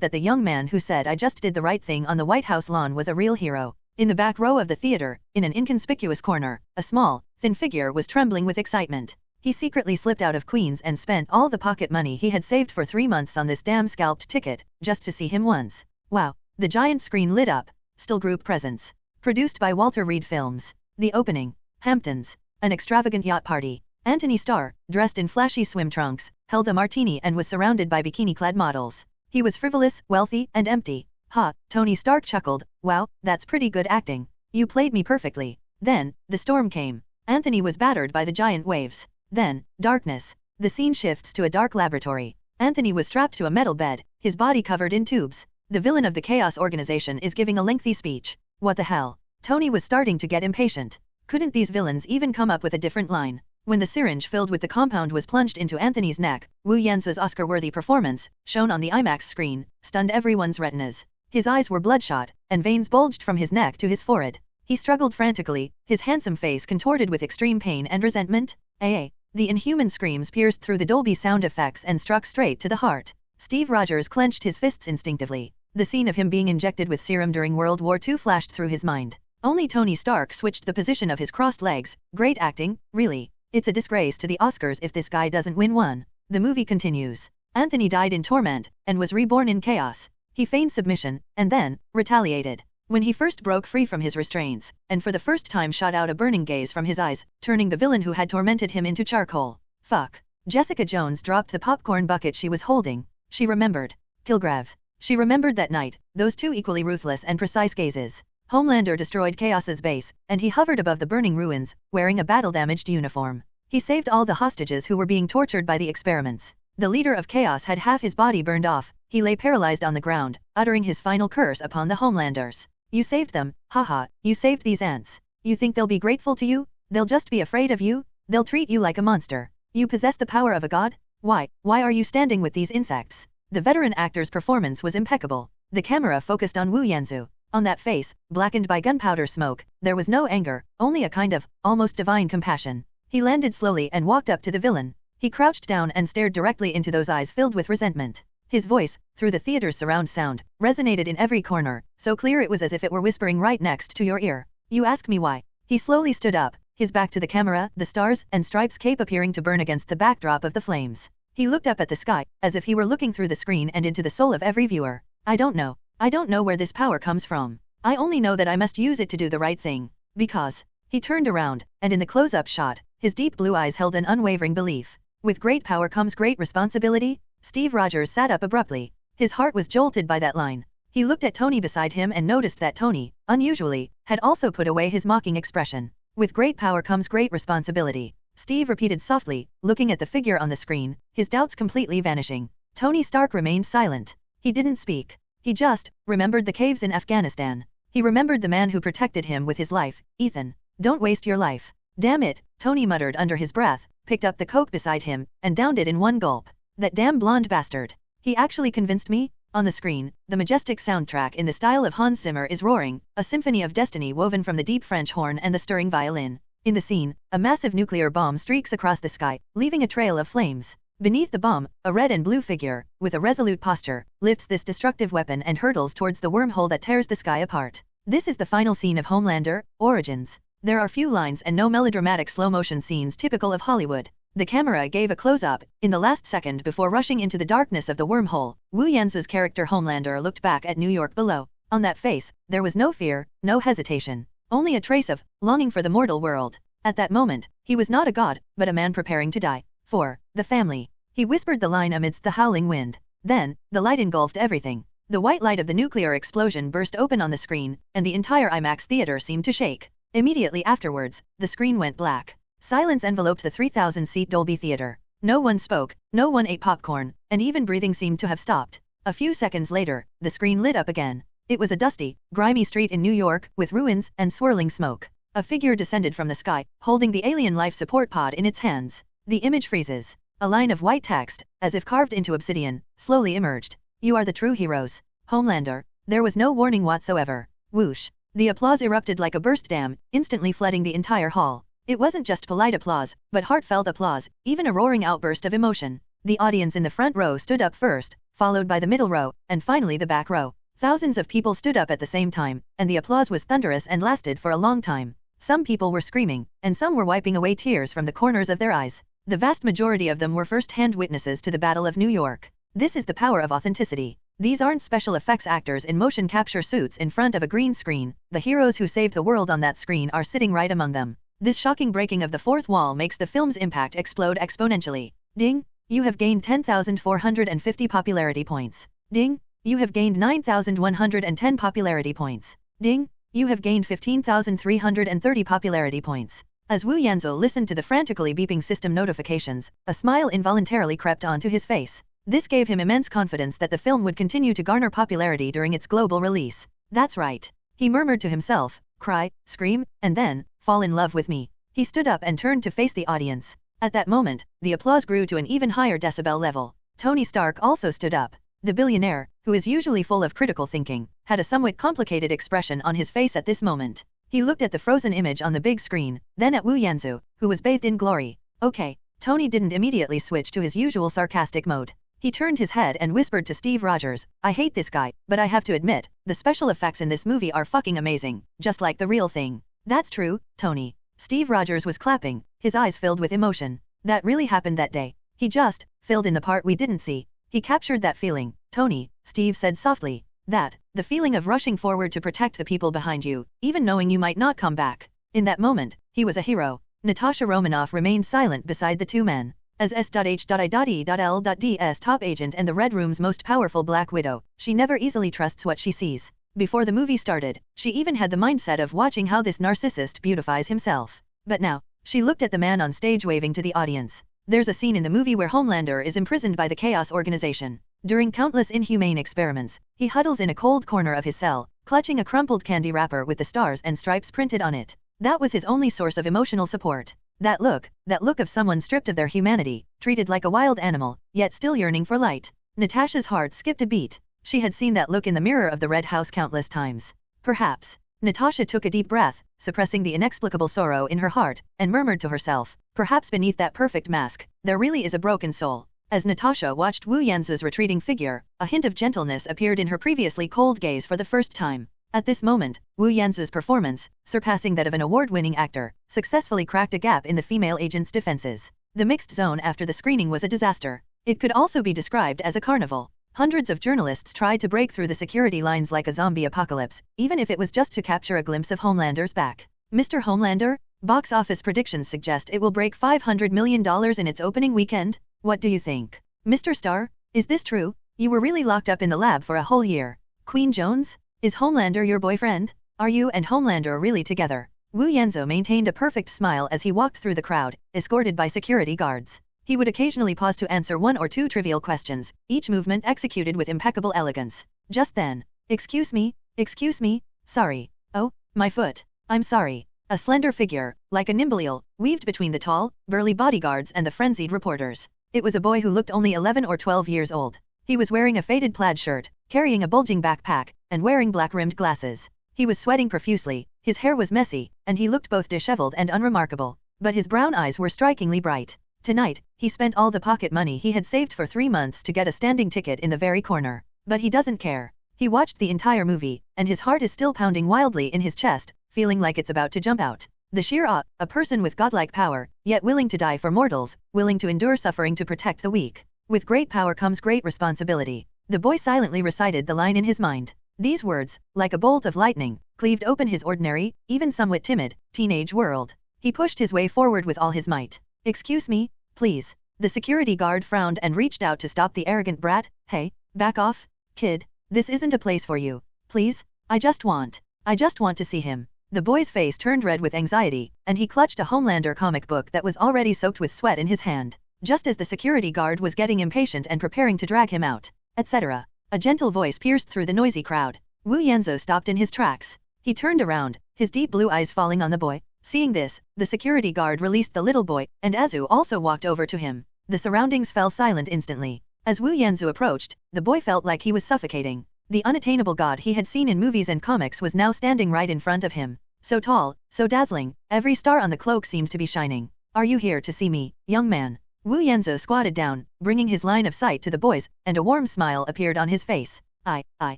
that the young man who said I just did the right thing on the White House lawn was a real hero. In the back row of the theater, in an inconspicuous corner, a small, thin figure was trembling with excitement. He secretly slipped out of Queens and spent all the pocket money he had saved for 3 months on this damn scalped ticket, just to see him once. Wow. The giant screen lit up. Still group presents. Produced by Walter Reed Films. The opening. Hamptons. An extravagant yacht party. Anthony Starr, dressed in flashy swim trunks, held a martini and was surrounded by bikini-clad models. He was frivolous, wealthy, and empty. Ha, Tony Stark chuckled. Wow, that's pretty good acting. You played me perfectly. Then, the storm came. Anthony was battered by the giant waves. Then, darkness. The scene shifts to a dark laboratory. Anthony was strapped to a metal bed, his body covered in tubes. The villain of the Chaos Organization is giving a lengthy speech. What the hell? Tony was starting to get impatient. Couldn't these villains even come up with a different line? When the syringe filled with the compound was plunged into Anthony's neck, Wu Yanzhou's Oscar-worthy performance, shown on the IMAX screen, stunned everyone's retinas. His eyes were bloodshot, and veins bulged from his neck to his forehead. He struggled frantically, his handsome face contorted with extreme pain and resentment. The inhuman screams pierced through the Dolby sound effects and struck straight to the heart. Steve Rogers clenched his fists instinctively. The scene of him being injected with serum during World War II flashed through his mind. Only Tony Stark switched the position of his crossed legs. Great acting, really. It's a disgrace to the Oscars if this guy doesn't win one. The movie continues. Anthony died in torment, and was reborn in chaos. He feigned submission, and then, retaliated. When he first broke free from his restraints, and for the first time shot out a burning gaze from his eyes, turning the villain who had tormented him into charcoal. Fuck. Jessica Jones dropped the popcorn bucket she was holding. She remembered. Kilgrave. She remembered that night, those two equally ruthless and precise gazes. Homelander destroyed Chaos's base, and he hovered above the burning ruins, wearing a battle-damaged uniform. He saved all the hostages who were being tortured by the experiments. The leader of Chaos had half his body burned off. He lay paralyzed on the ground, uttering his final curse upon the Homelanders. You saved them, haha, you saved these ants. You think they'll be grateful to you? They'll just be afraid of you? They'll treat you like a monster. You possess the power of a god? Why are you standing with these insects? The veteran actor's performance was impeccable. The camera focused on Wu Yanzhou. On that face, blackened by gunpowder smoke, there was no anger, only a kind of, almost divine compassion. He landed slowly and walked up to the villain. He crouched down and stared directly into those eyes filled with resentment. His voice, through the theater's surround sound, resonated in every corner, so clear it was as if it were whispering right next to your ear. You ask me why? He slowly stood up, his back to the camera, the stars and stripes cape appearing to burn against the backdrop of the flames. He looked up at the sky, as if he were looking through the screen and into the soul of every viewer. I don't know. I don't know where this power comes from. I only know that I must use it to do the right thing. Because. He turned around, and in the close-up shot, his deep blue eyes held an unwavering belief. With great power comes great responsibility? Steve Rogers sat up abruptly. His heart was jolted by that line. He looked at Tony beside him and noticed that Tony, unusually, had also put away his mocking expression. With great power comes great responsibility. Steve repeated softly, looking at the figure on the screen, his doubts completely vanishing. Tony Stark remained silent. He didn't speak. He just remembered the caves in Afghanistan. He remembered the man who protected him with his life. Ethan, don't waste your life. Damn it, Tony muttered under his breath, picked up the Coke beside him, and downed it in one gulp. That damn blonde bastard. He actually convinced me? On the screen, the majestic soundtrack in the style of Hans Zimmer is roaring, a symphony of destiny woven from the deep French horn and the stirring violin. In the scene, a massive nuclear bomb streaks across the sky, leaving a trail of flames. Beneath the bomb, a red and blue figure, with a resolute posture, lifts this destructive weapon and hurtles towards the wormhole that tears the sky apart. This is the final scene of Homelander, Origins. There are few lines and no melodramatic slow-motion scenes typical of Hollywood. The camera gave a close-up, in the last second before rushing into the darkness of the wormhole. Wu Yanzu's character Homelander looked back at New York below. On that face, there was no fear, no hesitation. Only a trace of longing for the mortal world. At that moment, he was not a god, but a man preparing to die. For the family. He whispered the line amidst the howling wind. Then, the light engulfed everything. The white light of the nuclear explosion burst open on the screen, and the entire IMAX theater seemed to shake. Immediately afterwards, the screen went black. Silence enveloped the 3,000-seat Dolby Theater. No one spoke, no one ate popcorn, and even breathing seemed to have stopped. A few seconds later, the screen lit up again. It was a dusty, grimy street in New York, with ruins and swirling smoke. A figure descended from the sky, holding the alien life support pod in its hands. The image freezes. A line of white text, as if carved into obsidian, slowly emerged. You are the true heroes. Homelander. There was no warning whatsoever. Whoosh. The applause erupted like a burst dam, instantly flooding the entire hall. It wasn't just polite applause, but heartfelt applause, even a roaring outburst of emotion. The audience in the front row stood up first, followed by the middle row, and finally the back row. Thousands of people stood up at the same time, and the applause was thunderous and lasted for a long time. Some people were screaming, and some were wiping away tears from the corners of their eyes. The vast majority of them were first-hand witnesses to the Battle of New York. This is the power of authenticity. These aren't special effects actors in motion capture suits in front of a green screen. The heroes who saved the world on that screen are sitting right among them. This shocking breaking of the fourth wall makes the film's impact explode exponentially. Ding! You have gained 10,450 popularity points. Ding! You have gained 9,110 popularity points. Ding! You have gained 15,330 popularity points. As Wu Yanzu listened to the frantically beeping system notifications, a smile involuntarily crept onto his face. This gave him immense confidence that the film would continue to garner popularity during its global release. That's right. He murmured to himself, cry, scream, and then, fall in love with me. He stood up and turned to face the audience. At that moment, the applause grew to an even higher decibel level. Tony Stark also stood up. The billionaire, who is usually full of critical thinking, had a somewhat complicated expression on his face at this moment. He looked at the frozen image on the big screen, then at Wu Yanzu, who was bathed in glory. Okay. Tony didn't immediately switch to his usual sarcastic mode. He turned his head and whispered to Steve Rogers, I hate this guy, but I have to admit, the special effects in this movie are fucking amazing, just like the real thing. That's true, Tony. Steve Rogers was clapping, his eyes filled with emotion. That really happened that day. He just filled in the part we didn't see. He captured that feeling, Tony, Steve said softly. The feeling of rushing forward to protect the people behind you, even knowing you might not come back. In that moment, he was a hero. Natasha Romanoff remained silent beside the two men. As S.H.I.L.D.'s top agent and the Red Room's most powerful Black Widow, she never easily trusts what she sees. Before the movie started, she even had the mindset of watching how this narcissist beautifies himself. But now, she looked at the man on stage waving to the audience. There's a scene in the movie where Homelander is imprisoned by the Chaos Organization. During countless inhumane experiments, he huddles in a cold corner of his cell, clutching a crumpled candy wrapper with the stars and stripes printed on it. That was his only source of emotional support. That look of someone stripped of their humanity, treated like a wild animal, yet still yearning for light. Natasha's heart skipped a beat. She had seen that look in the mirror of the Red House countless times. Perhaps. Natasha took a deep breath, suppressing the inexplicable sorrow in her heart, and murmured to herself, perhaps beneath that perfect mask, there really is a broken soul. As Natasha watched Wu Yanzu's retreating figure, a hint of gentleness appeared in her previously cold gaze for the first time. At this moment, Wu Yanzu's performance, surpassing that of an award-winning actor, successfully cracked a gap in the female agent's defenses. The mixed zone after the screening was a disaster. It could also be described as a carnival. Hundreds of journalists tried to break through the security lines like a zombie apocalypse, even if it was just to capture a glimpse of Homelander's back. Mr. Homelander, box office predictions suggest it will break $500 million in its opening weekend. What do you think? Mr. Starr, is this true? You were really locked up in the lab for a whole year. Queen Jones? Is Homelander your boyfriend? Are you and Homelander really together? Wu Yanzu maintained a perfect smile as he walked through the crowd, escorted by security guards. He would occasionally pause to answer one or two trivial questions, each movement executed with impeccable elegance. Just then, excuse me, sorry. Oh, my foot. I'm sorry. A slender figure, like a nimble eel, weaved between the tall, burly bodyguards and the frenzied reporters. It was a boy who looked only 11 or 12 years old. He was wearing a faded plaid shirt, carrying a bulging backpack, and wearing black-rimmed glasses. He was sweating profusely, his hair was messy, and he looked both disheveled and unremarkable. But his brown eyes were strikingly bright. Tonight, he spent all the pocket money he had saved for 3 months to get a standing ticket in the very corner. But he doesn't care. He watched the entire movie, and his heart is still pounding wildly in his chest, feeling like it's about to jump out. The sheer awe, a person with godlike power, yet willing to die for mortals, willing to endure suffering to protect the weak. With great power comes great responsibility. The boy silently recited the line in his mind. These words, like a bolt of lightning, cleaved open his ordinary, even somewhat timid, teenage world. He pushed his way forward with all his might. Excuse me, please. The security guard frowned and reached out to stop the arrogant brat. Hey, back off, kid. This isn't a place for you. Please, I just want to see him. The boy's face turned red with anxiety, and he clutched a Homelander comic book that was already soaked with sweat in his hand. Just as the security guard was getting impatient and preparing to drag him out, etc., a gentle voice pierced through the noisy crowd. Wu Yanzhou stopped in his tracks. He turned around, his deep blue eyes falling on the boy. Seeing this, the security guard released the little boy, and Azu also walked over to him. The surroundings fell silent instantly. As Wu Yanzhou approached, the boy felt like he was suffocating. The unattainable god he had seen in movies and comics was now standing right in front of him. So tall, so dazzling, every star on the cloak seemed to be shining. Are you here to see me, young man? Wu Yanzhou squatted down, bringing his line of sight to the boys, and a warm smile appeared on his face. I.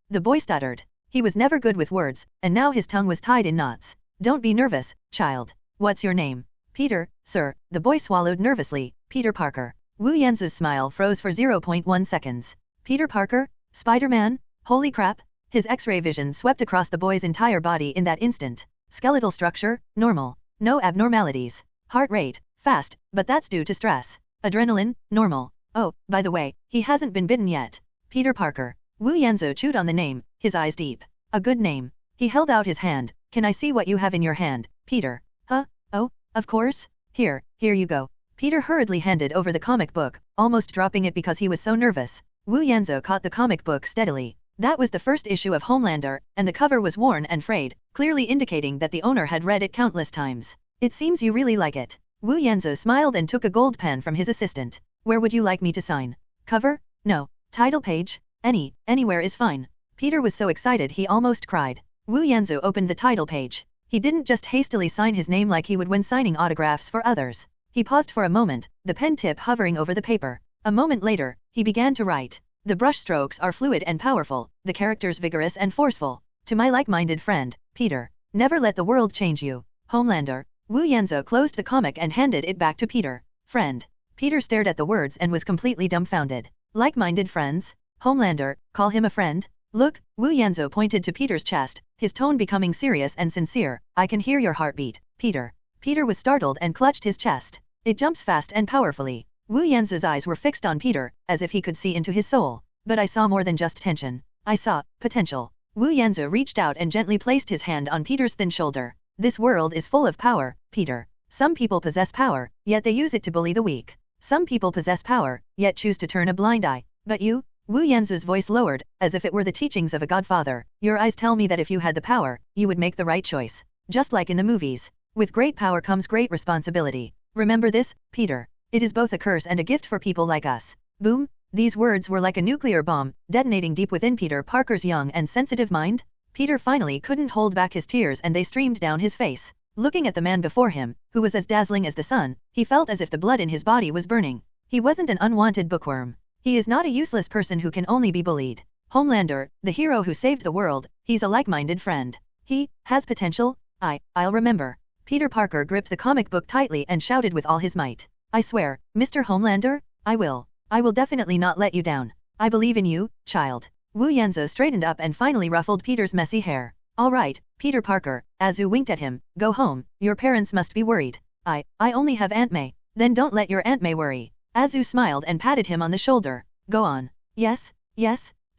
The boy stuttered. He was never good with words, and now his tongue was tied in knots. Don't be nervous, child. What's your name? Peter, sir. The boy swallowed nervously. Peter Parker. Wu Yanzhou's smile froze for 0.1 seconds. Peter Parker? Spider-Man? Holy crap! His X-ray vision swept across the boy's entire body in that instant. Skeletal structure, normal. No abnormalities. Heart rate, fast, but that's due to stress. Adrenaline, normal. Oh, by the way, he hasn't been bitten yet. Peter Parker. Wu Yanzhou chewed on the name, his eyes deep. A good name. He held out his hand. Can I see what you have in your hand, Peter? Huh? Oh, of course. Here you go. Peter hurriedly handed over the comic book, almost dropping it because he was so nervous. Wu Yanzhou caught the comic book steadily. That was the first issue of Homelander, and the cover was worn and frayed, clearly indicating that the owner had read it countless times. It seems you really like it. Wu Yanzhou smiled and took a gold pen from his assistant. Where would you like me to sign? Cover? No. Title page? Anywhere is fine. Peter was so excited he almost cried. Wu Yanzhou opened the title page. He didn't just hastily sign his name like he would when signing autographs for others. He paused for a moment, the pen tip hovering over the paper. A moment later, he began to write. The brush strokes are fluid and powerful, the characters vigorous and forceful. To my like-minded friend, Peter. Never let the world change you. Homelander. Wu Yanzhou closed the comic and handed it back to Peter. Friend. Peter stared at the words and was completely dumbfounded. Like-minded friends? Homelander, call him a friend? Look, Wu Yanzhou pointed to Peter's chest, his tone becoming serious and sincere. I can hear your heartbeat, Peter. Peter was startled and clutched his chest. It jumps fast and powerfully. Wu Yanzhou's eyes were fixed on Peter, as if he could see into his soul. But I saw more than just tension. I saw potential. Wu Yanzhou reached out and gently placed his hand on Peter's thin shoulder. This world is full of power, Peter. Some people possess power, yet they use it to bully the weak. Some people possess power, yet choose to turn a blind eye. But you? Wu Yanzhou's voice lowered, as if it were the teachings of a godfather. Your eyes tell me that if you had the power, you would make the right choice. Just like in the movies. With great power comes great responsibility. Remember this, Peter. It is both a curse and a gift for people like us. Boom. These words were like a nuclear bomb, detonating deep within Peter Parker's young and sensitive mind. Peter finally couldn't hold back his tears and they streamed down his face. Looking at the man before him, who was as dazzling as the sun, he felt as if the blood in his body was burning. He wasn't an unwanted bookworm. He is not a useless person who can only be bullied. Homelander, the hero who saved the world, he's a like-minded friend. He has potential. I'll remember. Peter Parker gripped the comic book tightly and shouted with all his might. I swear, Mr. Homelander, I will definitely not let you down. I believe in you, child. Wu Yanzhou straightened up and finally ruffled Peter's messy hair. All right, Peter Parker, Azu winked at him, go home, your parents must be worried. I only have Aunt May. Then don't let your Aunt May worry. Azu smiled and patted him on the shoulder. Go on. Yes,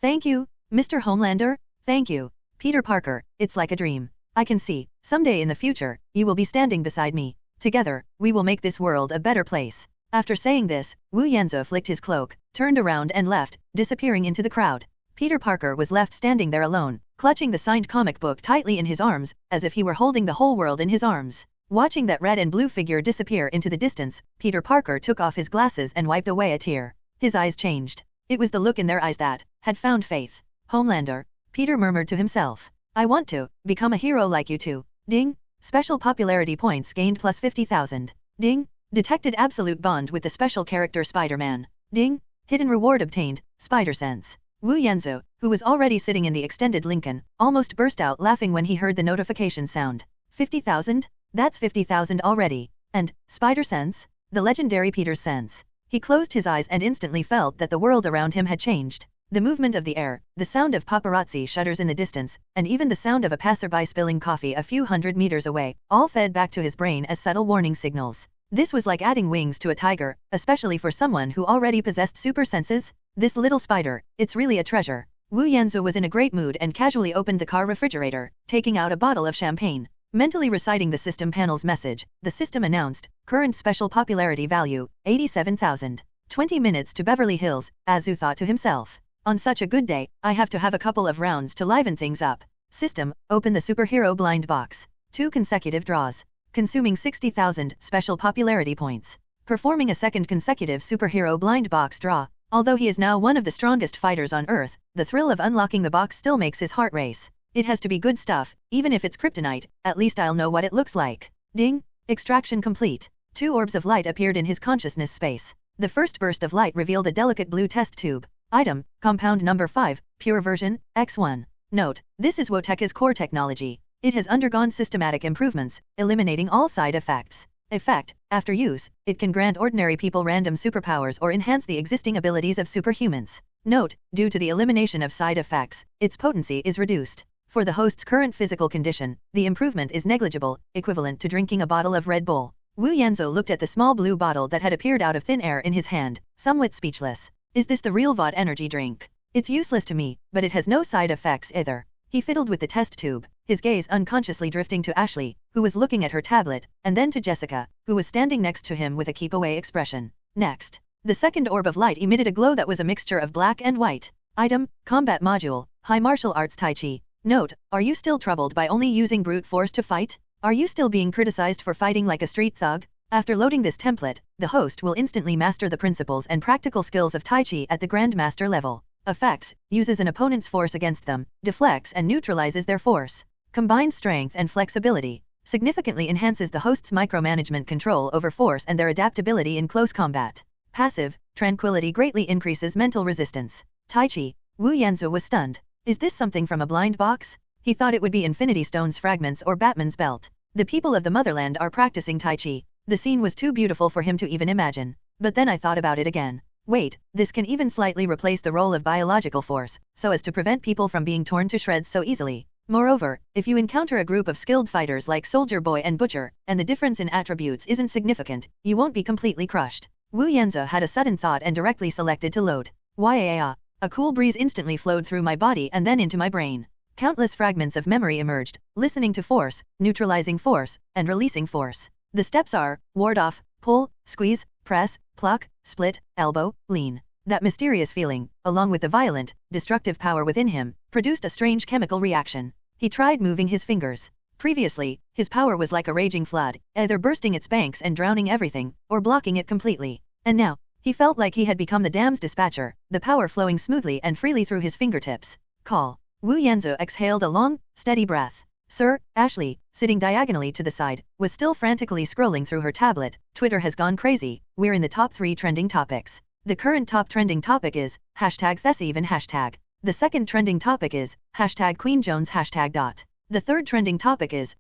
thank you, Mr. Homelander, thank you. Peter Parker, it's like a dream. I can see, someday in the future, you will be standing beside me. Together, we will make this world a better place. After saying this, Wu Yanzhou flicked his cloak, turned around and left, disappearing into the crowd. Peter Parker was left standing there alone, clutching the signed comic book tightly in his arms, as if he were holding the whole world in his arms. Watching that red and blue figure disappear into the distance, Peter Parker took off his glasses and wiped away a tear. His eyes changed. It was the look in their eyes that had found faith. Homelander, Peter murmured to himself. I want to become a hero like you too. Ding. Special popularity points gained plus 50,000. Ding. Detected absolute bond with the special character Spider-Man. Ding. Hidden reward obtained, Spider Sense. Wu Yanzhou, who was already sitting in the extended Lincoln, almost burst out laughing when he heard the notification sound. 50,000? That's 50,000 already. And, Spider Sense? The legendary Peter's sense. He closed his eyes and instantly felt that the world around him had changed. The movement of the air, the sound of paparazzi shutters in the distance, and even the sound of a passerby spilling coffee a few hundred meters away, all fed back to his brain as subtle warning signals. This was like adding wings to a tiger, especially for someone who already possessed super senses. This little spider, it's really a treasure. Wu Yanzhou was in a great mood and casually opened the car refrigerator, taking out a bottle of champagne. Mentally reciting the system panel's message, the system announced, current special popularity value, 87,000. 20 minutes to Beverly Hills, Azu thought to himself. On such a good day, I have to have a couple of rounds to liven things up. System, open the superhero blind box. 2 consecutive draws. Consuming 60,000 special popularity points. Performing a second consecutive superhero blind box draw. Although he is now one of the strongest fighters on Earth, the thrill of unlocking the box still makes his heart race. It has to be good stuff, even if it's kryptonite, at least I'll know what it looks like. Ding! Extraction complete. 2 orbs of light appeared in his consciousness space. The first burst of light revealed a delicate blue test tube. Item, compound number 5, pure version, X1. Note, this is Wotek's core technology. It has undergone systematic improvements, eliminating all side effects. Effect, after use, it can grant ordinary people random superpowers or enhance the existing abilities of superhumans. Note, due to the elimination of side effects, its potency is reduced. For the host's current physical condition, the improvement is negligible, equivalent to drinking a bottle of Red Bull. Wu Yanzhou looked at the small blue bottle that had appeared out of thin air in his hand, somewhat speechless. Is this the real VOD energy drink? It's useless to me, but it has no side effects either. He fiddled with the test tube, his gaze unconsciously drifting to Ashley, who was looking at her tablet, and then to Jessica, who was standing next to him with a keep-away expression. Next, the second orb of light emitted a glow that was a mixture of black and white. Item, combat module, high martial arts Tai Chi. Note, are you still troubled by only using brute force to fight? Are you still being criticized for fighting like a street thug? After loading this template, the host will instantly master the principles and practical skills of Tai Chi at the Grandmaster level. Effects, uses an opponent's force against them, deflects and neutralizes their force. Combines strength and flexibility. Significantly enhances the host's micromanagement control over force and their adaptability in close combat. Passive, tranquility greatly increases mental resistance. Tai Chi. Wu Yanzhou was stunned. Is this something from a blind box? He thought it would be Infinity Stone's fragments or Batman's belt. The people of the motherland are practicing Tai Chi. The scene was too beautiful for him to even imagine. But then I thought about it again. Wait, this can even slightly replace the role of biological force, so as to prevent people from being torn to shreds so easily. Moreover, if you encounter a group of skilled fighters like Soldier Boy and Butcher, and the difference in attributes isn't significant, you won't be completely crushed. Wu Yanzhou had a sudden thought and directly selected to load. Yaya. A cool breeze instantly flowed through my body and then into my brain. Countless fragments of memory emerged, listening to force, neutralizing force, and releasing force. The steps are, ward off, pull, squeeze, press, pluck, split, elbow, lean. That mysterious feeling, along with the violent, destructive power within him, produced a strange chemical reaction. He tried moving his fingers. Previously, his power was like a raging flood, either bursting its banks and drowning everything, or blocking it completely. And now, he felt like he had become the dam's dispatcher, the power flowing smoothly and freely through his fingertips. Call. Wu Yanzhou exhaled a long, steady breath. Sir, Ashley, sitting diagonally to the side, was still frantically scrolling through her tablet. Twitter has gone crazy. We're in the top 3 trending topics. The current top trending topic is #ThesEven hashtag. The second trending topic is #QueenJones hashtag. The third trending topic is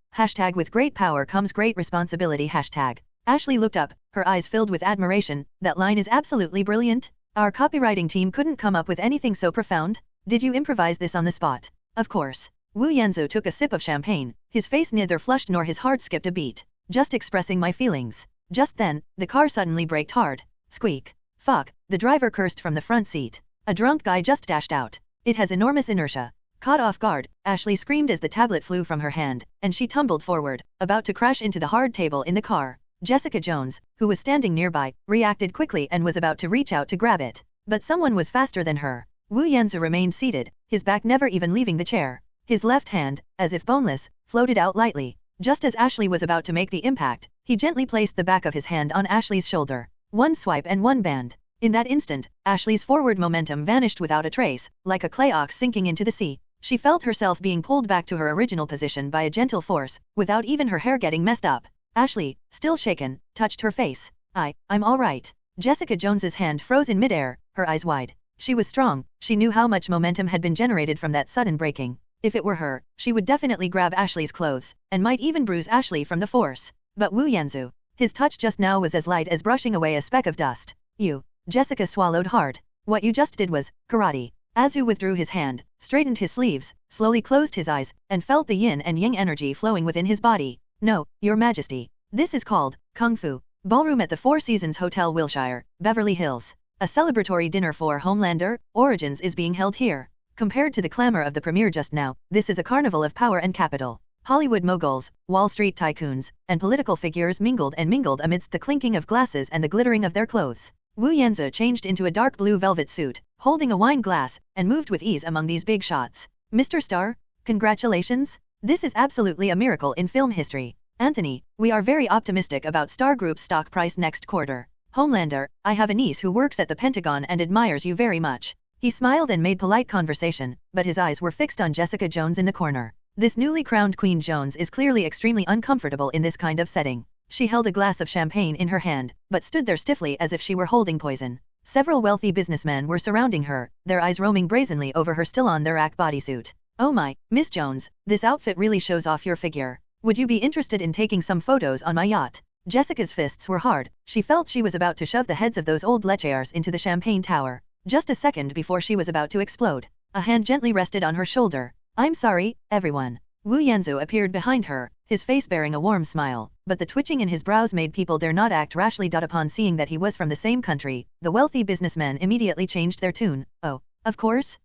#with great power comes great responsibility hashtag. Ashley looked up, her eyes filled with admiration. That line is absolutely brilliant. Our copywriting team couldn't come up with anything so profound. Did you improvise this on the spot? Of course. Wu Yanzhou took a sip of champagne, his face neither flushed nor his heart skipped a beat. Just expressing my feelings. Just then, the car suddenly braked hard. Squeak. Fuck, the driver cursed from the front seat. A drunk guy just dashed out. It has enormous inertia. Caught off guard, Ashley screamed as the tablet flew from her hand, and she tumbled forward, about to crash into the hard table in the car. Jessica Jones, who was standing nearby, reacted quickly and was about to reach out to grab it. But someone was faster than her. Wu Yanzu remained seated, his back never even leaving the chair. His left hand, as if boneless, floated out lightly. Just as Ashley was about to make the impact, he gently placed the back of his hand on Ashley's shoulder. One swipe and one band. In that instant, Ashley's forward momentum vanished without a trace, like a clay ox sinking into the sea. She felt herself being pulled back to her original position by a gentle force, without even her hair getting messed up. Ashley, still shaken, touched her face. I'm all right. Jessica Jones's hand froze in midair, her eyes wide. She was strong, she knew how much momentum had been generated from that sudden breaking. If it were her, she would definitely grab Ashley's clothes, and might even bruise Ashley from the force. But Wu Yanzu, his touch just now was as light as brushing away a speck of dust. Jessica swallowed hard. What you just did was karate. Azu withdrew his hand, straightened his sleeves, slowly closed his eyes, and felt the yin and yang energy flowing within his body. No, Your Majesty. This is called Kung Fu. Ballroom at the Four Seasons Hotel Wilshire, Beverly Hills. A celebratory dinner for Homelander, Origins is being held here. Compared to the clamor of the premiere just now, this is a carnival of power and capital. Hollywood moguls, Wall Street tycoons, and political figures mingled amidst the clinking of glasses and the glittering of their clothes. Wu Yanzu changed into a dark blue velvet suit, holding a wine glass, and moved with ease among these big shots. Mr. Star, congratulations! This is absolutely a miracle in film history. Anthony, we are very optimistic about Star Group's stock price next quarter. Homelander, I have a niece who works at the Pentagon and admires you very much. He smiled and made polite conversation, but his eyes were fixed on Jessica Jones in the corner. This newly crowned Queen Jones is clearly extremely uncomfortable in this kind of setting. She held a glass of champagne in her hand, but stood there stiffly as if she were holding poison. Several wealthy businessmen were surrounding her, their eyes roaming brazenly over her still on their rack bodysuit. Oh my, Miss Jones, this outfit really shows off your figure. Would you be interested in taking some photos on my yacht? Jessica's fists were hard, she felt she was about to shove the heads of those old lechears into the champagne tower. Just a second before she was about to explode. A hand gently rested on her shoulder. I'm sorry, everyone. Wu Yanzu appeared behind her, his face bearing a warm smile, but the twitching in his brows made people dare not act rashly. Upon seeing that he was from the same country, the wealthy businessmen immediately changed their tune. Oh, of course,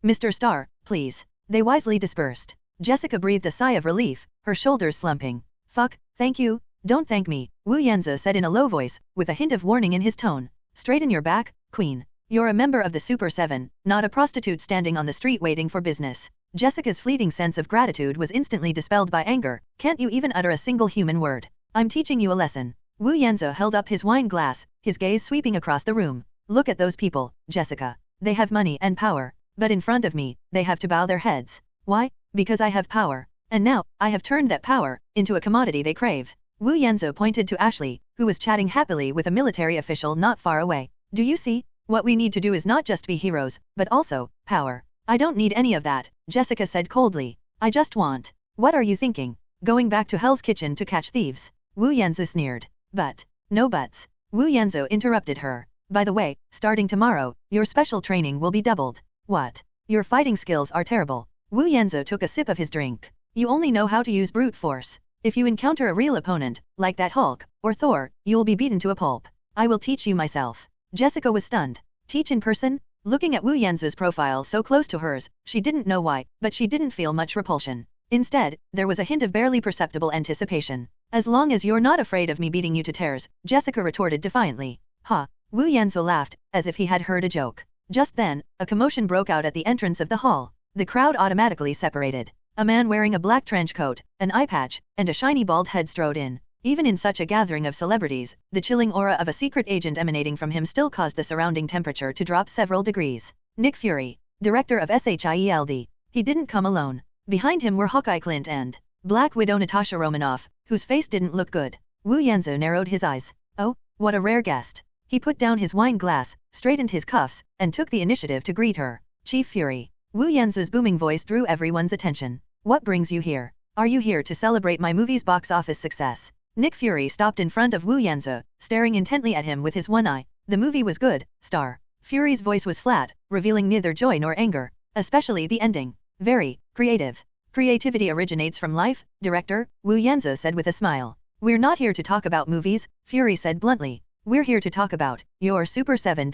Mr. Star, please. They wisely dispersed. Jessica breathed a sigh of relief, her shoulders slumping. Fuck, thank you, don't thank me, Wu Yanzu said in a low voice, with a hint of warning in his tone. Straighten your back, Queen. You're a member of the Super 7, not a prostitute standing on the street waiting for business. Jessica's fleeting sense of gratitude was instantly dispelled by anger. Can't you even utter a single human word? I'm teaching you a lesson. Wu Yanzu held up his wine glass, his gaze sweeping across the room. Look at those people, Jessica. They have money and power. But in front of me, they have to bow their heads. Why? Because I have power. And now, I have turned that power into a commodity they crave. Wu Yanzu pointed to Ashley, who was chatting happily with a military official not far away. Do you see? What we need to do is not just be heroes, but also power. I don't need any of that, Jessica said coldly. I just want. What are you thinking? Going back to Hell's Kitchen to catch thieves? Wu Yanzu sneered. But. No buts. Wu Yanzu interrupted her. By the way, starting tomorrow, your special training will be doubled. What? Your fighting skills are terrible. Wu Yanzu took a sip of his drink. You only know how to use brute force. If you encounter a real opponent, like that Hulk, or Thor, you'll be beaten to a pulp. I will teach you myself. Jessica was stunned. Teach in person? Looking at Wu Yanzu's profile so close to hers, she didn't know why, but she didn't feel much repulsion. Instead, there was a hint of barely perceptible anticipation. As long as you're not afraid of me beating you to tears, Jessica retorted defiantly. Ha! Wu Yanzu laughed, as if he had heard a joke. Just then, a commotion broke out at the entrance of the hall. The crowd automatically separated. A man wearing a black trench coat, an eye patch, and a shiny bald head strode in. Even in such a gathering of celebrities, the chilling aura of a secret agent emanating from him still caused the surrounding temperature to drop several degrees. Nick Fury, director of SHIELD. He didn't come alone. Behind him were Hawkeye Clint and Black Widow Natasha Romanoff, whose face didn't look good. Wu Yanzu narrowed his eyes. Oh, what a rare guest. He put down his wine glass, straightened his cuffs, and took the initiative to greet her. Chief Fury. Wu Yanzu's booming voice drew everyone's attention. What brings you here? Are you here to celebrate my movie's box office success? Nick Fury stopped in front of Wu Yanzu, staring intently at him with his one eye. The movie was good, Star. Fury's voice was flat, revealing neither joy nor anger. Especially the ending. Very creative. Creativity originates from life, director, Wu Yanzu said with a smile. We're not here to talk about movies, Fury said bluntly. We're here to talk about your Super 7.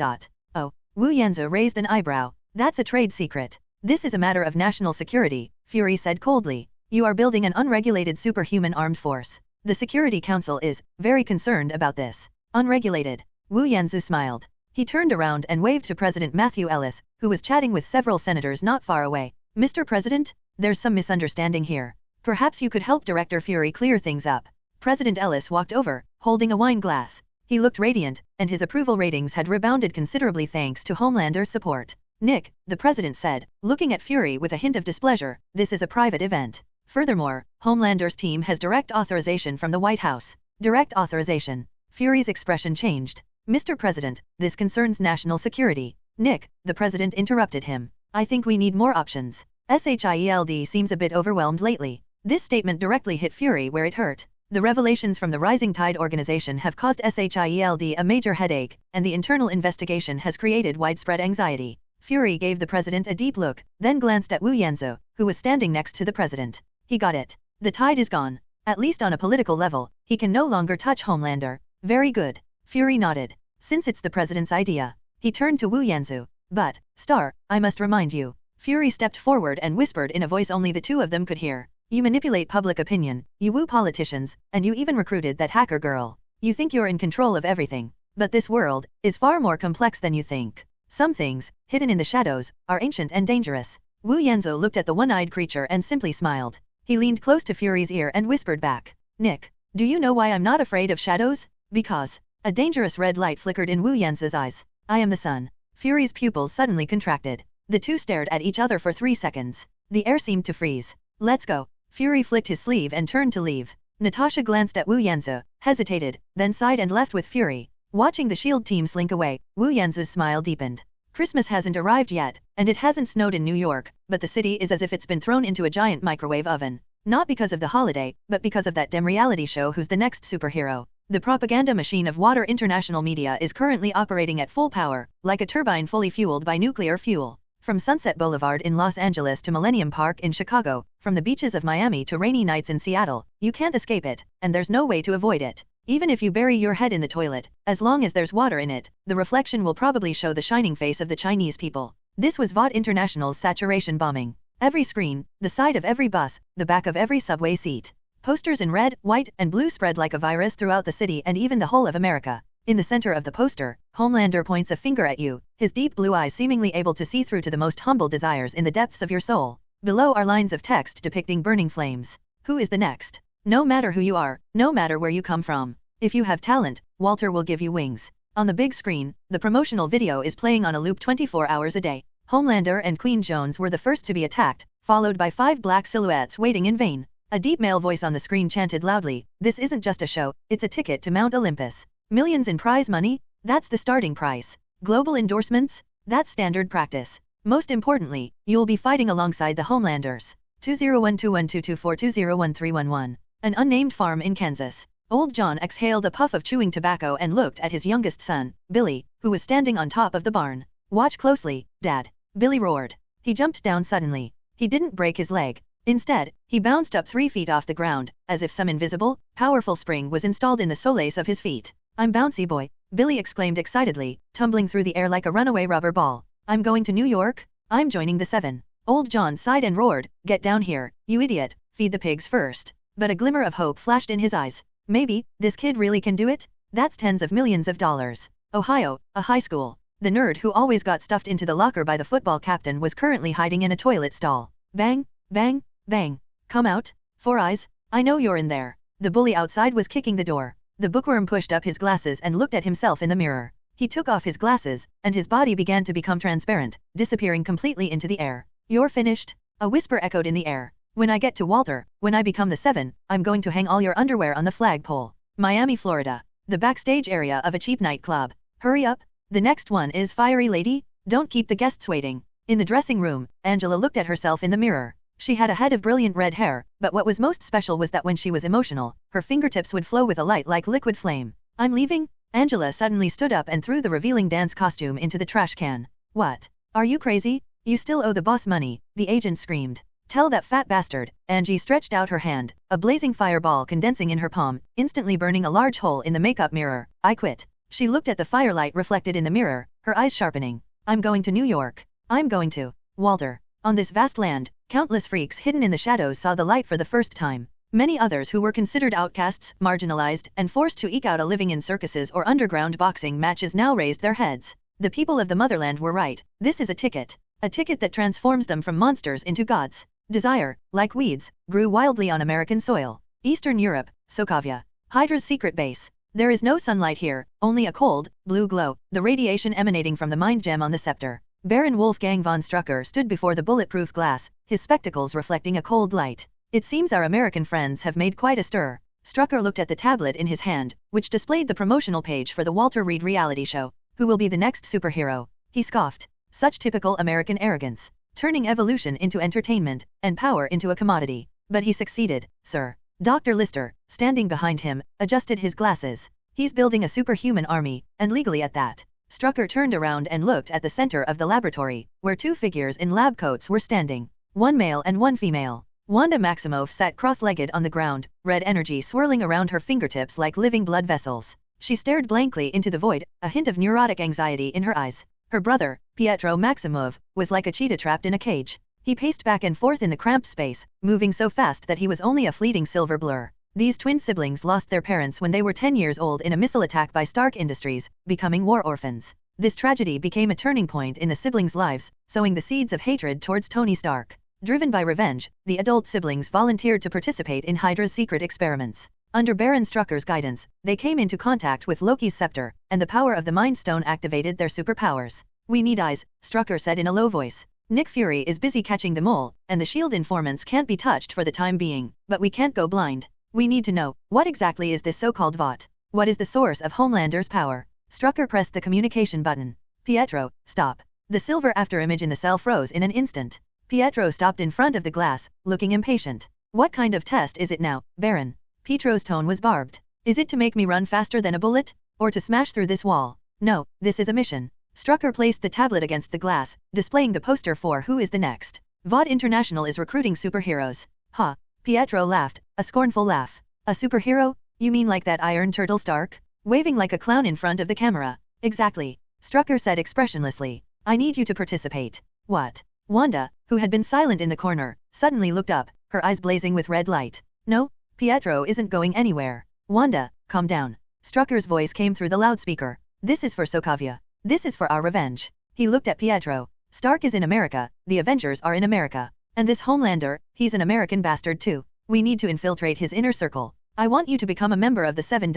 Oh, Wu Yanzu raised an eyebrow. That's a trade secret. This is a matter of national security, Fury said coldly. You are building an unregulated superhuman armed force. The Security Council is very concerned about this. Unregulated. Wu Yanzu smiled. He turned around and waved to President Matthew Ellis, who was chatting with several senators not far away. Mr. President, there's some misunderstanding here. Perhaps you could help Director Fury clear things up. President Ellis walked over, holding a wine glass. He looked radiant, and his approval ratings had rebounded considerably thanks to Homelander's support. Nick, the president said, looking at Fury with a hint of displeasure, this is a private event. Furthermore, Homelander's team has direct authorization from the White House. Direct authorization. Fury's expression changed. Mr. President, this concerns national security. Nick, the president interrupted him. I think we need more options. SHIELD seems a bit overwhelmed lately. This statement directly hit Fury where it hurt. The revelations from the Rising Tide organization have caused SHIELD a major headache, and the internal investigation has created widespread anxiety. Fury gave the president a deep look, then glanced at Wu Yanzu, who was standing next to the president. He got it. The tide is gone. At least on a political level, he can no longer touch Homelander. Very good. Fury nodded. Since it's the president's idea. He turned to Wu Yanzu. But, Star, I must remind you. Fury stepped forward and whispered in a voice only the two of them could hear. You manipulate public opinion, you woo politicians, and you even recruited that hacker girl. You think you're in control of everything. But this world is far more complex than you think. Some things, hidden in the shadows, are ancient and dangerous. Wu Yanzu looked at the one-eyed creature and simply smiled. He leaned close to Fury's ear and whispered back. Nick, do you know why I'm not afraid of shadows? Because. A dangerous red light flickered in Wu Yanzu's eyes. I am the sun. Fury's pupils suddenly contracted. The two stared at each other for 3 seconds. The air seemed to freeze. Let's go. Fury flicked his sleeve and turned to leave. Natasha glanced at Wu Yanzu, hesitated, then sighed and left with Fury. Watching the SHIELD team slink away, Wu Yanzu's smile deepened. Christmas hasn't arrived yet, and it hasn't snowed in New York, but the city is as if it's been thrown into a giant microwave oven. Not because of the holiday, but because of that damn reality show Who's the Next Superhero. The propaganda machine of Water International Media is currently operating at full power, like a turbine fully fueled by nuclear fuel. From Sunset Boulevard in Los Angeles to Millennium Park in Chicago, from the beaches of Miami to rainy nights in Seattle, you can't escape it, and there's no way to avoid it. Even if you bury your head in the toilet, as long as there's water in it, the reflection will probably show the shining face of the Chinese people. This was VOT International's saturation bombing. Every screen, the side of every bus, the back of every subway seat. Posters in red, white, and blue spread like a virus throughout the city and even the whole of America. In the center of the poster, Homelander points a finger at you, his deep blue eyes seemingly able to see through to the most humble desires in the depths of your soul. Below are lines of text depicting burning flames. Who is the next? No matter who you are, no matter where you come from. If you have talent, Walter will give you wings. On the big screen, the promotional video is playing on a loop 24 hours a day. Homelander and Queen Jones were the first to be attacked, followed by 5 black silhouettes waiting in vain. A deep male voice on the screen chanted loudly, "This isn't just a show, it's a ticket to Mount Olympus. Millions in prize money? That's the starting price. Global endorsements? That's standard practice. Most importantly, you'll be fighting alongside the Homelanders." 20122224201311. An unnamed farm in Kansas. Old John exhaled a puff of chewing tobacco and looked at his youngest son, Billy, who was standing on top of the barn. "Watch closely, Dad," Billy roared. He jumped down suddenly. He didn't break his leg. Instead, he bounced up 3 feet off the ground, as if some invisible, powerful spring was installed in the soles of his feet. "I'm bouncy boy," Billy exclaimed excitedly, tumbling through the air like a runaway rubber ball. "I'm going to New York? I'm joining the 7. Old John sighed and roared, "Get down here, you idiot, feed the pigs first." But a glimmer of hope flashed in his eyes. Maybe, this kid really can do it? That's tens of millions of dollars. Ohio, a high school. The nerd who always got stuffed into the locker by the football captain was currently hiding in a toilet stall. Bang, bang, bang. "Come out, Four Eyes, I know you're in there." The bully outside was kicking the door. The bookworm pushed up his glasses and looked at himself in the mirror. He took off his glasses, and his body began to become transparent, disappearing completely into the air. "You're finished?" A whisper echoed in the air. "When I get to Walter, when I become the 7, I'm going to hang all your underwear on the flagpole." Miami, Florida. The backstage area of a cheap nightclub. "Hurry up. The next one is Fiery Lady. Don't keep the guests waiting." In the dressing room, Angela looked at herself in the mirror. She had a head of brilliant red hair, but what was most special was that when she was emotional, her fingertips would flow with a light like liquid flame. "I'm leaving?" Angela suddenly stood up and threw the revealing dance costume into the trash can. "What? Are you crazy? You still owe the boss money," the agent screamed. "Tell that fat bastard." Angie stretched out her hand, a blazing fireball condensing in her palm, instantly burning a large hole in the makeup mirror. "I quit." She looked at the firelight reflected in the mirror, her eyes sharpening. "I'm going to New York. I'm going to Walter." On this vast land, countless freaks hidden in the shadows saw the light for the first time. Many others who were considered outcasts, marginalized, and forced to eke out a living in circuses or underground boxing matches now raised their heads. The people of the motherland were right. This is a ticket that transforms them from monsters into gods. Desire, like weeds, grew wildly on American soil. Eastern Europe, Sokovia. Hydra's secret base. There is no sunlight here, only a cold, blue glow, the radiation emanating from the mind gem on the scepter. Baron Wolfgang von Strucker stood before the bulletproof glass, his spectacles reflecting a cold light. It seems our American friends have made quite a stir. Strucker looked at the tablet in his hand, which displayed the promotional page for the Walter Reed reality show. Who will be the next superhero? He scoffed. Such typical American arrogance. Turning evolution into entertainment, and power into a commodity. But he succeeded, sir. Dr. Lister, standing behind him, adjusted his glasses. He's building a superhuman army, and legally at that. Strucker turned around and looked at the center of the laboratory, where two figures in lab coats were standing. One male and one female. Wanda Maximoff sat cross-legged on the ground, red energy swirling around her fingertips like living blood vessels. She stared blankly into the void, a hint of neurotic anxiety in her eyes. Her brother, Pietro Maximov, was like a cheetah trapped in a cage. He paced back and forth in the cramped space, moving so fast that he was only a fleeting silver blur. These twin siblings lost their parents when they were 10 years old in a missile attack by Stark Industries, becoming war orphans. This tragedy became a turning point in the siblings' lives, sowing the seeds of hatred towards Tony Stark. Driven by revenge, the adult siblings volunteered to participate in Hydra's secret experiments. Under Baron Strucker's guidance, they came into contact with Loki's scepter, and the power of the Mind Stone activated their superpowers. We need eyes, Strucker said in a low voice. Nick Fury is busy catching the mole, and the SHIELD informants can't be touched for the time being, but we can't go blind. We need to know, what exactly is this so-called VOT? What is the source of Homelander's power? Strucker pressed the communication button. Pietro, stop. The silver afterimage in the cell froze in an instant. Pietro stopped in front of the glass, looking impatient. What kind of test is it now, Baron? Pietro's tone was barbed. Is it to make me run faster than a bullet? Or to smash through this wall? No, this is a mission. Strucker placed the tablet against the glass, displaying the poster for Who is the Next. VOD International is recruiting superheroes. Ha. Pietro laughed, a scornful laugh. A superhero? You mean like that Iron Turtle Stark? Waving like a clown in front of the camera. Exactly. Strucker said expressionlessly. I need you to participate. What? Wanda, who had been silent in the corner, suddenly looked up, her eyes blazing with red light. No, Pietro isn't going anywhere. Wanda, calm down. Strucker's voice came through the loudspeaker. This is for Sokovia. This is for our revenge. He looked at Pietro. Stark is in America, the Avengers are in America. And this Homelander, he's an American bastard too. We need to infiltrate his inner circle. I want you to become a member of the 7.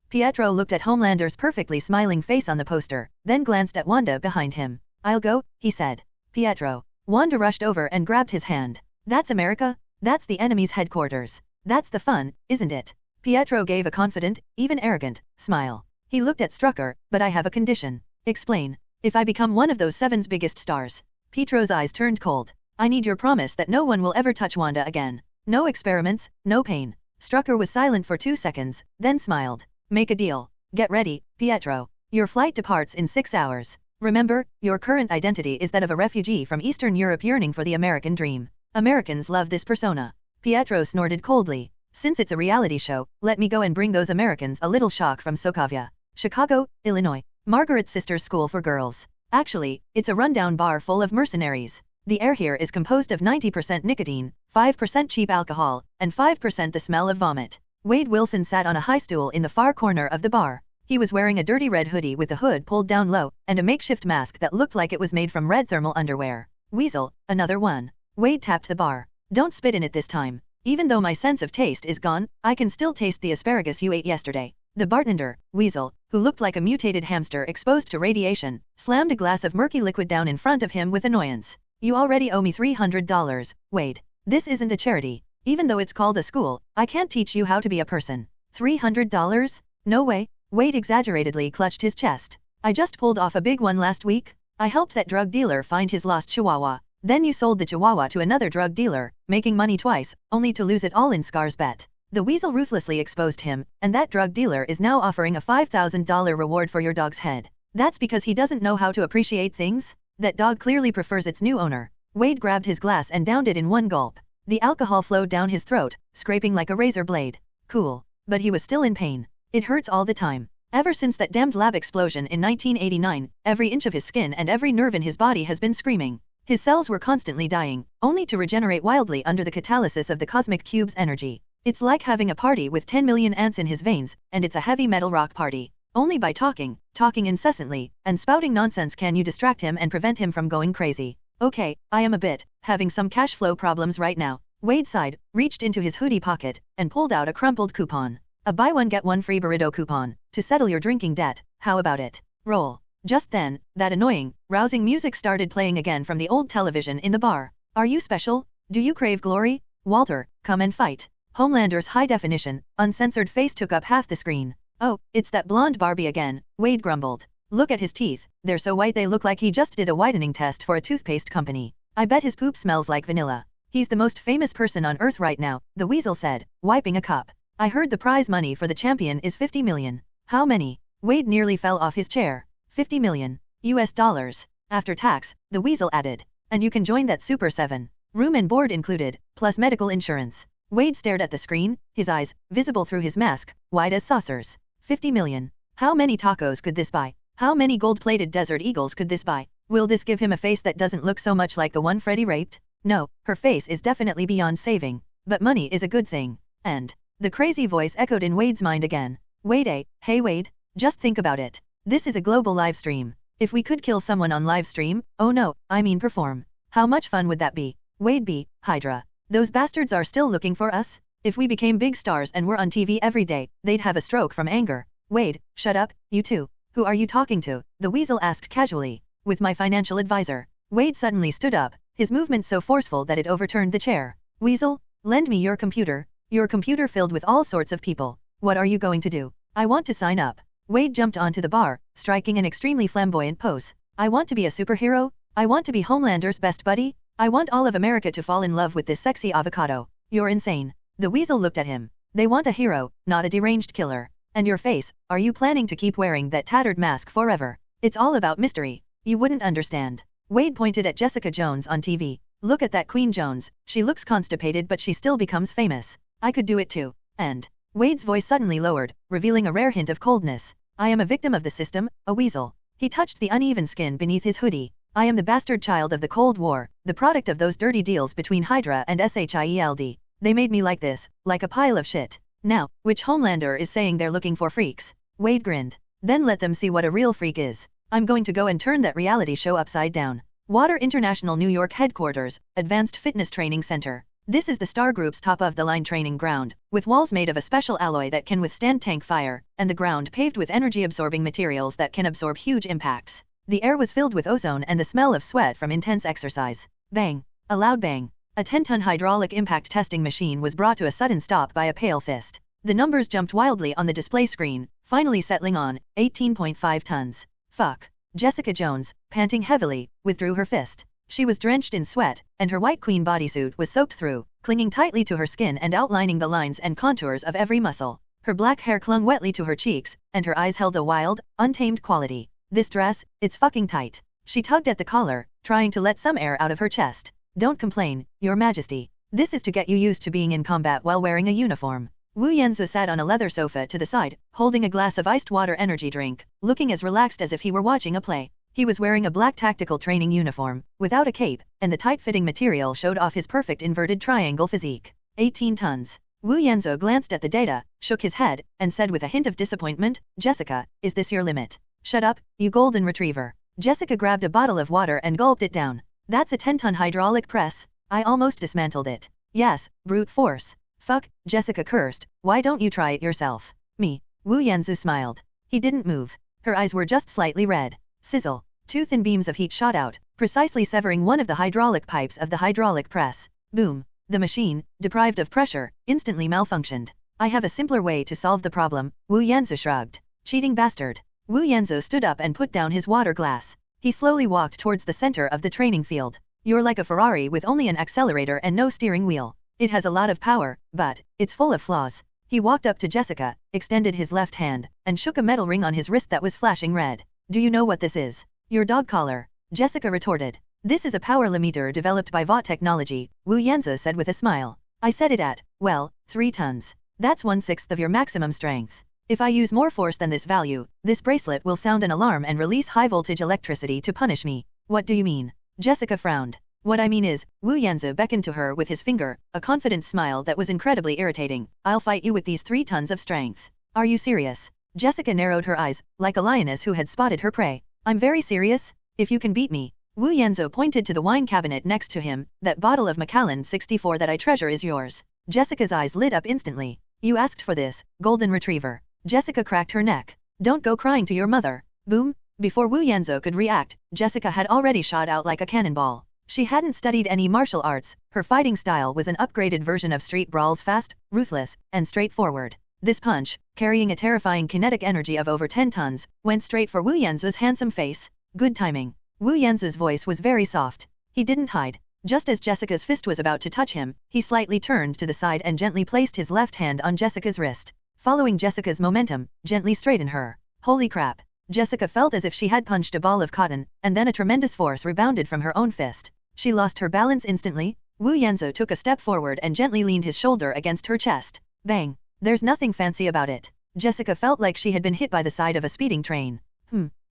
Pietro looked at Homelander's perfectly smiling face on the poster, then glanced at Wanda behind him. I'll go, he said. Pietro. Wanda rushed over and grabbed his hand. That's America? That's the enemy's headquarters. That's the fun, isn't it? Pietro gave a confident, even arrogant, smile. He looked at Strucker, but I have a condition. Explain. If I become one of those 7's biggest stars. Pietro's eyes turned cold. I need your promise that no one will ever touch Wanda again. No experiments, no pain. Strucker was silent for 2 seconds, then smiled. Make a deal. Get ready, Pietro. Your flight departs in 6 hours. Remember, your current identity is that of a refugee from Eastern Europe yearning for the American dream. Americans love this persona. Pietro snorted coldly. Since it's a reality show, let me go and bring those Americans a little shock from Sokovia. Chicago, Illinois. Margaret's sister's school for girls. Actually, it's a rundown bar full of mercenaries. The air here is composed of 90% nicotine, 5% cheap alcohol, and 5% the smell of vomit. Wade Wilson sat on a high stool in the far corner of the bar. He was wearing a dirty red hoodie with the hood pulled down low, and a makeshift mask that looked like it was made from red thermal underwear. Weasel, another one. Wade tapped the bar. Don't spit in it this time. Even though my sense of taste is gone, I can still taste the asparagus you ate yesterday. The bartender, Weasel, who looked like a mutated hamster exposed to radiation, slammed a glass of murky liquid down in front of him with annoyance. You already owe me $300, Wade. This isn't a charity. Even though it's called a school, I can't teach you how to be a person. $300? No way. Wade exaggeratedly clutched his chest. I just pulled off a big one last week. I helped that drug dealer find his lost chihuahua. Then you sold the chihuahua to another drug dealer, making money twice, only to lose it all in Scar's bet. The Weasel ruthlessly exposed him, and that drug dealer is now offering a $5,000 reward for your dog's head. That's because he doesn't know how to appreciate things? That dog clearly prefers its new owner. Wade grabbed his glass and downed it in one gulp. The alcohol flowed down his throat, scraping like a razor blade. Cool. But he was still in pain. It hurts all the time. Ever since that damned lab explosion in 1989, every inch of his skin and every nerve in his body has been screaming. His cells were constantly dying, only to regenerate wildly under the catalysis of the cosmic cube's energy. It's like having a party with 10 million ants in his veins, and it's a heavy metal rock party. Only by talking incessantly, and spouting nonsense can you distract him and prevent him from going crazy. Okay, I am a bit having some cash flow problems right now. Wade sighed, reached into his hoodie pocket, and pulled out a crumpled coupon. A buy one get one free burrito coupon, to settle your drinking debt. How about it? Roll. Just then, that annoying, rousing music started playing again from the old television in the bar. Are you special? Do you crave glory? Walter, come and fight. Homelander's high-definition, uncensored face took up half the screen. Oh, it's that blonde Barbie again, Wade grumbled. Look at his teeth, they're so white they look like he just did a whitening test for a toothpaste company. I bet his poop smells like vanilla. He's the most famous person on Earth right now, the weasel said, wiping a cup. I heard the prize money for the champion is 50 million. How many? Wade nearly fell off his chair. 50 million. US dollars. After tax, the weasel added. And you can join that Super 7. Room and board included, plus medical insurance. Wade stared at the screen, his eyes, visible through his mask, wide as saucers. 50 million. How many tacos could this buy? How many gold-plated Desert Eagles could this buy? Will this give him a face that doesn't look so much like the one Freddie raped? No, her face is definitely beyond saving. But money is a good thing. And the crazy voice echoed in Wade's mind again. Wade, hey Wade, just think about it. This is a global live stream. If we could kill someone on live stream, oh no, I mean perform. How much fun would that be? Wade B, Hydra. Those bastards are still looking for us? If we became big stars and were on TV every day, they'd have a stroke from anger. Wade, shut up, you two. Who are you talking to? The weasel asked casually. With my financial advisor. Wade suddenly stood up, his movement so forceful that it overturned the chair. Weasel, lend me your computer. Your computer filled with all sorts of people. What are you going to do? I want to sign up. Wade jumped onto the bar, striking an extremely flamboyant pose. I want to be a superhero. I want to be Homelander's best buddy. I want all of America to fall in love with this sexy avocado. You're insane. The weasel looked at him. They want a hero, not a deranged killer. And your face, are you planning to keep wearing that tattered mask forever? It's all about mystery. You wouldn't understand. Wade pointed at Jessica Jones on TV. Look at that Queen Jones, she looks constipated but she still becomes famous. I could do it too. And Wade's voice suddenly lowered, revealing a rare hint of coldness. I am a victim of the system, a weasel. He touched the uneven skin beneath his hoodie. I am the bastard child of the Cold War, the product of those dirty deals between Hydra and SHIELD. They made me like this, like a pile of shit. Now, which Homelander is saying they're looking for freaks? Wade grinned. Then let them see what a real freak is. I'm going to go and turn that reality show upside down. Water International New York Headquarters, Advanced Fitness Training Center. This is the Star Group's top-of-the-line training ground, with walls made of a special alloy that can withstand tank fire, and the ground paved with energy-absorbing materials that can absorb huge impacts. The air was filled with ozone and the smell of sweat from intense exercise. Bang! A loud bang. A 10-ton hydraulic impact testing machine was brought to a sudden stop by a pale fist. The numbers jumped wildly on the display screen, finally settling on 18.5 tons. Fuck. Jessica Jones, panting heavily, withdrew her fist. She was drenched in sweat, and her white queen bodysuit was soaked through, clinging tightly to her skin and outlining the lines and contours of every muscle. Her black hair clung wetly to her cheeks, and her eyes held a wild, untamed quality. This dress, it's fucking tight. She tugged at the collar, trying to let some air out of her chest. Don't complain, Your Majesty. This is to get you used to being in combat while wearing a uniform. Wu Yanzu sat on a leather sofa to the side, holding a glass of iced water energy drink, looking as relaxed as if he were watching a play. He was wearing a black tactical training uniform, without a cape, and the tight-fitting material showed off his perfect inverted triangle physique. 18 tons. Wu Yanzu glanced at the data, shook his head, and said with a hint of disappointment, Jessica, is this your limit? Shut up, you golden retriever. Jessica grabbed a bottle of water and gulped it down. That's a 10-ton hydraulic press. I almost dismantled it. Yes, brute force. Fuck, Jessica cursed, why don't you try it yourself? Me. Wu Yanzu smiled. He didn't move. Her eyes were just slightly red. Sizzle. Two thin beams of heat shot out, precisely severing one of the hydraulic pipes of the hydraulic press. Boom. The machine, deprived of pressure, instantly malfunctioned. I have a simpler way to solve the problem, Wu Yanzu shrugged. Cheating bastard. Wu Yanzu stood up and put down his water glass. He slowly walked towards the center of the training field. You're like a Ferrari with only an accelerator and no steering wheel. It has a lot of power, but it's full of flaws. He walked up to Jessica, extended his left hand, and shook a metal ring on his wrist that was flashing red. Do you know what this is? Your dog collar. Jessica retorted. This is a power limiter developed by Vought Technology, Wu Yanzu said with a smile. I set it at, well, 3 tons. That's 1/6 of your maximum strength. If I use more force than this value, this bracelet will sound an alarm and release high-voltage electricity to punish me. What do you mean? Jessica frowned. What I mean is, Wu Yanzu beckoned to her with his finger, a confident smile that was incredibly irritating. I'll fight you with these 3 tons of strength. Are you serious? Jessica narrowed her eyes, like a lioness who had spotted her prey. I'm very serious. If you can beat me. Wu Yanzu pointed to the wine cabinet next to him. That bottle of Macallan 64 that I treasure is yours. Jessica's eyes lit up instantly. You asked for this, golden retriever. Jessica cracked her neck. Don't go crying to your mother. Boom. Before Wu Yanzu could react, Jessica had already shot out like a cannonball. She hadn't studied any martial arts, her fighting style was an upgraded version of street brawls, fast, ruthless, and straightforward. This punch, carrying a terrifying kinetic energy of over 10 tons, went straight for Wu Yanzu's handsome face. Good timing. Wu Yanzu's voice was very soft. He didn't hide. Just as Jessica's fist was about to touch him, he slightly turned to the side and gently placed his left hand on Jessica's wrist. Following Jessica's momentum, gently straighten her. Holy crap. Jessica felt as if she had punched a ball of cotton, and then a tremendous force rebounded from her own fist. She lost her balance instantly. Wu Yanzu took a step forward and gently leaned his shoulder against her chest. Bang. There's nothing fancy about it. Jessica felt like she had been hit by the side of a speeding train.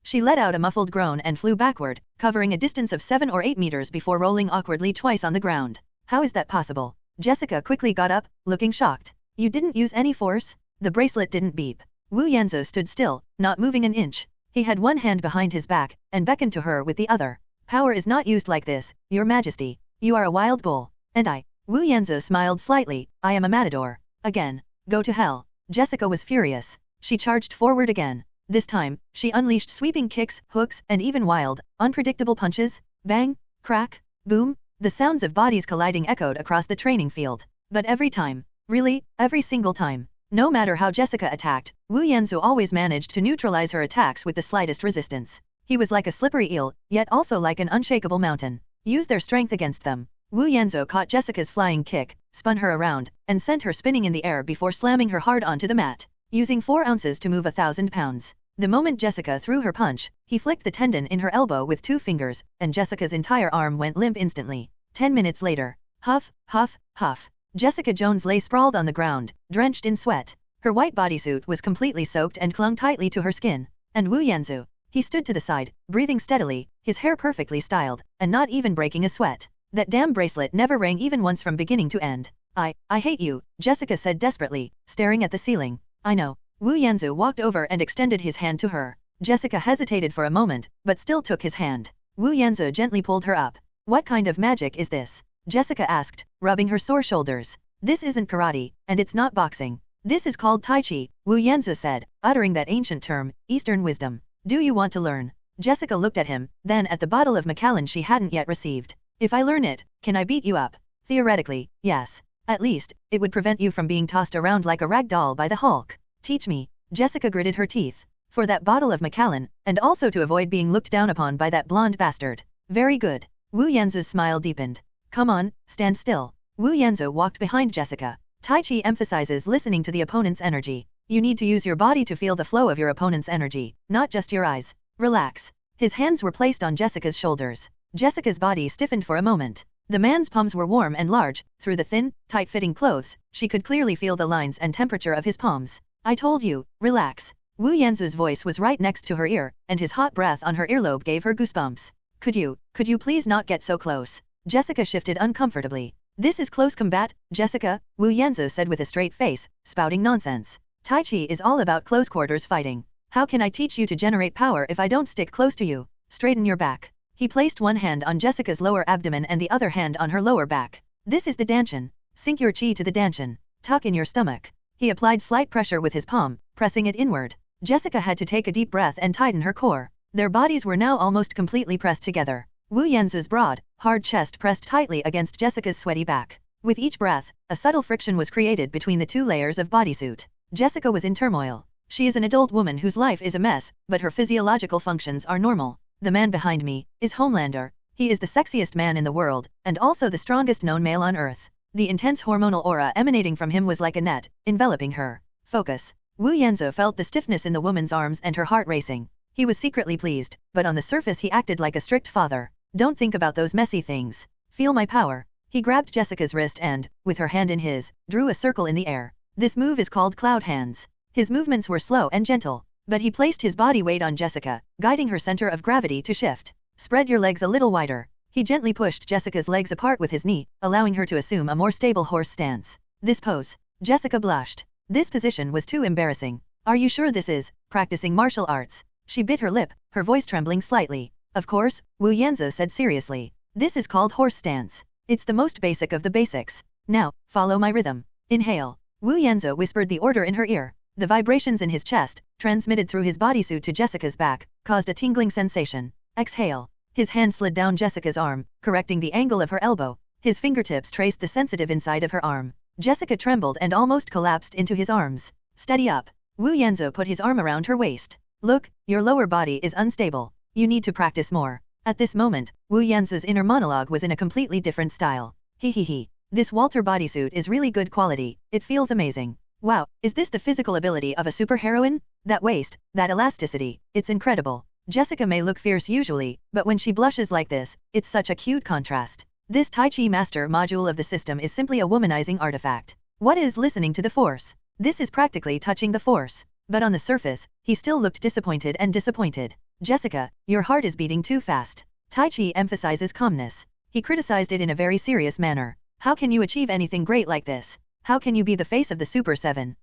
She let out a muffled groan and flew backward, covering a distance of 7 or 8 meters before rolling awkwardly twice on the ground. How is that possible? Jessica quickly got up, looking shocked. You didn't use any force? The bracelet didn't beep. Wu Yanzu stood still, not moving an inch. He had one hand behind his back, and beckoned to her with the other. Power is not used like this, Your Majesty. You are a wild bull. And I. Wu Yanzu smiled slightly. I am a matador. Again. Go to hell. Jessica was furious. She charged forward again. This time, she unleashed sweeping kicks, hooks, and even wild, unpredictable punches. Bang, crack, boom. The sounds of bodies colliding echoed across the training field. But every time. Really, every single time. No matter how Jessica attacked, Wu Yanzu always managed to neutralize her attacks with the slightest resistance. He was like a slippery eel, yet also like an unshakable mountain. Use their strength against them. Wu Yanzu caught Jessica's flying kick, spun her around, and sent her spinning in the air before slamming her hard onto the mat. Using 4 ounces to move 1,000 pounds. The moment Jessica threw her punch, he flicked the tendon in her elbow with 2 fingers, and Jessica's entire arm went limp instantly. 10 minutes later. Huff, huff, huff. Jessica Jones lay sprawled on the ground, drenched in sweat. Her white bodysuit was completely soaked and clung tightly to her skin. And Wu Yanzu. He stood to the side, breathing steadily, his hair perfectly styled, and not even breaking a sweat. That damn bracelet never rang even once from beginning to end. I hate you, Jessica said desperately, staring at the ceiling. I know. Wu Yanzu walked over and extended his hand to her. Jessica hesitated for a moment, but still took his hand. Wu Yanzu gently pulled her up. What kind of magic is this? Jessica asked, rubbing her sore shoulders. This isn't karate, and it's not boxing. This is called Tai Chi, Wu Yanzu said, uttering that ancient term, Eastern wisdom. Do you want to learn? Jessica looked at him, then at the bottle of Macallan she hadn't yet received. If I learn it, can I beat you up? Theoretically, yes. At least, it would prevent you from being tossed around like a rag doll by the Hulk. Teach me. Jessica gritted her teeth. For that bottle of Macallan, and also to avoid being looked down upon by that blonde bastard. Very good. Wu Yanzu's smile deepened. Come on, stand still. Wu Yanzu walked behind Jessica. Tai Chi emphasizes listening to the opponent's energy. You need to use your body to feel the flow of your opponent's energy, not just your eyes. Relax. His hands were placed on Jessica's shoulders. Jessica's body stiffened for a moment. The man's palms were warm and large. Through the thin, tight-fitting clothes, she could clearly feel the lines and temperature of his palms. I told you, relax. Wu Yanzu's voice was right next to her ear, and his hot breath on her earlobe gave her goosebumps. Could you please not get so close? Jessica shifted uncomfortably. This is close combat, Jessica, Wu Yanzu said with a straight face, spouting nonsense. Tai Chi is all about close quarters fighting. How can I teach you to generate power if I don't stick close to you? Straighten your back. He placed one hand on Jessica's lower abdomen and the other hand on her lower back. This is the danshan. Sink your chi to the danshan. Tuck in your stomach. He applied slight pressure with his palm, pressing it inward. Jessica had to take a deep breath and tighten her core. Their bodies were now almost completely pressed together. Wu Yanzu's broad, hard chest pressed tightly against Jessica's sweaty back. With each breath, a subtle friction was created between the 2 layers of bodysuit. Jessica was in turmoil. She is an adult woman whose life is a mess, but her physiological functions are normal. The man behind me is Homelander. He is the sexiest man in the world, and also the strongest known male on Earth. The intense hormonal aura emanating from him was like a net, enveloping her. Focus. Wu Yanzu felt the stiffness in the woman's arms and her heart racing. He was secretly pleased, but on the surface he acted like a strict father. Don't think about those messy things. Feel my power. He grabbed Jessica's wrist and, with her hand in his, drew a circle in the air. This move is called cloud hands. His movements were slow and gentle, but he placed his body weight on Jessica, guiding her center of gravity to shift. Spread your legs a little wider. He gently pushed Jessica's legs apart with his knee, allowing her to assume a more stable horse stance. This pose. Jessica blushed. This position was too embarrassing. Are you sure this is practicing martial arts? She bit her lip, her voice trembling slightly. Of course, Wu Yanzhou said seriously. This is called horse stance. It's the most basic of the basics. Now, follow my rhythm. Inhale. Wu Yanzhou whispered the order in her ear. The vibrations in his chest, transmitted through his bodysuit to Jessica's back, caused a tingling sensation. Exhale. His hand slid down Jessica's arm, correcting the angle of her elbow. His fingertips traced the sensitive inside of her arm. Jessica trembled and almost collapsed into his arms. Steady up. Wu Yanzhou put his arm around her waist. Look, your lower body is unstable. You need to practice more. At this moment, Wu Yanzhou's inner monologue was in a completely different style. He. This Walter bodysuit is really good quality, it feels amazing. Wow, is this the physical ability of a superheroine? That waist, that elasticity, it's incredible. Jessica may look fierce usually, but when she blushes like this, it's such a cute contrast. This Tai Chi Master module of the system is simply a womanizing artifact. What is listening to the Force? This is practically touching the Force. But on the surface, he still looked disappointed and disappointed. Jessica, your heart is beating too fast. Tai Chi emphasizes calmness. He criticized it in a very serious manner. How can you achieve anything great like this? How can you be the face of the Super 7?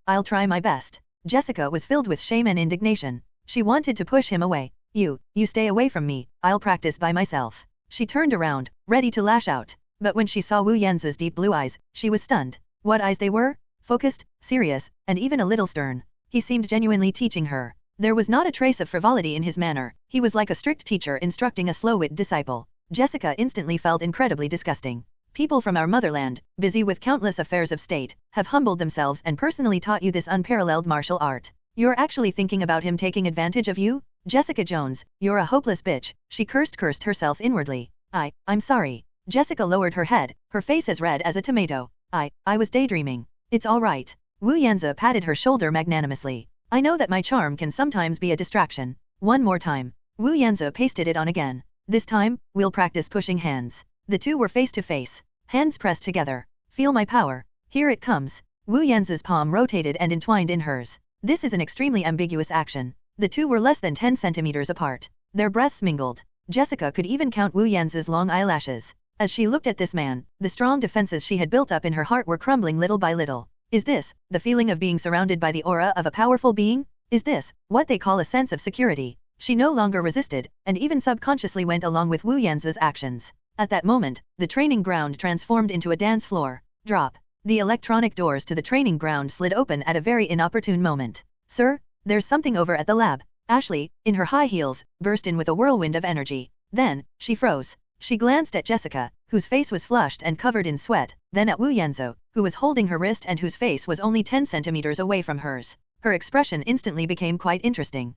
I'll try my best. Jessica was filled with shame and indignation. She wanted to push him away. You stay away from me, I'll practice by myself. She turned around, ready to lash out. But when she saw Wu Yanzhou's deep blue eyes, she was stunned. What eyes they were? Focused, serious, and even a little stern. He seemed genuinely teaching her. There was not a trace of frivolity in his manner. He was like a strict teacher instructing a slow-wit disciple. Jessica instantly felt incredibly disgusting. People from our motherland, busy with countless affairs of state, have humbled themselves and personally taught you this unparalleled martial art. You're actually thinking about him taking advantage of you? Jessica Jones, you're a hopeless bitch, she cursed herself inwardly. I'm sorry. Jessica lowered her head, her face as red as a tomato. I was daydreaming. It's all right. Wu Yanzhou patted her shoulder magnanimously. I know that my charm can sometimes be a distraction. One more time. Wu Yanzhou pasted it on again. This time, we'll practice pushing hands. The two were face to face. Hands pressed together. Feel my power. Here it comes. Wu Yanzhou's palm rotated and entwined in hers. This is an extremely ambiguous action. The two were less than 10 centimeters apart. Their breaths mingled. Jessica could even count Wu Yanzhou's long eyelashes. As she looked at this man, the strong defenses she had built up in her heart were crumbling little by little. Is this the feeling of being surrounded by the aura of a powerful being? Is this what they call a sense of security? She no longer resisted, and even subconsciously went along with Wu Yanzhou's actions. At that moment, the training ground transformed into a dance floor. Drop. The electronic doors to the training ground slid open at a very inopportune moment. Sir, there's something over at the lab. Ashley, in her high heels, burst in with a whirlwind of energy. Then, she froze. She glanced at Jessica, whose face was flushed and covered in sweat, then at Wu Yanzhou, who was holding her wrist and whose face was only 10 centimeters away from hers. Her expression instantly became quite interesting.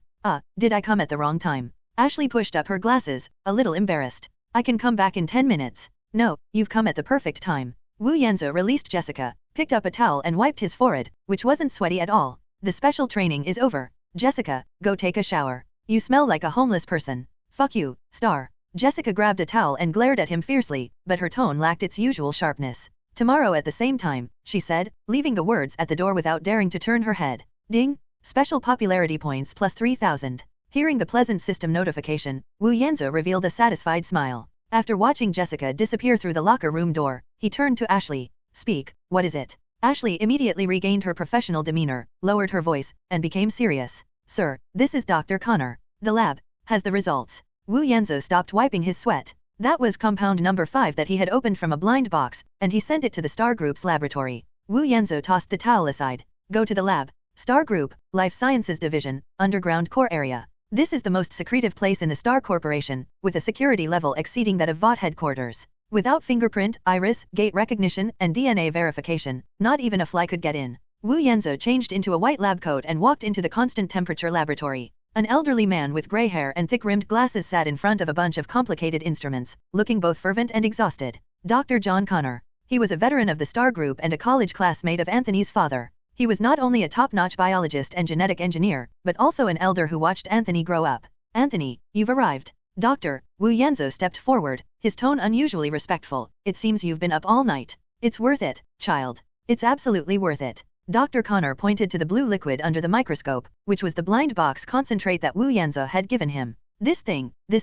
Did I come at the wrong time? Ashley pushed up her glasses, a little embarrassed. I can come back in 10 minutes. No, you've come at the perfect time. Wu Yanzhou released Jessica, picked up a towel and wiped his forehead, which wasn't sweaty at all. The special training is over. Jessica, go take a shower. You smell like a homeless person. Fuck you, star. Jessica grabbed a towel and glared at him fiercely, but her tone lacked its usual sharpness. Tomorrow at the same time, she said, leaving the words at the door without daring to turn her head. Ding! Special popularity points plus 3,000. Hearing the pleasant system notification, Wu Yanzhou revealed a satisfied smile. After watching Jessica disappear through the locker room door, he turned to Ashley. Speak, what is it? Ashley immediately regained her professional demeanor, lowered her voice, and became serious. Sir, this is Dr. Connor. The lab has the results. Wu Yanzhou stopped wiping his sweat. That was compound number 5 that he had opened from a blind box, and he sent it to the Star Group's laboratory. Wu Yanzhou tossed the towel aside. Go to the lab. Star Group, Life Sciences Division, Underground Core Area. This is the most secretive place in the Star Corporation, with a security level exceeding that of VOT headquarters. Without fingerprint, iris, gait recognition, and DNA verification, not even a fly could get in. Wu Yanzhou changed into a white lab coat and walked into the constant temperature laboratory. An elderly man with gray hair and thick-rimmed glasses sat in front of a bunch of complicated instruments, looking both fervent and exhausted. Dr. John Connor. He was a veteran of the Star Group and a college classmate of Anthony's father. He was not only a top-notch biologist and genetic engineer, but also an elder who watched Anthony grow up. Anthony, you've arrived. Doctor, Wu Yanzhou stepped forward, his tone unusually respectful. It seems you've been up all night. It's worth it, child. It's absolutely worth it. Dr. Connor pointed to the blue liquid under the microscope, which was the blind box concentrate that Wu Yanzhou had given him. This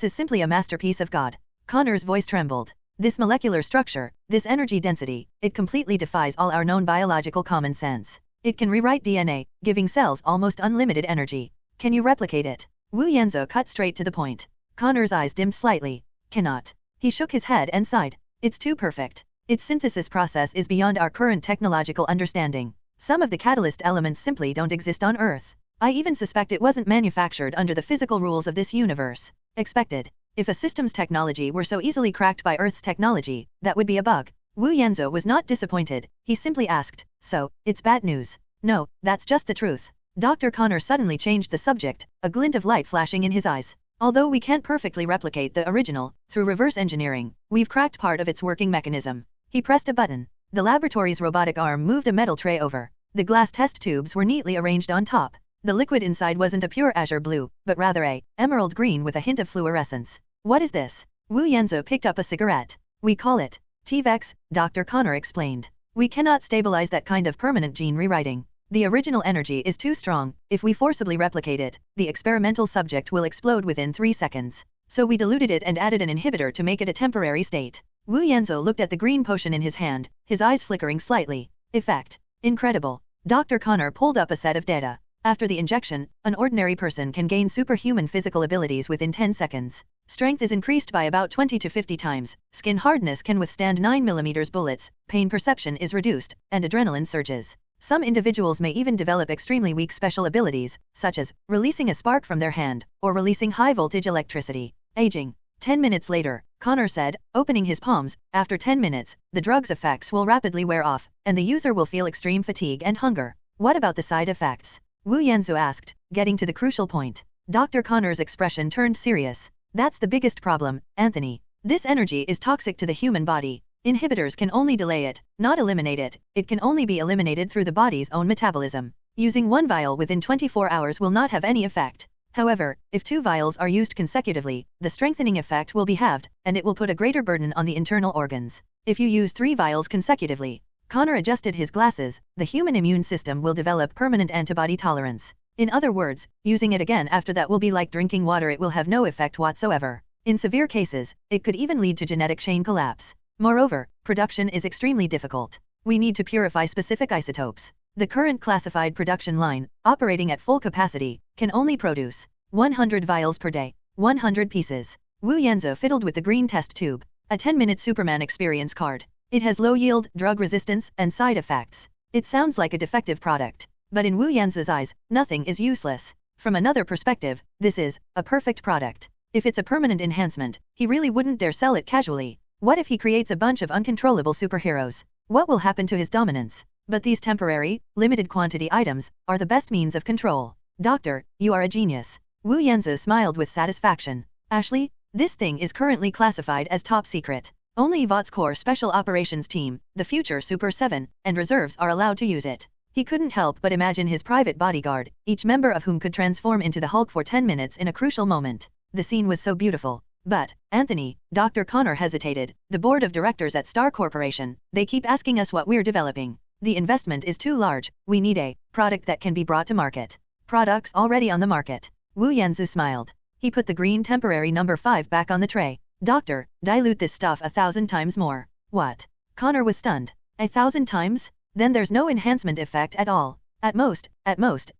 is simply a masterpiece of God. Connor's voice trembled. This molecular structure, this energy density, it completely defies all our known biological common sense. It can rewrite DNA, giving cells almost unlimited energy. Can you replicate it? Wu Yanzhou cut straight to the point. Connor's eyes dimmed slightly. Cannot. He shook his head and sighed. It's too perfect. Its synthesis process is beyond our current technological understanding. Some of the catalyst elements simply don't exist on Earth. I even suspect it wasn't manufactured under the physical rules of this universe. Expected. If a system's technology were so easily cracked by Earth's technology, that would be a bug. Wu Yanzhou was not disappointed. He simply asked, so, it's bad news? No, that's just the truth. Dr. Connor suddenly changed the subject, a glint of light flashing in his eyes. Although we can't perfectly replicate the original, through reverse engineering, we've cracked part of its working mechanism. He pressed a button. The laboratory's robotic arm moved a metal tray over. The glass test tubes were neatly arranged on top. The liquid inside wasn't a pure azure blue, but rather a emerald green with a hint of fluorescence. What is this? Wu Yanzhou picked up a cigarette. We call it TVEX, Dr. Connor explained. We cannot stabilize that kind of permanent gene rewriting. The original energy is too strong. If we forcibly replicate it, the experimental subject will explode within 3 seconds. So we diluted it and added an inhibitor to make it a temporary state. Wu Yanzhou looked at the green potion in his hand, his eyes flickering slightly. Effect. Incredible. Dr. Connor pulled up a set of data. After the injection, an ordinary person can gain superhuman physical abilities within 10 seconds. Strength is increased by about 20 to 50 times, skin hardness can withstand 9mm bullets, pain perception is reduced, and adrenaline surges. Some individuals may even develop extremely weak special abilities, such as releasing a spark from their hand, or releasing high-voltage electricity. Aging. 10 minutes later, Connor said, opening his palms, after 10 minutes, the drug's effects will rapidly wear off, and the user will feel extreme fatigue and hunger. What about the side effects? Wu Yanzhou asked, getting to the crucial point. Dr. Connor's expression turned serious. That's the biggest problem, Anthony. This energy is toxic to the human body. Inhibitors can only delay it, not eliminate it. It can only be eliminated through the body's own metabolism. Using one vial within 24 hours will not have any effect. However, if 2 vials are used consecutively, the strengthening effect will be halved, and it will put a greater burden on the internal organs. If you use 3 vials consecutively, Connor adjusted his glasses, the human immune system will develop permanent antibody tolerance. In other words, using it again after that will be like drinking water, it will have no effect whatsoever. In severe cases, it could even lead to genetic chain collapse. Moreover, production is extremely difficult. We need to purify specific isotopes. The current classified production line, operating at full capacity, can only produce 100 vials per day, 100 pieces. Wu Yanzhou fiddled with the green test tube, a 10-minute Superman experience card. It has low yield, drug resistance, and side effects. It sounds like a defective product. But in Wu Yanzhou's eyes, nothing is useless. From another perspective, this is a perfect product. If it's a permanent enhancement, he really wouldn't dare sell it casually. What if he creates a bunch of uncontrollable superheroes? What will happen to his dominance? But these temporary, limited quantity items are the best means of control. Doctor, you are a genius. Wu Yanzhou smiled with satisfaction. Ashley, this thing is currently classified as top secret. Only Vought's core special operations team, the future Super 7, and reserves are allowed to use it. He couldn't help but imagine his private bodyguard, each member of whom could transform into the Hulk for 10 minutes in a crucial moment. The scene was so beautiful. But, Anthony, Dr. Connor hesitated, the board of directors at Star Corporation, they keep asking us what we're developing. The investment is too large, we need a product that can be brought to market. Products already on the market. Wu Yanzhou smiled. He put the green temporary number 5 back on the tray. Doctor, dilute this stuff 1,000 times more. What? Connor was stunned. 1,000 times? Then there's no enhancement effect at all. At most,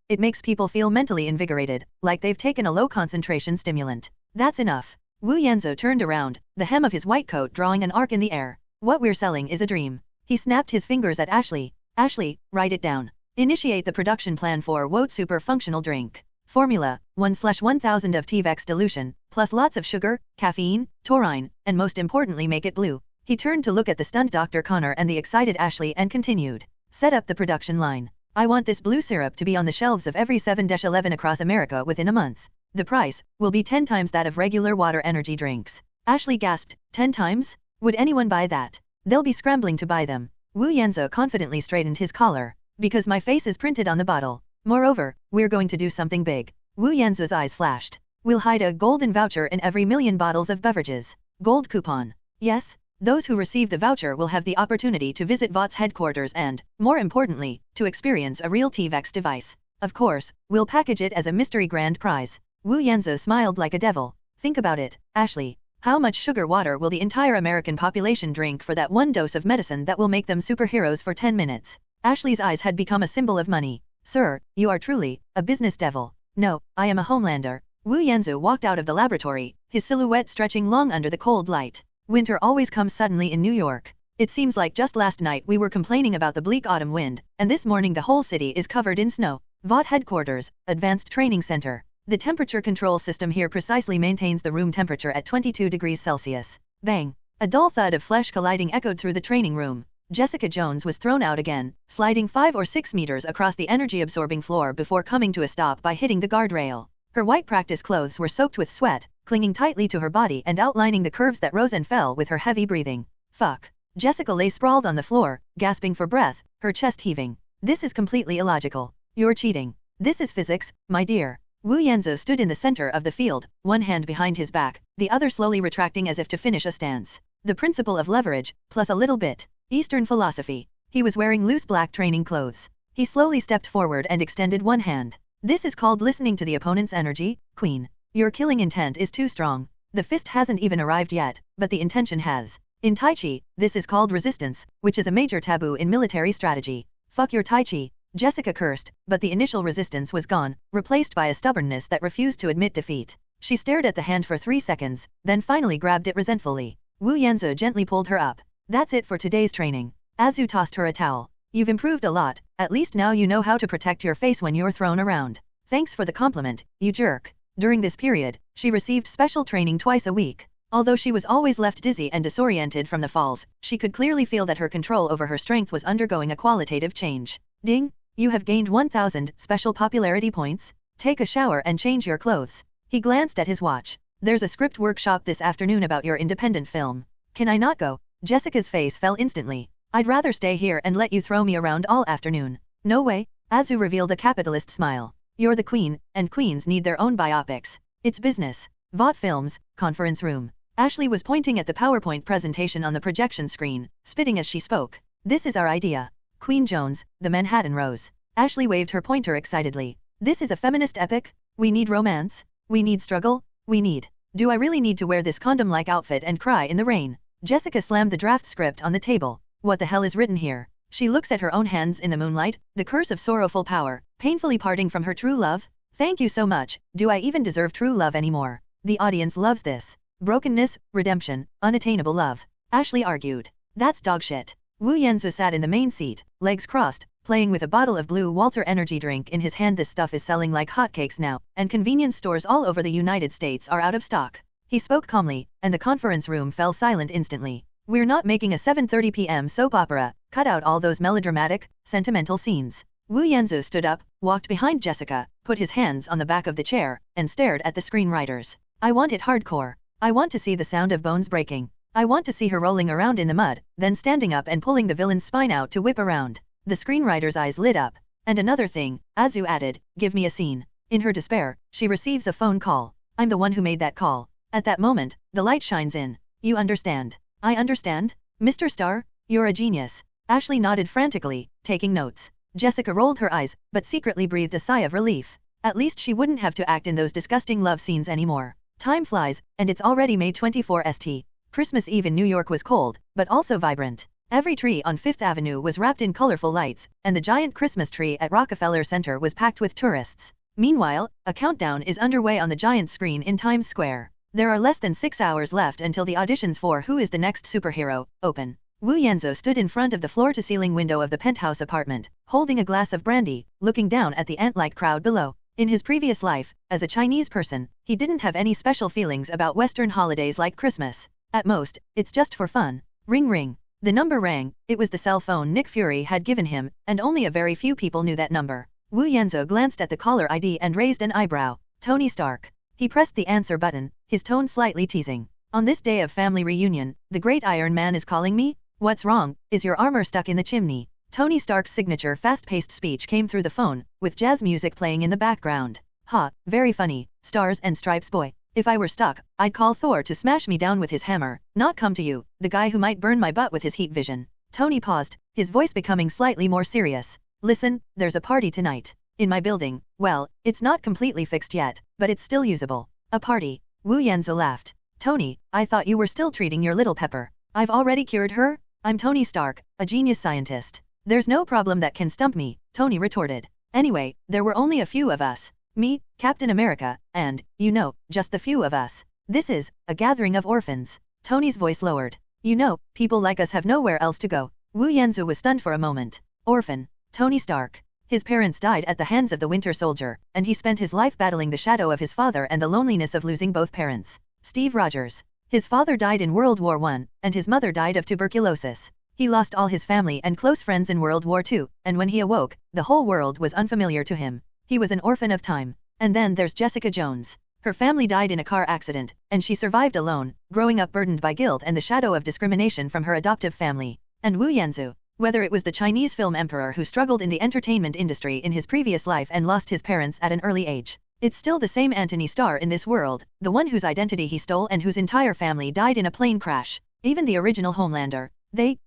it makes people feel mentally invigorated, like they've taken a low concentration stimulant. That's enough. Wu Yanzhou turned around, the hem of his white coat drawing an arc in the air. What we're selling is a dream. He snapped his fingers at Ashley. Ashley, write it down. Initiate the production plan for Woad Super Functional Drink. Formula, 1/1000 of TVEX dilution, plus lots of sugar, caffeine, taurine, and most importantly make it blue. He turned to look at the stunned Dr. Connor and the excited Ashley and continued. Set up the production line. I want this blue syrup to be on the shelves of every 7-Eleven across America within a month. The price will be 10 times that of regular water energy drinks. Ashley gasped, 10 times? Would anyone buy that? They'll be scrambling to buy them. Wu Yanzhou confidently straightened his collar. Because my face is printed on the bottle. Moreover, we're going to do something big. Wu Yanzhou's eyes flashed. We'll hide a golden voucher in every 1,000,000 bottles of beverages. Gold coupon. Yes? Those who receive the voucher will have the opportunity to visit Vought's headquarters and, more importantly, to experience a real TVEX device. Of course, we'll package it as a mystery grand prize. Wu Yanzhou smiled like a devil. Think about it, Ashley. How much sugar water will the entire American population drink for that one dose of medicine that will make them superheroes for 10 minutes? Ashley's eyes had become a symbol of money. Sir, you are truly a business devil. No, I am a Homelander. Wu Yanzu walked out of the laboratory, his silhouette stretching long under the cold light. Winter always comes suddenly in New York. It seems like just last night we were complaining about the bleak autumn wind, and this morning the whole city is covered in snow. VOT Headquarters, Advanced Training Center. The temperature control system here precisely maintains the room temperature at 22 degrees Celsius. Bang! A dull thud of flesh colliding echoed through the training room. Jessica Jones was thrown out again, sliding 5 or 6 meters across the energy-absorbing floor before coming to a stop by hitting the guardrail. Her white practice clothes were soaked with sweat, clinging tightly to her body and outlining the curves that rose and fell with her heavy breathing. Fuck. Jessica lay sprawled on the floor, gasping for breath, her chest heaving. This is completely illogical. You're cheating. This is physics, my dear. Wu Yanzu stood in the center of the field, one hand behind his back, the other slowly retracting as if to finish a stance. The principle of leverage, plus a little bit Eastern philosophy. He was wearing loose black training clothes. He slowly stepped forward and extended one hand. This is called listening to the opponent's energy, Queen. Your killing intent is too strong. The fist hasn't even arrived yet, but the intention has. In Tai Chi, this is called resistance, which is a major taboo in military strategy. Fuck your Tai Chi. Jessica cursed, but the initial resistance was gone, replaced by a stubbornness that refused to admit defeat. She stared at the hand for 3 seconds, then finally grabbed it resentfully. Wu Yanzu gently pulled her up. That's it for today's training. Azu tossed her a towel. You've improved a lot, at least now you know how to protect your face when you're thrown around. Thanks for the compliment, you jerk. During this period, she received special training twice a week. Although she was always left dizzy and disoriented from the falls, she could clearly feel that her control over her strength was undergoing a qualitative change. Ding! You have gained 1,000 special popularity points. Take a shower and change your clothes. He glanced at his watch. There's a script workshop this afternoon about your independent film. Can I not go? Jessica's face fell instantly. I'd rather stay here and let you throw me around all afternoon. No way. Azu revealed a capitalist smile. You're the queen, and queens need their own biopics. It's business. VOT Films, conference room. Ashley was pointing at the PowerPoint presentation on the projection screen, spitting as she spoke. This is our idea. Queen Jones, the Manhattan Rose. Ashley waved her pointer excitedly. This is a feminist epic? We need romance? We need struggle? We need. Do I really need to wear this condom-like outfit and cry in the rain? Jessica slammed the draft script on the table. What the hell is written here? She looks at her own hands in the moonlight, the curse of sorrowful power, painfully parting from her true love. Thank you so much. Do I even deserve true love anymore? The audience loves this. Brokenness, redemption, unattainable love. Ashley argued. That's dogshit. Wu Yanzu sat in the main seat, legs crossed, playing with a bottle of Blue Walter energy drink in his hand. This stuff is selling like hotcakes now, and convenience stores all over the United States are out of stock. He spoke calmly, and the conference room fell silent instantly. We're not making a 7:30 p.m. soap opera. Cut out all those melodramatic, sentimental scenes. Wu Yanzu stood up, walked behind Jessica, put his hands on the back of the chair, and stared at the screenwriters. I want it hardcore. I want to see the sound of bones breaking. I want to see her rolling around in the mud, then standing up and pulling the villain's spine out to whip around. The screenwriter's eyes lit up. And another thing, Azu added, give me a scene. In her despair, she receives a phone call. I'm the one who made that call. At that moment, the light shines in. You understand. I understand. Mr. Starr, you're a genius. Ashley nodded frantically, taking notes. Jessica rolled her eyes, but secretly breathed a sigh of relief. At least she wouldn't have to act in those disgusting love scenes anymore. Time flies, and it's already May 24 St. Christmas Eve in New York was cold, but also vibrant. Every tree on Fifth Avenue was wrapped in colorful lights, and the giant Christmas tree at Rockefeller Center was packed with tourists. Meanwhile, a countdown is underway on the giant screen in Times Square. There are less than 6 hours left until the auditions for Who is the Next Superhero open. Wu Yanzu stood in front of the floor-to-ceiling window of the penthouse apartment, holding a glass of brandy, looking down at the ant-like crowd below. In his previous life, as a Chinese person, he didn't have any special feelings about Western holidays like Christmas. At most, it's just for fun. Ring ring. The number rang. It was the cell phone Nick Fury had given him, and only a very few people knew that number. Wu Yanzu glanced at the caller ID and raised an eyebrow. Tony Stark. He pressed the answer button, his tone slightly teasing. On this day of family reunion, the great Iron Man is calling me? What's wrong? Is your armor stuck in the chimney? Tony Stark's signature fast-paced speech came through the phone, with jazz music playing in the background. Ha, very funny, stars and stripes boy. If I were stuck, I'd call Thor to smash me down with his hammer, not come to you, the guy who might burn my butt with his heat vision. Tony paused, his voice becoming slightly more serious. Listen, there's a party tonight. In my building. Well, it's not completely fixed yet, but it's still usable. A party. Wu Yanzu laughed. Tony, I thought you were still treating your little pepper. I've already cured her? I'm Tony Stark, a genius scientist. There's no problem that can stump me, Tony retorted. Anyway, there were only a few of us. Me, Captain America, and, you know, just the few of us. This is a gathering of orphans. Tony's voice lowered. You know, people like us have nowhere else to go. Wu Yanzu was stunned for a moment. Orphan. Tony Stark. His parents died at the hands of the Winter Soldier, and he spent his life battling the shadow of his father and the loneliness of losing both parents. Steve Rogers. His father died in World War I, and his mother died of tuberculosis. He lost all his family and close friends in World War II, and when he awoke, the whole world was unfamiliar to him. He was an orphan of time. And then there's Jessica Jones. Her family died in a car accident, and she survived alone, growing up burdened by guilt and the shadow of discrimination from her adoptive family. And Wu Yanzu. Whether it was the Chinese film emperor who struggled in the entertainment industry in his previous life and lost his parents at an early age, it's still the same Anthony Starr in this world, the one whose identity he stole and whose entire family died in a plane crash. Even the original Homelander.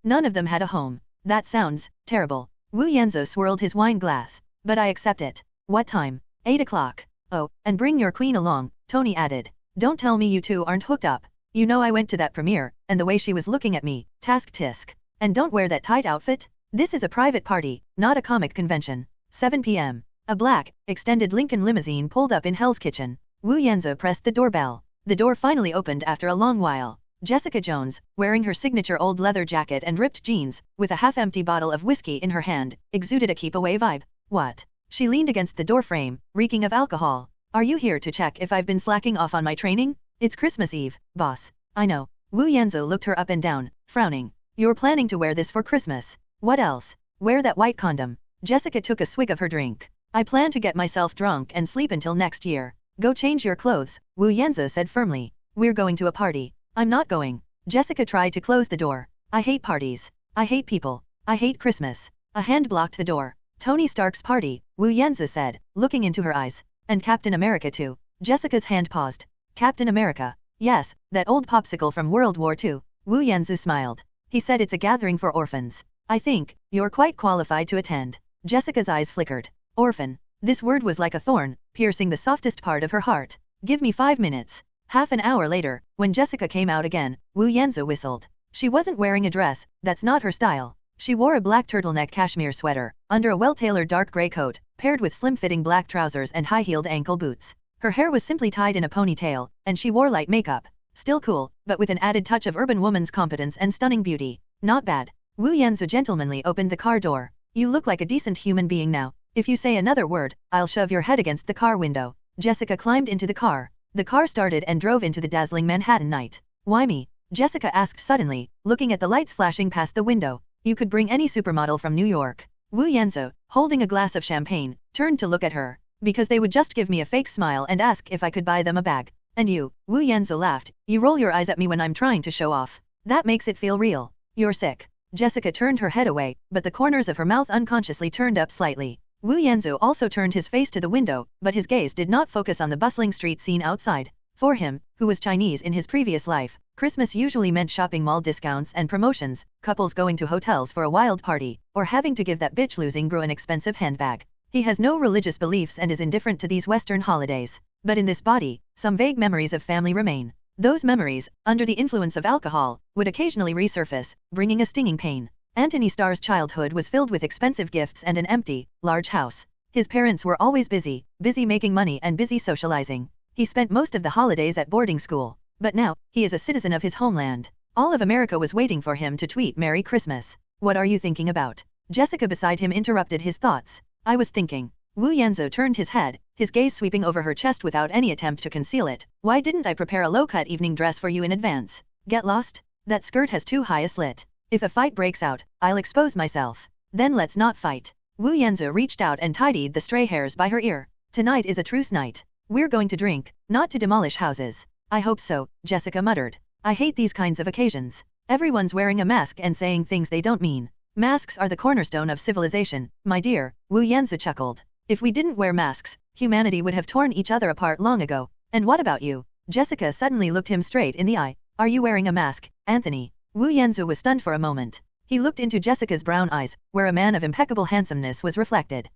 None of them had a home. That sounds terrible. Wu Yanzu swirled his wine glass. But I accept it. What time? 8 o'clock. Oh, and bring your queen along, Tony added. Don't tell me you two aren't hooked up. You know I went to that premiere, and the way she was looking at me, tisk. And don't wear that tight outfit. This is a private party, not a comic convention. 7 p.m. A black, extended Lincoln limousine pulled up in Hell's Kitchen. Wu Yanzu pressed the doorbell. The door finally opened after a long while. Jessica Jones, wearing her signature old leather jacket and ripped jeans, with a half-empty bottle of whiskey in her hand, exuded a keep-away vibe. What? She leaned against the doorframe, reeking of alcohol. Are you here to check if I've been slacking off on my training? It's Christmas Eve, boss. I know. Wu Yanzu looked her up and down, frowning. You're planning to wear this for Christmas. What else? Wear that white condom. Jessica took a swig of her drink. I plan to get myself drunk and sleep until next year. Go change your clothes, Wu Yanzu said firmly. We're going to a party. I'm not going. Jessica tried to close the door. I hate parties. I hate people. I hate Christmas. A hand blocked the door. Tony Stark's party, Wu Yanzu said, looking into her eyes. And Captain America too. Jessica's hand paused. Captain America. Yes, that old popsicle from World War II. Wu Yanzu smiled. He said it's a gathering for orphans. I think you're quite qualified to attend. Jessica's eyes flickered. Orphan. This word was like a thorn, piercing the softest part of her heart. Give me 5 minutes. Half an hour later, when Jessica came out again, Wu Yanzu whistled. She wasn't wearing a dress, that's not her style. She wore a black turtleneck cashmere sweater, under a well-tailored dark gray coat, paired with slim-fitting black trousers and high-heeled ankle boots. Her hair was simply tied in a ponytail, and she wore light makeup. Still cool, but with an added touch of urban woman's competence and stunning beauty. Not bad. Wu Yanzu gentlemanly opened the car door. You look like a decent human being now. If you say another word, I'll shove your head against the car window. Jessica climbed into the car. The car started and drove into the dazzling Manhattan night. Why me? Jessica asked suddenly, looking at the lights flashing past the window. You could bring any supermodel from New York. Wu Yanzu, holding a glass of champagne, turned to look at her. Because they would just give me a fake smile and ask if I could buy them a bag. And you, Wu Yanzu laughed, you roll your eyes at me when I'm trying to show off. That makes it feel real. You're sick. Jessica turned her head away, but the corners of her mouth unconsciously turned up slightly. Wu Yanzu also turned his face to the window, but his gaze did not focus on the bustling street scene outside. For him, who was Chinese in his previous life, Christmas usually meant shopping mall discounts and promotions, couples going to hotels for a wild party, or having to give that bitch losing bro an expensive handbag. He has no religious beliefs and is indifferent to these Western holidays. But in this body, some vague memories of family remain. Those memories, under the influence of alcohol, would occasionally resurface, bringing a stinging pain. Anthony Starr's childhood was filled with expensive gifts and an empty, large house. His parents were always busy making money and busy socializing. He spent most of the holidays at boarding school. But now, he is a citizen of his homeland. All of America was waiting for him to tweet Merry Christmas. What are you thinking about? Jessica beside him interrupted his thoughts. I was thinking. Wu Yanzu turned his head, his gaze sweeping over her chest without any attempt to conceal it. Why didn't I prepare a low-cut evening dress for you in advance? Get lost? That skirt has too high a slit. If a fight breaks out, I'll expose myself. Then let's not fight. Wu Yanzu reached out and tidied the stray hairs by her ear. Tonight is a truce night. We're going to drink, not to demolish houses. I hope so, Jessica muttered. I hate these kinds of occasions. Everyone's wearing a mask and saying things they don't mean. Masks are the cornerstone of civilization, my dear, Wu Yanzu chuckled. If we didn't wear masks, humanity would have torn each other apart long ago. And what about you? Jessica suddenly looked him straight in the eye. Are you wearing a mask, Anthony? Wu Yanzu was stunned for a moment. He looked into Jessica's brown eyes, where a man of impeccable handsomeness was reflected.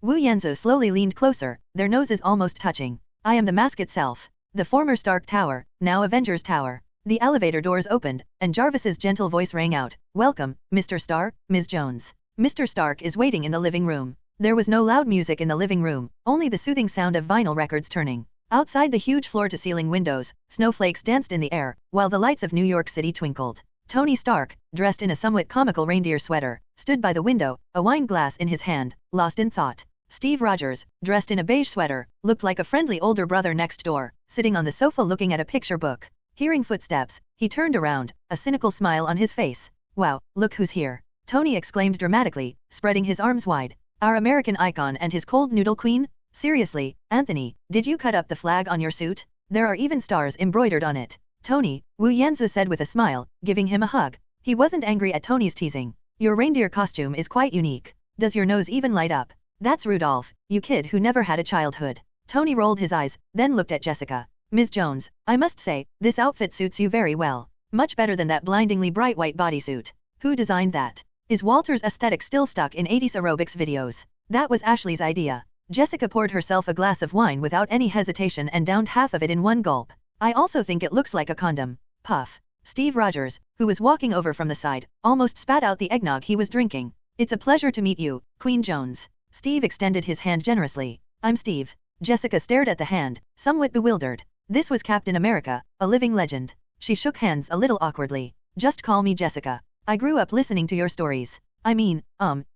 Wu Yanzu slowly leaned closer, their noses almost touching. I am the mask itself. The former Stark Tower, now Avengers Tower. The elevator doors opened, and Jarvis's gentle voice rang out, "Welcome, Mr. Starr, Ms. Jones. Mr. Stark is waiting in the living room." There was no loud music in the living room, only the soothing sound of vinyl records turning. Outside the huge floor-to-ceiling windows, snowflakes danced in the air, while the lights of New York City twinkled. Tony Stark, dressed in a somewhat comical reindeer sweater, stood by the window, a wine glass in his hand, lost in thought. Steve Rogers, dressed in a beige sweater, looked like a friendly older brother next door, sitting on the sofa looking at a picture book. Hearing footsteps, he turned around, a cynical smile on his face. "Wow, look who's here," Tony exclaimed dramatically, spreading his arms wide. "Our American icon and his cold noodle queen? Seriously, Anthony, did you cut up the flag on your suit? There are even stars embroidered on it." "Tony," Wu Yanzu said with a smile, giving him a hug. He wasn't angry at Tony's teasing. "Your reindeer costume is quite unique. Does your nose even light up? That's Rudolph, you kid who never had a childhood." Tony rolled his eyes, then looked at Jessica. "Ms. Jones, I must say, this outfit suits you very well. Much better than that blindingly bright white bodysuit. Who designed that? Is Walter's aesthetic still stuck in 80s aerobics videos?" "That was Ashley's idea." Jessica poured herself a glass of wine without any hesitation and downed half of it in one gulp. "I also think it looks like a condom." Puff. Steve Rogers, who was walking over from the side, almost spat out the eggnog he was drinking. "It's a pleasure to meet you, Queen Jones." Steve extended his hand generously. "I'm Steve." Jessica stared at the hand, somewhat bewildered. This was Captain America, a living legend. She shook hands a little awkwardly. "Just call me Jessica. I grew up listening to your stories. I mean,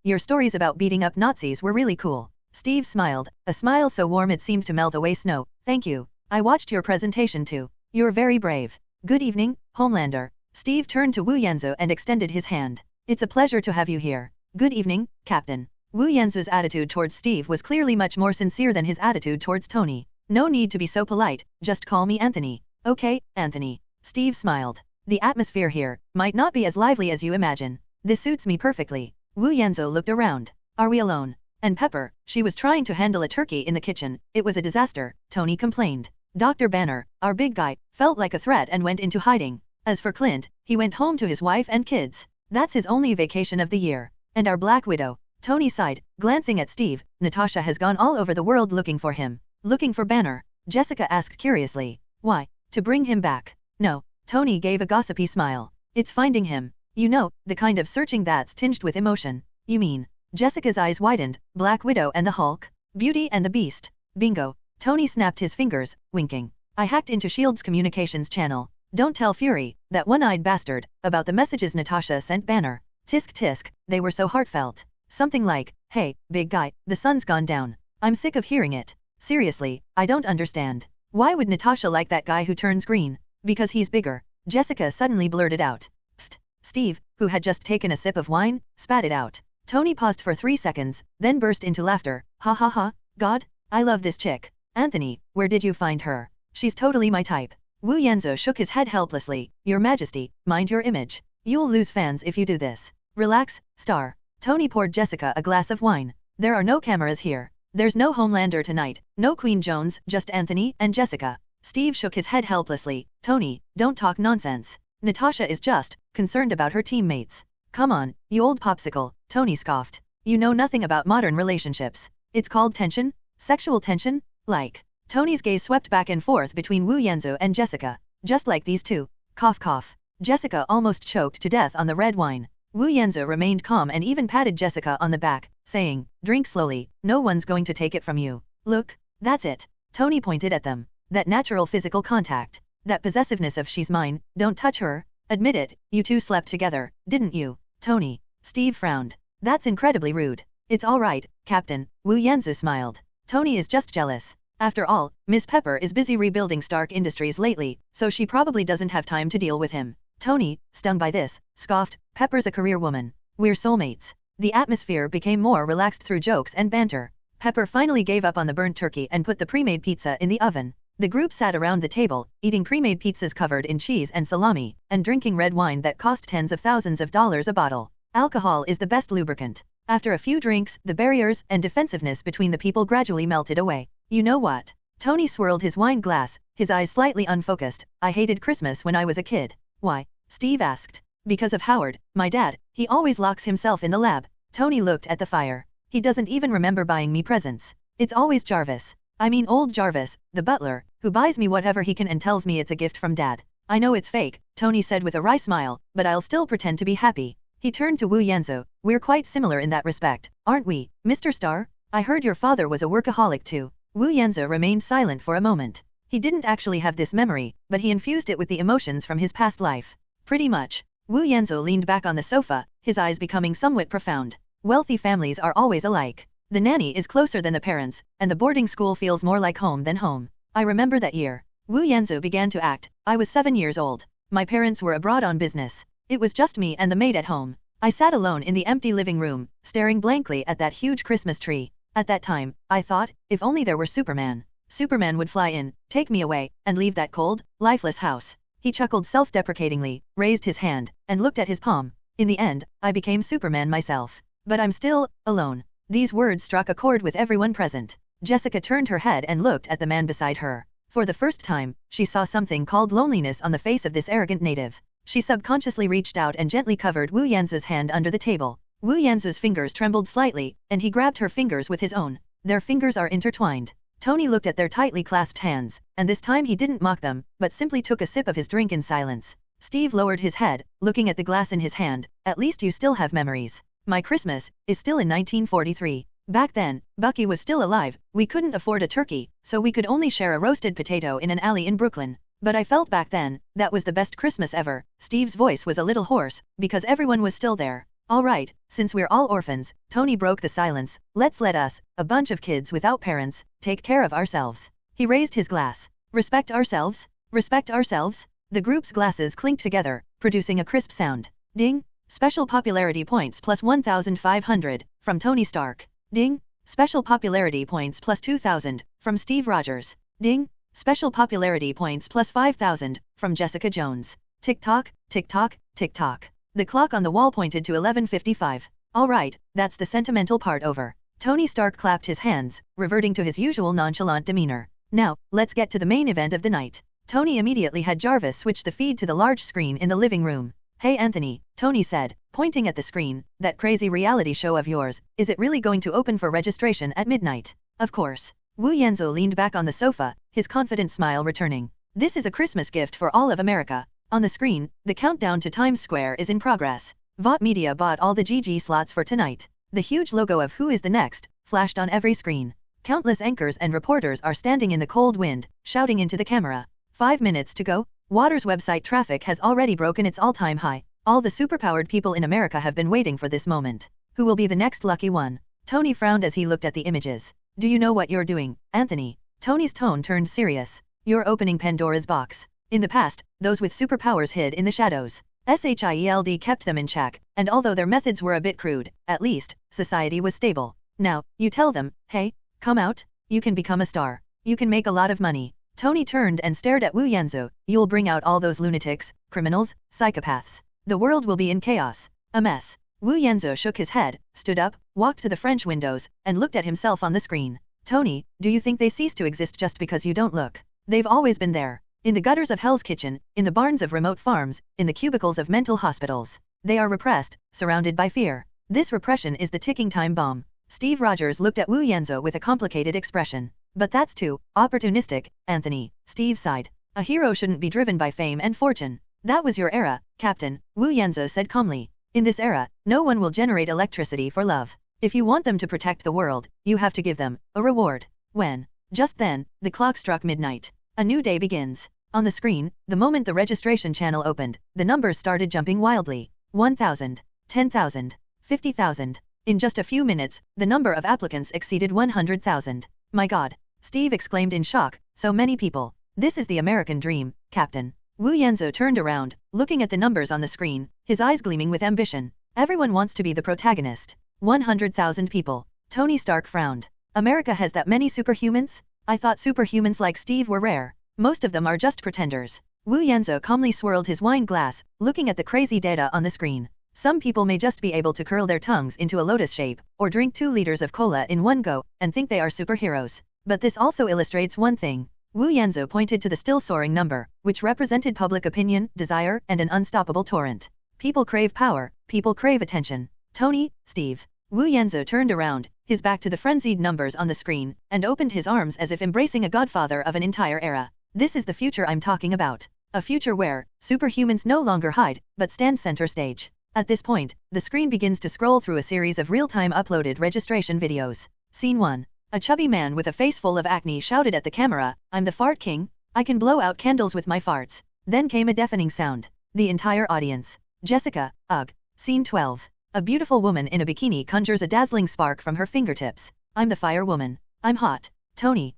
your stories about beating up Nazis were really cool." Steve smiled, a smile so warm it seemed to melt away snow. "Thank you. I watched your presentation too. You're very brave. Good evening, Homelander." Steve turned to Wu Yanzu and extended his hand. "It's a pleasure to have you here." "Good evening, Captain." Wu Yanzu's attitude towards Steve was clearly much more sincere than his attitude towards Tony. "No need to be so polite, just call me Anthony." "Okay, Anthony." Steve smiled. "The atmosphere here might not be as lively as you imagine. This suits me perfectly." Wu Yanzu looked around. "Are we alone?" "And Pepper, she was trying to handle a turkey in the kitchen. It was a disaster," Tony complained. Dr. Banner, our big guy, felt like a threat and went into hiding. As for Clint, he went home to his wife and kids. That's his only vacation of the year. And our Black Widow. Tony sighed, glancing at Steve. "Natasha has gone all over the world looking for him." "Looking for Banner?" Jessica asked curiously. "Why? To bring him back?" "No." Tony gave a gossipy smile. "It's finding him. You know, the kind of searching that's tinged with emotion." "You mean?" Jessica's eyes widened. "Black Widow and the Hulk? Beauty and the Beast? Bingo." Tony snapped his fingers, winking. "I hacked into S.H.I.E.L.D's communications channel. Don't tell Fury, that one-eyed bastard, about the messages Natasha sent Banner. Tisk tisk, they were so heartfelt. Something like, 'Hey, big guy, the sun's gone down.' I'm sick of hearing it. Seriously, I don't understand. Why would Natasha like that guy who turns green? Because he's bigger." Jessica suddenly blurted out. "Pfft." Steve, who had just taken a sip of wine, spat it out. Tony paused for 3 seconds, then burst into laughter. "Ha ha ha, God, I love this chick. Anthony, where did you find her? She's totally my type." Wu Yanzu shook his head helplessly. "Your Majesty, mind your image. You'll lose fans if you do this. Relax, Star." Tony poured Jessica a glass of wine. "There are no cameras here. There's no Homelander tonight, no Queen Jones, just Anthony and Jessica." Steve shook his head helplessly. "Tony, don't talk nonsense. Natasha is just concerned about her teammates." "Come on, you old popsicle," Tony scoffed. "You know nothing about modern relationships. It's called tension? Sexual tension? Like." Tony's gaze swept back and forth between Wu Yanzu and Jessica. "Just like these two." Cough cough. Jessica almost choked to death on the red wine. Wu Yanzu remained calm and even patted Jessica on the back, saying, "Drink slowly, no one's going to take it from you. Look, that's it." Tony pointed at them. "That natural physical contact. That possessiveness of 'she's mine, don't touch her.' Admit it, you two slept together, didn't you, Tony?" Steve frowned. "That's incredibly rude." "It's all right, Captain," Wu Yanzu smiled. "Tony is just jealous. After all, Miss Pepper is busy rebuilding Stark Industries lately, so she probably doesn't have time to deal with him." Tony, stung by this, scoffed. "Pepper's a career woman. We're soulmates." The atmosphere became more relaxed through jokes and banter. Pepper finally gave up on the burnt turkey and put the pre-made pizza in the oven. The group sat around the table, eating pre-made pizzas covered in cheese and salami, and drinking red wine that cost tens of thousands of dollars a bottle. Alcohol is the best lubricant. After a few drinks, the barriers and defensiveness between the people gradually melted away. "You know what?" Tony swirled his wine glass, his eyes slightly unfocused. "I hated Christmas when I was a kid." "Why?" Steve asked. "Because of Howard, my dad. He always locks himself in the lab." Tony looked at the fire. "He doesn't even remember buying me presents. It's always Jarvis." I mean old Jarvis, the butler, who buys me whatever he can and tells me it's a gift from Dad. I know it's fake, Tony said with a wry smile, but I'll still pretend to be happy. He turned to Wu Yanzu. We're quite similar in that respect, aren't we, Mr. Star? I heard your father was a workaholic too. Wu Yanzu remained silent for a moment. He didn't actually have this memory, but he infused it with the emotions from his past life. Pretty much. Wu Yanzu leaned back on the sofa, his eyes becoming somewhat profound. Wealthy families are always alike. The nanny is closer than the parents, and the boarding school feels more like home than home. I remember that year. Wu Yanzu began to act. I was 7 years old. My parents were abroad on business. It was just me and the maid at home. I sat alone in the empty living room, staring blankly at that huge Christmas tree. At that time, I thought, if only there were Superman. Superman would fly in, take me away, and leave that cold, lifeless house. He chuckled self-deprecatingly, raised his hand, and looked at his palm. In the end, I became Superman myself. But I'm still alone. These words struck a chord with everyone present. Jessica turned her head and looked at the man beside her. For the first time, she saw something called loneliness on the face of this arrogant native. She subconsciously reached out and gently covered Wu Yanzu's hand under the table. Wu Yanzu's fingers trembled slightly, and he grabbed her fingers with his own. Their fingers are intertwined. Tony looked at their tightly clasped hands, and this time he didn't mock them, but simply took a sip of his drink in silence. Steve lowered his head, looking at the glass in his hand. At least you still have memories. My Christmas is still in 1943. Back then, Bucky was still alive. We couldn't afford a turkey, so we could only share a roasted potato in an alley in Brooklyn. But I felt back then, that was the best Christmas ever. Steve's voice was a little hoarse, because everyone was still there. All right, since we're all orphans, Tony broke the silence, let's let us, a bunch of kids without parents, take care of ourselves. He raised his glass. Respect ourselves? Respect ourselves? The group's glasses clinked together, producing a crisp sound. Ding! Special popularity points plus 1,500, from Tony Stark. Ding! Special popularity points plus 2,000, from Steve Rogers. Ding! Special popularity points plus 5,000, from Jessica Jones. Tick-tock, tick-tock, tick-tock. The clock on the wall pointed to 11:55. All right, that's the sentimental part over. Tony Stark clapped his hands, reverting to his usual nonchalant demeanor. Now, let's get to the main event of the night. Tony immediately had Jarvis switch the feed to the large screen in the living room. Hey Anthony, Tony said, pointing at the screen, that crazy reality show of yours, is it really going to open for registration at midnight? Of course. Wu Yanzu leaned back on the sofa, his confident smile returning. This is a Christmas gift for all of America. On the screen, the countdown to Times Square is in progress. Vought Media bought all the GG slots for tonight. The huge logo of Who is the Next flashed on every screen. Countless anchors and reporters are standing in the cold wind, shouting into the camera. 5 minutes to go. Waters website traffic has already broken its all-time high. All the superpowered people in America have been waiting for this moment. Who will be the next lucky one? Tony frowned as he looked at the images. Do you know what you're doing, Anthony? Tony's tone turned serious. You're opening Pandora's box. In the past, those with superpowers hid in the shadows. SHIELD kept them in check, and although their methods were a bit crude, at least, society was stable. Now, you tell them, hey, come out, you can become a star. You can make a lot of money. Tony turned and stared at Wu Yanzu. You'll bring out all those lunatics, criminals, psychopaths. The world will be in chaos. A mess. Wu Yanzu shook his head, stood up, walked to the French windows, and looked at himself on the screen. Tony, do you think they cease to exist just because you don't look? They've always been there. In the gutters of Hell's Kitchen, in the barns of remote farms, in the cubicles of mental hospitals. They are repressed, surrounded by fear. This repression is the ticking time bomb. Steve Rogers looked at Wu Yanzu with a complicated expression. But that's too opportunistic, Anthony. Steve sighed. A hero shouldn't be driven by fame and fortune. That was your era, Captain, Wu Yanzu said calmly. In this era, no one will generate electricity for love. If you want them to protect the world, you have to give them a reward. When? Just then, the clock struck midnight. A new day begins. On the screen, the moment the registration channel opened, the numbers started jumping wildly. 1,000, 10,000, 50,000. In just a few minutes, the number of applicants exceeded 100,000. My God! Steve exclaimed in shock, so many people. This is the American dream, Captain. Wu Yanzu turned around, looking at the numbers on the screen, his eyes gleaming with ambition. Everyone wants to be the protagonist. 100,000 people. Tony Stark frowned. America has that many superhumans? I thought superhumans like Steve were rare. Most of them are just pretenders. Wu Yanzu calmly swirled his wine glass, looking at the crazy data on the screen. Some people may just be able to curl their tongues into a lotus shape, or drink 2 liters of cola in one go, and think they are superheroes. But this also illustrates one thing. Wu Yanzu pointed to the still soaring number, which represented public opinion, desire, and an unstoppable torrent. People crave power, people crave attention. Tony, Steve. Wu Yanzu turned around, his back to the frenzied numbers on the screen, and opened his arms as if embracing a godfather of an entire era. This is the future I'm talking about. A future where superhumans no longer hide, but stand center stage. At this point, the screen begins to scroll through a series of real-time uploaded registration videos. Scene 1. A chubby man with a face full of acne shouted at the camera, "I'm the fart king. I can blow out candles with my farts." Then came a deafening sound. The entire audience. Jessica, ugh. Scene 12. A beautiful woman in a bikini conjures a dazzling spark from her fingertips. "I'm the fire woman. I'm hot." Tony,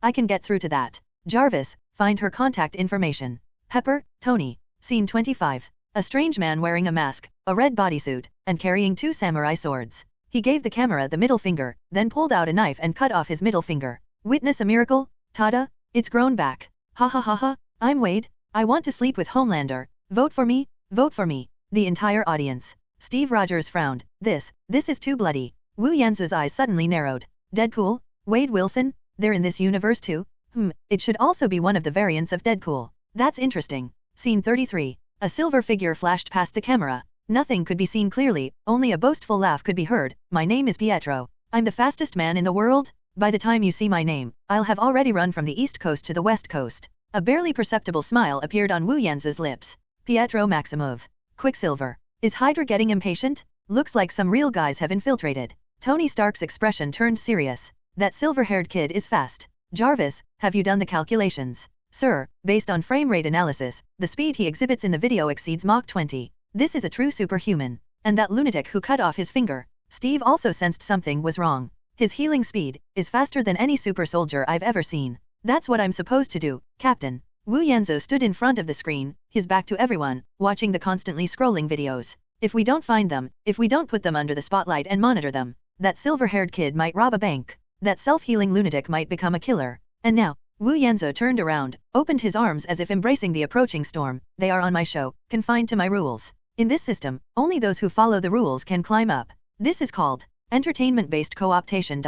I can get through to that. Jarvis, find her contact information. Pepper, Tony. Scene 25. A strange man wearing a mask, a red bodysuit, and carrying 2 samurai swords. He gave the camera the middle finger, then pulled out a knife and cut off his middle finger. Witness a miracle? Tada! It's grown back. Ha ha ha ha. I'm Wade. I want to sleep with Homelander. Vote for me. Vote for me. The entire audience. Steve Rogers frowned. This is too bloody. Wu Yanzu's eyes suddenly narrowed. Deadpool? Wade Wilson? They're in this universe too? It should also be one of the variants of Deadpool. That's interesting. Scene 33. A silver figure flashed past the camera. Nothing could be seen clearly, only a boastful laugh could be heard. "My name is Pietro. I'm the fastest man in the world. By the time you see my name, I'll have already run from the East Coast to the West Coast." A barely perceptible smile appeared on Wu Yanzu's lips. Pietro Maximov. Quicksilver. Is Hydra getting impatient? Looks like some real guys have infiltrated. Tony Stark's expression turned serious. That silver-haired kid is fast. Jarvis, have you done the calculations? Sir, based on frame rate analysis, the speed he exhibits in the video exceeds Mach 20. This is a true superhuman. And that lunatic who cut off his finger. Steve also sensed something was wrong. His healing speed is faster than any super soldier I've ever seen. That's what I'm supposed to do, Captain. Wu Yanzu stood in front of the screen, his back to everyone, watching the constantly scrolling videos. If we don't find them, if we don't put them under the spotlight and monitor them, that silver-haired kid might rob a bank. That self-healing lunatic might become a killer. And now, Wu Yanzu turned around, opened his arms as if embracing the approaching storm. They are on my show, confined to my rules. In this system, only those who follow the rules can climb up. This is called entertainment-based co-optation.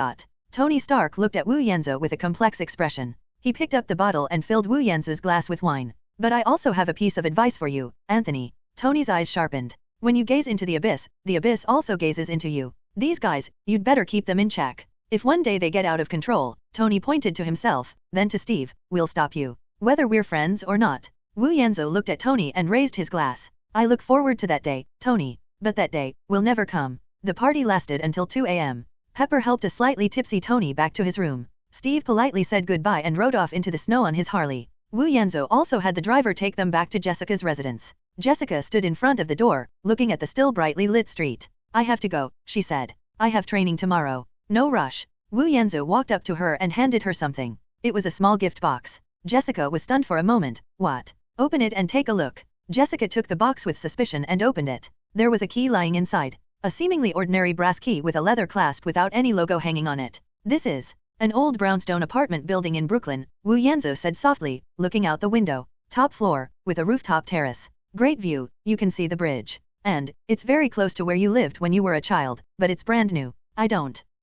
Tony Stark looked at Wu Yanzu with a complex expression. He picked up the bottle and filled Wu Yanzu's glass with wine. But I also have a piece of advice for you, Anthony. Tony's eyes sharpened. When you gaze into the abyss also gazes into you. These guys, you'd better keep them in check. If one day they get out of control, Tony pointed to himself, then to Steve, we'll stop you. Whether we're friends or not. Wu Yanzu looked at Tony and raised his glass. I look forward to that day, Tony. But that day will never come. The party lasted until 2 a.m. Pepper helped a slightly tipsy Tony back to his room. Steve politely said goodbye and rode off into the snow on his Harley. Wu Yanzu also had the driver take them back to Jessica's residence. Jessica stood in front of the door, looking at the still brightly lit street. I have to go, she said. I have training tomorrow. No rush. Wu Yanzu walked up to her and handed her something. It was a small gift box. Jessica was stunned for a moment. What? Open it and take a look. Jessica took the box with suspicion and opened it. There was a key lying inside. A seemingly ordinary brass key with a leather clasp without any logo hanging on it. This is an old brownstone apartment building in Brooklyn, Wu Yanzu said softly, looking out the window. Top floor, with a rooftop terrace. Great view, you can see the bridge. And it's very close to where you lived when you were a child, but it's brand new.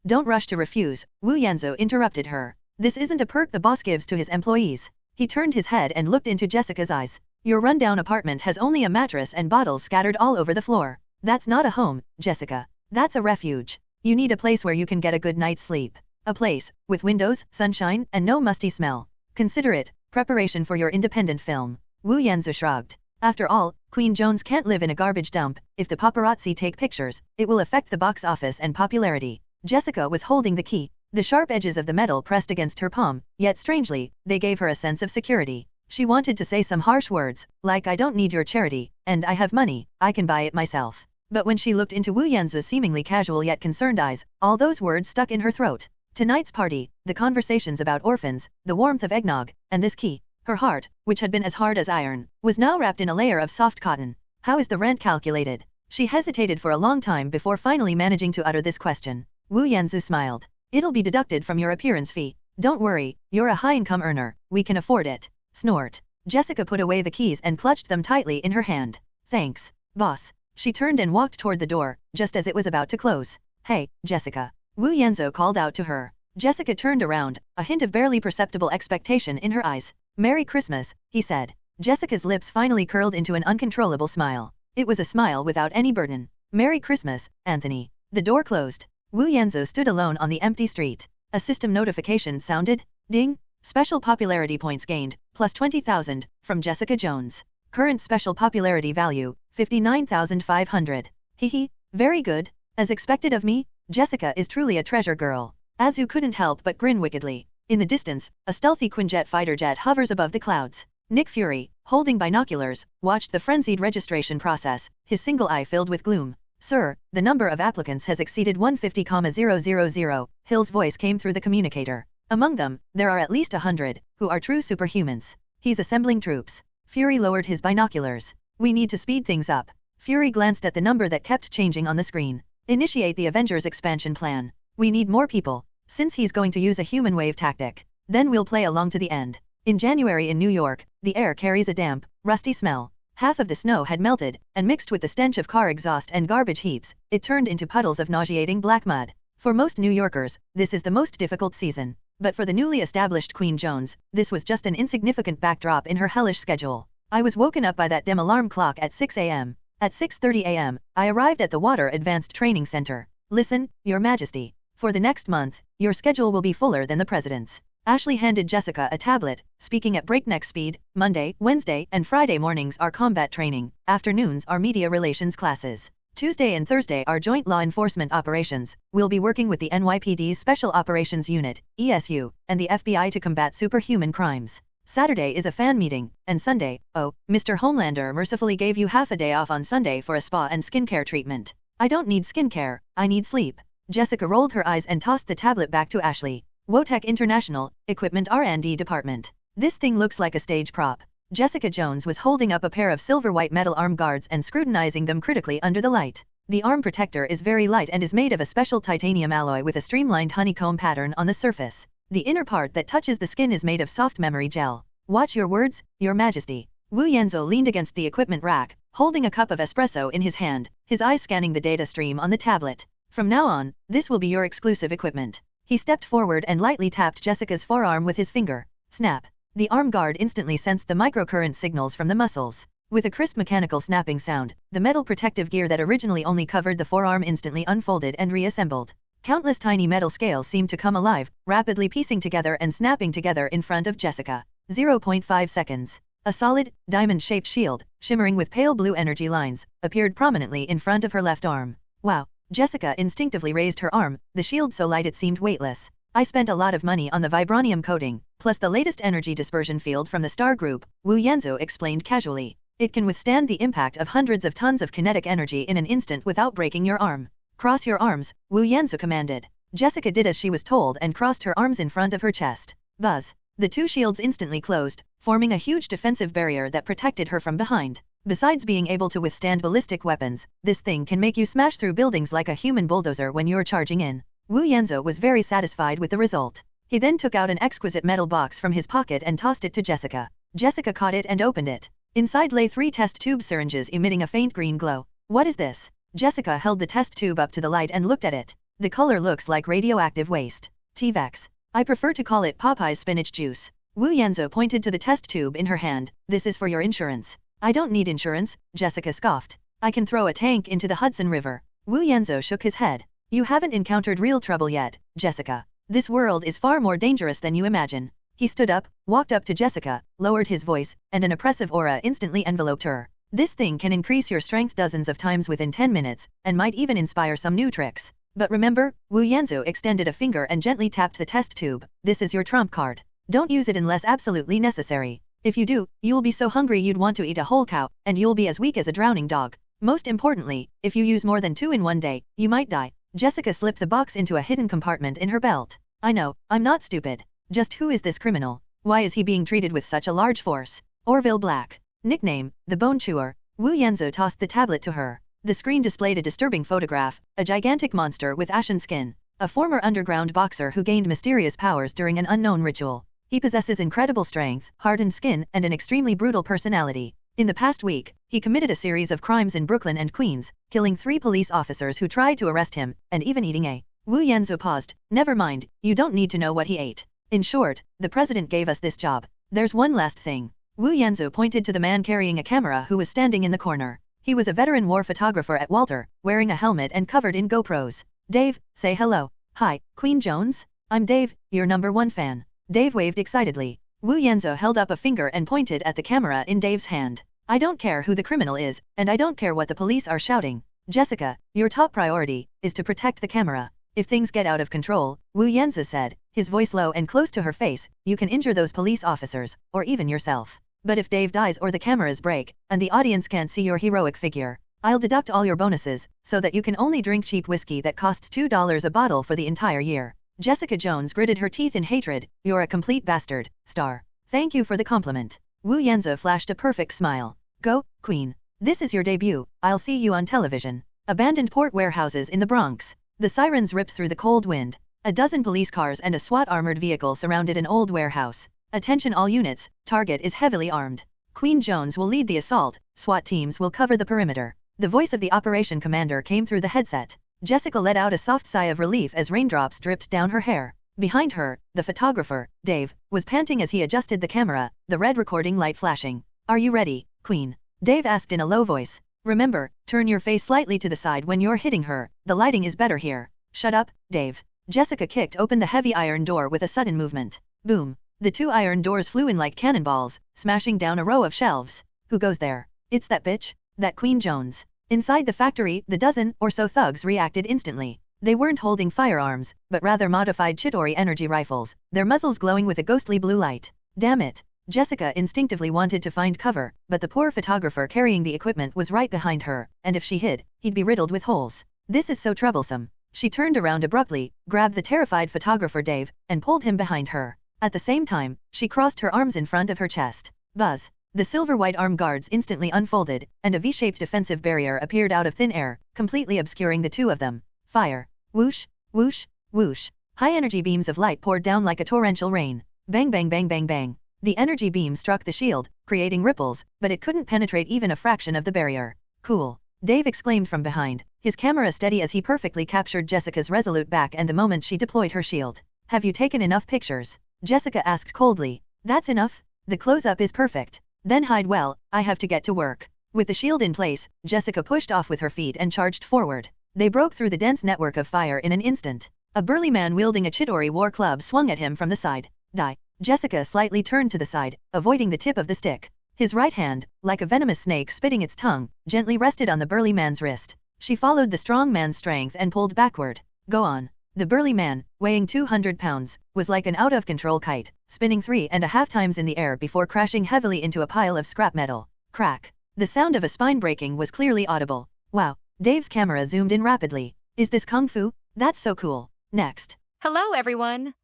Don't rush to refuse, Wu Yanzu interrupted her. This isn't a perk the boss gives to his employees. He turned his head and looked into Jessica's eyes. Your rundown apartment has only a mattress and bottles scattered all over the floor. That's not a home, Jessica. That's a refuge. You need a place where you can get a good night's sleep. A place with windows, sunshine, and no musty smell. Consider it preparation for your independent film. Wu Yanzu shrugged. After all, Queen Jones can't live in a garbage dump. If the paparazzi take pictures, it will affect the box office and popularity. Jessica was holding the key. The sharp edges of the metal pressed against her palm, yet strangely, they gave her a sense of security. She wanted to say some harsh words, like I don't need your charity, and I have money, I can buy it myself. But when she looked into Wu Yanzu's seemingly casual yet concerned eyes, all those words stuck in her throat. Tonight's party, the conversations about orphans, the warmth of eggnog, and this key. Her heart, which had been as hard as iron, was now wrapped in a layer of soft cotton. How is the rent calculated? She hesitated for a long time before finally managing to utter this question. Wu Yanzu smiled. It'll be deducted from your appearance fee. Don't worry, you're a high-income earner, we can afford it. Snort. Jessica put away the keys and clutched them tightly in her hand. Thanks, boss. She turned and walked toward the door, just as it was about to close. Hey, Jessica. Wu Yanzu called out to her. Jessica turned around, a hint of barely perceptible expectation in her eyes. Merry Christmas, he said. Jessica's lips finally curled into an uncontrollable smile. It was a smile without any burden. Merry Christmas, Anthony. The door closed. Wu Yanzhou stood alone on the empty street. A system notification sounded. Ding! Special popularity points gained, plus 20,000, from Jessica Jones. Current special popularity value, 59,500. Hehe, very good. As expected of me, Jessica is truly a treasure girl. Azu couldn't help but grin wickedly. In the distance, a stealthy Quinjet fighter jet hovers above the clouds. Nick Fury, holding binoculars, watched the frenzied registration process, his single eye filled with gloom. Sir, the number of applicants has exceeded 150,000. Hill's voice came through the communicator. Among them, there are at least 100, who are true superhumans. He's assembling troops. Fury lowered his binoculars. We need to speed things up. Fury glanced at the number that kept changing on the screen. Initiate the Avengers expansion plan. We need more people. Since he's going to use a human wave tactic, then we'll play along to the end. In January in New York, the air carries a damp, rusty smell. Half of the snow had melted, and mixed with the stench of car exhaust and garbage heaps, it turned into puddles of nauseating black mud. For most New Yorkers, this is the most difficult season. But for the newly established Queen Jones, this was just an insignificant backdrop in her hellish schedule. I was woken up by that dim alarm clock at 6 a.m. At 6:30 a.m., I arrived at the Water Advanced Training Center. Listen, Your Majesty. For the next month, your schedule will be fuller than the President's. Ashley handed Jessica a tablet, speaking at breakneck speed. Monday, Wednesday, and Friday mornings are combat training, afternoons are media relations classes. Tuesday and Thursday are joint law enforcement operations. We'll be working with the NYPD's Special Operations Unit, ESU, and the FBI to combat superhuman crimes. Saturday is a fan meeting, and Sunday, oh, Mr. Homelander mercifully gave you half a day off on Sunday for a spa and skincare treatment. I don't need skincare, I need sleep. Jessica rolled her eyes and tossed the tablet back to Ashley. Wotech International, Equipment R&D Department. This thing looks like a stage prop. Jessica Jones was holding up a pair of silver white metal arm guards and scrutinizing them critically under the light. The arm protector is very light and is made of a special titanium alloy with a streamlined honeycomb pattern on the surface. The inner part that touches the skin is made of soft memory gel. Watch your words, Your Majesty. Wu Yanzhou leaned against the equipment rack, holding a cup of espresso in his hand, his eyes scanning the data stream on the tablet. From now on, this will be your exclusive equipment. He stepped forward and lightly tapped Jessica's forearm with his finger. Snap. The arm guard instantly sensed the microcurrent signals from the muscles. With a crisp mechanical snapping sound, the metal protective gear that originally only covered the forearm instantly unfolded and reassembled. Countless tiny metal scales seemed to come alive, rapidly piecing together and snapping together in front of Jessica. 0.5 seconds. A solid, diamond-shaped shield, shimmering with pale blue energy lines, appeared prominently in front of her left arm. Wow. Jessica instinctively raised her arm, the shield so light it seemed weightless. I spent a lot of money on the vibranium coating, plus the latest energy dispersion field from the Star Group, Wu Yanzhou explained casually. It can withstand the impact of hundreds of tons of kinetic energy in an instant without breaking your arm. Cross your arms, Wu Yanzhou commanded. Jessica did as she was told and crossed her arms in front of her chest. Buzz. The two shields instantly closed, forming a huge defensive barrier that protected her from behind. Besides being able to withstand ballistic weapons, this thing can make you smash through buildings like a human bulldozer when you're charging in. Wu Yanzhou was very satisfied with the result. He then took out an exquisite metal box from his pocket and tossed it to Jessica. Jessica caught it and opened it. Inside lay 3 test tube syringes emitting a faint green glow. What is this? Jessica held the test tube up to the light and looked at it. The color looks like radioactive waste. T-Vex. I prefer to call it Popeye's spinach juice. Wu Yanzhou pointed to the test tube in her hand. This is for your insurance. I don't need insurance, Jessica scoffed. I can throw a tank into the Hudson River. Wu Yanzhou shook his head. You haven't encountered real trouble yet, Jessica. This world is far more dangerous than you imagine. He stood up, walked up to Jessica, lowered his voice, and an oppressive aura instantly enveloped her. This thing can increase your strength dozens of times within 10 minutes, and might even inspire some new tricks. But remember, Wu Yanzhou extended a finger and gently tapped the test tube. This is your trump card. Don't use it unless absolutely necessary. If you do, you'll be so hungry you'd want to eat a whole cow, and you'll be as weak as a drowning dog. Most importantly, if you use more than 2 in one day, you might die. Jessica slipped the box into a hidden compartment in her belt. I know, I'm not stupid. Just who is this criminal? Why is he being treated with such a large force? Orville Black. Nickname, the Bone Chewer. Wu Yanzhou tossed the tablet to her. The screen displayed a disturbing photograph, a gigantic monster with ashen skin. A former underground boxer who gained mysterious powers during an unknown ritual. He possesses incredible strength, hardened skin, and an extremely brutal personality. In the past week, he committed a series of crimes in Brooklyn and Queens, killing 3 police officers who tried to arrest him, and even eating a. Wu Yanzhou paused. Never mind, you don't need to know what he ate. In short, the president gave us this job. There's one last thing. Wu Yanzhou pointed to the man carrying a camera who was standing in the corner. He was a veteran war photographer at Walter, wearing a helmet and covered in GoPros. Dave, say hello. Hi, Queen Jones? I'm Dave, your #1 fan. Dave waved excitedly. Wu Yanzhou held up a finger and pointed at the camera in Dave's hand. I don't care who the criminal is, and I don't care what the police are shouting. Jessica, your top priority is to protect the camera. If things get out of control, Wu Yanzhou said, his voice low and close to her face, you can injure those police officers, or even yourself. But if Dave dies or the cameras break, and the audience can't see your heroic figure, I'll deduct all your bonuses, so that you can only drink cheap whiskey that costs $2 a bottle for the entire year. Jessica Jones gritted her teeth in hatred. You're a complete bastard, star. Thank you for the compliment. Wu Yanzhou flashed a perfect smile. Go, Queen. This is your debut, I'll see you on television. Abandoned port warehouses in the Bronx. The sirens ripped through the cold wind. A dozen police cars and a SWAT armored vehicle surrounded an old warehouse. Attention all units, target is heavily armed. Queen Jones will lead the assault, SWAT teams will cover the perimeter. The voice of the operation commander came through the headset. Jessica let out a soft sigh of relief as raindrops dripped down her hair. Behind her, the photographer, Dave, was panting as he adjusted the camera, the red recording light flashing. Are you ready, Queen? Dave asked in a low voice. Remember, turn your face slightly to the side when you're hitting her, the lighting is better here. Shut up, Dave. Jessica kicked open the heavy iron door with a sudden movement. Boom. The 2 iron doors flew in like cannonballs, smashing down a row of shelves. Who goes there? It's that bitch, that Queen Jones. Inside the factory, the dozen or so thugs reacted instantly. They weren't holding firearms, but rather modified Chidori energy rifles, their muzzles glowing with a ghostly blue light. Damn it. Jessica instinctively wanted to find cover, but the poor photographer carrying the equipment was right behind her, and if she hid, he'd be riddled with holes. This is so troublesome. She turned around abruptly, grabbed the terrified photographer Dave, and pulled him behind her. At the same time, she crossed her arms in front of her chest. Buzz. The silver-white arm guards instantly unfolded, and a V-shaped defensive barrier appeared out of thin air, completely obscuring the 2 of them. Fire. Whoosh, whoosh, whoosh. High-energy beams of light poured down like a torrential rain. Bang bang bang bang bang. The energy beam struck the shield, creating ripples, but it couldn't penetrate even a fraction of the barrier. Cool. Dave exclaimed from behind, his camera steady as he perfectly captured Jessica's resolute back and the moment she deployed her shield. Have you taken enough pictures? Jessica asked coldly. That's enough. The close-up is perfect. Then hide well, I have to get to work. With the shield in place, Jessica pushed off with her feet and charged forward. They broke through the dense network of fire in an instant. A burly man wielding a Chidori war club swung at him from the side. Die. Jessica slightly turned to the side, avoiding the tip of the stick. His right hand, like a venomous snake spitting its tongue, gently rested on the burly man's wrist. She followed the strong man's strength and pulled backward. Go on. The burly man, weighing 200 pounds, was like an out-of-control kite, spinning 3.5 times in the air before crashing heavily into a pile of scrap metal. Crack. The sound of a spine breaking was clearly audible. Wow. Dave's camera zoomed in rapidly. Is this kung fu? That's so cool. Next. Hello, everyone.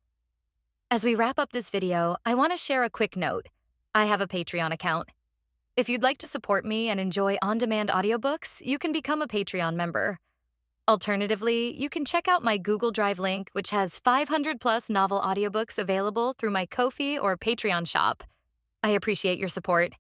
As we wrap up this video, I want to share a quick note. I have a Patreon account. If you'd like to support me and enjoy on-demand audiobooks, you can become a Patreon member. Alternatively, you can check out my Google Drive link, which has 500+ novel audiobooks available through my Ko-fi or Patreon shop. I appreciate your support.